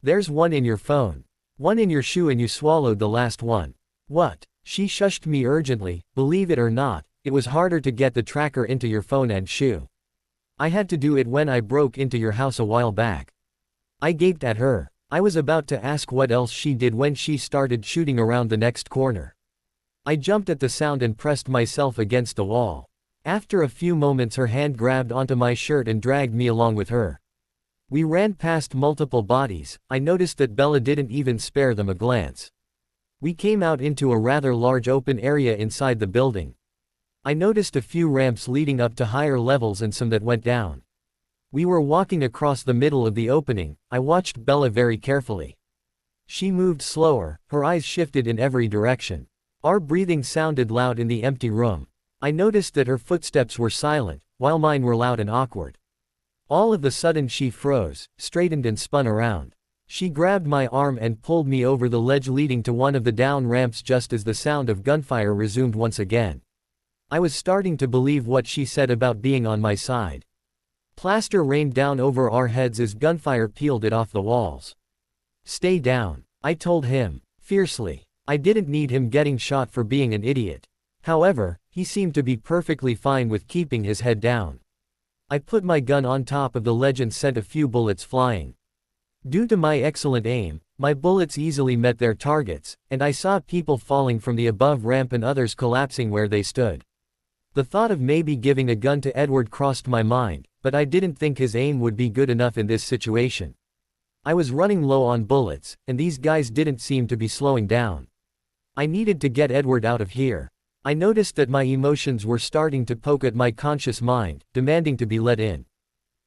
"There's one in your phone. One in your shoe and you swallowed the last one." "What?" She shushed me urgently. "Believe it or not, it was harder to get the tracker into your phone and shoe. I had to do it when I broke into your house a while back." I gaped at her. I was about to ask what else she did when she started shooting around the next corner. I jumped at the sound and pressed myself against the wall. After a few moments her hand grabbed onto my shirt and dragged me along with her. We ran past multiple bodies. I noticed that Bella didn't even spare them a glance. We came out into a rather large open area inside the building. I noticed a few ramps leading up to higher levels and some that went down. We were walking across the middle of the opening. I watched Bella very carefully. She moved slower, her eyes shifted in every direction. Our breathing sounded loud in the empty room. I noticed that her footsteps were silent, while mine were loud and awkward. All of a sudden she froze, straightened and spun around. She grabbed my arm and pulled me over the ledge leading to one of the down ramps just as the sound of gunfire resumed once again. I was starting to believe what she said about being on my side. Plaster rained down over our heads as gunfire peeled it off the walls. "Stay down," I told him, fiercely. I didn't need him getting shot for being an idiot. However, he seemed to be perfectly fine with keeping his head down. I put my gun on top of the ledge and sent a few bullets flying. Due to my excellent aim, my bullets easily met their targets, and I saw people falling from the above ramp and others collapsing where they stood. The thought of maybe giving a gun to Edward crossed my mind, but I didn't think his aim would be good enough in this situation. I was running low on bullets, and these guys didn't seem to be slowing down. I needed to get Edward out of here. I noticed that my emotions were starting to poke at my conscious mind, demanding to be let in.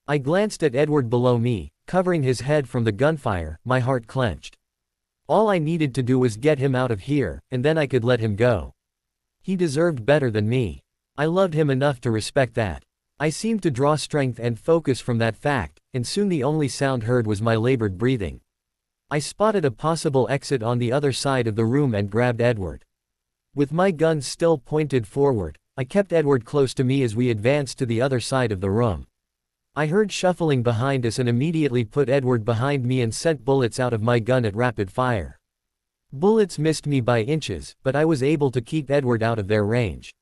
I glanced at Edward below me, covering his head from the gunfire. My heart clenched. All I needed to do was get him out of here, and then I could let him go. He deserved better than me. I loved him enough to respect that. I seemed to draw strength and focus from that fact, and soon the only sound heard was my labored breathing. I spotted a possible exit on the other side of the room and grabbed Edward. With my gun still pointed forward, I kept Edward close to me as we advanced to the other side of the room. I heard shuffling behind us and immediately put Edward behind me and sent bullets out of my gun at rapid fire. Bullets missed me by inches, but I was able to keep Edward out of their range.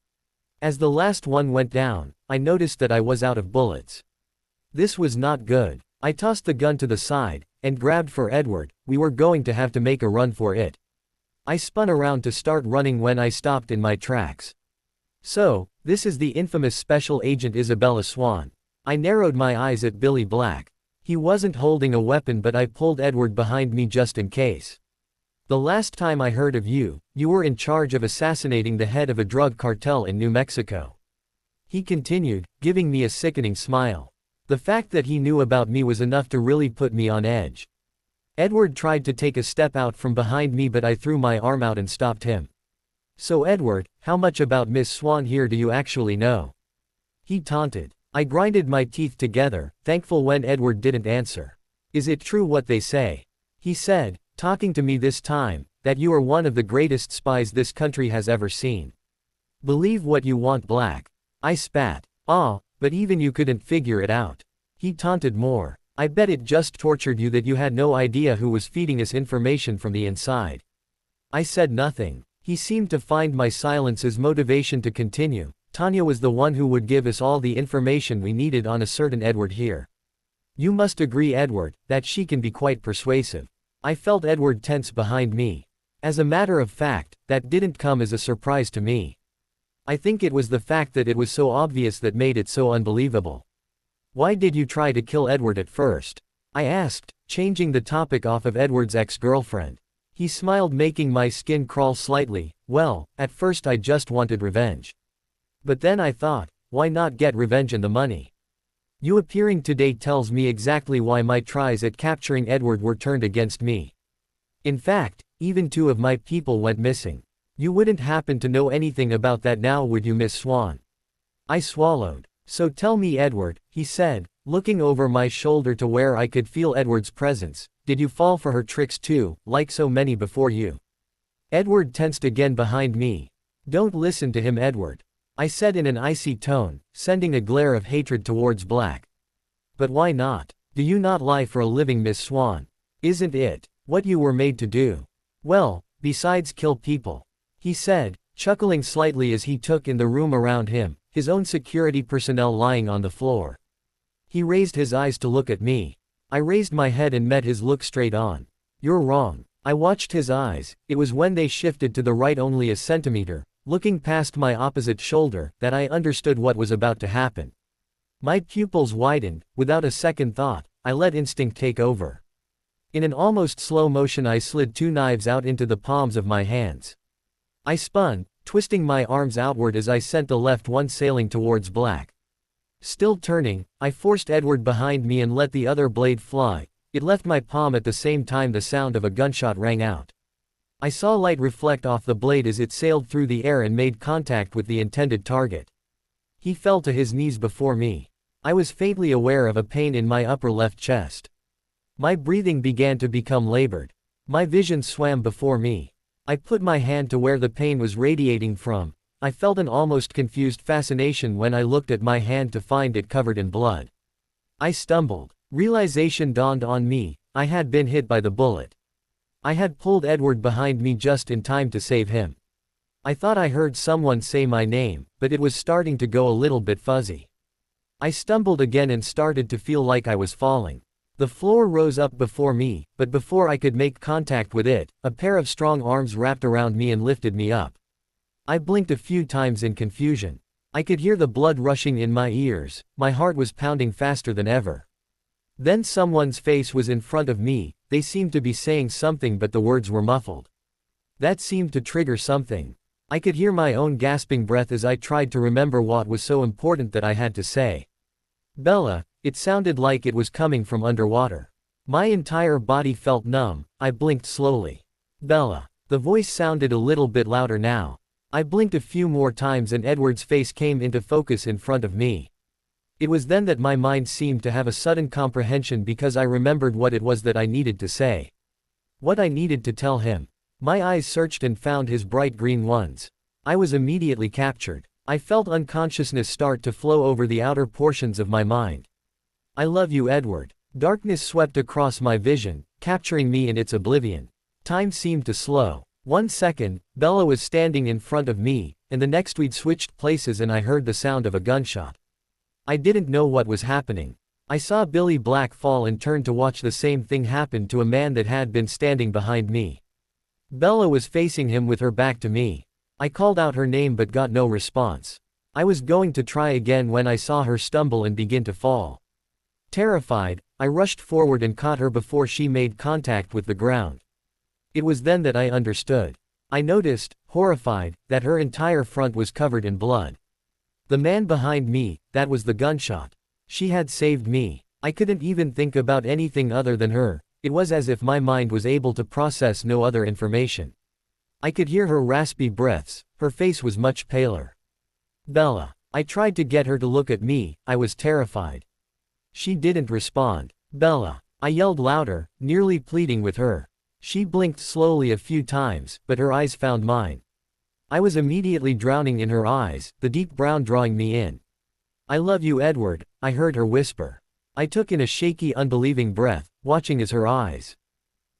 As the last one went down, I noticed that I was out of bullets. This was not good. I tossed the gun to the side, and grabbed for Edward. We were going to have to make a run for it. I spun around to start running when I stopped in my tracks. So, this is the infamous Special Agent Isabella Swan. I narrowed my eyes at Billy Black. He wasn't holding a weapon, but I pulled Edward behind me just in case. "The last time I heard of you, you were in charge of assassinating the head of a drug cartel in New Mexico," he continued, giving me a sickening smile. The fact that he knew about me was enough to really put me on edge. Edward tried to take a step out from behind me, but I threw my arm out and stopped him. "So Edward, how much about Miss Swan here do you actually know?" he taunted. I grinded my teeth together, thankful when Edward didn't answer. "Is it true what they say?" he said, talking to me this time, "that you are one of the greatest spies this country has ever seen? Believe what you want, Black." I spat. "Ah, but even you couldn't figure it out," he taunted more. "I bet it just tortured you that you had no idea who was feeding us information from the inside." I said nothing. He seemed to find my silence as motivation to continue. "Tanya was the one who would give us all the information we needed on a certain Edward here. You must agree, Edward, that she can be quite persuasive." I felt Edward tense behind me. As a matter of fact, that didn't come as a surprise to me. I think it was the fact that it was so obvious that made it so unbelievable. "Why did you try to kill Edward at first?" I asked, changing the topic off of Edward's ex-girlfriend. He smiled, making my skin crawl slightly. "Well, at first I just wanted revenge. But then I thought, why not get revenge and the money? You appearing today tells me exactly why my tries at capturing Edward were turned against me. In fact, even 2 of my people went missing. You wouldn't happen to know anything about that now, would you, Miss Swan?" I swallowed. "So tell me, Edward," he said, looking over my shoulder to where I could feel Edward's presence, "did you fall for her tricks too, like so many before you?" Edward tensed again behind me. "Don't listen to him, Edward," I said in an icy tone, sending a glare of hatred towards Black. "But why not? Do you not lie for a living, Miss Swan? Isn't it what you were made to do? Well, besides kill people," he said, chuckling slightly as he took in the room around him, his own security personnel lying on the floor. He raised his eyes to look at me. I raised my head and met his look straight on. "You're wrong." I watched his eyes. It was when they shifted to the right only a centimeter, looking past my opposite shoulder, that I understood what was about to happen. My pupils widened. Without a second thought, I let instinct take over. In an almost slow motion I slid 2 knives out into the palms of my hands. I spun, twisting my arms outward as I sent the left one sailing towards black. Still turning, I forced Edward behind me and let the other blade fly. It left my palm at the same time the sound of a gunshot rang out. I saw light reflect off the blade as it sailed through the air and made contact with the intended target. He fell to his knees before me. I was faintly aware of a pain in my upper left chest. My breathing began to become labored. My vision swam before me. I put my hand to where the pain was radiating from. I felt an almost confused fascination when I looked at my hand to find it covered in blood. I stumbled. Realization dawned on me, I had been hit by the bullet. I had pulled Edward behind me just in time to save him. I thought I heard someone say my name, but it was starting to go a little bit fuzzy. I stumbled again and started to feel like I was falling. The floor rose up before me, but before I could make contact with it, a pair of strong arms wrapped around me and lifted me up. I blinked a few times in confusion. I could hear the blood rushing in my ears, my heart was pounding faster than ever. Then someone's face was in front of me, they seemed to be saying something but the words were muffled. That seemed to trigger something. I could hear my own gasping breath as I tried to remember what was so important that I had to say. Bella, it sounded like it was coming from underwater. My entire body felt numb, I blinked slowly. Bella. The voice sounded a little bit louder now. I blinked a few more times and Edward's face came into focus in front of me. It was then that my mind seemed to have a sudden comprehension because I remembered what it was that I needed to say. What I needed to tell him. My eyes searched and found his bright green ones. I was immediately captured. I felt unconsciousness start to flow over the outer portions of my mind. I love you, Edward. Darkness swept across my vision, capturing me in its oblivion. Time seemed to slow. 1 second, Bella was standing in front of me, and the next we'd switched places and I heard the sound of a gunshot. I didn't know what was happening. I saw Billy Black fall and turned to watch the same thing happen to a man that had been standing behind me. Bella was facing him with her back to me. I called out her name but got no response. I was going to try again when I saw her stumble and begin to fall. Terrified, I rushed forward and caught her before she made contact with the ground. It was then that I understood. I noticed, horrified, that her entire front was covered in blood. The man behind me, that was the gunshot. She had saved me. I couldn't even think about anything other than her. It was as if my mind was able to process no other information. I could hear her raspy breaths, her face was much paler. Bella. I tried to get her to look at me, I was terrified. She didn't respond. Bella. I yelled louder, nearly pleading with her. She blinked slowly a few times, but her eyes found mine. I was immediately drowning in her eyes, the deep brown drawing me in. I love you, Edward, I heard her whisper. I took in a shaky, unbelieving breath, watching as her eyes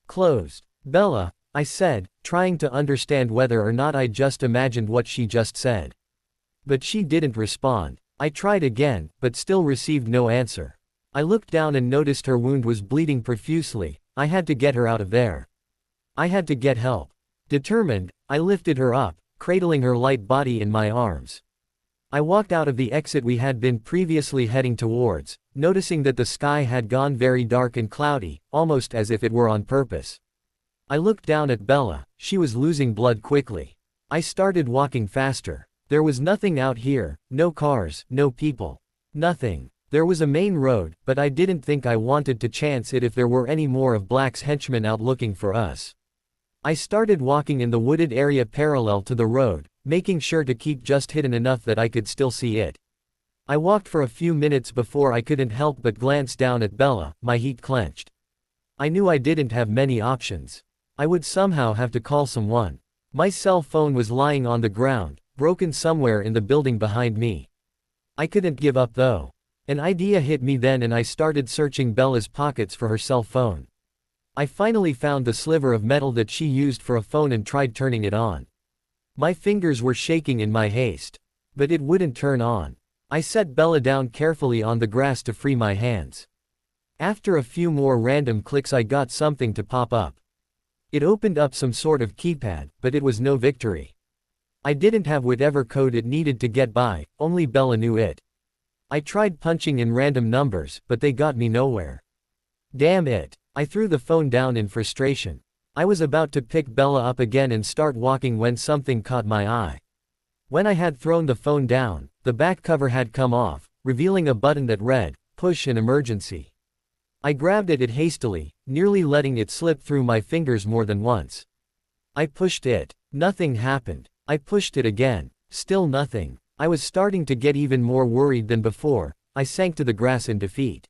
closed. Bella, I said, trying to understand whether or not I just imagined what she just said. But she didn't respond. I tried again, but still received no answer. I looked down and noticed her wound was bleeding profusely. I had to get her out of there. I had to get help. Determined, I lifted her up, cradling her light body in my arms. I walked out of the exit we had been previously heading towards, noticing that the sky had gone very dark and cloudy, almost as if it were on purpose. I looked down at Bella, she was losing blood quickly. I started walking faster. There was nothing out here, no cars, no people. Nothing. There was a main road, but I didn't think I wanted to chance it if there were any more of Black's henchmen out looking for us. I started walking in the wooded area parallel to the road, making sure to keep just hidden enough that I could still see it. I walked for a few minutes before I couldn't help but glance down at Bella, my heat clenched. I knew I didn't have many options. I would somehow have to call someone. My cell phone was lying on the ground, broken somewhere in the building behind me. I couldn't give up though. An idea hit me then and I started searching Bella's pockets for her cell phone. I finally found the sliver of metal that she used for a phone and tried turning it on. My fingers were shaking in my haste. But it wouldn't turn on. I set Bella down carefully on the grass to free my hands. After a few more random clicks I got something to pop up. It opened up some sort of keypad, but it was no victory. I didn't have whatever code it needed to get by, only Bella knew it. I tried punching in random numbers, but they got me nowhere. Damn it. I threw the phone down in frustration. I was about to pick Bella up again and start walking when something caught my eye. When I had thrown the phone down, the back cover had come off, revealing a button that read, "Push in emergency." I grabbed at it hastily, nearly letting it slip through my fingers more than once. I pushed it. Nothing happened. I pushed it again. Still nothing. I was starting to get even more worried than before. I sank to the grass in defeat.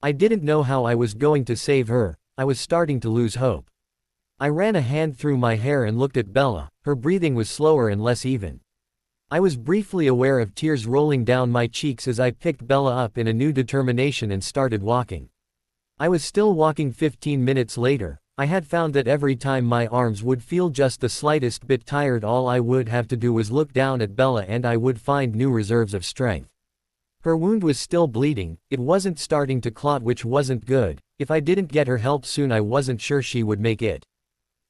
I didn't know how I was going to save her. I was starting to lose hope. I ran a hand through my hair and looked at Bella. Her breathing was slower and less even. I was briefly aware of tears rolling down my cheeks as I picked Bella up in a new determination and started walking. I was still walking 15 minutes later. I had found that every time my arms would feel just the slightest bit tired, all I would have to do was look down at Bella and I would find new reserves of strength. Her wound was still bleeding, it wasn't starting to clot, which wasn't good. If I didn't get her help soon, I wasn't sure she would make it.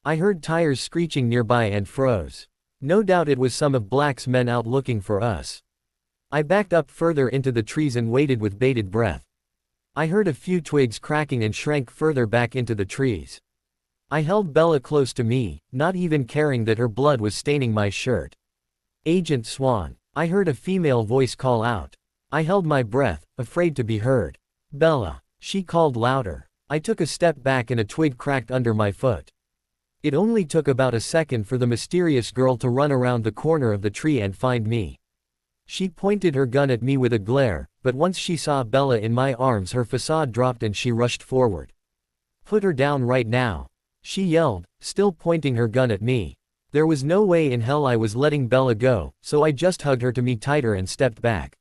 I heard tires screeching nearby and froze. No doubt it was some of Black's men out looking for us. I backed up further into the trees and waited with bated breath. I heard a few twigs cracking and shrank further back into the trees. I held Bella close to me, not even caring that her blood was staining my shirt. "Agent Swan," I heard a female voice call out. I held my breath, afraid to be heard. "Bella," she called louder. I took a step back and a twig cracked under my foot. It only took about a second for the mysterious girl to run around the corner of the tree and find me. She pointed her gun at me with a glare, but once she saw Bella in my arms, her facade dropped and she rushed forward. "Put her down right now," she yelled, still pointing her gun at me. There was no way in hell I was letting Bella go, so I just hugged her to me tighter and stepped back.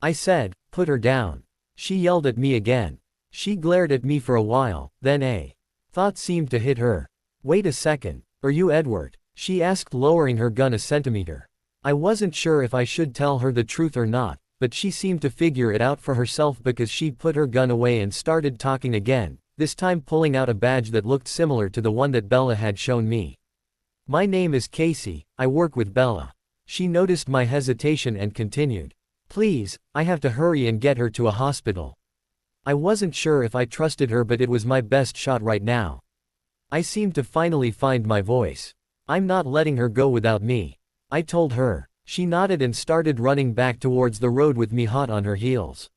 I said, "Put her down." She yelled at me again. She glared at me for a while, then a thought seemed to hit her. "Wait a second. Are you Edward?" she asked, lowering her gun a centimeter. I wasn't sure if I should tell her the truth or not, but she seemed to figure it out for herself because she put her gun away and started talking again, this time pulling out a badge that looked similar to the one that Bella had shown me. "My name is Casey, I work with Bella." She noticed my hesitation and continued. "Please, I have to hurry and get her to a hospital." I wasn't sure if I trusted her, but it was my best shot right now. I seemed to finally find my voice. "I'm not letting her go without me," I told her. She nodded and started running back towards the road with me hot on her heels.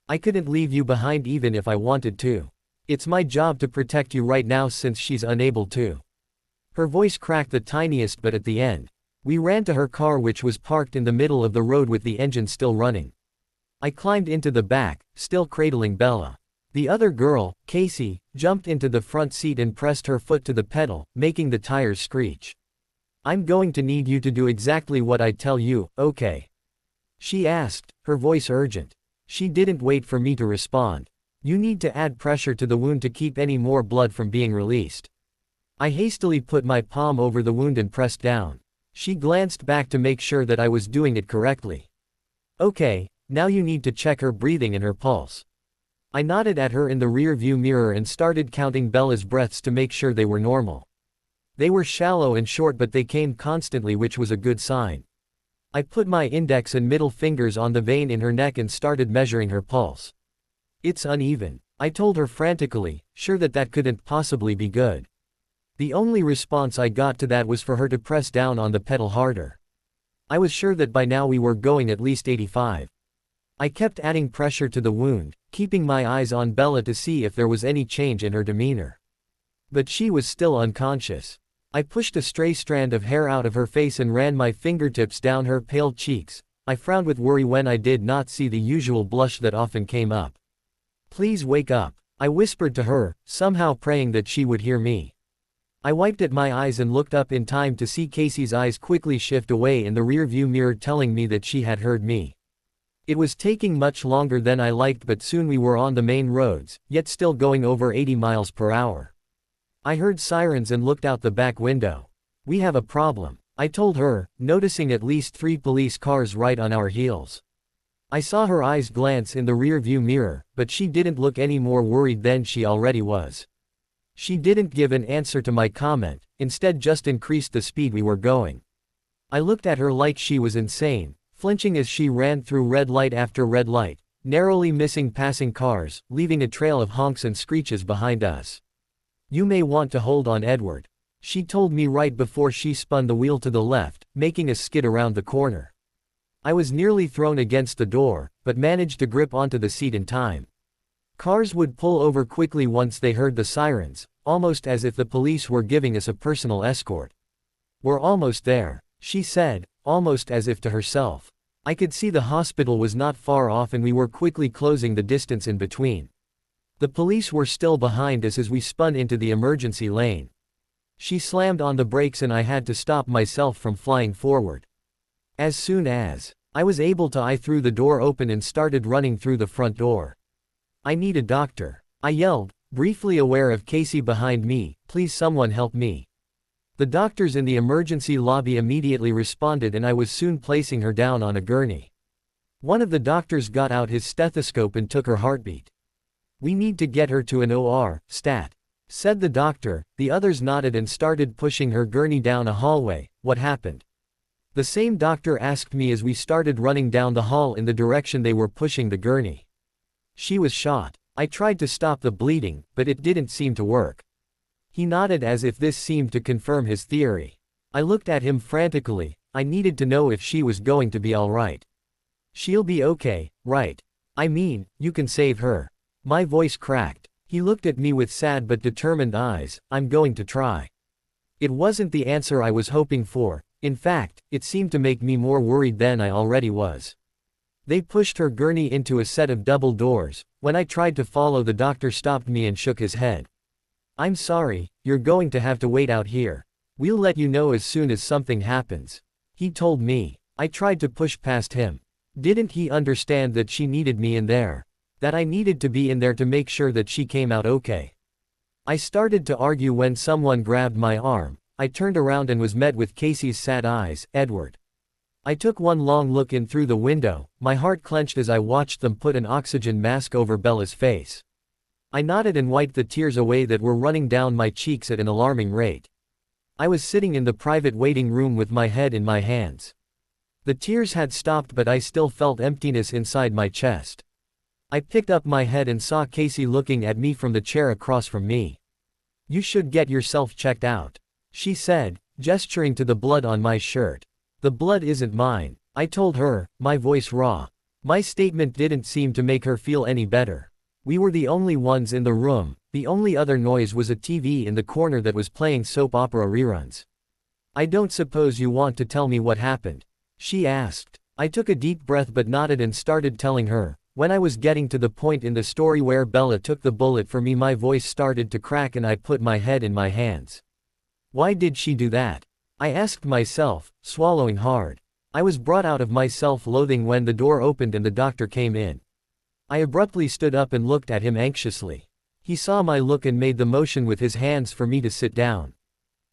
"I couldn't leave you behind even if I wanted to. It's my job to protect you right now since she's unable to." Her voice cracked the tiniest bit at the end. We ran to her car, which was parked in the middle of the road with the engine still running. I climbed into the back, still cradling Bella. The other girl, Casey, jumped into the front seat and pressed her foot to the pedal, making the tires screech. "I'm going to need you to do exactly what I tell you, okay?" she asked, her voice urgent. She didn't wait for me to respond. "You need to add pressure to the wound to keep any more blood from being released." I hastily put my palm over the wound and pressed down. She glanced back to make sure that I was doing it correctly. "Okay, now you need to check her breathing and her pulse." I nodded at her in the rear view mirror and started counting Bella's breaths to make sure they were normal. They were shallow and short, but they came constantly, which was a good sign. I put my index and middle fingers on the vein in her neck and started measuring her pulse. "It's uneven," I told her frantically, sure that that couldn't possibly be good. The only response I got to that was for her to press down on the pedal harder. I was sure that by now we were going at least 85. I kept adding pressure to the wound, keeping my eyes on Bella to see if there was any change in her demeanor. But she was still unconscious. I pushed a stray strand of hair out of her face and ran my fingertips down her pale cheeks. I frowned with worry when I did not see the usual blush that often came up. "Please wake up," I whispered to her, somehow praying that she would hear me. I wiped at my eyes and looked up in time to see Casey's eyes quickly shift away in the rearview mirror, telling me that she had heard me. It was taking much longer than I liked, but soon we were on the main roads, yet still going over 80 miles per hour. I heard sirens and looked out the back window. "We have a problem," I told her, noticing at least 3 police cars right on our heels. I saw her eyes glance in the rearview mirror, but she didn't look any more worried than she already was. She didn't give an answer to my comment, instead just increased the speed we were going. I looked at her like she was insane, flinching as she ran through red light after red light, narrowly missing passing cars, leaving a trail of honks and screeches behind us. You may want to hold on, Edward. She told me right before she spun the wheel to the left, making a skid around the corner. I was nearly thrown against the door, but managed to grip onto the seat in time. Cars would pull over quickly once they heard the sirens, almost as if the police were giving us a personal escort. We're almost there, she said, almost as if to herself. I could see the hospital was not far off and we were quickly closing the distance in between. The police were still behind us as we spun into the emergency lane. She slammed on the brakes and I had to stop myself from flying forward. As soon as I was able to, I threw the door open and started running through the front door. I need a doctor, I yelled, briefly aware of Casey behind me. Please someone help me. The doctors in the emergency lobby immediately responded and I was soon placing her down on a gurney. One of the doctors got out his stethoscope and took her heartbeat. We need to get her to an OR, stat, said the doctor. The others nodded and started pushing her gurney down a hallway. What happened? The same doctor asked me as we started running down the hall in the direction they were pushing the gurney. She was shot. I tried to stop the bleeding, but it didn't seem to work. He nodded as if this seemed to confirm his theory. I looked at him frantically. I needed to know if she was going to be all right. She'll be okay, right? I mean, you can save her. My voice cracked. He looked at me with sad but determined eyes. I'm going to try. It wasn't the answer I was hoping for. In fact, it seemed to make me more worried than I already was. They pushed her gurney into a set of double doors. When I tried to follow, the doctor stopped me and shook his head. I'm sorry, you're going to have to wait out here. We'll let you know as soon as something happens, he told me. I tried to push past him. Didn't he understand that she needed me in there? That I needed to be in there to make sure that she came out okay? I started to argue when someone grabbed my arm. I turned around and was met with Casey's sad eyes. Edward. I took one long look in through the window. My heart clenched as I watched them put an oxygen mask over Bella's face. I nodded and wiped the tears away that were running down my cheeks at an alarming rate. I was sitting in the private waiting room with my head in my hands. The tears had stopped, but I still felt emptiness inside my chest. I picked up my head and saw Casey looking at me from the chair across from me. You should get yourself checked out, she said, gesturing to the blood on my shirt. The blood isn't mine, I told her, my voice raw. My statement didn't seem to make her feel any better. We were the only ones in the room. The only other noise was a TV in the corner that was playing soap opera reruns. I don't suppose you want to tell me what happened? She asked. I took a deep breath but nodded and started telling her. When I was getting to the point in the story where Bella took the bullet for me, my voice started to crack and I put my head in my hands. Why did she do that? I asked myself, swallowing hard. I was brought out of my self-loathing when the door opened and the doctor came in. I abruptly stood up and looked at him anxiously. He saw my look and made the motion with his hands for me to sit down.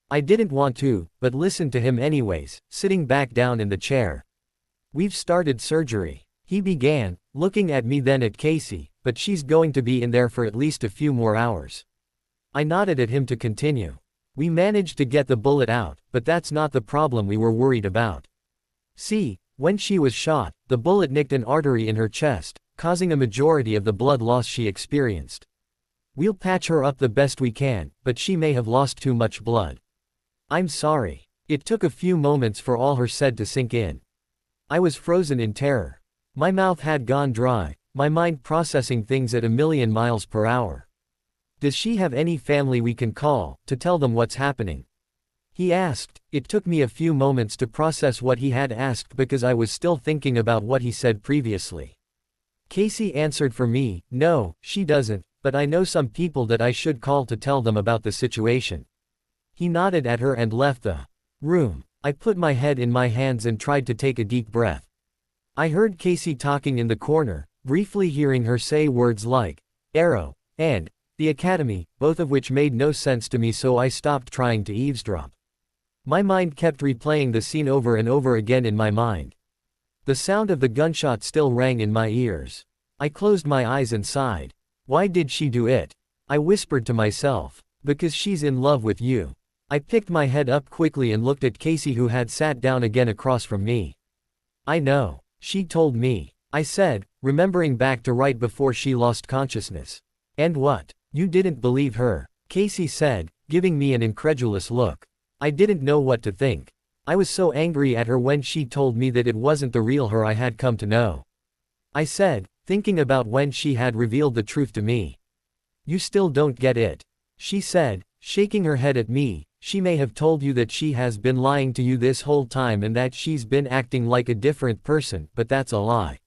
I didn't want to, but listened to him anyways, sitting back down in the chair. We've started surgery, he began, looking at me then at Casey, but she's going to be in there for at least a few more hours. I nodded at him to continue. We managed to get the bullet out, but that's not the problem we were worried about. See, when she was shot, the bullet nicked an artery in her chest, causing a majority of the blood loss she experienced. We'll patch her up the best we can, but she may have lost too much blood. I'm sorry. It took a few moments for all her said to sink in. I was frozen in terror. My mouth had gone dry, my mind processing things at 1,000,000 miles per hour. Does she have any family we can call, to tell them what's happening? He asked. It took me a few moments to process what he had asked because I was still thinking about what he said previously. Casey answered for me. No, she doesn't, but I know some people that I should call to tell them about the situation. He nodded at her and left the room. I put my head in my hands and tried to take a deep breath. I heard Casey talking in the corner, briefly hearing her say words like, Arrow, and, the Academy, both of which made no sense to me, so I stopped trying to eavesdrop. My mind kept replaying the scene over and over again in my mind. The sound of the gunshot still rang in my ears. I closed my eyes and sighed. Why did she do it? I whispered to myself. Because she's in love with you. I picked my head up quickly and looked at Casey, who had sat down again across from me. I know, she told me. I said, remembering back to right before she lost consciousness. And what? You didn't believe her? Casey said, giving me an incredulous look. I didn't know what to think. I was so angry at her when she told me that it wasn't the real her I had come to know. I said, thinking about when she had revealed the truth to me. You still don't get it. She said, shaking her head at me. She may have told you that she has been lying to you this whole time and that she's been acting like a different person, but that's a lie.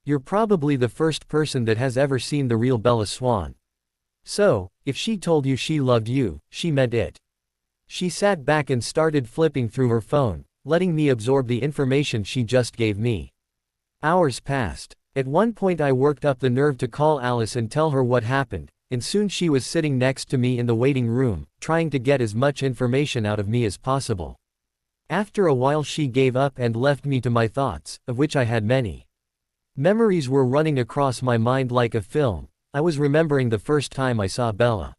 You're probably the first person that has ever seen the real Bella Swan. So, if she told you she loved you, she meant it. She sat back and started flipping through her phone, letting me absorb the information she just gave me. Hours passed. At one point I worked up the nerve to call Alice and tell her what happened, and soon she was sitting next to me in the waiting room, trying to get as much information out of me as possible. After a while she gave up and left me to my thoughts, of which I had many. Memories were running across my mind like a film. I was remembering the first time I saw Bella.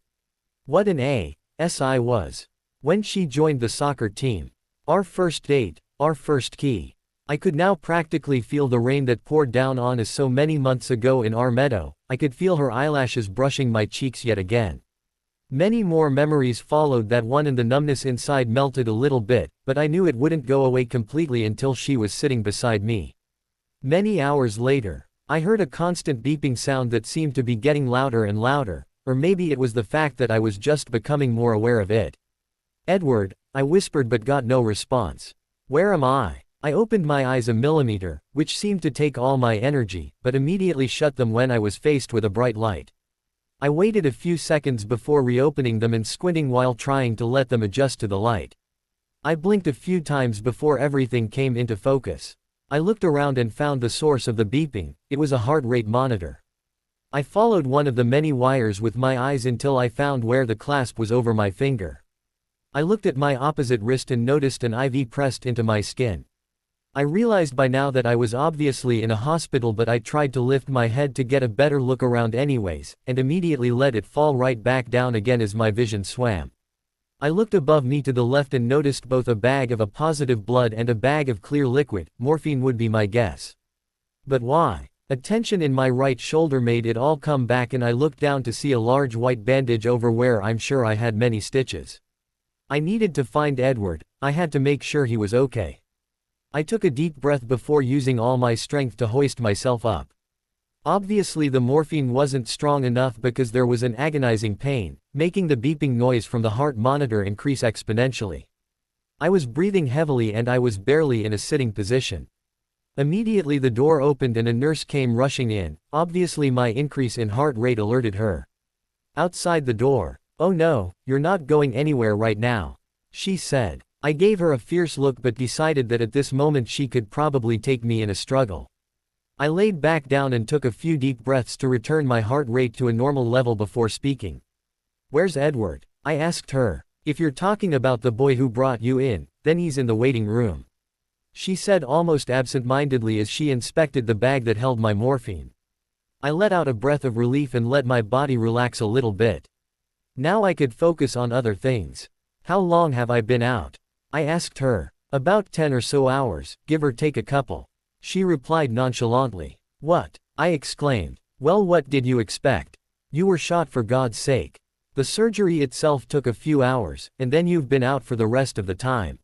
What an ass I was. When she joined the soccer team. Our first date, our first key. I could now practically feel the rain that poured down on us so many months ago in our meadow. I could feel her eyelashes brushing my cheeks yet again. Many more memories followed that one and the numbness inside melted a little bit, but I knew it wouldn't go away completely until she was sitting beside me. Many hours later, I heard a constant beeping sound that seemed to be getting louder and louder, or maybe it was the fact that I was just becoming more aware of it. Edward, I whispered but got no response. Where am I? I opened my eyes a millimeter, which seemed to take all my energy, but immediately shut them when I was faced with a bright light. I waited a few seconds before reopening them and squinting while trying to let them adjust to the light. I blinked a few times before everything came into focus. I looked around and found the source of the beeping. It was a heart rate monitor. I followed one of the many wires with my eyes until I found where the clasp was over my finger. I looked at my opposite wrist and noticed an IV pressed into my skin. I realized by now that I was obviously in a hospital, but I tried to lift my head to get a better look around anyways, and immediately let it fall right back down again as my vision swam. I looked above me to the left and noticed both a bag of a positive blood and a bag of clear liquid. Morphine would be my guess. But why? A tension in my right shoulder made it all come back, and I looked down to see a large white bandage over where I'm sure I had many stitches. I needed to find Edward. I had to make sure he was okay. I took a deep breath before using all my strength to hoist myself up. Obviously the morphine wasn't strong enough because there was an agonizing pain, making the beeping noise from the heart monitor increase exponentially. I was breathing heavily and I was barely in a sitting position. Immediately the door opened and a nurse came rushing in. Obviously my increase in heart rate alerted her. Outside the door, "Oh no, you're not going anywhere right now," she said. I gave her a fierce look but decided that at this moment she could probably take me in a struggle. I laid back down and took a few deep breaths to return my heart rate to a normal level before speaking. "Where's Edward?" I asked her. "If you're talking about the boy who brought you in, then he's in the waiting room," she said almost absent-mindedly as she inspected the bag that held my morphine. I let out a breath of relief and let my body relax a little bit. Now I could focus on other things. "How long have I been out?" I asked her. "About 10 or so hours, give or take a couple," she replied nonchalantly. "What?" I exclaimed. "Well, what did you expect? You were shot, for God's sake. The surgery itself took a few hours, and then you've been out for the rest of the time.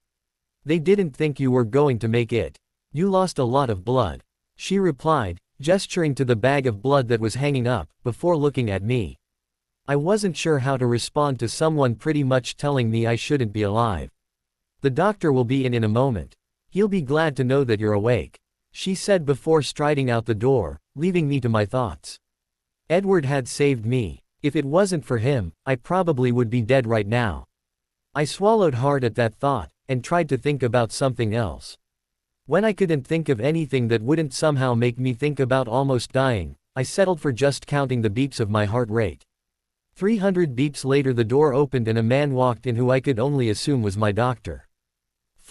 They didn't think you were going to make it. You lost a lot of blood," she replied, gesturing to the bag of blood that was hanging up, before looking at me. I wasn't sure how to respond to someone pretty much telling me I shouldn't be alive. "The doctor will be in a moment. He'll be glad to know that you're awake," she said before striding out the door, leaving me to my thoughts. Edward had saved me. If it wasn't for him, I probably would be dead right now. I swallowed hard at that thought, and tried to think about something else. When I couldn't think of anything that wouldn't somehow make me think about almost dying, I settled for just counting the beeps of my heart rate. 300 beeps later the door opened and a man walked in who I could only assume was my doctor.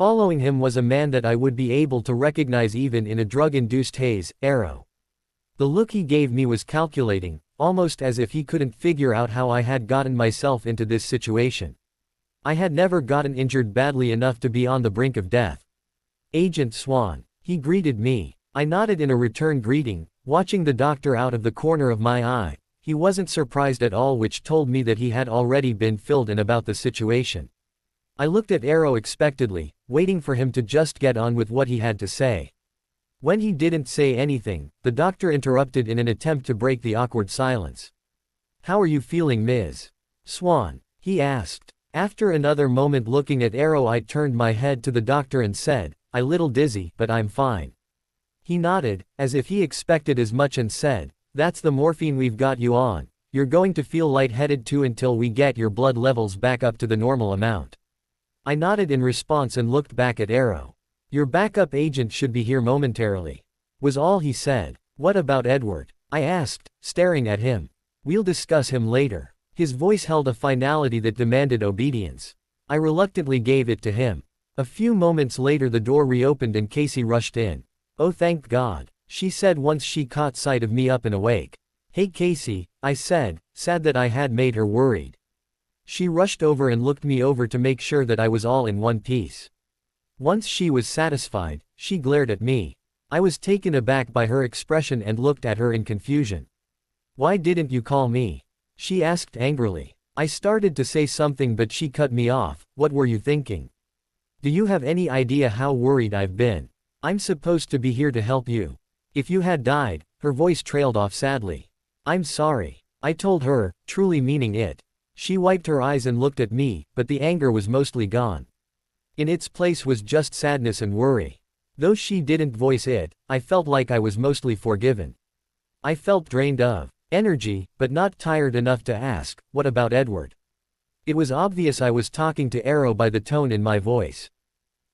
Following him was a man that I would be able to recognize even in a drug-induced haze, Arrow. The look he gave me was calculating, almost as if he couldn't figure out how I had gotten myself into this situation. I had never gotten injured badly enough to be on the brink of death. "Agent Swan," he greeted me. I nodded in a return greeting, watching the doctor out of the corner of my eye. He wasn't surprised at all, which told me that he had already been filled in about the situation. I looked at Arrow expectantly, waiting for him to just get on with what he had to say. When he didn't say anything, the doctor interrupted in an attempt to break the awkward silence. "How are you feeling, Ms. Swan?" he asked. After another moment looking at Arrow, I turned my head to the doctor and said, "A little dizzy, but I'm fine." He nodded, as if he expected as much, and said, "That's the morphine we've got you on. You're going to feel lightheaded too until we get your blood levels back up to the normal amount." I nodded in response and looked back at Arrow. "Your backup agent should be here momentarily," was all he said. "What about Edward?" I asked, staring at him. "We'll discuss him later." His voice held a finality that demanded obedience. I reluctantly gave it to him. A few moments later the door reopened and Casey rushed in. "Oh, thank God," she said once she caught sight of me up and awake. "Hey Casey," I said, sad that I had made her worried. She rushed over and looked me over to make sure that I was all in one piece. Once she was satisfied, she glared at me. I was taken aback by her expression and looked at her in confusion. "Why didn't you call me?" she asked angrily. I started to say something but she cut me off. "What were you thinking? Do you have any idea how worried I've been? I'm supposed to be here to help you. If you had died," her voice trailed off sadly. "I'm sorry," I told her, truly meaning it. She wiped her eyes and looked at me, but the anger was mostly gone. In its place was just sadness and worry. Though she didn't voice it, I felt like I was mostly forgiven. I felt drained of energy, but not tired enough to ask, "What about Edward?" It was obvious I was talking to Arrow by the tone in my voice.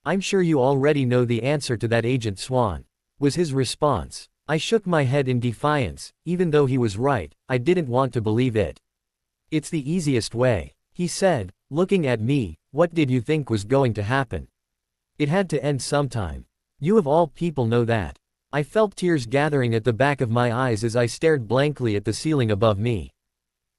"I'm sure you already know the answer to that, Agent Swan," was his response. I shook my head in defiance. Even though he was right, I didn't want to believe it. "It's the easiest way," he said, looking at me. "What did you think was going to happen? It had to end sometime. You of all people know that." I felt tears gathering at the back of my eyes as I stared blankly at the ceiling above me.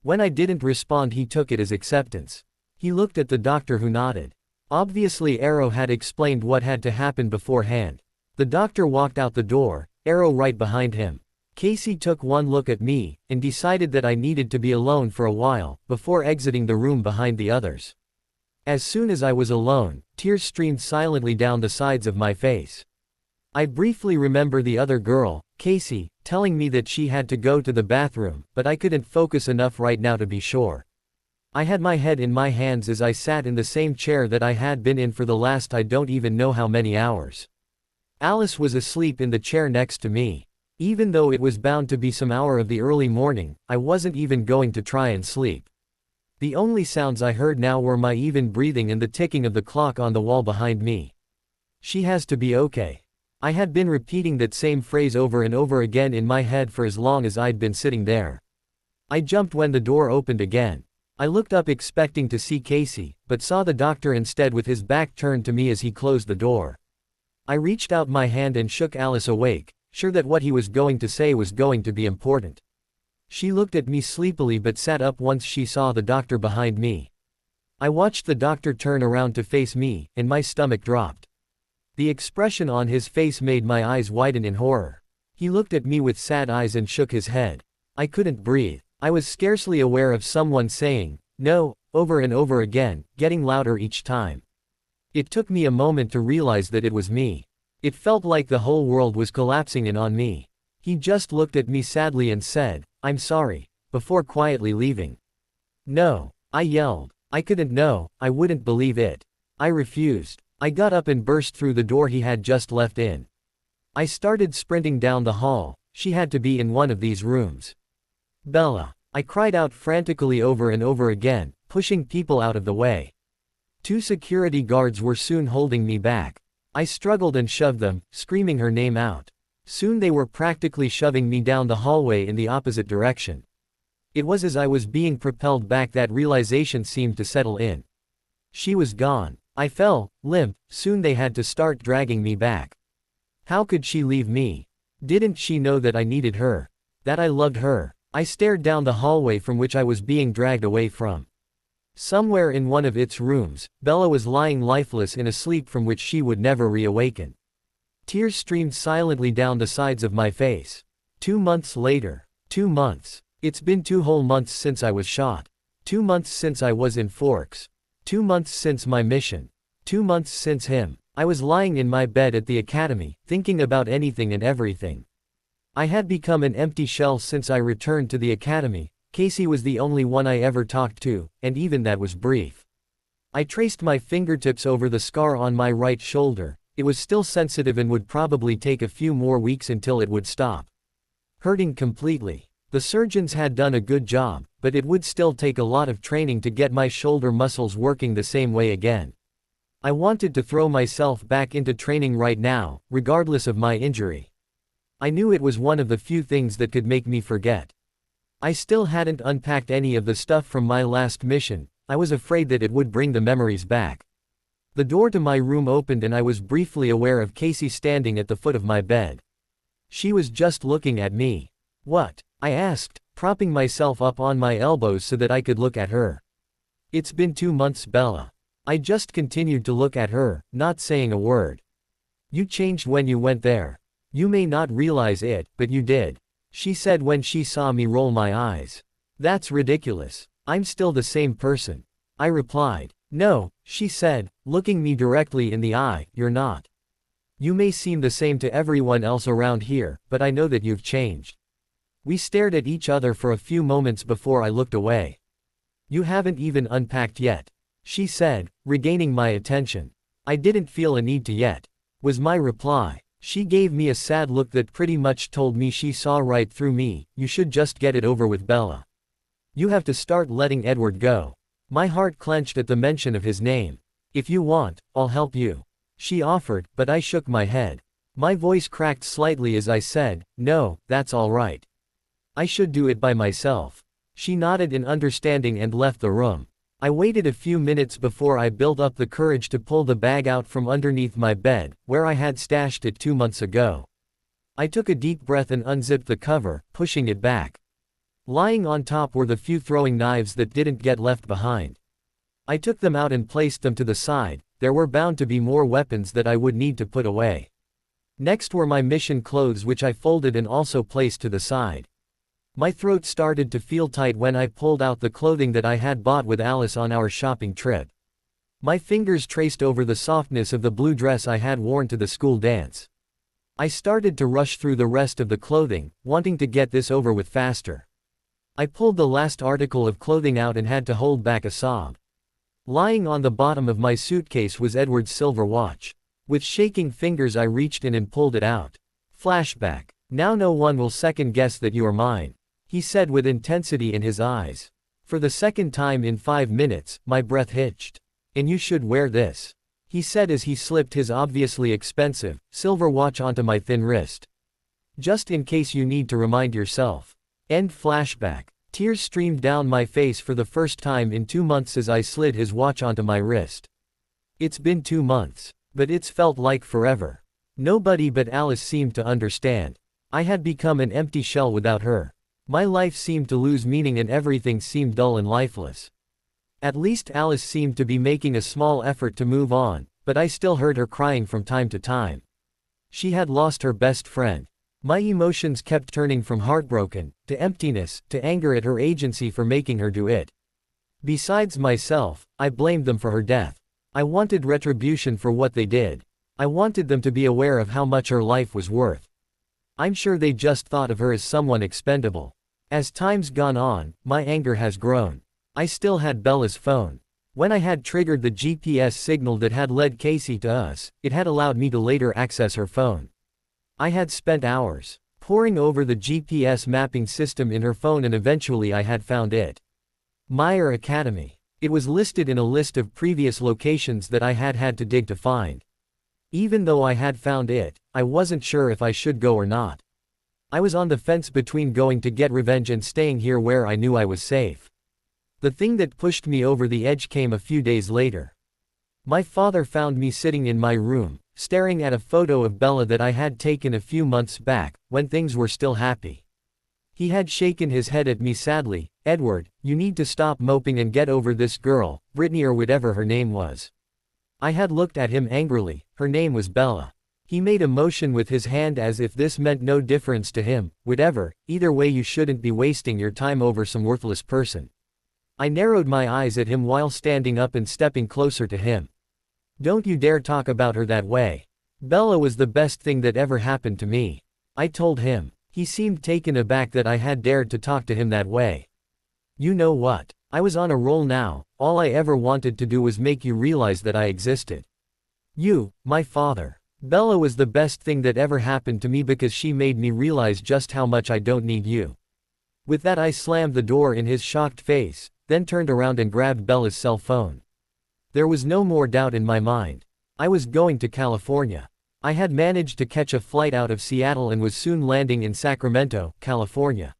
When I didn't respond, he took it as acceptance. He looked at the doctor, who nodded. Obviously Arrow had explained what had to happen beforehand. The doctor walked out the door, Arrow right behind him. Casey took one look at me, and decided that I needed to be alone for a while, before exiting the room behind the others. As soon as I was alone, tears streamed silently down the sides of my face. I briefly remember the other girl, Casey, telling me that she had to go to the bathroom, but I couldn't focus enough right now to be sure. I had my head in my hands as I sat in the same chair that I had been in for the last I don't even know how many hours. Alice was asleep in the chair next to me. Even though it was bound to be some hour of the early morning, I wasn't even going to try and sleep. The only sounds I heard now were my even breathing and the ticking of the clock on the wall behind me. "She has to be okay." I had been repeating that same phrase over and over again in my head for as long as I'd been sitting there. I jumped when the door opened again. I looked up expecting to see Casey, but saw the doctor instead with his back turned to me as he closed the door. I reached out my hand and shook Alice awake, sure that what he was going to say was going to be important. She looked at me sleepily but sat up once she saw the doctor behind me. I watched the doctor turn around to face me, and my stomach dropped. The expression on his face made my eyes widen in horror. He looked at me with sad eyes and shook his head. I couldn't breathe. I was scarcely aware of someone saying, "No," over and over again, getting louder each time. It took me a moment to realize that it was me. It felt like the whole world was collapsing in on me. He just looked at me sadly and said, "I'm sorry," before quietly leaving. "No," I yelled. I couldn't know, I wouldn't believe it. I refused. I got up and burst through the door he had just left in. I started sprinting down the hall. She had to be in one of these rooms. "Bella," I cried out frantically over and over again, pushing people out of the way. 2 security guards were soon holding me back. I struggled and shoved them, screaming her name out. Soon they were practically shoving me down the hallway in the opposite direction. It was as I was being propelled back that realization seemed to settle in. She was gone. I fell, limp. Soon they had to start dragging me back. How could she leave me? Didn't she know that I needed her? That I loved her? I stared down the hallway from which I was being dragged away from. Somewhere in one of its rooms, Bella was lying lifeless in a sleep from which she would never reawaken. Tears streamed silently down the sides of my face. 2 months later. 2 months. It's been 2 whole months since I was shot. 2 months since I was in Forks. 2 months since my mission. 2 months since him. I was lying in my bed at the academy, thinking about anything and everything. I had become an empty shell since I returned to the academy. Casey was the only one I ever talked to, and even that was brief. I traced my fingertips over the scar on my right shoulder. It was still sensitive and would probably take a few more weeks until it would stop hurting completely. The surgeons had done a good job, but it would still take a lot of training to get my shoulder muscles working the same way again. I wanted to throw myself back into training right now, regardless of my injury. I knew it was one of the few things that could make me forget. I still hadn't unpacked any of the stuff from my last mission. I was afraid that it would bring the memories back. The door to my room opened and I was briefly aware of Casey standing at the foot of my bed. She was just looking at me. "What?" I asked, propping myself up on my elbows so that I could look at her. "It's been 2 months, Bella." I just continued to look at her, not saying a word. "You changed when you went there. You may not realize it, but you did," she said when she saw me roll my eyes. "That's ridiculous. I'm still the same person," I replied. "No," she said, looking me directly in the eye, "you're not. You may seem the same to everyone else around here, but I know that you've changed." We stared at each other for a few moments before I looked away. "You haven't even unpacked yet," she said, regaining my attention. "I didn't feel a need to yet," was my reply. She gave me a sad look that pretty much told me she saw right through me. "You should just get it over with, Bella. You have to start letting Edward go." My heart clenched at the mention of his name. "If you want, I'll help you," she offered, but I shook my head. My voice cracked slightly as I said, "No, that's all right. I should do it by myself." She nodded in understanding and left the room. I waited a few minutes before I built up the courage to pull the bag out from underneath my bed, where I had stashed it 2 months ago. I took a deep breath and unzipped the cover, pushing it back. Lying on top were the few throwing knives that didn't get left behind. I took them out and placed them to the side. There were bound to be more weapons that I would need to put away. Next were my mission clothes, which I folded and also placed to the side. My throat started to feel tight when I pulled out the clothing that I had bought with Alice on our shopping trip. My fingers traced over the softness of the blue dress I had worn to the school dance. I started to rush through the rest of the clothing, wanting to get this over with faster. I pulled the last article of clothing out and had to hold back a sob. Lying on the bottom of my suitcase was Edward's silver watch. With shaking fingers I reached in and pulled it out. Flashback. "Now no one will second guess that you are mine," he said with intensity in his eyes. For the second time in 5 minutes, my breath hitched. "And you should wear this," he said as he slipped his obviously expensive, silver watch onto my thin wrist. "Just in case you need to remind yourself." End flashback. Tears streamed down my face for the first time in 2 months as I slid his watch onto my wrist. It's been 2 months. But it's felt like forever. Nobody but Alice seemed to understand. I had become an empty shell without her. My life seemed to lose meaning and everything seemed dull and lifeless. At least Alice seemed to be making a small effort to move on, but I still heard her crying from time to time. She had lost her best friend. My emotions kept turning from heartbroken, to emptiness, to anger at her agency for making her do it. Besides myself, I blamed them for her death. I wanted retribution for what they did. I wanted them to be aware of how much her life was worth. I'm sure they just thought of her as someone expendable. As time's gone on, my anger has grown. I still had Bella's phone. When I had triggered the GPS signal that had led Casey to us, it had allowed me to later access her phone. I had spent hours poring over the GPS mapping system in her phone and eventually I had found it. Meyer Academy. It was listed in a list of previous locations that I had had to dig to find. Even though I had found it, I wasn't sure if I should go or not. I was on the fence between going to get revenge and staying here where I knew I was safe. The thing that pushed me over the edge came a few days later. My father found me sitting in my room, staring at a photo of Bella that I had taken a few months back, when things were still happy. He had shaken his head at me sadly. "Edward, you need to stop moping and get over this girl, Brittany or whatever her name was." I had looked at him angrily. Her name was Bella. He made a motion with his hand as if this meant no difference to him. Whatever, either way you shouldn't be wasting your time over some worthless person. I narrowed my eyes at him while standing up and stepping closer to him. Don't you dare talk about her that way. Bella was the best thing that ever happened to me. I told him. He seemed taken aback that I had dared to talk to him that way. You know what? I was on a roll now. All I ever wanted to do was make you realize that I existed. You, my father. Bella was the best thing that ever happened to me because she made me realize just how much I don't need you. With that I slammed the door in his shocked face, then turned around and grabbed Bella's cell phone. There was no more doubt in my mind. I was going to California. I had managed to catch a flight out of Seattle and was soon landing in Sacramento, California.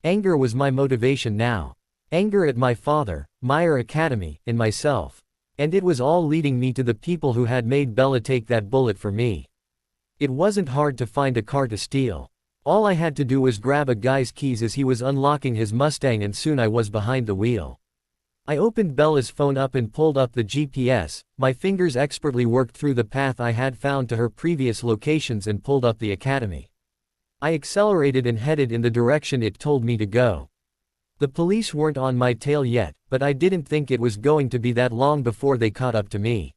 Anger was my motivation now. Anger at my father, Meyer Academy, and myself. And it was all leading me to the people who had made Bella take that bullet for me. It wasn't hard to find a car to steal. All I had to do was grab a guy's keys as he was unlocking his Mustang and soon I was behind the wheel. I opened Bella's phone up and pulled up the GPS, my fingers expertly worked through the path I had found to her previous locations and pulled up the academy. I accelerated and headed in the direction it told me to go. The police weren't on my tail yet, but I didn't think it was going to be that long before they caught up to me.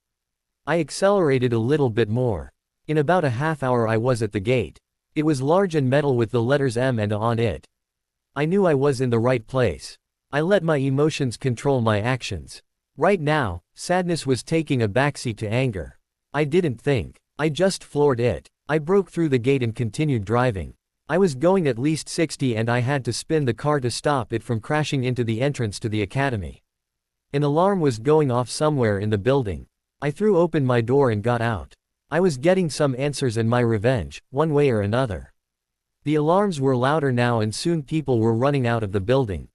I accelerated a little bit more. In about a half hour I was at the gate. It was large and metal with the letters M and A on it. I knew I was in the right place. I let my emotions control my actions. Right now, sadness was taking a backseat to anger. I didn't think. I just floored it. I broke through the gate and continued driving. I was going at least 60 and I had to spin the car to stop it from crashing into the entrance to the academy. An alarm was going off somewhere in the building. I threw open my door and got out. I was getting some answers and my revenge, one way or another. The alarms were louder now and soon people were running out of the building.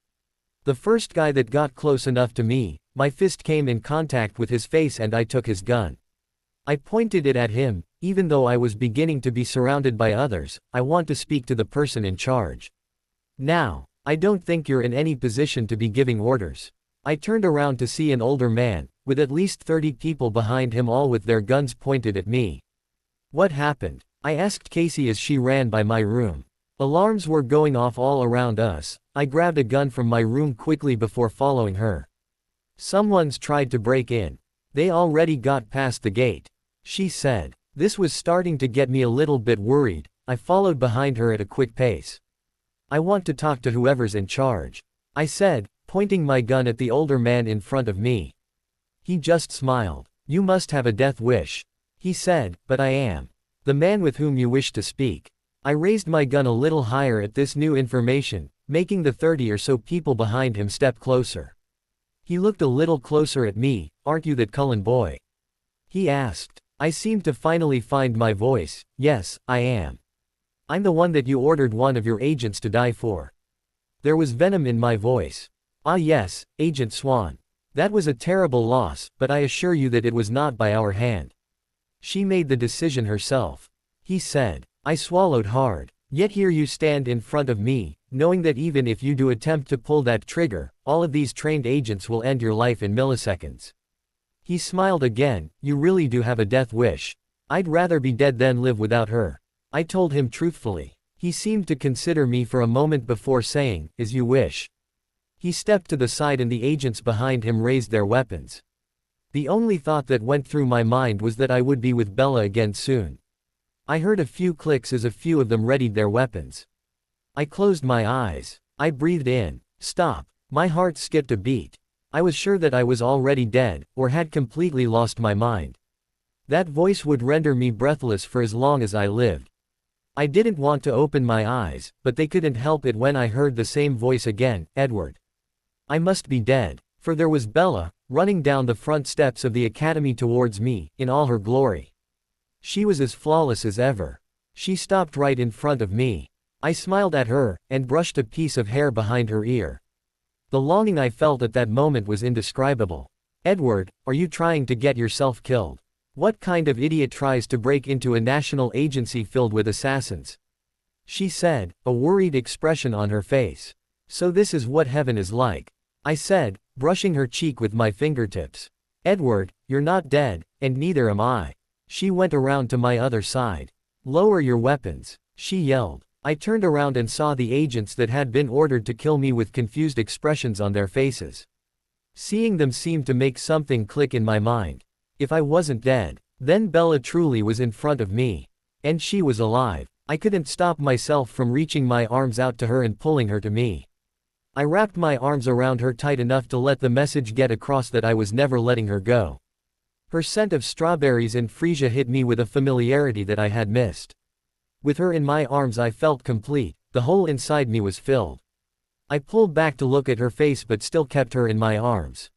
The first guy that got close enough to me, my fist came in contact with his face and I took his gun. I pointed it at him. Even though I was beginning to be surrounded by others, I want to speak to the person in charge. Now, I don't think you're in any position to be giving orders. I turned around to see an older man, with at least 30 people behind him all with their guns pointed at me. What happened? I asked Casey as she ran by my room. Alarms were going off all around us. I grabbed a gun from my room quickly before following her. Someone's tried to break in. They already got past the gate. She said. This was starting to get me a little bit worried. I followed behind her at a quick pace. I want to talk to whoever's in charge, I said, pointing my gun at the older man in front of me. He just smiled. You must have a death wish, he said, but I am the man with whom you wish to speak. I raised my gun a little higher at this new information, making the 30 or so people behind him step closer. He looked a little closer at me. Aren't you that Cullen boy? He asked. I seemed to finally find my voice. Yes, I am. I'm the one that you ordered one of your agents to die for. There was venom in my voice. Ah yes, Agent Swan. That was a terrible loss, but I assure you that it was not by our hand. She made the decision herself. He said. I swallowed hard. Yet here you stand in front of me, knowing that even if you do attempt to pull that trigger, all of these trained agents will end your life in milliseconds. He smiled again. You really do have a death wish. I'd rather be dead than live without her, I told him truthfully. He seemed to consider me for a moment before saying, as you wish. He stepped to the side and the agents behind him raised their weapons. The only thought that went through my mind was that I would be with Bella again soon. I heard a few clicks as a few of them readied their weapons. I closed my eyes. I breathed in. Stop. My heart skipped a beat. I was sure that I was already dead, or had completely lost my mind. That voice would render me breathless for as long as I lived. I didn't want to open my eyes, but they couldn't help it when I heard the same voice again, Edward. I must be dead, for there was Bella, running down the front steps of the academy towards me, in all her glory. She was as flawless as ever. She stopped right in front of me. I smiled at her, and brushed a piece of hair behind her ear. The longing I felt at that moment was indescribable. Edward, are you trying to get yourself killed? What kind of idiot tries to break into a national agency filled with assassins? She said, a worried expression on her face. So this is what heaven is like, I said, brushing her cheek with my fingertips. Edward, you're not dead, and neither am I. She went around to my other side. Lower your weapons, she yelled. I turned around and saw the agents that had been ordered to kill me with confused expressions on their faces. Seeing them seemed to make something click in my mind. If I wasn't dead, then Bella truly was in front of me. And she was alive. I couldn't stop myself from reaching my arms out to her and pulling her to me. I wrapped my arms around her tight enough to let the message get across that I was never letting her go. Her scent of strawberries and freesia hit me with a familiarity that I had missed. With her in my arms I felt complete, the hole inside me was filled. I pulled back to look at her face but still kept her in my arms.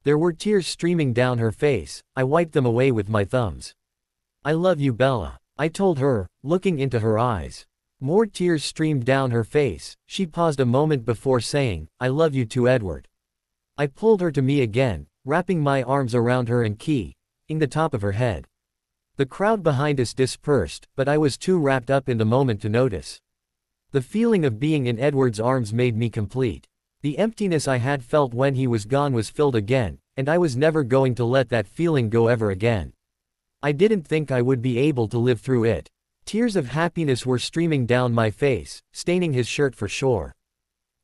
There were tears streaming down her face, I wiped them away with my thumbs. I love you, Bella, I told her, looking into her eyes. More tears streamed down her face. She paused a moment before saying, I love you too, Edward. I pulled her to me again, wrapping my arms around her and keying the top of her head. The crowd behind us dispersed, but I was too wrapped up in the moment to notice. The feeling of being in Edward's arms made me complete. The emptiness I had felt when he was gone was filled again, and I was never going to let that feeling go ever again. I didn't think I would be able to live through it. Tears of happiness were streaming down my face, staining his shirt for sure.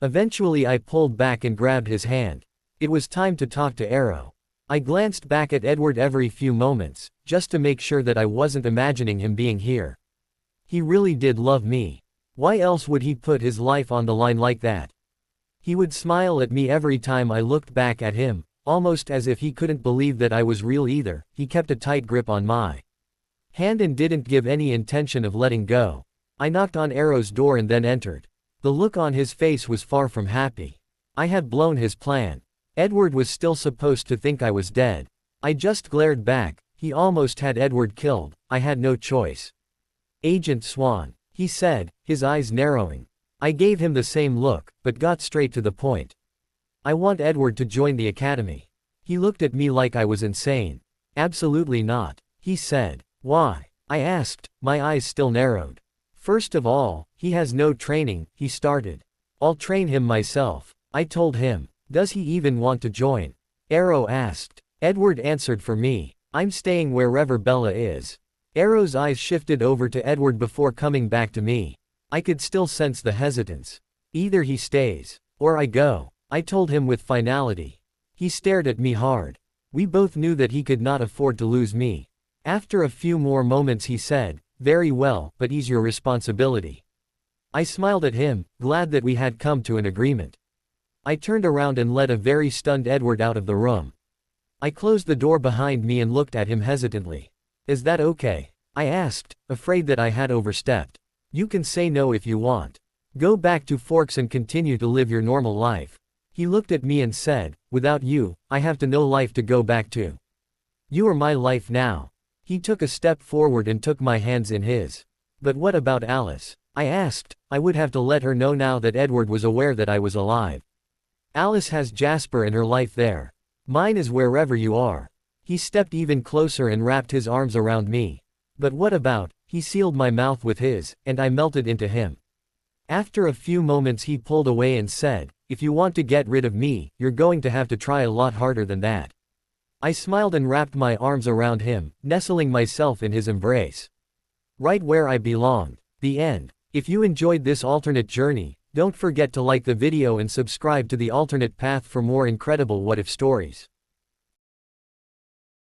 Eventually I pulled back and grabbed his hand. It was time to talk to Arrow. I glanced back at Edward every few moments, just to make sure that I wasn't imagining him being here. He really did love me. Why else would he put his life on the line like that? He would smile at me every time I looked back at him, almost as if he couldn't believe that I was real either. He kept a tight grip on my hand and didn't give any intention of letting go. I knocked on Arrow's door and then entered. The look on his face was far from happy. I had blown his plan. Edward was still supposed to think I was dead. I just glared back. He almost had Edward killed. I had no choice. Agent Swan, he said, his eyes narrowing. I gave him the same look, but got straight to the point. I want Edward to join the academy. He looked at me like I was insane. Absolutely not, he said. Why? I asked, my eyes still narrowed. First of all, he has no training, he started. I'll train him myself, I told him. Does he even want to join? Arrow asked. Edward answered for me. I'm staying wherever Bella is. Arrow's eyes shifted over to Edward before coming back to me. I could still sense the hesitance. Either he stays, or I go, I told him with finality. He stared at me hard. We both knew that he could not afford to lose me. After a few more moments he said, very well, but he's your responsibility. I smiled at him, glad that we had come to an agreement. I turned around and led a very stunned Edward out of the room. I closed the door behind me and looked at him hesitantly. Is that okay? I asked, afraid that I had overstepped. You can say no if you want. Go back to Forks and continue to live your normal life. He looked at me and said, without you, I have no life to go back to. You are my life now. He took a step forward and took my hands in his. But what about Alice? I asked. I would have to let her know now that Edward was aware that I was alive. Alice has Jasper and her life there. Mine is wherever you are. He stepped even closer and wrapped his arms around me. But what about? He sealed my mouth with his, and I melted into him. After a few moments he pulled away and said, if you want to get rid of me, you're going to have to try a lot harder than that. I smiled and wrapped my arms around him, nestling myself in his embrace. Right where I belonged. The end. If you enjoyed this alternate journey, don't forget to like the video and subscribe to the alternate path for more incredible what-if stories.